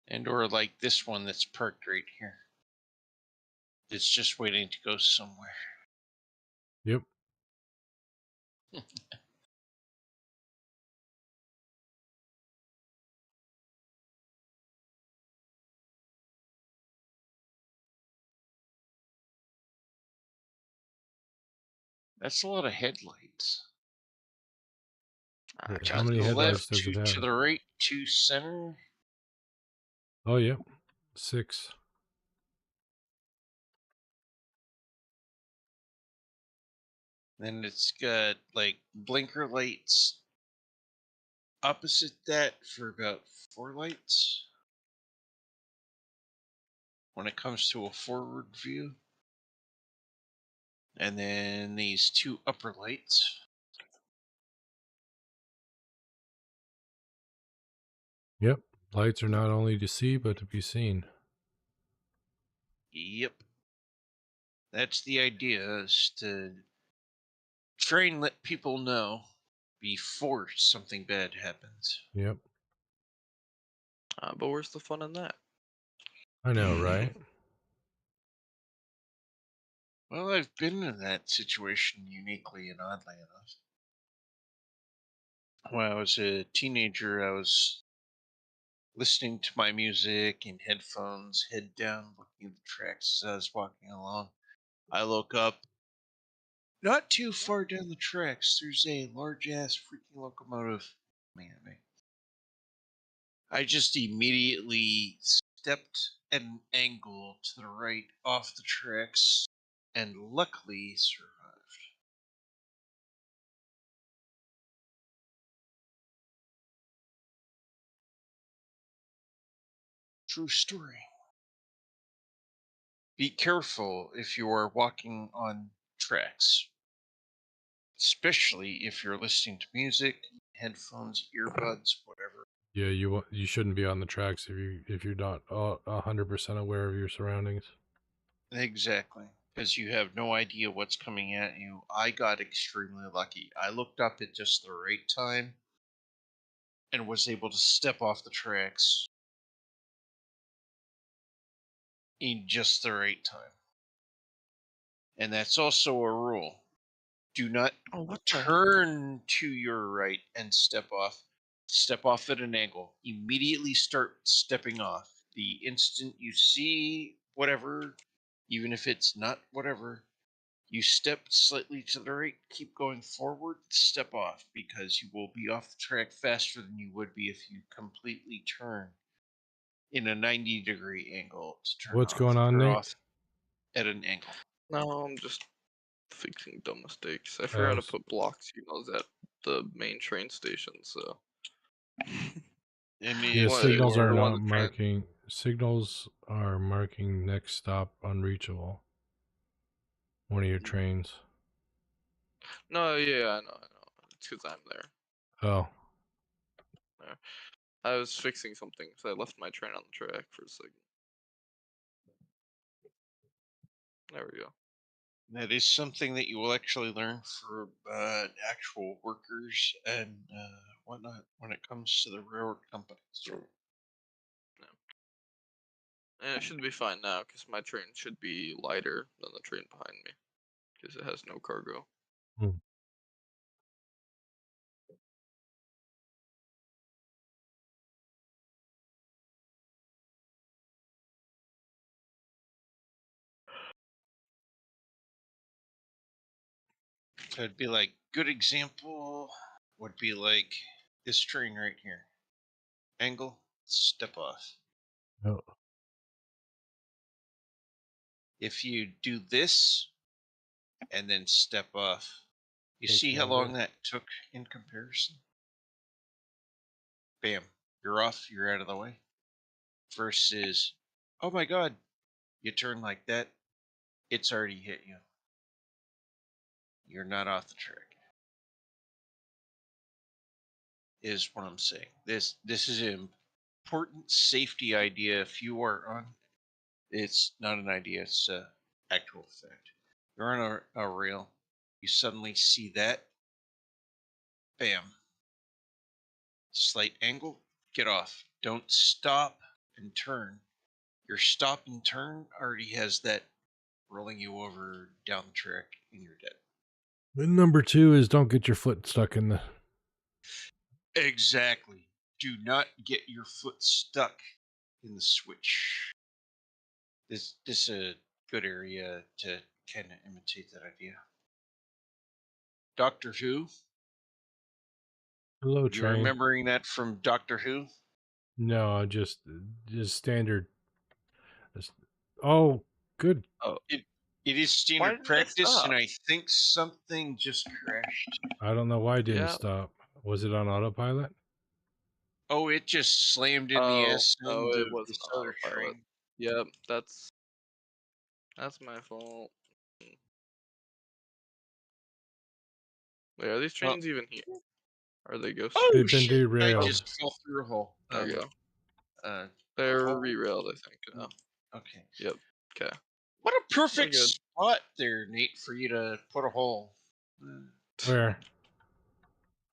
And or like this one that's parked right here. It's just waiting to go somewhere. Yep. That's a lot of headlights. Ah, To How trust many the me. headlights left, does it to have? the right, to center. Oh, yep. 6. Then it's got like blinker lights opposite that for about 4 lights when it comes to a forward view. And then these 2 upper lights. Yep. Lights are not only to see, but to be seen. Yep. That's the idea, is to try and let people know before something bad happens. Yep. But where's the fun in that? I know, right? Well, I've been in that situation uniquely and oddly enough. When I was a teenager, I was listening to my music in headphones, head down, looking at the tracks as I was walking along. I look up, not too far down the tracks, there's a large ass freaking locomotive coming at me. I just immediately stepped at an angle to the right off the tracks and luckily survived. True story. Be careful if you are walking on tracks, especially if you're listening to music, headphones, earbuds, whatever. Yeah, you shouldn't be on the tracks if you're not 100% aware of your surroundings. Exactly. Because you have no idea what's coming at you. I got extremely lucky. I looked up at just the right time and was able to step off the tracks in just the right time. And that's also a rule. Do not Oh, what the heck? turn to your right and step off. Step off at an angle. Immediately start stepping off. The instant you see whatever, even if it's not whatever, you step slightly to the right, keep going forward, step off, because you will be off the track faster than you would be if you completely turn in a 90-degree angle to turn What's off going on, or Nate? off at an angle. No, I'm just fixing dumb mistakes. I forgot to s- put block signals at the main train station, so I mean, yeah, it's one signals or are the one not the train. marking. Signals are marking next stop unreachable. One of your trains. No, yeah, I know. It's because I'm there. Oh, There. I was fixing something, so I left my train on the track for a second. There we go. that is something that you will actually learn for actual workers and whatnot when it comes to the railroad companies. And it should be fine now, because my train should be lighter than the train behind me, because it has no cargo. hmm. So it'd be like, good example would be like this train right here. Angle, step off. Oh, If you do this and then step off, you take see how long longer. that took in comparison? Bam, you're off, you're out of the way. Versus, oh my god, you turn like that, it's already hit you. You're not off the track. Is what I'm saying. This is an important safety idea. If you are on, it's not an idea. It's a actual fact. You're on a rail. You suddenly see that. Bam. Slight angle. Get off. Don't stop and turn. Your stop and turn already has that rolling you over down the track and you're dead. And number 2 is don't get your foot stuck in the. Exactly. Do not get your foot stuck in the switch. This is a good area to kind of imitate that idea. Doctor Who. Hello, You train. remembering that from Doctor Who? No, just standard. Oh, good. Oh, It is why standard didn't it practice, and stop? I think something just crashed. I don't know why it didn't Yeah. stop. Was it on autopilot? Oh, it just slammed in the Oh, ass no, end it of wasn't this on other autopilot. train. Yep, that's my fault. Wait, are these Oh, trains even here? Are they ghost oh They've been trains? shit! I Oh, derailed. just fell through a hole. there you go. A They're hole. re-railed, I think. Mm, Now. Okay. Yep. Okay. What a We're perfect good. spot there, Nate, for you to put a hole. Where?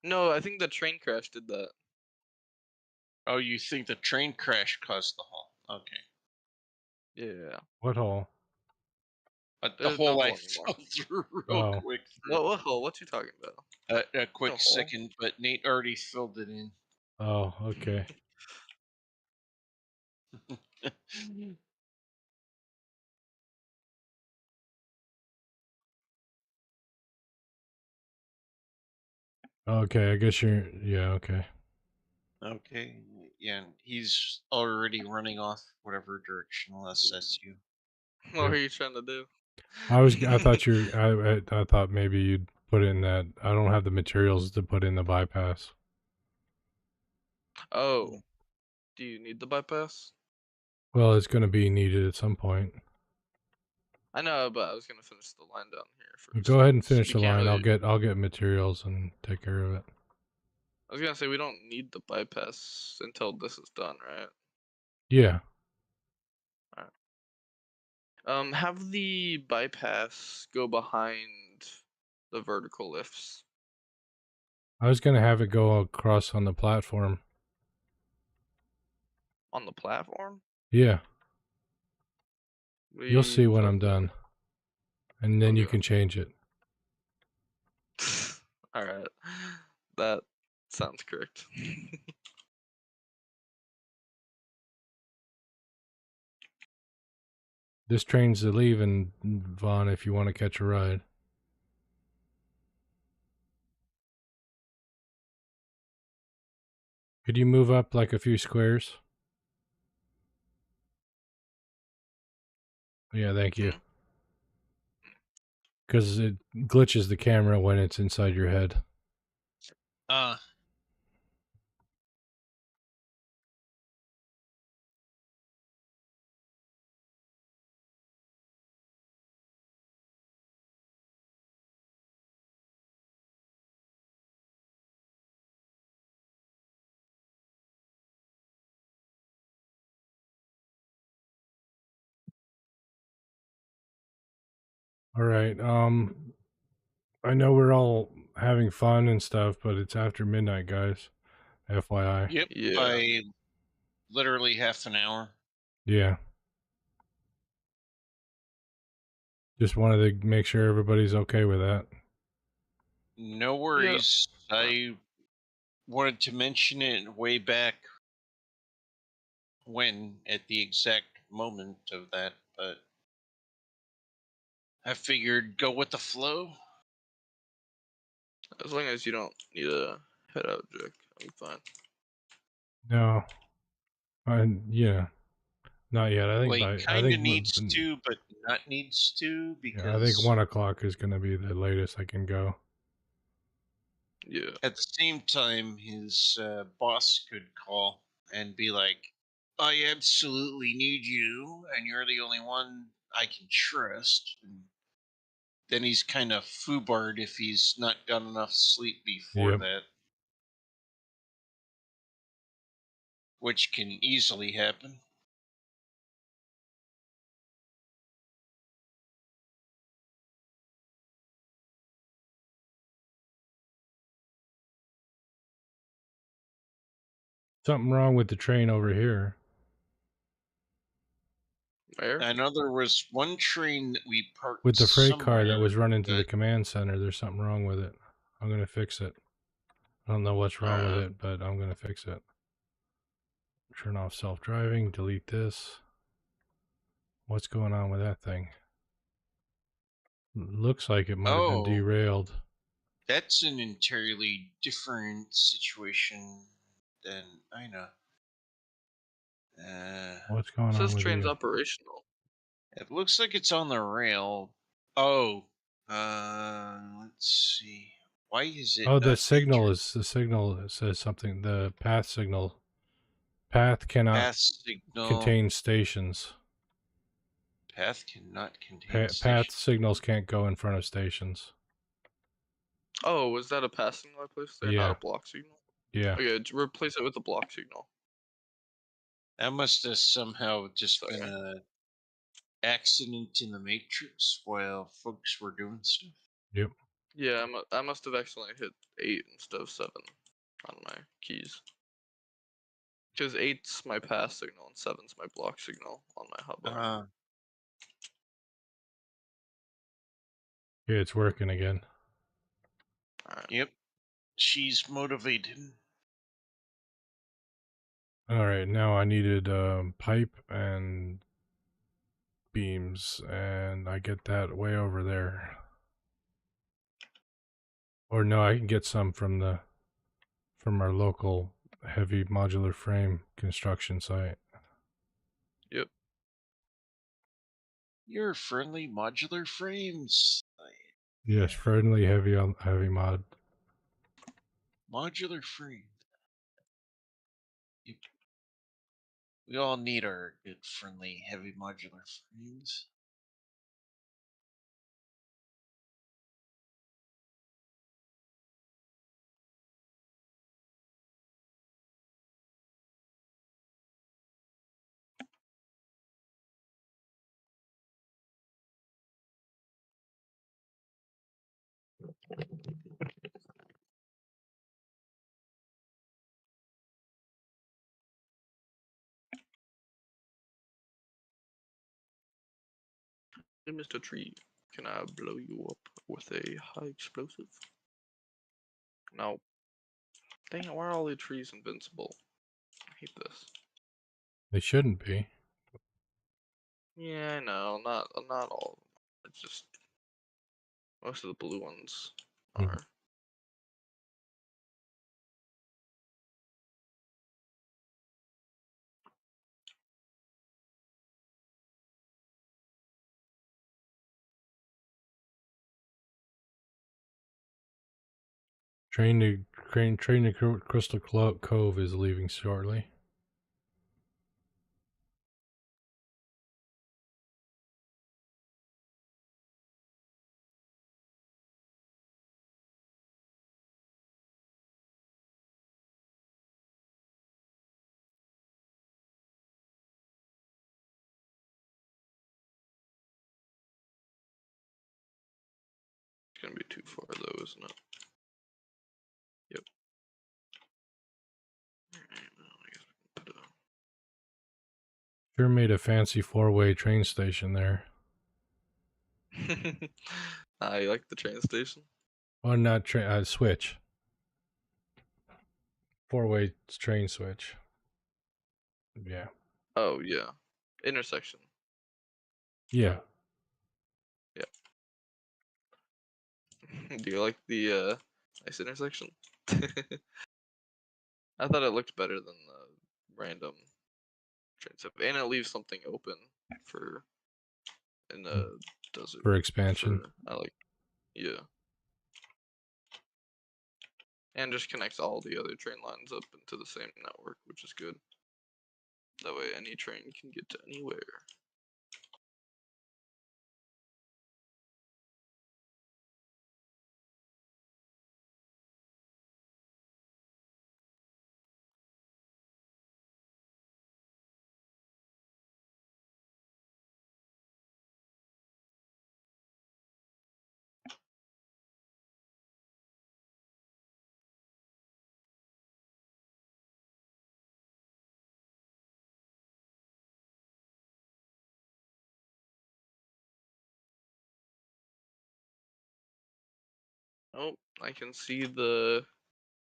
No, I think the train crash did that. Oh, you think the train crash caused the hole? Okay. Yeah. What hole? But the There's no hole I hole anymore. fell through real Oh. quick. What hole? What you talking about? A No quick hole. second, but Nate already filled it in. Oh, okay. Okay, I guess you're. Yeah, okay. Okay. Yeah, and he's already running off whatever direction unless that's you. What are you trying to do? I thought I thought maybe you'd put in that. I don't have the materials to put in the bypass. Oh, do you need the bypass? Well, it's going to be needed at some point. I know, but I was gonna finish the line down here first. Go ahead and 'Cause finish we the can't line. really. I'll get materials and take care of it. I was gonna say we don't need the bypass until this is done, right? Yeah. Alright. Have the bypass go behind the vertical lifts. I was going to have it go across on the platform. On the platform? Yeah. What are You'll see you when I'm talking done. And then you Okay. can change it. about? Alright. That sounds correct. This train's the leaving, Vaughn, if you want to catch a ride. Could you move up like a few squares? Yeah, thank you. Hmm? because it glitches the camera when it's inside your head. Uh, All right. I know we're all having fun and stuff, but it's after midnight, guys. FYI. yep, Yeah. by literally half an hour. Yeah. Just wanted to make sure everybody's okay with that. No Yeah. worries. I wanted to mention it way back when, at the exact moment of that, but I figured go with the flow. As long as you don't need a head out, Jack, I'm fine. No. Yeah. Not yet. I think Well, he by kind of needs to, but not needs to, yeah, I think because 1:00 is gonna be the latest I can go. Yeah. at the same time, his boss could call and be like, I absolutely need you, and you're the only one I can trust. And then he's kind of foobarred if he's not got enough sleep before Yep. that, which can easily happen. Something wrong with the train over here. Where? I know there was one train that we parked With the freight car that somewhere, was running to the but command center, there's something wrong with it. I'm gonna fix it. I don't know what's wrong with it, but I'm gonna fix it. Turn off self-driving, delete this. What's going on with that thing? Looks like it might have been oh, derailed. that's an entirely different situation than I know. What's going It on says with train's you? operational. It looks like it's on the rail. Oh, let's see. Why is it Oh, not entered? the signal says something. The path signal. Path cannot Path signal. contain stations. Path cannot contain Path station. signals can't go in front of stations. Oh, was that a pass signal I placed there, not Yeah. a block signal? Yeah. Okay, replace it with a block signal. That must have somehow just been Sorry. a accident in the matrix while folks were doing stuff. Yep. Yeah, I must have accidentally hit 8 instead of 7 on my keys. Because 8's my pass signal and 7's my block signal on my hotbar. Yeah, it's working again. Alright. Yep. She's motivated. All right, now I needed pipe and beams, and I get that way over there. Or no, I can get some from our local heavy modular frame construction site. Yep. Your friendly modular frames. Yes, friendly heavy mod. Modular frame. Yep. We all need our good, friendly, heavy modular frames. Hey, Mr. Tree, can I blow you up with a high explosive? No. Dang it, why are all the trees invincible? I hate this. They shouldn't be. Yeah, I know, not all of them. It's just most of the blue ones Mhm. are. Train to Crystal Cove is leaving shortly. It's gonna be too far though, isn't it? Yep. Alright, well, I guess we can put a... Sure made a fancy 4-way train station there. You like the train station? Oh, not train switch. 4-way train switch. Yeah. Oh yeah, intersection. Yeah. Yeah. Do you like the nice intersection? I thought it looked better than the random train stuff, and it leaves something open for in the desert. For expansion. I like, yeah, and just connects all the other train lines up into the same network, which is good. That way, any train can get to anywhere. Oh, I can see the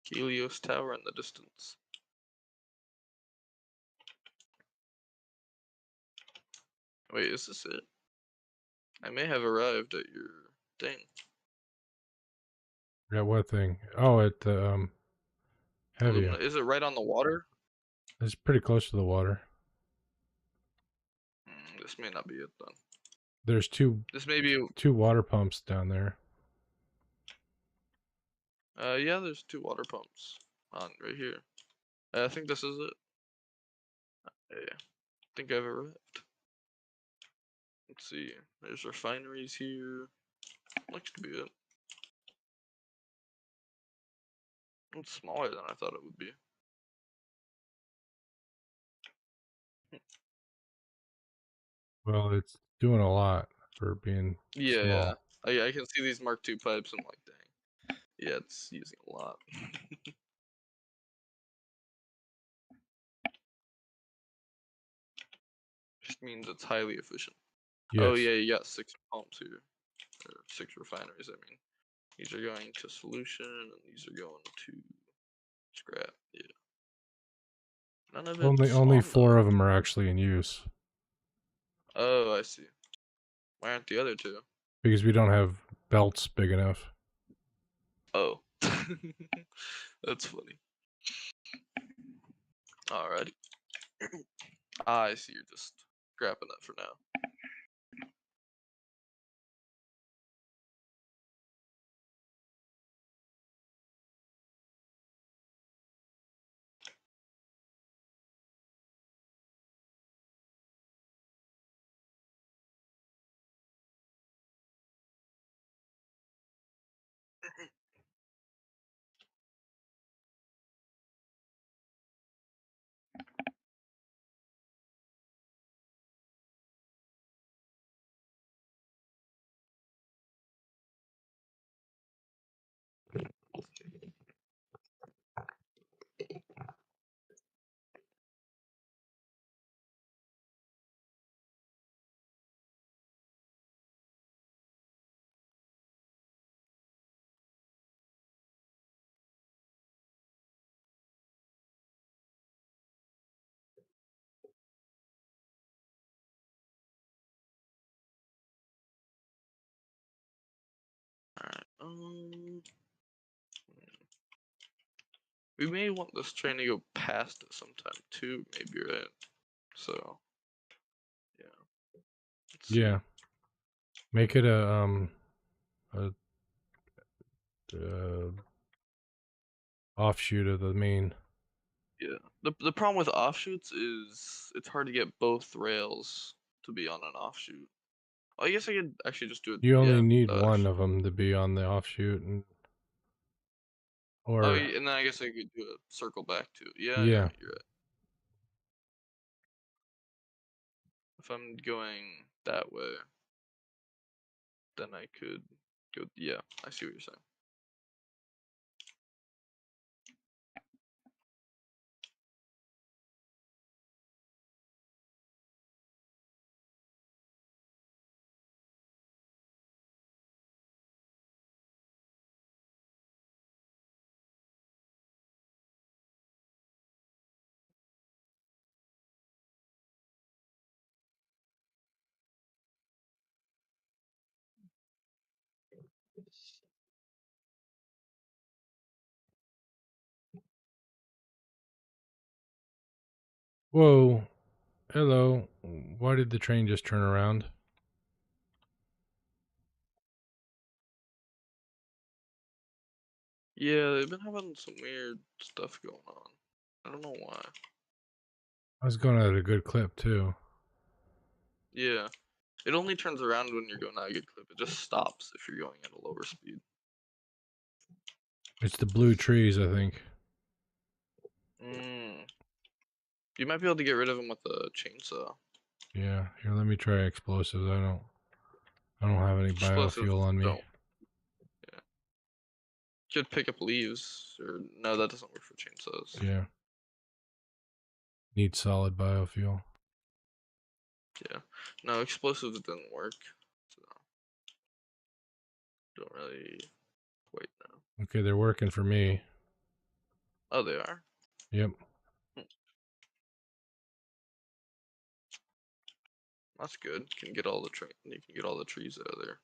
Helios Tower in the distance. Wait, is this it? I may have arrived at your thing. Yeah, what thing? Oh, at the Heavy. Is it right on the water? It's pretty close to the water. This may not be it then. There's This may be. two water pumps down there. Yeah, there's 2 water pumps on right here. I think this is it. Yeah, I think I've arrived. Let's see. There's refineries here. Looks to be it. It's smaller than I thought it would be. Well, it's doing a lot for being Yeah, small. yeah. I can see these Mark II pipes. I'm like, dang. Yeah, it's using a lot. Just means it's highly efficient. Yes. Oh yeah, you got 6 pumps here, or 6 refineries. I mean, these are going to solution, and these are going to scrap. Yeah. None of it's Only on 4 though. of them are actually in use. Oh, I see. Why aren't the other 2? Because we don't have belts big enough. Oh. That's funny. Alrighty. I see, you're just scrapping that for now. Alright, we may want this train to go past it sometime too, maybe, right? So, yeah. Let's see. Yeah. Make it a offshoot of the main. Yeah. The problem with offshoots is it's hard to get both rails to be on an offshoot. Oh, I guess I could actually just do it. You only Yeah. need That one actually. of them to be on the offshoot, and Oh, or and then I guess I could do a circle back too. Yeah, yeah, yeah. you're right. If I'm going that way, then I could go. Yeah, I see what you're saying. Whoa, hello. Why did the train just turn around? Yeah, they've been having some weird stuff going on. I don't know why. I was going at a good clip too. Yeah, it only turns around when you're going at a good clip. It just stops if you're going at a lower speed. It's the blue trees, I think. Mm. You might be able to get rid of them with a chainsaw. Yeah, here, let me try explosives. I don't have any Explosives biofuel on me. don't. Yeah. Could pick up leaves, or no, that doesn't work for chainsaws. Yeah, need solid biofuel. Yeah. No, explosives didn't work. So don't really quite know. Okay, they're working for me. Oh, they are. Yep. Hmm, that's good. Can get all the You can get all the trees out of there.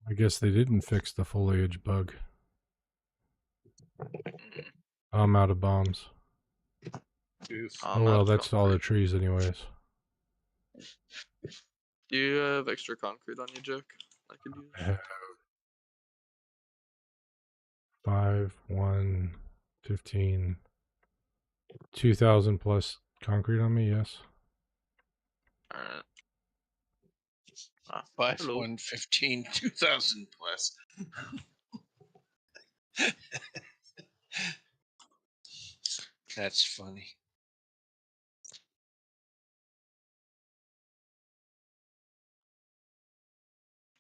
I guess they didn't fix the foliage bug. Mm. I'm out of bombs. Oof. Oh I'm out well, of that's all the concrete. trees anyways. Do you have extra concrete on you, Jack? I could I use. have 5, 1, 15, 2,000 plus concrete on me, yes. Alright. Ah, 5, hello. 1, 15, 2,000 plus. That's funny.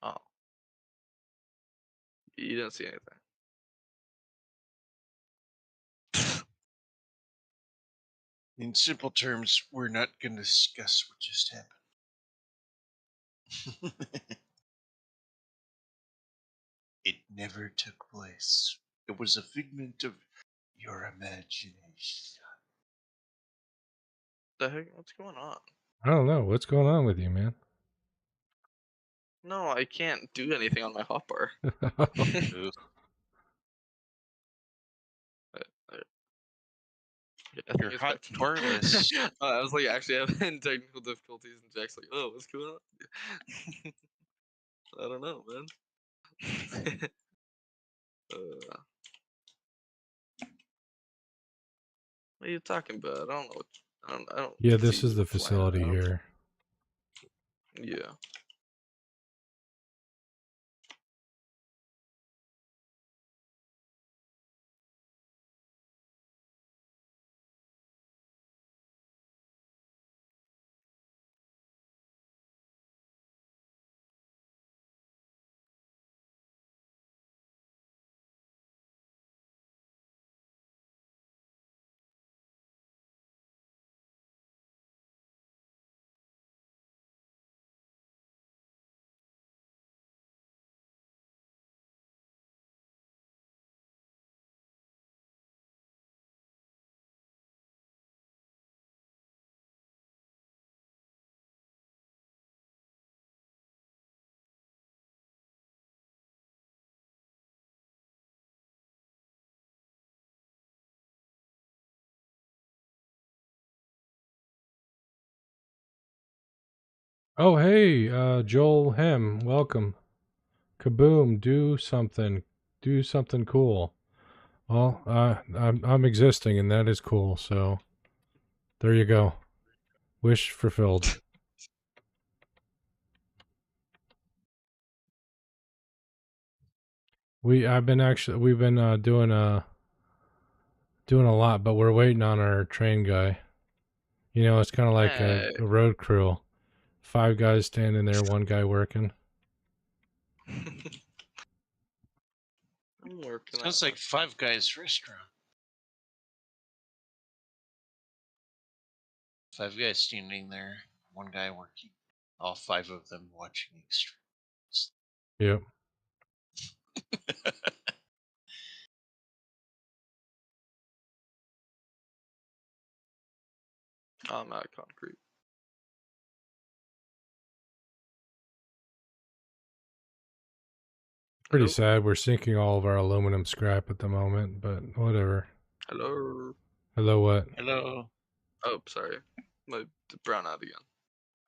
Oh, you didn't see anything. In simple terms, we're not going to discuss what just happened. It never took place. It was a figment of your imagination. The heck? What's going on? I don't know. What's going on with you, man? No, I can't do anything on my hotbar. Oof. I think You're it's hot back to normal. barless. I was like actually having technical difficulties, and Jack's like, "Oh, what's going on?" I don't know, man. uh, what are you talking about? I don't know. I don't Yeah, see this is you the flying facility around. here. Yeah. Oh, hey, Joel Hem, welcome. Kaboom! Do something. Do something cool. Well, I'm existing, and that is cool. So there you go. Wish fulfilled. We've been doing a lot, but we're waiting on our train guy. You know, it's kind of like Hey. a road crew. 5 guys standing there, 1 guy working. I'm working Sounds on like Five Guys restaurant. 5 guys standing there, 1 guy working. All 5 of them watching extremes. Yep. I'm at concrete. Pretty Hello? sad. We're sinking all of our aluminum scrap at the moment, but whatever. Hello? Hello, what? Hello. Oh, sorry. My brown out again.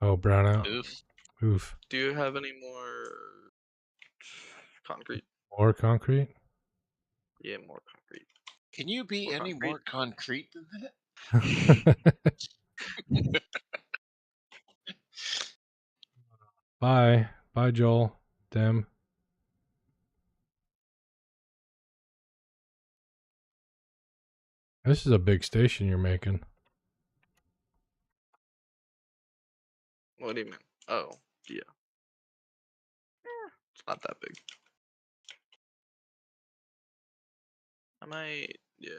Oh, brownout. Oof. Oof. Do you have any more concrete? More concrete? Yeah, more concrete. Can you be More any concrete? more concrete than that? Bye. Bye, Joel. Dem. This is a big station you're making. What do you mean? Oh, yeah. It's not that big. I might, yeah.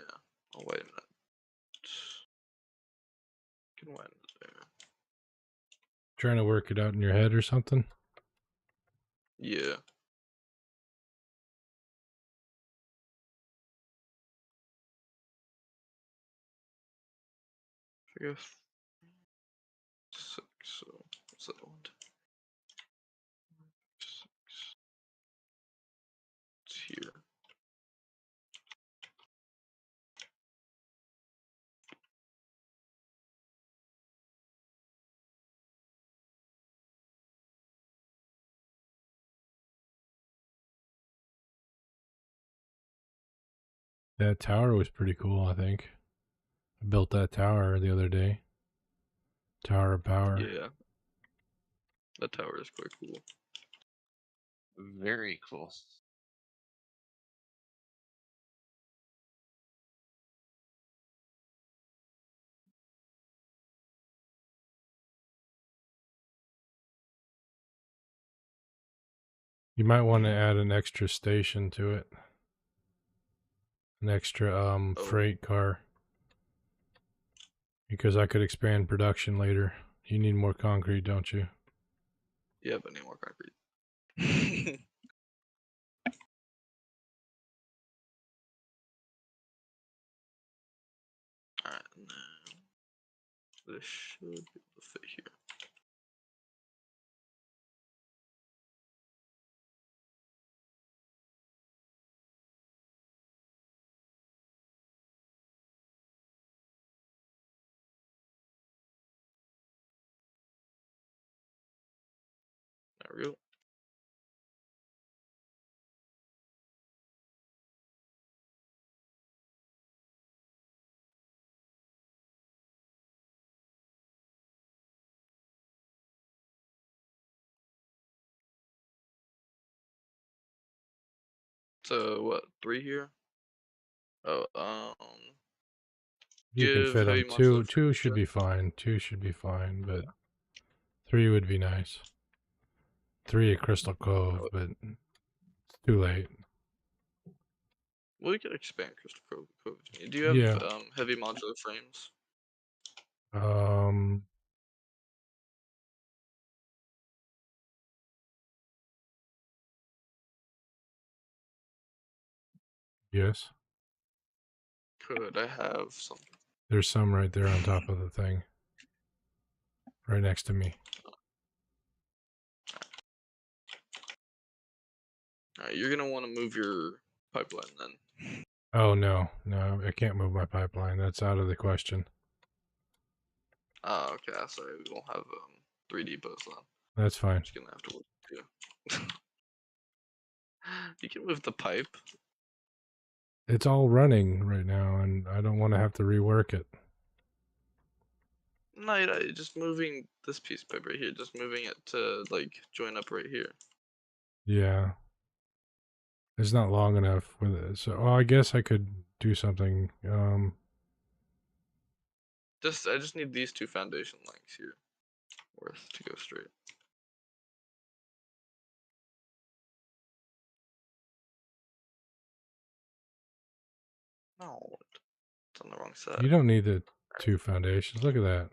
Oh, wait a minute. Can win there. Trying to work it out in your head or something? Yeah. I guess 6, so what's that one? 6. It's here. That tower was pretty cool, I think. I built that tower the other day. Tower of Power. Yeah. That tower is quite cool. Very cool. You might want to add an extra station to it. An extra Oh, freight car. Because I could expand production later. You need more concrete, don't you? yeah, but need more concrete. Alright, now this should be able to fit here. There we go. So what? 3 here? Oh, You can give fit heavy them. modular Two frames a should check. be fine. 2 should be fine, but 3 would be nice. 3 at Crystal Cove, Oh, but it's too late. well, we could expand Crystal Cove. Do you have Yeah. heavy modular frames? Um. Yes. Could I have some? There's some right there on top of the thing. Right next to me. Alright, you're gonna want to move your pipeline then. Oh, no. No, I can't move my pipeline. That's out of the question. Ah, okay. Sorry, we won't have 3 depots then. That's fine. Just gonna have to look too. You can move the pipe. It's all running right now, and I don't want to have to rework it. No, just moving this piece of pipe right here. Just moving it to like join up right here. Yeah. It's not long enough with it. So, I guess I could do something. I just need these two foundation lengths here worth to go straight. No, it's on the wrong side. You don't need the two foundations. Look at that.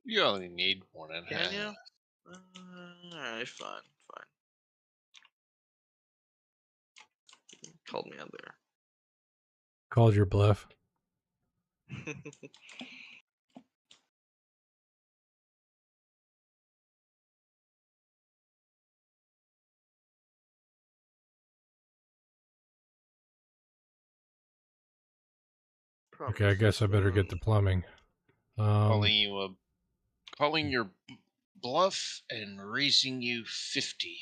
You only need one and a Can half. you? Alright, fine. Called me out Called your bluff. there. Okay, I guess I better get the plumbing. Calling you calling your bluff and raising you 50.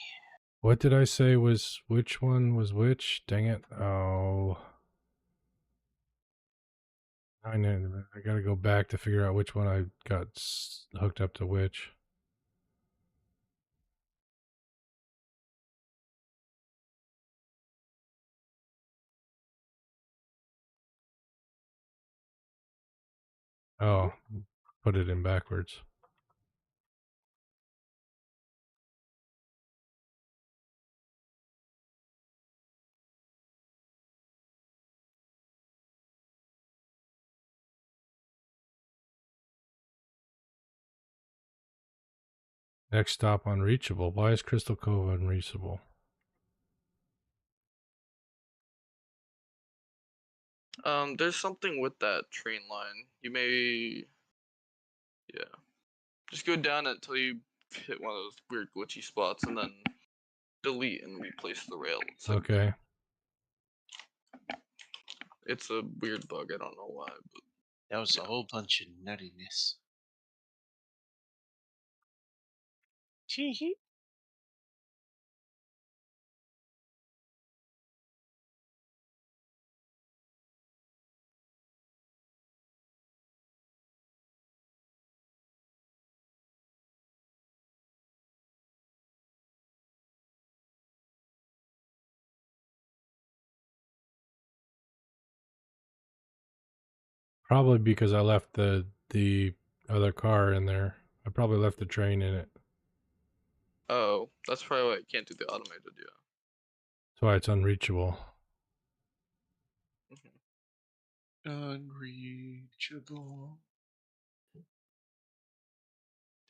What did I say was which one was which? Dang it. Oh. I know. I gotta go back to figure out which one I got hooked up to which. Oh, put it in backwards. Next stop unreachable. Why is Crystal Cove unreachable? There's something with that train line. You may, yeah. Just go down until you hit one of those weird glitchy spots, and then delete and replace the rail. Okay. It's a weird bug. I don't know why, but That was a whole bunch of nuttiness. Probably because I left the other car in there. I probably left the train in it. oh, that's probably why I can't do the automated. Yeah. That's why it's unreachable. Unreachable.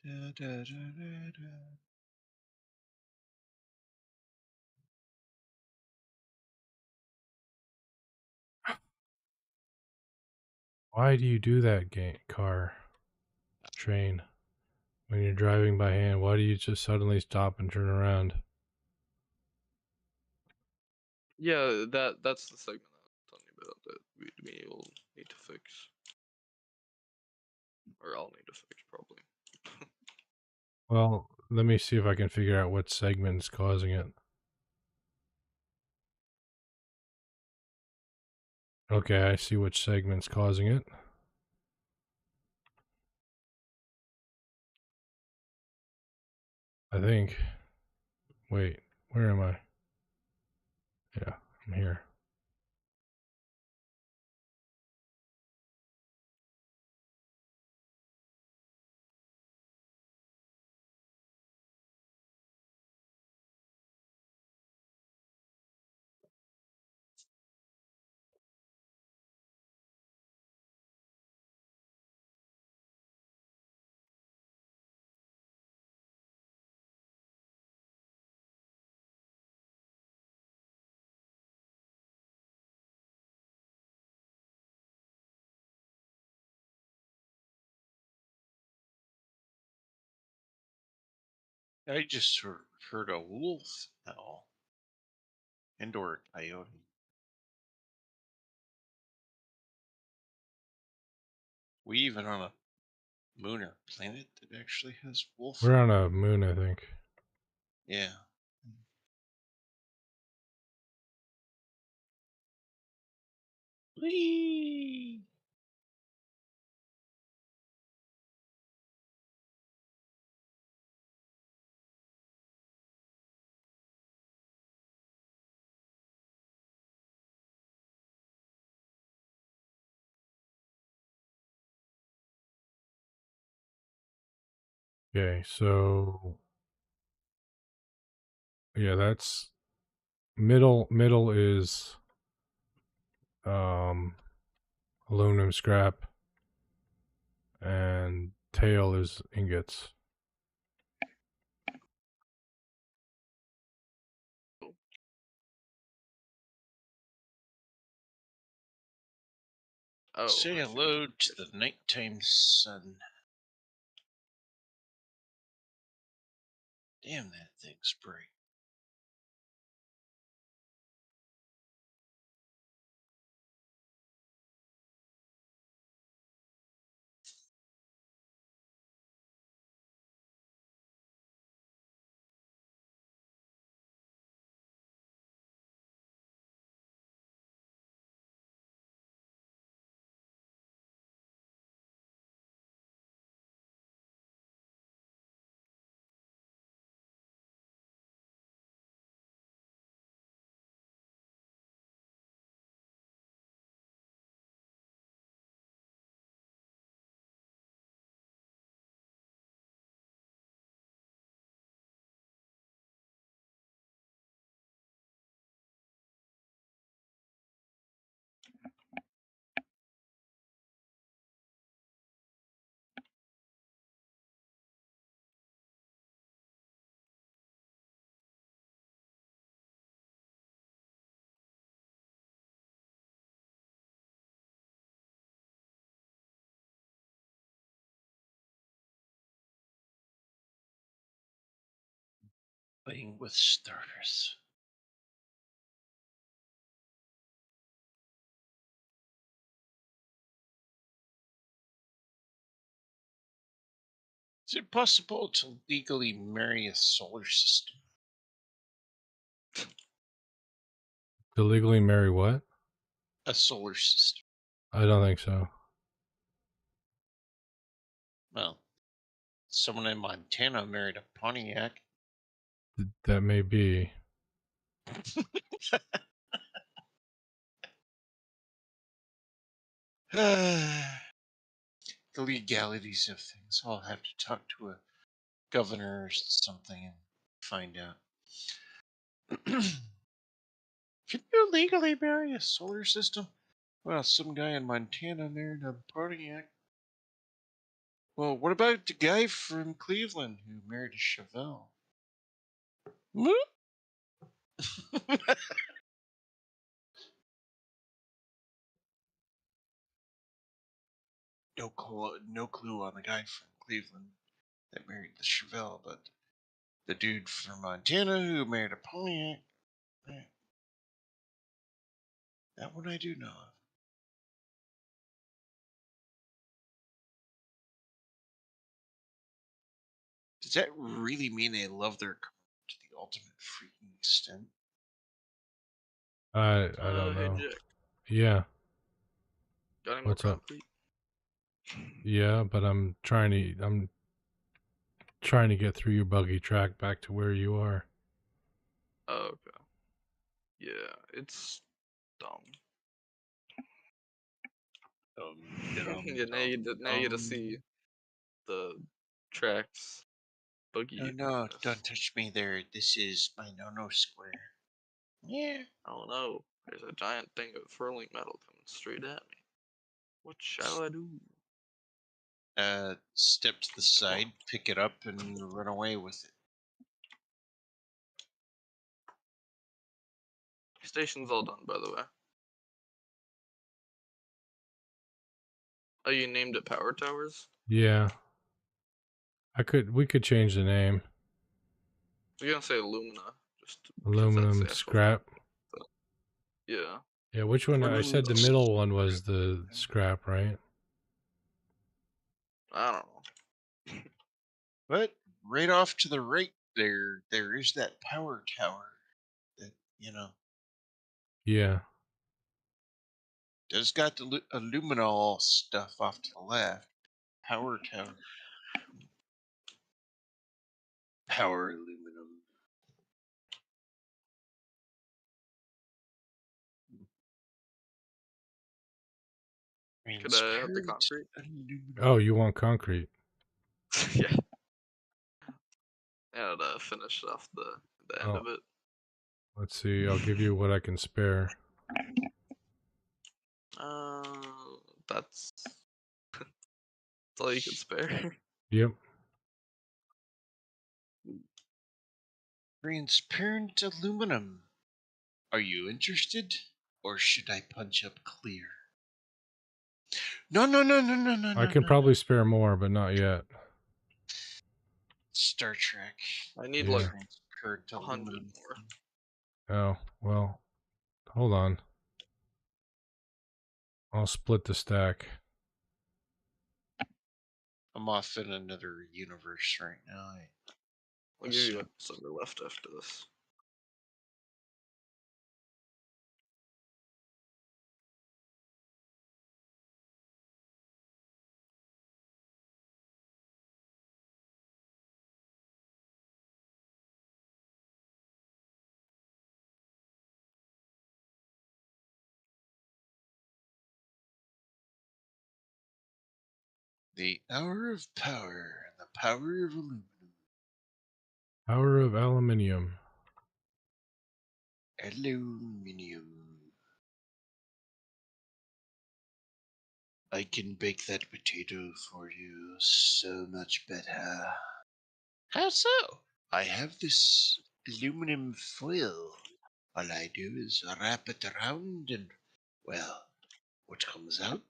Da, da, da, da, da. Why do you do that, train? When you're driving by hand, why do you just suddenly stop and turn around? Yeah, that's the segment I was telling you about that we will need to fix, or I'll need to fix probably. Well, let me see if I can figure out what segment is causing it. Okay, I see which segment's causing it. I think. Wait, where am I? Yeah, I'm here. I just heard a wolf howl. And/or a coyote. We even on a moon or planet that actually has wolf. We're on a moon, I think. Yeah. Whee! Okay, so yeah, that's middle is aluminum scrap, and tail is ingots. Oh, Say I see what hello to the you're nighttime sun. Damn, that thing's bright. Playing with stars. Is it possible to legally marry a solar system? To legally marry what? A solar system. I don't think so. Well, someone in Montana married a Pontiac. That may be. The legalities of things. I'll have to talk to a governor or something and find out. Can you legally marry a solar system? Well, some guy in Montana married a Pontiac. Well, what about the guy from Cleveland who married a Chevelle? No clue on the guy from Cleveland that married the Chevelle, but the dude from Montana who married a Pontiac, that one I do know of. Does that really mean they love their car to the ultimate freaking extent? I don't Hey know. Jack, Yeah. got any more What's up? concrete? Yeah, but I'm trying to get through your buggy track back to where you are. Oh, okay. Yeah, it's dumb. Yeah, now you get to see the tracks No, buggy. no, don't touch me there. This is my no-no square. Yeah. Oh no, there's a giant thing of furling metal coming straight at me. What shall I do? Step to the side, pick it up, and run away with it. Station's all done, by the way. Oh, you named it Power Towers? Yeah. We could change the name. I was gonna say Lumina, just because that's Aluminum the actual. scrap. Yeah. Yeah, which one? I said the middle one was the scrap, right? I don't know. But right off to the right there is that power tower that, Yeah. does got the aluminol stuff off to the left. Power tower. Power aluminum. Could I have the Transparent concrete? aluminum. Oh, you want concrete? Yeah. And finish off the end Oh, of it. let's see. I'll give you what I can spare. That's all you can spare. Yep. Transparent aluminum. Are you interested? Or should I punch up clear? No, no, no, no, no, no, I no, can no, no. probably spare more, but not yet. Star Trek. I need Yeah. like Transparent 100 aluminum. more. Oh, well, hold on. I'll split the stack. I'm off in another universe right now. I'll give you some left after this. The hour of power and the power of aluminum. Power of aluminium. Aluminium. I can bake that potato for you so much better. How so? I have this aluminum foil. All I do is wrap it around and, well, what comes out?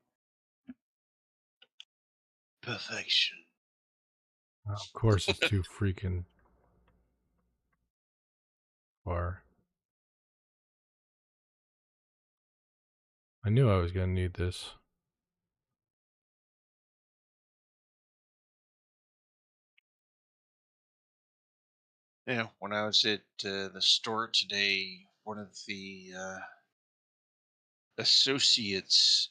Perfection. Of course, it's too freaking far. I knew I was going to need this. Yeah, when I was at the store today, one of the associates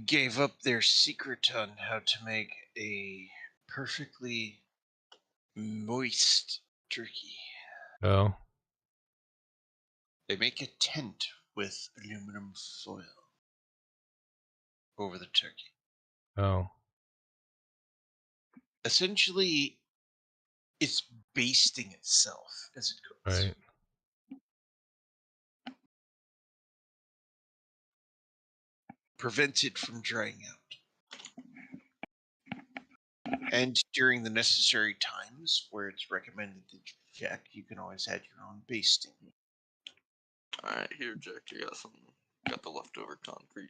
gave up their secret on how to make a perfectly moist turkey. Oh, They make a tent with aluminum foil over the turkey. oh, Essentially, it's basting itself as it goes. right. Prevents it from drying out. And during the necessary times where it's recommended to check, you can always add your own basting. Alright, here, Jack, you got some. Got the leftover concrete.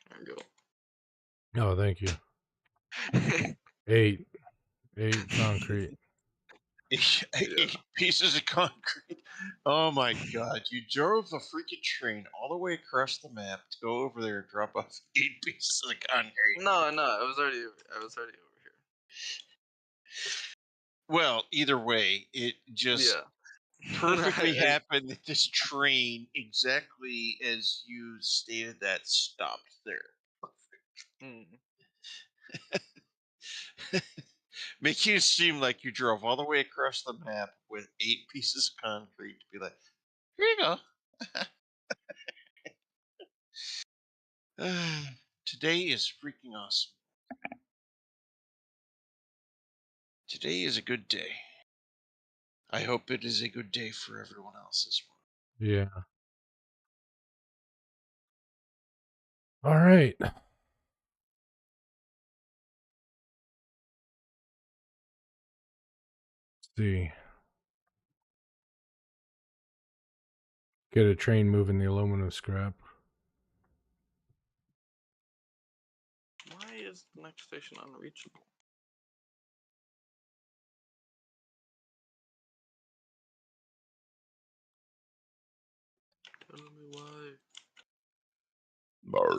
There you Oh, thank you. go. 8 concrete. Eight pieces of concrete. Oh my god, you drove a freaking train all the way across the map to go over there and drop off 8 pieces of concrete. No, I was already over here. Well, either way, it just Yeah. perfectly happened that this train, exactly as you stated that, stopped there. Making it seem like you drove all the way across the map with 8 pieces of concrete to be like, here you go. Today is freaking awesome. Today is a good day. I hope it is a good day for everyone else as well. Yeah. All right. Let's see. Get a train moving the aluminum scrap. Why is the next station unreachable? Tell me why. Bar.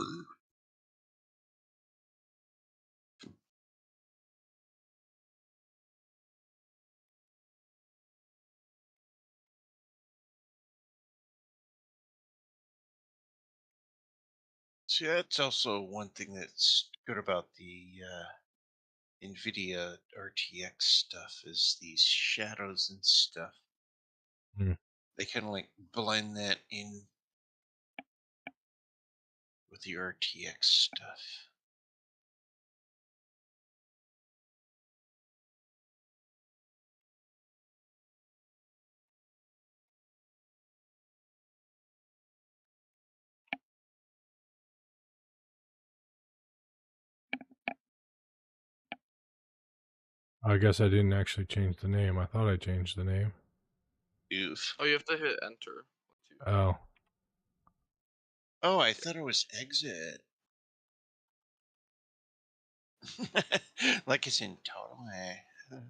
See, that's also one thing that's good about the NVIDIA RTX stuff is these shadows and stuff. Mm. They kind of like blend that in with the RTX stuff. I guess I didn't actually change the name. I thought I changed the name. Oof. Oh, you have to hit enter. Oh, Oh, I thought it was exit. Like it's in totally.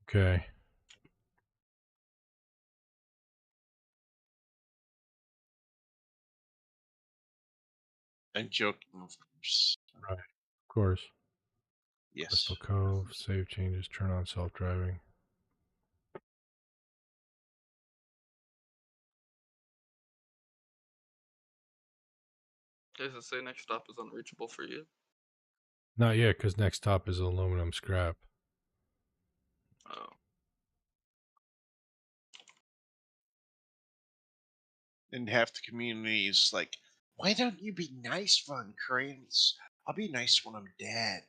okay. I'm joking, of course. Right. Of course. Crystal Yes. Cove, save changes, turn on self-driving. Does it say next stop is unreachable for you? Not yet, because next stop is aluminum scrap. Oh. And half the community is like, why don't you be nice, Von Cranes? I'll be nice when I'm dead.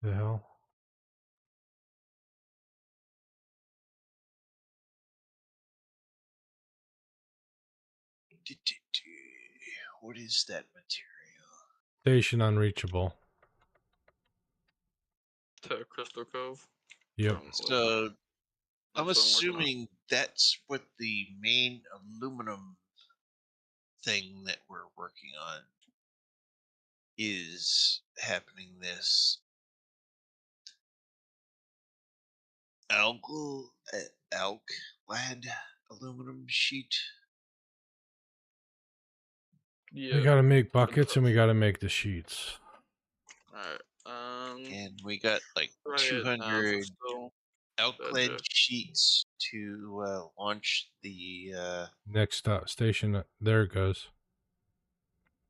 The hell? What is that material? Station unreachable. To Crystal Cove. Yep. From So aluminum. I'm That's what I'm working on. assuming that's what the main aluminum thing that we're working on is happening. This alklad aluminum sheet. Yeah. We gotta make I think buckets and we so. gotta make the sheets. Alright. And we got like Try it now. Is it 200 still bad, alklad Jack? sheets to launch the Next stop station. There it goes.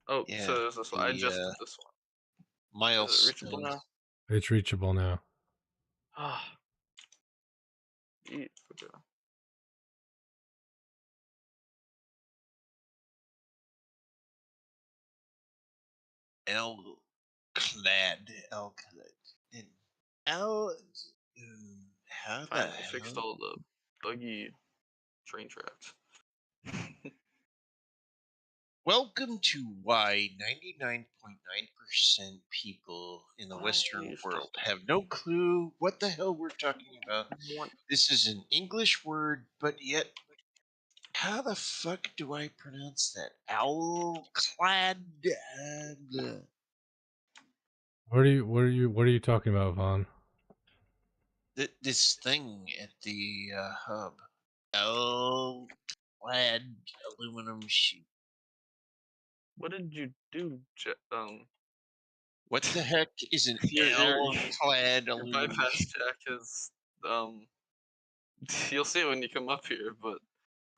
Oh, yeah, so is this one? I the just did this one. Is it reachable milestone. now? It's reachable now. Ah. Eat. Okay. Alklad. And Al, how the Finally fixed hell? all the buggy train tracks. Welcome to why 99.9% people in the Western Please world don't have no clue what the hell we're talking about. want. This is an English word, but yet, how the fuck do I pronounce that? Alklad. What are you talking about, Vaughn? This thing at the hub. Alklad aluminum sheet. What did you do, What the heck is an your alklad your aluminum bypass sheet? jack is you'll see it when you come up here, but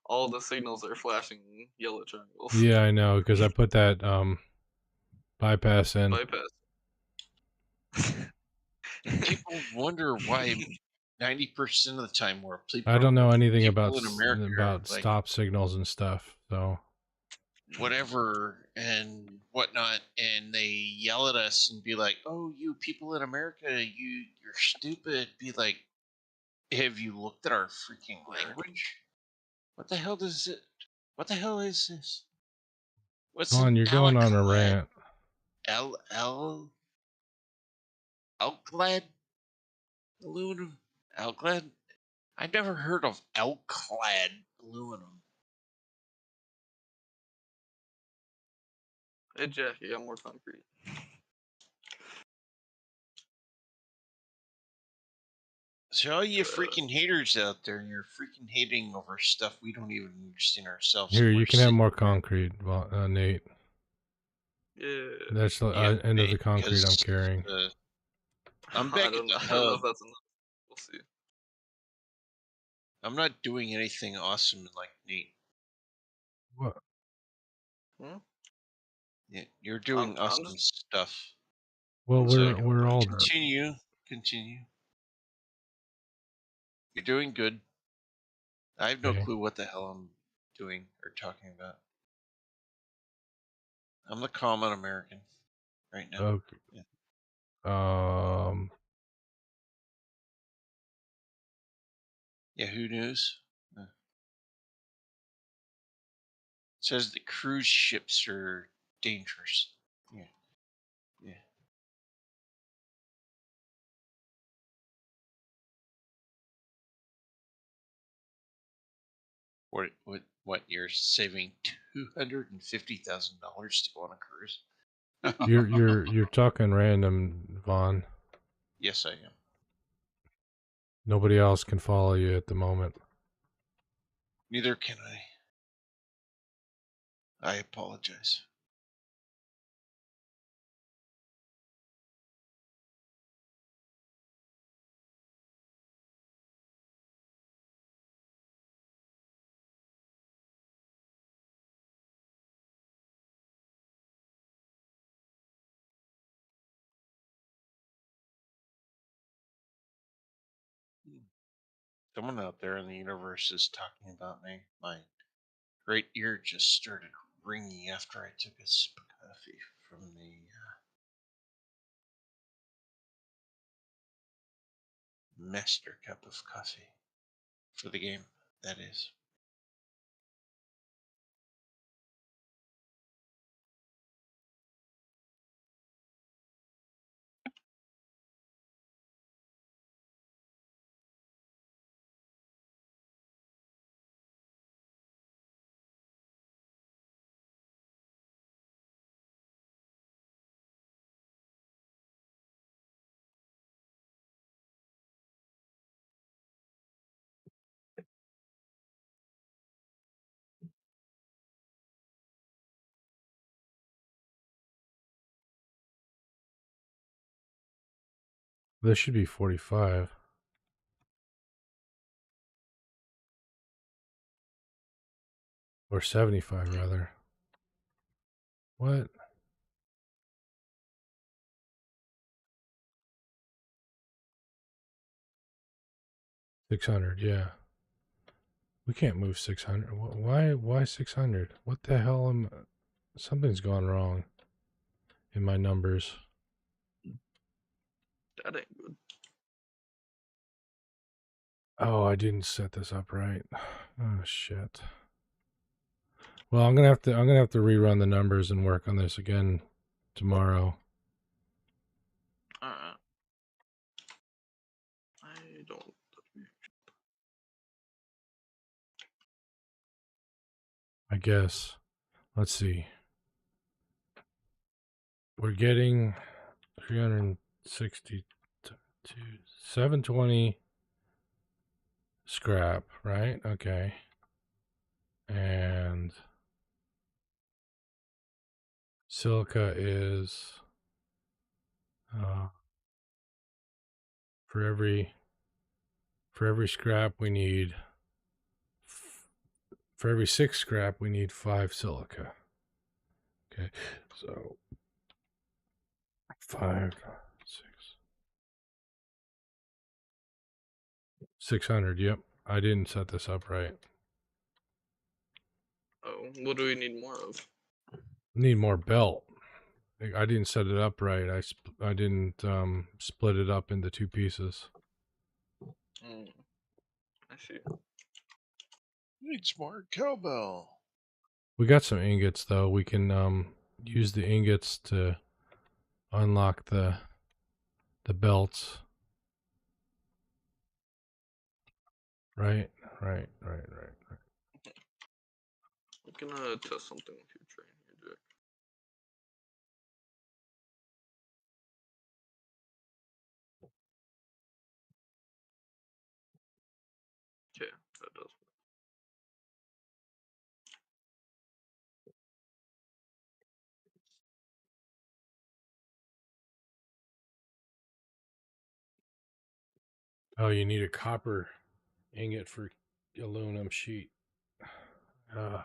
all the signals are flashing yellow triangles. Yeah, I know, because I put that bypass in. Bypass. People wonder why 90% of the time where I don't know anything people in America are about like stop signals and stuff. So whatever and whatnot, and they yell at us and be like, "Oh, you people in America, you're stupid." Be like, "Have you looked at our freaking language? What the hell does it? What the hell is this? What's an Vaughn, you're going on a alklad? rant. Alklad aluminum? Alklad? I've never heard of alklad aluminum. Hey Jack, you got more concrete. So all you freaking haters out there, you're freaking hating over stuff we don't even understand ourselves, Here, and we're you can have sitting more here. concrete, Nate. Yeah. That's the Yeah, end of the concrete I'm because carrying. I'm I back at don't the know. I don't know hub. if that's enough. We'll see. I'm not doing anything awesome like Nate. What? Hmm? Yeah, you're I'm doing I'm awesome just stuff. Well, I'm just So making a we're bunch all of continue, continue. You're doing good. I have no okay. clue what the hell I'm doing or talking about. I'm the common American right now. Okay. Yeah. Yahoo News. It says that cruise ships are dangerous. Yeah, yeah. What? You're saving $250,000 to go on a cruise? You're talking random, Vaughn. Yes, I am. Nobody else can follow you at the moment. Neither can I. I apologize. Someone out there in the universe is talking about me. My right ear just started ringing after I took a sip of coffee from the master cup of coffee for the game. That is. This should be 45 or 75 rather. What? 600, yeah. We can't move 600. Why 600? What the hell something's gone wrong in my numbers. that ain't good. Oh, I didn't set this up right. Oh shit. Well, I'm gonna have to rerun the numbers and work on this again tomorrow. Alright. I don't I guess. Let's see. We're getting 362 720 scrap, right? Okay. And silica is uh, for every scrap we need for every 6 scrap we need 5 silica. Okay. So 5 6 600. Yep. I didn't set this up right. Oh, what do we need more of? Need more belt. I didn't set it up right. I didn't split it up into 2 pieces. I see. Needs more cowbell. We got some ingots though. We can use the ingots to unlock the belts. Right. I'm gonna test something with your train here, Jack. Okay, that does. Oh, you need a copper ingot for aluminum sheet. Uh,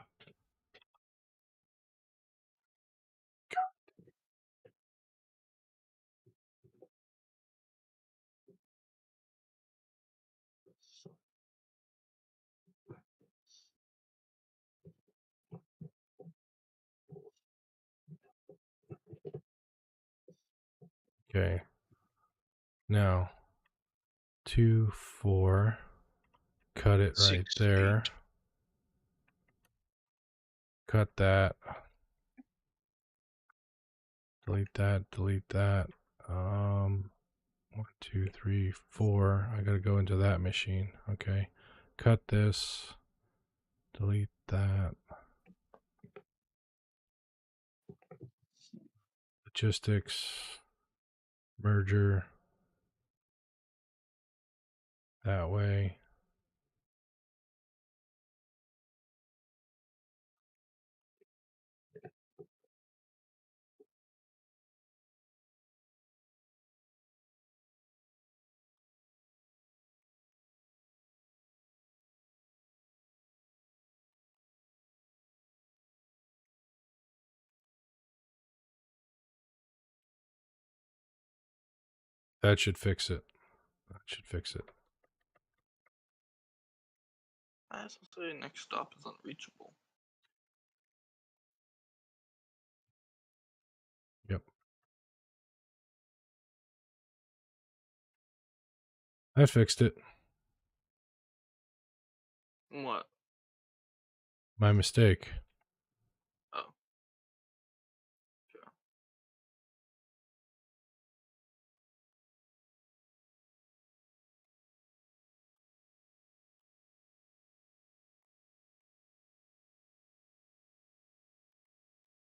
okay. Now, 2, 4. Cut it right 6, there. 8. Cut that. Delete that. Delete that. 1, 2, 3, 4. I gotta go into that machine. Okay. Cut this. Delete that. Logistics. Merger. That way. That should fix it. That should fix it. I have to say, next stop is unreachable. Yep. I fixed it. What? My mistake. Oh. Okay.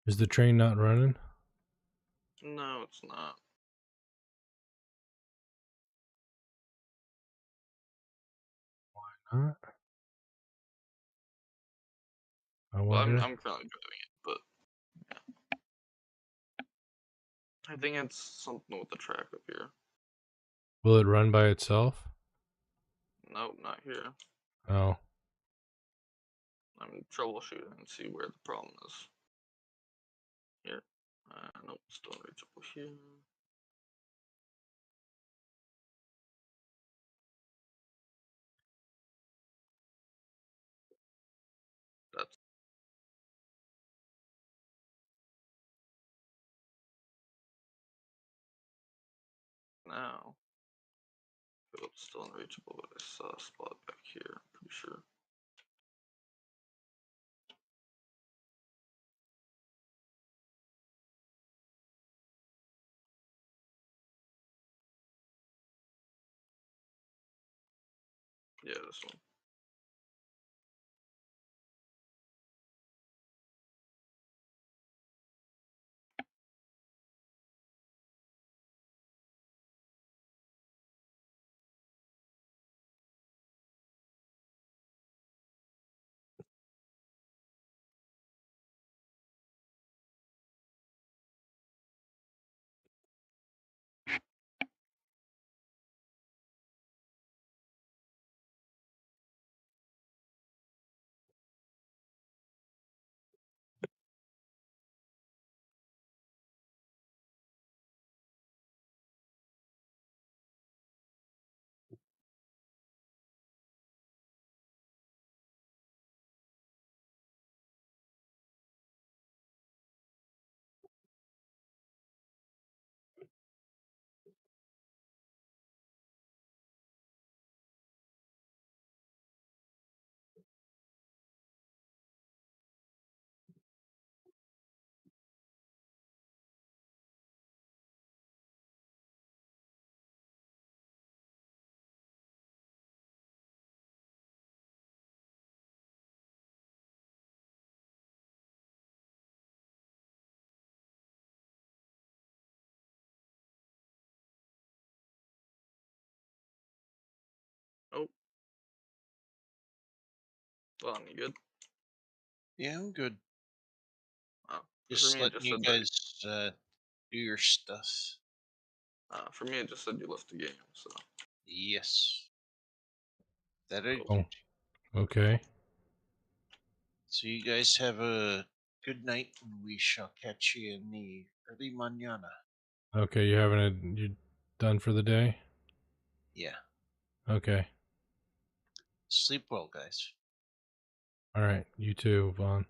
Is the train not running? No, it's not. Huh? I Well, wonder. I'm currently doing it, but I think it's something with the track up here. Will it run by itself? Nope, not here. Oh. I'm troubleshooting and see where the problem is. Here. Nope, still unreachable here. That's now. Oh, it's still unreachable, but I saw a spot back here, I'm pretty sure. Yeah, this one. Oh. Well, you good? Yeah, I'm good. Oh. For Just me, it letting just you said that. guys do your stuff. For me, it just said you left the game, so. Yes. That I Oh. Oh. did. Okay. So you guys have a good night, and we shall catch you in the early mañana. Okay, you done for the day? Yeah. Okay. Sleep well, guys. All right. You too, Vaughn.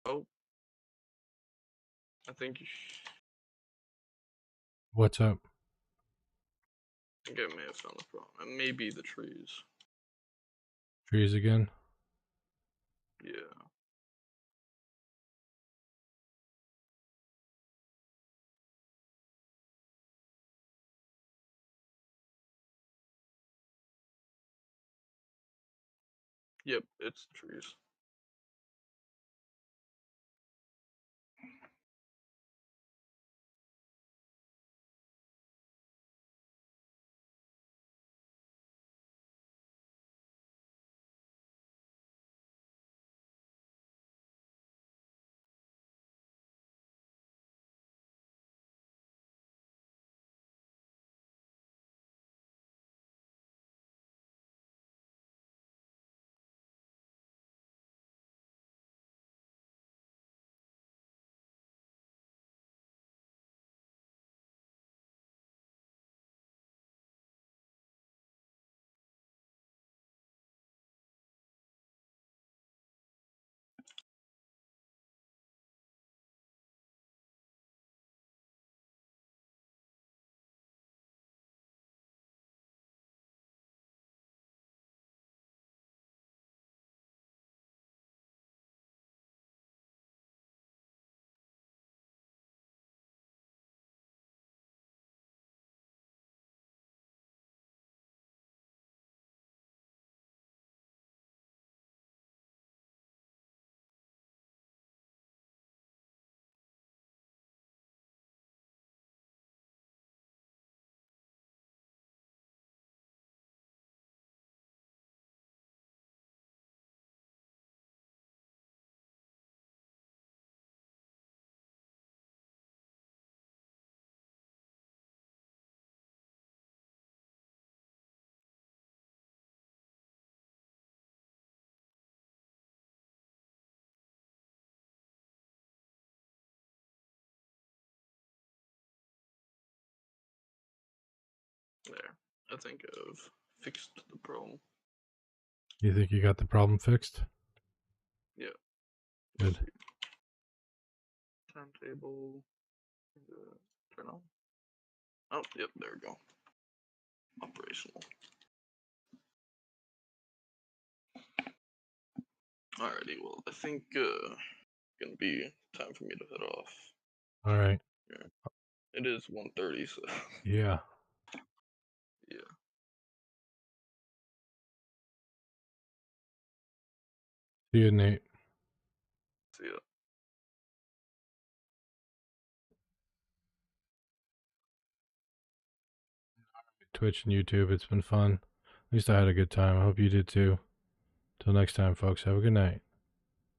Oh, I think What's up? I think I may have found the problem. It may be the trees. Trees again? Yeah. Yep, it's the trees. There. I think I've fixed the problem. You think you got the problem fixed? Yeah. Let's Good. see. Timetable. Turn on. Oh, yep, there we go. Operational. Alrighty, well, I think gonna be time for me to head off. All right. Yeah. It is 1:30, so Yeah. yeah. See you, Nate. See ya. Twitch and YouTube. It's been fun. At least I had a good time. I hope you did too. Till next time, folks. Have a good night.